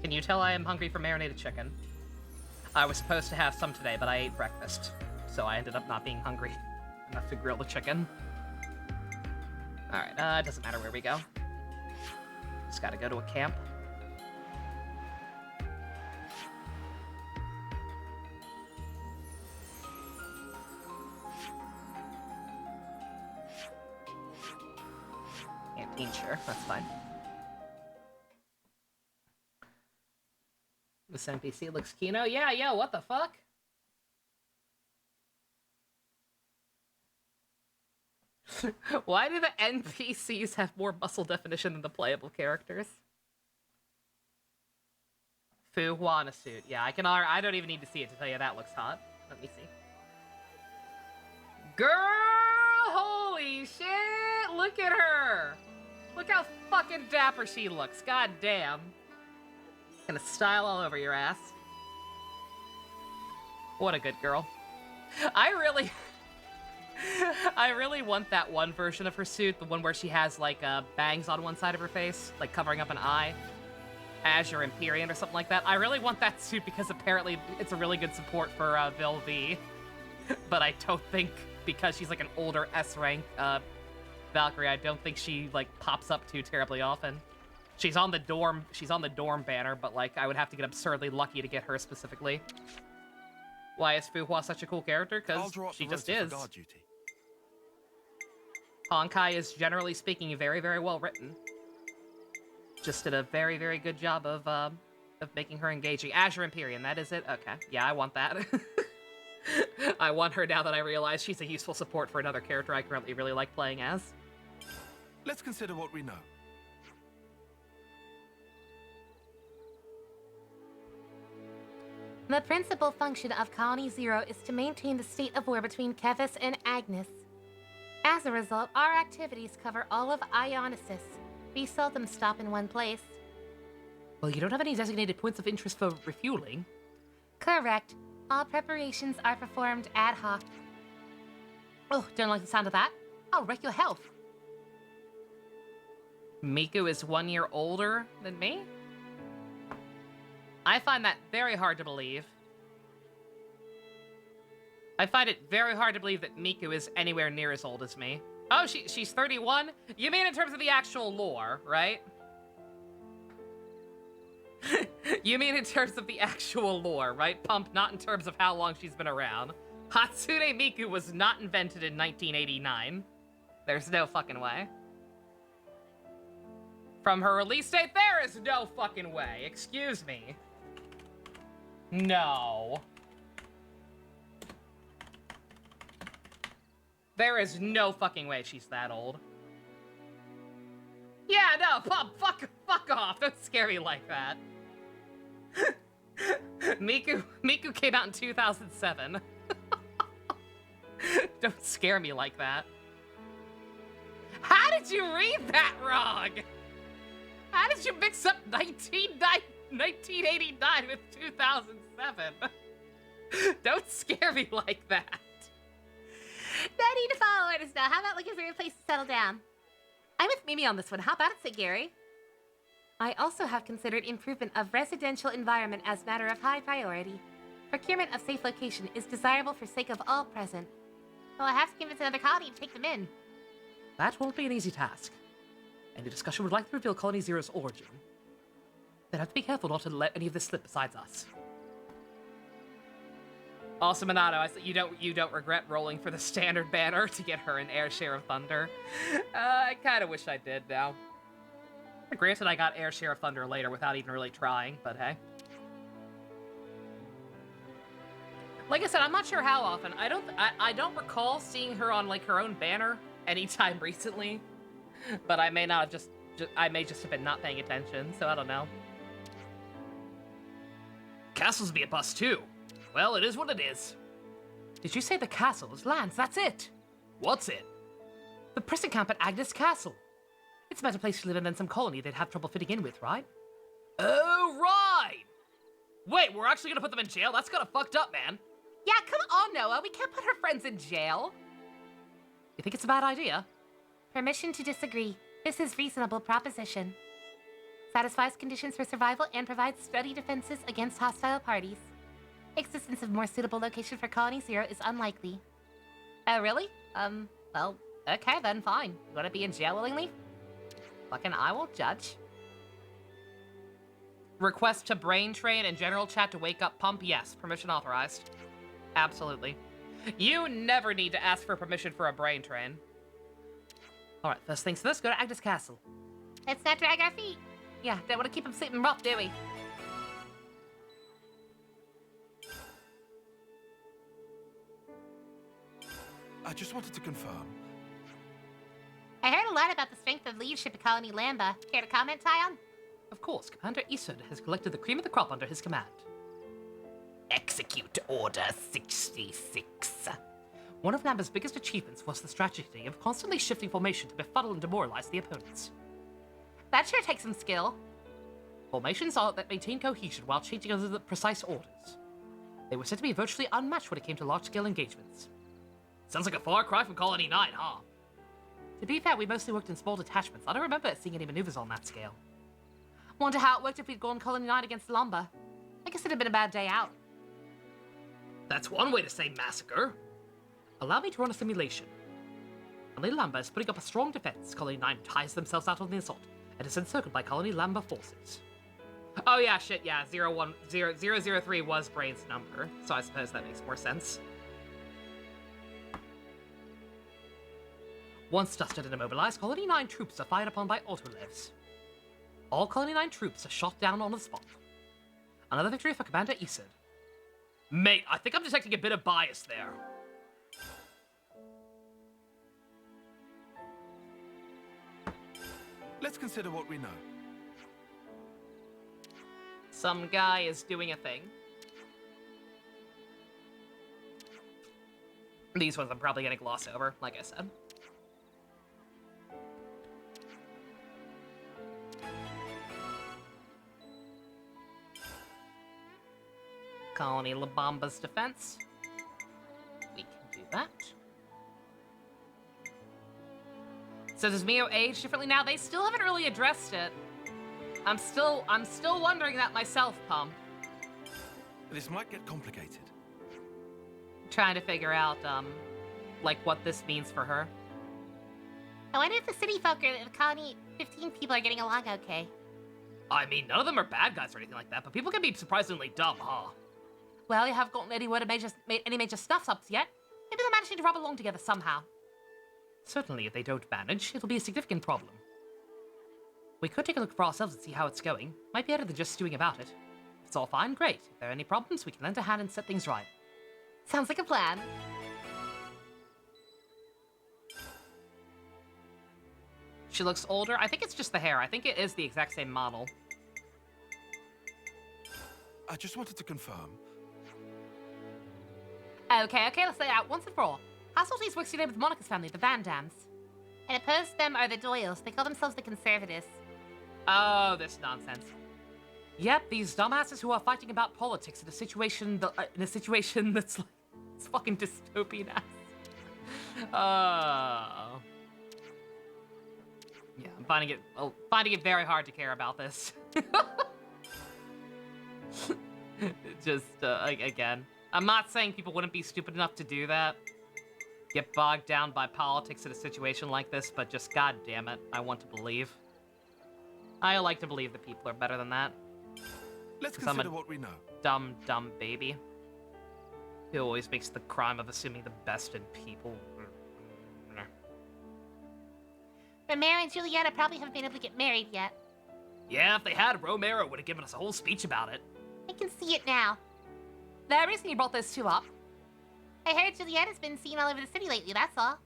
Can you tell I am hungry for marinated chicken? I was supposed to have some today, but I ate breakfast. So I ended up not being hungry enough to grill the chicken. Alright, it doesn't matter where we go. Just gotta go to a camp. Canteen, sure, that's fine. This NPC looks kino. Yeah, what the fuck? Why do the NPCs have more muscle definition than the playable characters? Fu Hua in a suit. Yeah, I don't even need to see it to tell you that looks hot. Let me see. Girl, holy shit! Look at her! Look how fucking dapper she looks. God damn. Gonna style all over your ass. What a good girl. I really want that one version of her suit, the one where she has, like, bangs on one side of her face, like covering up an eye. Azure Empyrean or something like that. I really want that suit because apparently it's a really good support for Vil V. But I don't think, because she's like an older S-rank Valkyrie, I don't think she, like, pops up too terribly often. She's on the dorm banner, but, like, I would have to get absurdly lucky to get her specifically. Why is Fu Hua such a cool character? Because she just is. Honkai is, generally speaking, very, very well written. Just did a very, very good job of making her engaging. Azure Empyrean, that is it? Okay. Yeah, I want that. I want her now that I realize she's a useful support for another character I currently really like playing as. Let's consider what we know. The principal function of Colony Zero is to maintain the state of war between Kevis and Agnes. As a result, our activities cover all of Ionisys. We seldom stop in one place. Well, you don't have any designated points of interest for refueling. Correct. All preparations are performed ad hoc. Oh, don't like the sound of that? I'll wreck your health. Miku is 1 year older than me? I find that very hard to believe. I find it very hard to believe that Miku is anywhere near as old as me. Oh, she's 31? You mean in terms of the actual lore, right? You mean in terms of the actual lore, right, Pump? Not in terms of how long she's been around. Hatsune Miku was not invented in 1989. There's no fucking way. From her release date, there is no fucking way. Excuse me. No. There is no fucking way she's that old. Yeah, no, Pump, fuck off. Don't scare me like that. Miku came out in 2007. Don't scare me like that. How did you read that wrong? How did you mix up 1989 with 2007? Don't scare me like that. No need to follow orders now. How about looking for a place to settle down? I'm with Mimi on this one. How about it, say Gary? I also have considered improvement of residential environment as matter of high priority. Procurement of safe location is desirable for sake of all present. Well, I have to convince another colony to take them in. That won't be an easy task. Any discussion would like to reveal Colony Zero's origin. They'd have to be careful not to let any of this slip besides us. Also, Minato, you don't regret rolling for the standard banner to get her an Air Share of Thunder? I kind of wish I did now. Granted, I got Air Share of Thunder later without even really trying, but hey. Like I said, I'm not sure how often. I don't recall seeing her on like her own banner anytime recently, but I may not have I may just have been not paying attention, so I don't know. Castles be a bust too. Well, it is what it is. Did you say the castle is lands? That's it. What's it? The prison camp at Agnes Castle. It's a better place to live in than some colony they'd have trouble fitting in with, right? Oh, right! Wait, we're actually gonna put them in jail? That's kinda fucked up, man. Yeah, come on, Noah. We can't put our friends in jail. You think it's a bad idea? Permission to disagree. This is reasonable proposition. Satisfies conditions for survival and provides steady defenses against hostile parties. Existence of more suitable location for Colony Zero is unlikely. Oh, really? Well, okay then, fine. You wanna be in jail willingly? Fucking I won't judge. Request to brain train and general chat to wake up pump? Yes. Permission authorized. Absolutely. You never need to ask for permission for a brain train. Alright, first things first, go to Agnes Castle. Let's not drag our feet. Yeah, don't want to keep them sleeping rough, do we? I just wanted to confirm. I heard a lot about the strength of leadership at Colony Lamba. Care to comment, Tyon? Of course, Commander Isud has collected the cream of the crop under his command. Execute Order 66. One of Lamba's biggest achievements was the strategy of constantly shifting formation to befuddle and demoralize the opponents. That sure takes some skill. Formations are that maintain cohesion while changing under the precise orders. They were said to be virtually unmatched when it came to large-scale engagements. Sounds like a far cry from Colony 9, huh? To be fair, we mostly worked in small detachments. I don't remember seeing any maneuvers on that scale. Wonder how it worked if we'd gone Colony 9 against Lamba. I guess it'd have been a bad day out. That's one way to say massacre. Allow me to run a simulation. Colony Lamba is putting up a strong defense. Colony 9 ties themselves out on the assault and is encircled by Colony Lamba forces. Oh yeah, shit, yeah. 003 was Brain's number, so I suppose that makes more sense. Once dusted and immobilized, Colony 9 troops are fired upon by Autolevs. All Colony 9 troops are shot down on the spot. Another victory for Commander Isud. Mate, I think I'm detecting a bit of bias there. Let's consider what we know. Some guy is doing a thing. These ones I'm probably gonna gloss over, like I said. Colony Labamba's defense. We can do that. So does Mio age differently now? They still haven't really addressed it. I'm still wondering that myself, Pum. This might get complicated. Trying to figure out, like what this means for her. I wonder if the city folk or the Colony 15 people are getting along okay. I mean, none of them are bad guys or anything like that, but people can be surprisingly dumb, huh? Well, you haven't gotten any word of any major stuff-ups yet. Maybe they're managing to rub along together somehow. Certainly, if they don't manage, it'll be a significant problem. We could take a look for ourselves and see how it's going. Might be better than just stewing about it. If it's all fine, great. If there are any problems, we can lend a hand and set things right. Sounds like a plan. She looks older. I think it's just the hair. I think it is the exact same model. I just wanted to confirm. Okay, let's lay it out once and for all. Hostilities works today with Monica's family, the Van Dams. And opposed to them are the Doyles. They call themselves the Conservatives. Oh, this nonsense. Yep, these dumbasses who are fighting about politics in a situation that's like, it's fucking dystopian ass. Yeah, I'm finding it very hard to care about this. Just, again, I'm not saying people wouldn't be stupid enough to do that. Get bogged down by politics in a situation like this, but just goddamn it, I want to believe. I like to believe that people are better than that. Let's consider what we know. Dumb baby. Who always makes the crime of assuming the best in people. Romero and Juliana probably haven't been able to get married yet. Yeah, if they had, Romero would have given us a whole speech about it. I can see it now. The reason you brought those two up, I heard Julieta's been seen all over the city lately, that's all.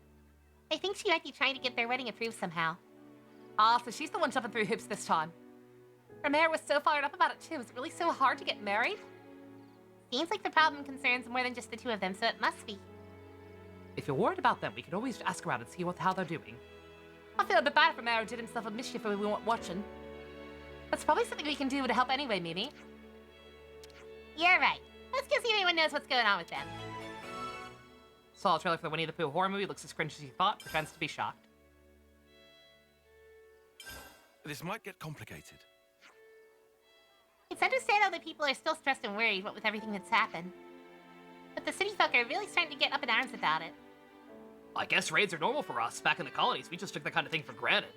I think she might be trying to get their wedding approved somehow. Ah, so she's the one jumping through hoops this time. Her mayor was so fired up about it too. Is it really so hard to get married? Seems like the problem concerns more than just the two of them, so it must be. If you're worried about them, we could always ask around and see how they're doing. I feel a bit bad if Mayor did himself a mischief when we weren't watching. That's probably something we can do to help anyway, maybe. You're right. Let's go see if anyone knows what's going on with them. Saw a trailer for the Winnie the Pooh horror movie. Looks as cringe as you thought. Pretends to be shocked. This might get complicated. It's understandable that people are still stressed and worried what with everything that's happened. But the city folk are really starting to get up in arms about it. I guess raids are normal for us. Back in the colonies, we just took that kind of thing for granted.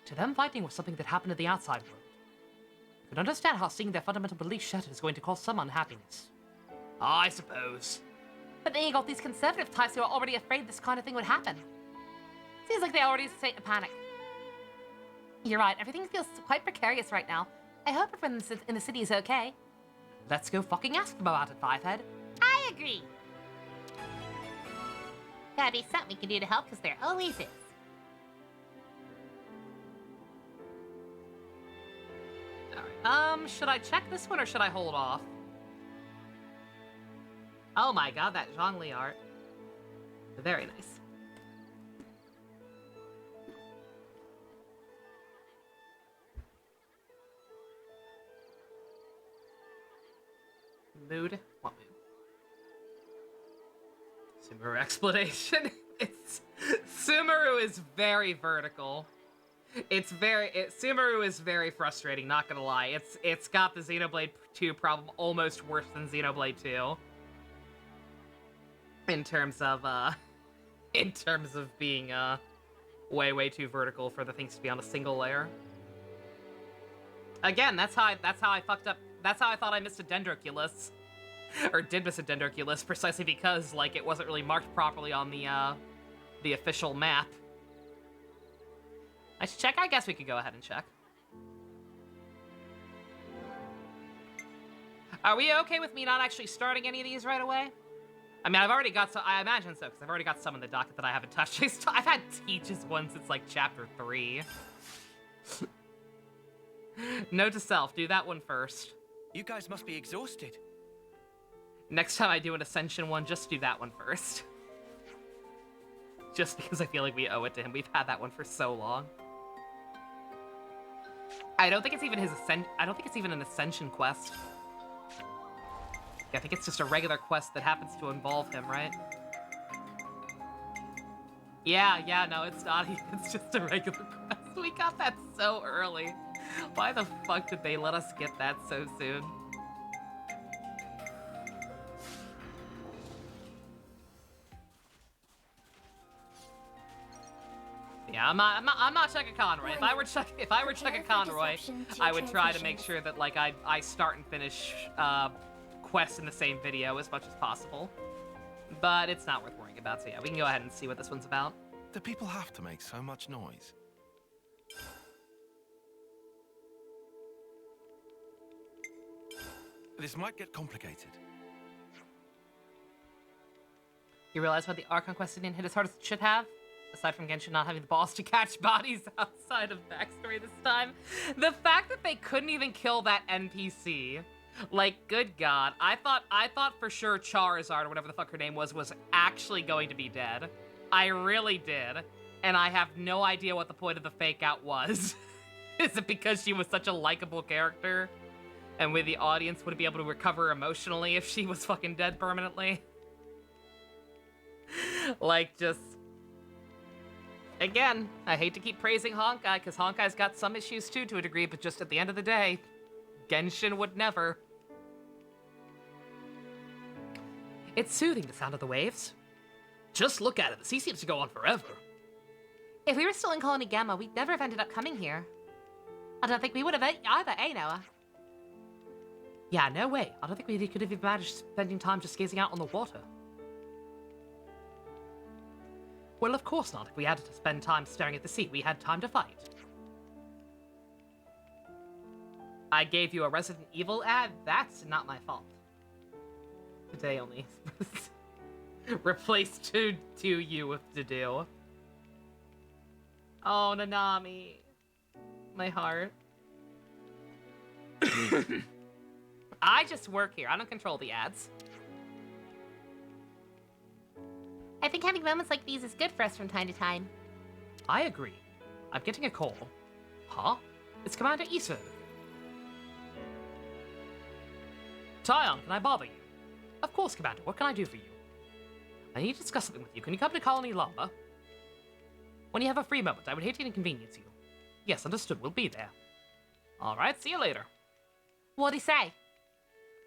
To them, fighting was something that happened in the outside world. You can understand how seeing their fundamental beliefs shattered is going to cause some unhappiness. I suppose. But then you got these conservative types who are already afraid this kind of thing would happen. Seems like they already in a state of panic. You're right, everything feels quite precarious right now. I hope everyone in the city is okay. Let's go fucking ask them about it, Fivehead. I agree. Gotta be something we can do to help, because there always is. Alright, should I check this one or should I hold off? Oh my god, that Zhongli art. Very nice. Mood? What mood? Sumeru explanation. Sumeru is very vertical. Sumeru is very frustrating, not gonna lie. It's got the Xenoblade 2 problem almost worse than Xenoblade 2. In terms of being way too vertical for the things to be on a single layer. Again, that's how I fucked up. That's how I thought I missed a Dendroculus. Or did miss a Dendroculus, precisely because, like, it wasn't really marked properly on the official map. I should check? I guess we could go ahead and check. Are we okay with me not actually starting any of these right away? I mean, I've already got some, I imagine so, because I've already got some in the docket that I haven't touched. I've had Teach's one since, like, chapter 3. Note to self, do that one first. You guys must be exhausted. Next time I do an Ascension one, just do that one first. Just because I feel like we owe it to him. We've had that one for so long. I don't think it's even I don't think it's even an Ascension quest. Yeah, I think it's just a regular quest that happens to involve him, right? Yeah, no, it's not. It's just a regular quest. We got that so early. Why the fuck did they let us get that so soon? Yeah, I'm not checking Conroy. If I were checking Conroy, I would try to make sure that, like, I start and finish quests in the same video as much as possible. But it's not worth worrying about, so yeah, we can go ahead and see what this one's about. Do people have to make so much noise? This might get complicated. You realize why the Archon quest didn't hit as hard as it should have? Aside from Genshin not having the balls to catch bodies outside of backstory this time. The fact that they couldn't even kill that NPC. Like, good God. I thought for sure Charizard, or whatever the fuck her name was actually going to be dead. I really did. And I have no idea what the point of the fake out was. Is it because she was such a likable character? And the audience wouldn't be able to recover emotionally if she was fucking dead permanently? Like, just... Again, I hate to keep praising Honkai, because Honkai's got some issues too, to a degree, but just at the end of the day, Genshin would never. It's soothing, the sound of the waves. Just look at it, the sea seems to go on forever. If we were still in Colony Gamma, we'd never have ended up coming here. I don't think we would have either, eh, Noah? Yeah, no way. I don't think we could have even managed spending time just gazing out on the water. Well, of course not. If we had to spend time staring at the sea, we had time to fight. I gave you a Resident Evil ad? That's not my fault. Today only. Replace to you with to do. Oh, Nanami. My heart. I just work here. I don't control the ads. I think having moments like these is good for us from time to time. I agree. I'm getting a call. Huh? It's Commander Issa. Tyon, can I bother you? Of course, Commander. What can I do for you? I need to discuss something with you. Can you come to Colony Lumber? When you have a free moment, I would hate to inconvenience you. Yes, understood. We'll be there. Alright, see you later. What'd he say?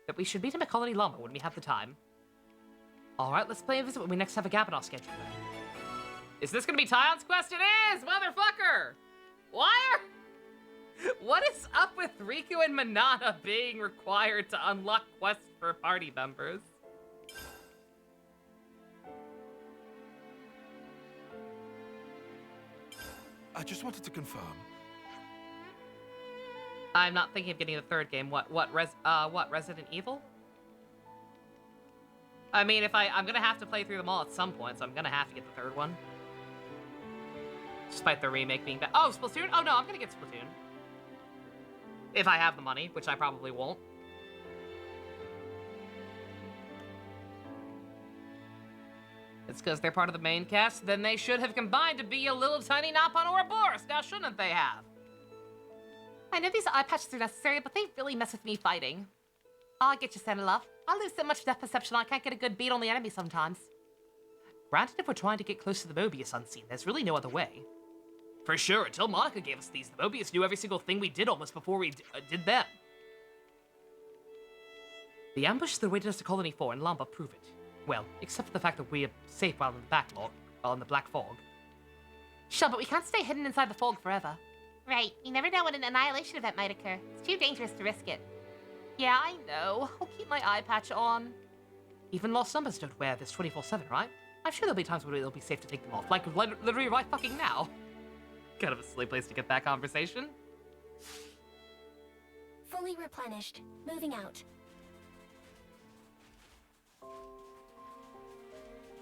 That we should meet him at Colony Lumber when we have the time. Alright, let's play a visit when we next have a gap in our schedule. Is this gonna be Tyon's quest? It is, motherfucker! What is up with Riku and Manana being required to unlock quests for party members? I just wanted to confirm. I'm not thinking of getting the third game. What, Resident Evil? I mean, I'm gonna have to play through them all at some point, so I'm gonna have to get the third one. Despite the remake being bad. Oh, Splatoon? Oh no, I'm gonna get Splatoon. If I have the money, which I probably won't. It's because they're part of the main cast, then they should have combined to be a little tiny Nappan or a Boris, now shouldn't they have? I know these eye patches are necessary, but they really mess with me fighting. I'll get you, Santa Love. I lose so much depth perception I can't get a good beat on the enemy sometimes. Granted, if we're trying to get close to the Mobius unseen, there's really no other way. For sure, until Monica gave us these, the Mobius knew every single thing we did almost before we did them. The ambush that awaited us to Colony 4 and Lamba prove it. Well, except for the fact that we are safe while in the black fog. Sure, but we can't stay hidden inside the fog forever. Right, you never know when an annihilation event might occur. It's too dangerous to risk it. Yeah, I know. I'll keep my eye patch on. Even lost numbers don't wear this 24/7, right? I'm sure there'll be times when it'll be safe to take them off, like literally right fucking now. Kind of a silly place to get that conversation. Fully replenished. Moving out.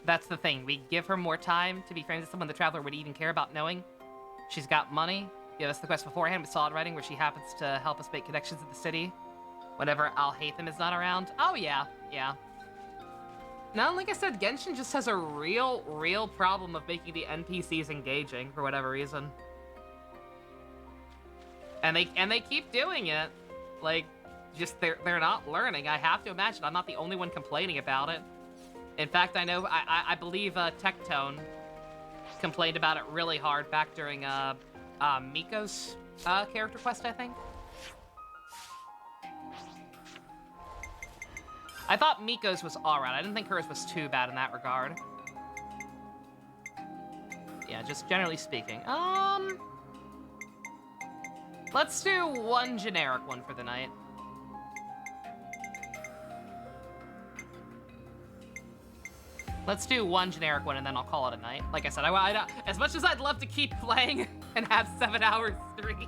That's the thing. We give her more time to be friends with someone the Traveler would even care about knowing. She's got money. Give us the quest beforehand with solid writing where she happens to help us make connections in the city. Whenever Al-Haytham is not around. Oh, yeah. Yeah. Now, like I said, Genshin just has a real problem of making the NPCs engaging for whatever reason. And they keep doing it. Like, just they're not learning. I have to imagine I'm not the only one complaining about it. In fact, I believe Tectone complained about it really hard back during Miko's character quest, I think. I thought Miko's was alright. I didn't think hers was too bad in that regard. Yeah, just generally speaking. Let's do one generic one for the night. Let's do one generic one and then I'll call it a night. Like I said, as much as I'd love to keep playing and have 7-hour streams,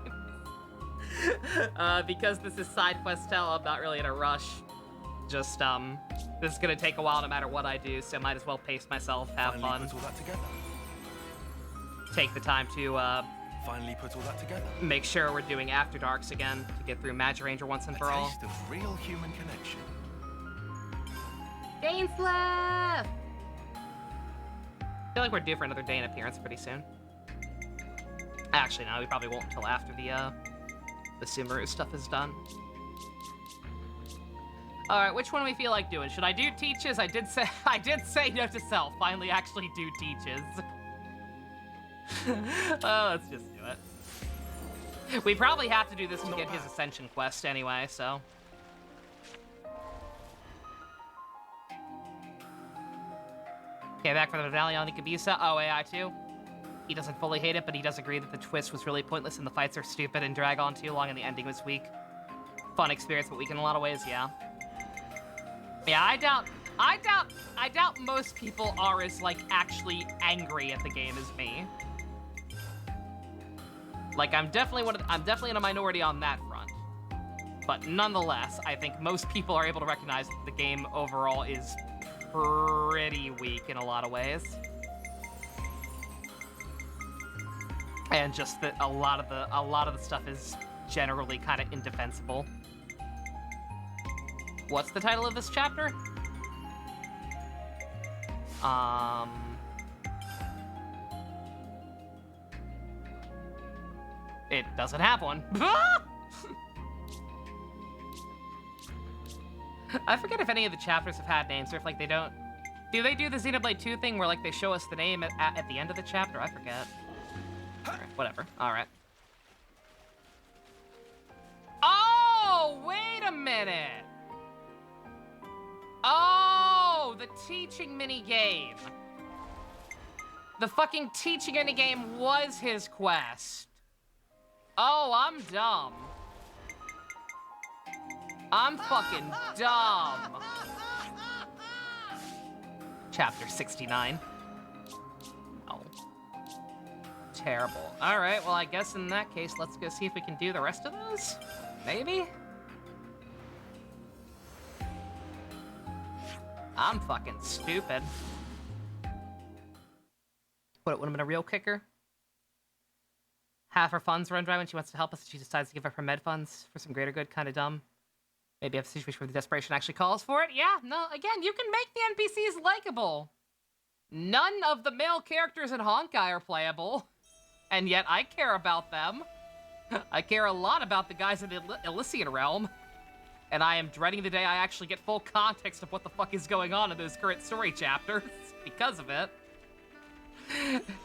because this is side quest hell, I'm not really in a rush. Just, this is gonna take a while no matter what I do, so I might as well pace myself, have fun. Put all that together. Take the time to, Finally put all that together. Make sure we're doing After Darks again to get through Magic Ranger once and for all. Taste of real human connection. Dainslev! I feel like we're due for another day in appearance pretty soon. Actually, no, we probably won't until after the Sumeru stuff is done. Alright, which one do we feel like doing? Should I do teaches? I did say no to self. Finally actually do teaches. Let's just do it. We probably have to do this to get his Ascension quest anyway, so. Okay, back for the medallion on Ikabisa. Oh, AI too. He doesn't fully hate it, but he does agree that the twist was really pointless and the fights are stupid and drag on too long and the ending was weak. Fun experience, but weak in a lot of ways, yeah. Yeah, I doubt most people are as, like, actually angry at the game as me. Like, I'm definitely in a minority on that front. But nonetheless, I think most people are able to recognize that the game overall is pretty weak in a lot of ways. And just that a lot of the stuff is generally kind of indefensible. What's the title of this chapter? It doesn't have one. I forget if any of the chapters have had names, or if, like, they don't... Do they do the Xenoblade 2 thing where, like, they show us the name at the end of the chapter? I forget. Alright, whatever. Alright. Oh, wait a minute! Oh, the teaching minigame. The fucking teaching minigame was his quest. Oh, I'm dumb. I'm fucking dumb. Chapter 69. Oh. Terrible. Alright, well, I guess in that case, let's go see if we can do the rest of those? Maybe? I'm fucking stupid. But it would have been a real kicker. Half her funds run dry when she wants to help us, she decides to give up her med funds for some greater good. Kind of dumb. Maybe have a situation where the desperation actually calls for it. Yeah, no, again, you can make the NPCs likable. None of the male characters in Honkai are playable. And yet I care about them. I care a lot about the guys in the Elysian realm. And I am dreading the day I actually get full context of what the fuck is going on in those current story chapters because of it.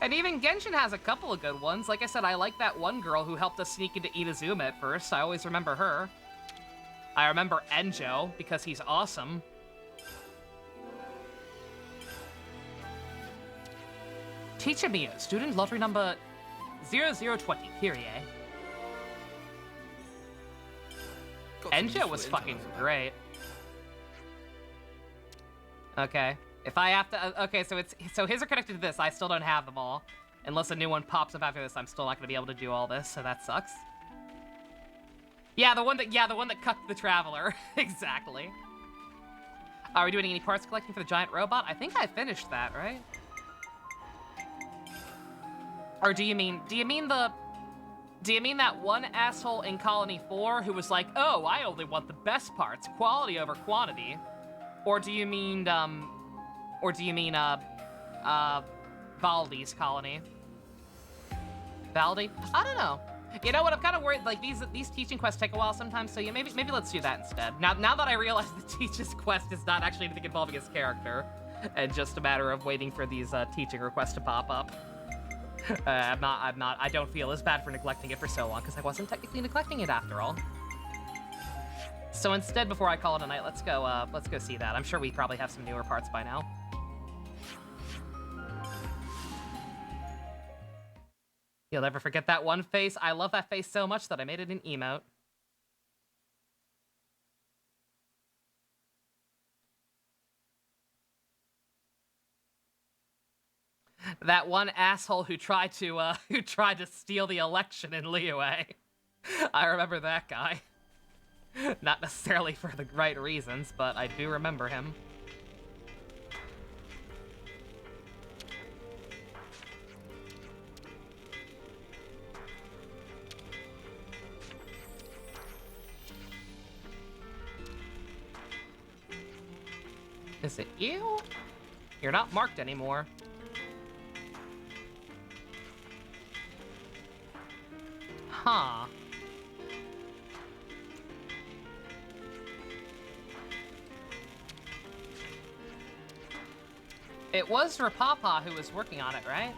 And even Genshin has a couple of good ones. Like I said, I like that one girl who helped us sneak into Inazuma at first. I always remember her. I remember Enjo, because he's awesome. Teacher Mio, student lottery number 0020, Kyrie. Enjo was fucking great. Okay. If I have to, okay, so his are connected to this. I still don't have them all. Unless a new one pops up after this, I'm still not gonna be able to do all this, so that sucks. Yeah, the one that cut the Traveler. Exactly. Are we doing any parts collecting for the giant robot? I think I finished that, right? Or do you mean that one asshole in Colony 4 who was like, oh, I only want the best parts, quality over quantity? Or do you mean, Valdi's colony? Valdi? I don't know. You know what, I'm kind of worried, like, these teaching quests take a while sometimes, so yeah, maybe let's do that instead. Now that I realize the teacher's quest is not actually anything involving his character, and just a matter of waiting for these, teaching requests to pop up. I don't feel as bad for neglecting it for so long, because I wasn't technically neglecting it after all. So instead, before I call it a night, let's go see that. I'm sure we probably have some newer parts by now. You'll never forget that one face. I love that face so much that I made it an emote. That one asshole who tried to steal the election in Liyue. I remember that guy. Not necessarily for the right reasons, but I do remember him. Is it you? You're not marked anymore. Huh. It was Rapapa who was working on it, right?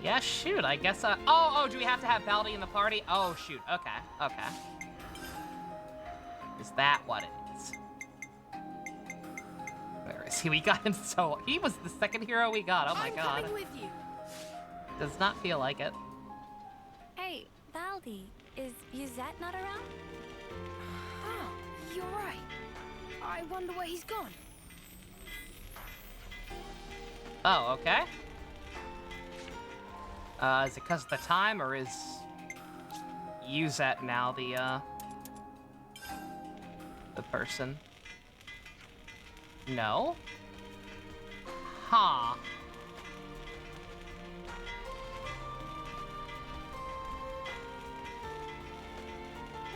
Yeah, shoot, I guess, oh, do we have to have Baldi in the party? Oh, shoot, okay. Is that what it is? Where is he? We got him so... He was the second hero we got, oh my god. I'm coming with you. Does not feel like it. Hey, Baldi, is Yuzette not around? Oh, you're right. I wonder where he's gone. Oh, okay. Is it because of the time, or is Yuzet now the person? No? Huh.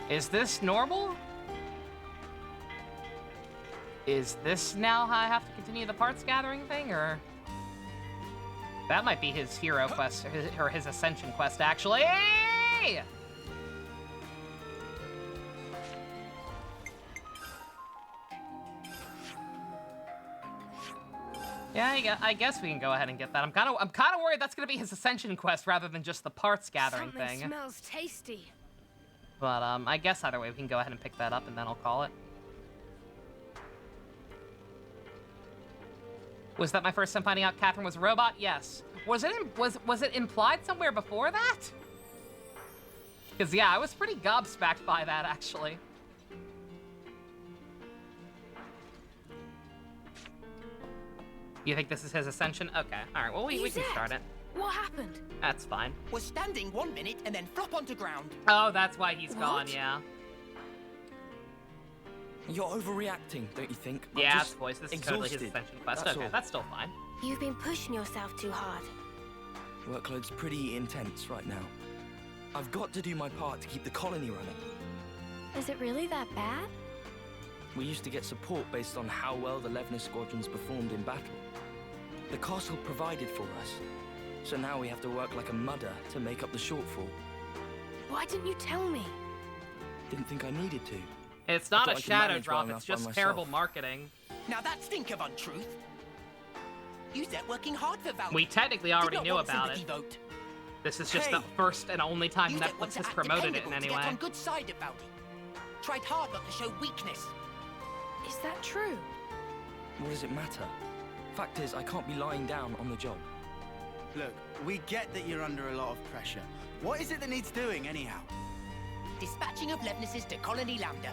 Is this normal? Is this now how I have to continue the parts gathering thing, or? That might be his hero quest, or his Ascension quest, actually. Yeah, I guess we can go ahead and get that. I'm kind of worried that's gonna be his Ascension quest rather than just the parts gathering thing. Something smells tasty. But I guess either way we can go ahead and pick that up, and then I'll call it. Was that my first time finding out Catherine was a robot? Yes. Was it implied somewhere before that? Because yeah, I was pretty gobsmacked by that actually. You think this is his Ascension? Okay. All right. Well, we can start it. What happened? That's fine. We're standing 1 minute and then flop onto ground. Oh, that's why he's gone. Yeah. You're overreacting, don't you think? Yeah, it's voice. This is totally his Ascension quest. Okay, that's still fine. You've been pushing yourself too hard. Workload's pretty intense right now. I've got to do my part to keep the colony running. Is it really that bad? We used to get support based on how well the Levner squadrons performed in battle. The castle provided for us, so now we have to work like a mudder to make up the shortfall. Why didn't you tell me? Didn't think I needed to. It's not a shadow drop, it's just terrible marketing. Now that stink of untruth. You said working hard for Valve. We technically already knew about it. Vote. This is just the first and only time Netflix has promoted it in any way. Get on good side of Valve. Tried hard not to show weakness. Is that true? What does it matter? Fact is, I can't be lying down on the job. Look, we get that you're under a lot of pressure. What is it that needs doing, anyhow? Dispatching of Levnesses to Colony Lambda.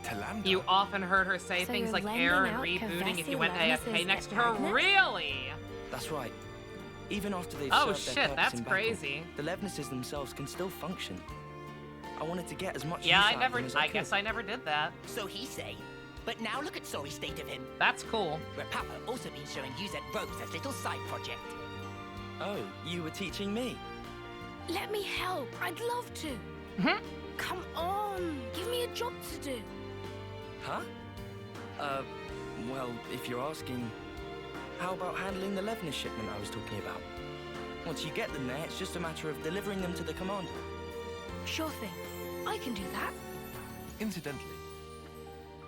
To Lambda? You often heard her say So things you're like lending error and out rebooting if you went Confessing AFK next to her. Levnesses Really? That's right. Even after they've Oh served their shit, purpose that's in battle, crazy. the Levnesses themselves can still function. I wanted to get as much Yeah, use out of them as I could. guess I never did that. So he say. But now look at sorry state of him. That's cool. Where Papa also been showing you that Rose as little side project. Oh, you were teaching me? Let me help. I'd love to. Come on. Give me a job to do. Huh? Well, if you're asking, how about handling the Levner shipment I was talking about? Once you get them there, it's just a matter of delivering them to the commander. Sure thing. I can do that. Incidentally,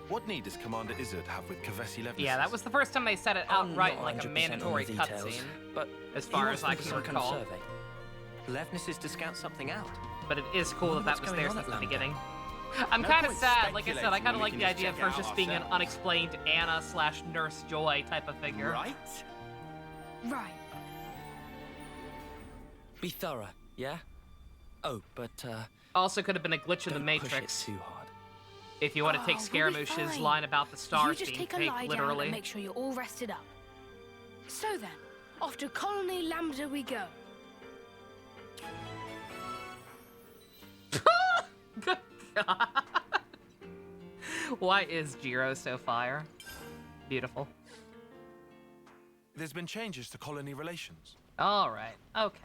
what need does Commander Izzard have with Kavesi Levner? Yeah, that was the first time they said it I'm outright not like a 100% mandatory on the details, cutscene. but as he far wants as I them for can some kind of recall. survey. Levness is to scout something out. But it is cool that What's was going there on since at the Lambda? beginning. I'm No kind of point sad. Like I said, I speculating kind of when like we the can idea of just her check it just out being an ourselves. unexplained Anna/Nurse Joy type of figure. Right? Right. Be thorough, yeah? Oh, but, Also could have been a glitch in the don't push Matrix. it too hard. If you want to take we'll be Scaramouche's fine. line about the You stars just being take a fake lie down literally. and make sure you're all rested up. So then, off to Colony Lambda we go. Good God. Why is Jiro so fire? Beautiful. There's been changes to colony relations. All right. Okay.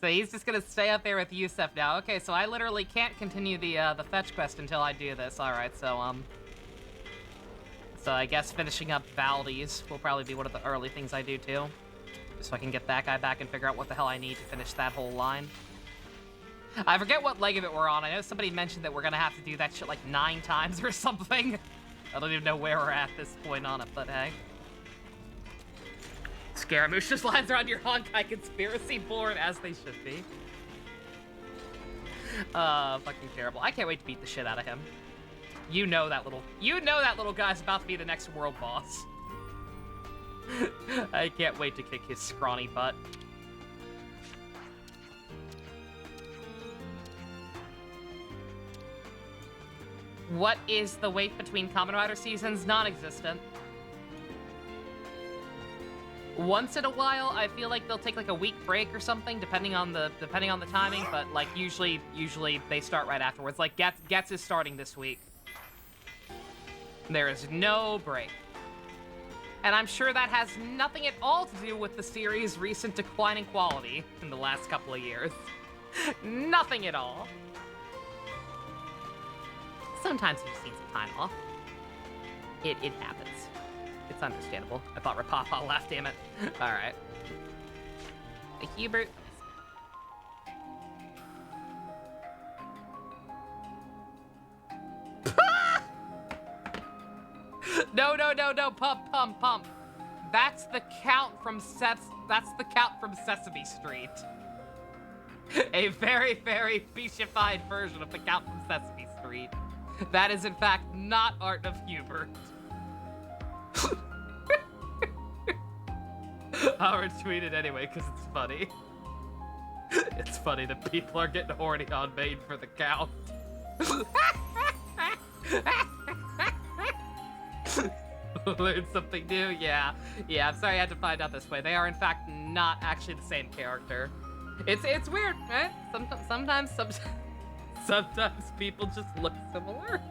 So he's just gonna stay up there with Yusef now. Okay, so I literally can't continue the fetch quest until I do this. All right, so I guess finishing up Valdez will probably be one of the early things I do too, just so I can get that guy back and figure out what the hell I need to finish that whole line. I forget what leg of it we're on. I know somebody mentioned that we're gonna have to do that shit like 9 times or something. I don't even know where we're at this point on it, but hey. Scaramouche's lines are on your Honkai conspiracy board, as they should be. Fucking terrible. I can't wait to beat the shit out of him. You know that little guy's about to be the next world boss. I can't wait to kick his scrawny butt. What is the wait between Kamen Rider seasons? Non-existent. Once in a while, I feel like they'll take like a week break or something, depending on the timing. But like usually they start right afterwards. Like Gets is starting this week. There is no break, and I'm sure that has nothing at all to do with the series' recent decline in quality in the last couple of years. Nothing at all. Sometimes you just need some time off. It happens. It's understandable. I thought Rapapa laughed, damn it. Alright. Hubert. No, pump. That's the Count from Sesame Street. A very, very beachified version of the Count from Sesame Street. That is, in fact, not Art of Hubert. I'll retweet it anyway, because it's funny. It's funny that people are getting horny on Maine for the Count. Learn something new? Yeah, I'm sorry I had to find out this way. They are, in fact, not actually the same character. It's weird, right? Sometimes people just look similar.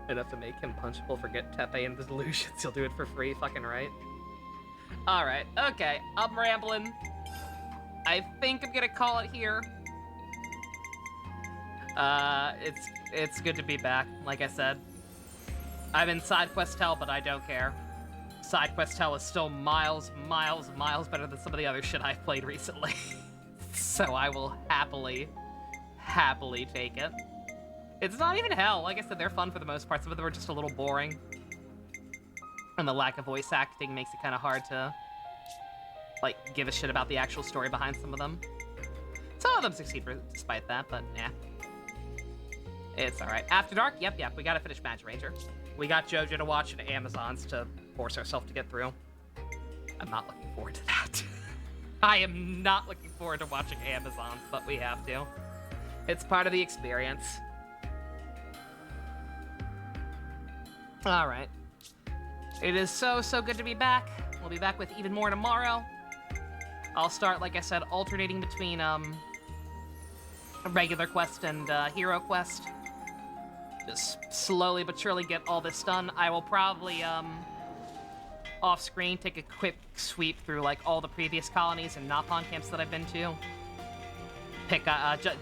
Enough to make him punchable. Forget Tepe and the delusions. He'll do it for free. Fucking right. Alright, okay. I'm rambling. I think I'm gonna call it here. It's good to be back, like I said. I'm in Side Quest Hell, but I don't care. Side Quest Hell is still miles better than some of the other shit I've played recently. So I will happily take it. It's not even hell. Like I said, they're fun for the most part. Some of them are just a little boring. And the lack of voice acting makes it kind of hard to, like, give a shit about the actual story behind some of them. Some of them succeed despite that, but yeah. It's alright. After Dark? Yep. We gotta finish Magic Ranger. We got JoJo to watch and Amazons to force ourselves to get through. I'm not looking forward to that. I am not looking forward to watching Amazons, but we have to. It's part of the experience. Alright. It is so good to be back. We'll be back with even more tomorrow. I'll start, like I said, alternating between regular quest and hero quest. Just slowly but surely get all this done. I will probably off screen take a quick sweep through like all the previous colonies and Napon camps that I've been to.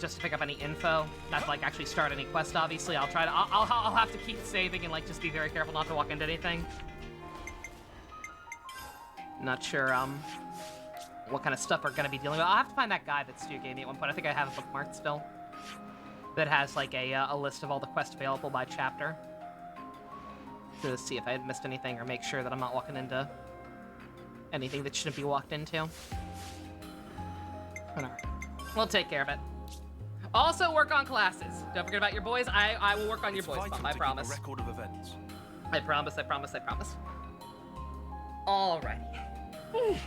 Just to pick up any info. Not to like actually start any quest, obviously. I'll have to keep saving and like just be very careful not to walk into anything. Not sure what kind of stuff we're gonna be dealing with. I'll have to find that guide that Stu gave me at one point. I think I have it bookmarked still. That has like a list of all the quests available by chapter. To see if I had missed anything or make sure that I'm not walking into anything that shouldn't be walked into. Alright. We'll take care of it. Also work on classes. Don't forget about your boys. I will work on your boys, Pump, I promise. Keep a record of events. I promise. Alrighty.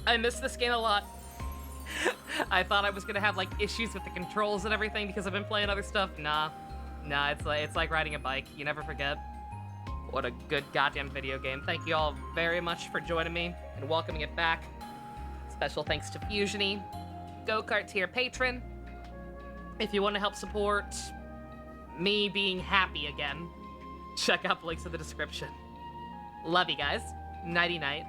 I miss this game a lot. I thought I was gonna have like issues with the controls and everything because I've been playing other stuff. Nah, it's like riding a bike. You never forget. What a good goddamn video game. Thank you all very much for joining me and welcoming it back. Special thanks to Fusiony, Go-Kart tier patron. If you want to help support me being happy again, check out the links in the description. Love you guys. Nighty night.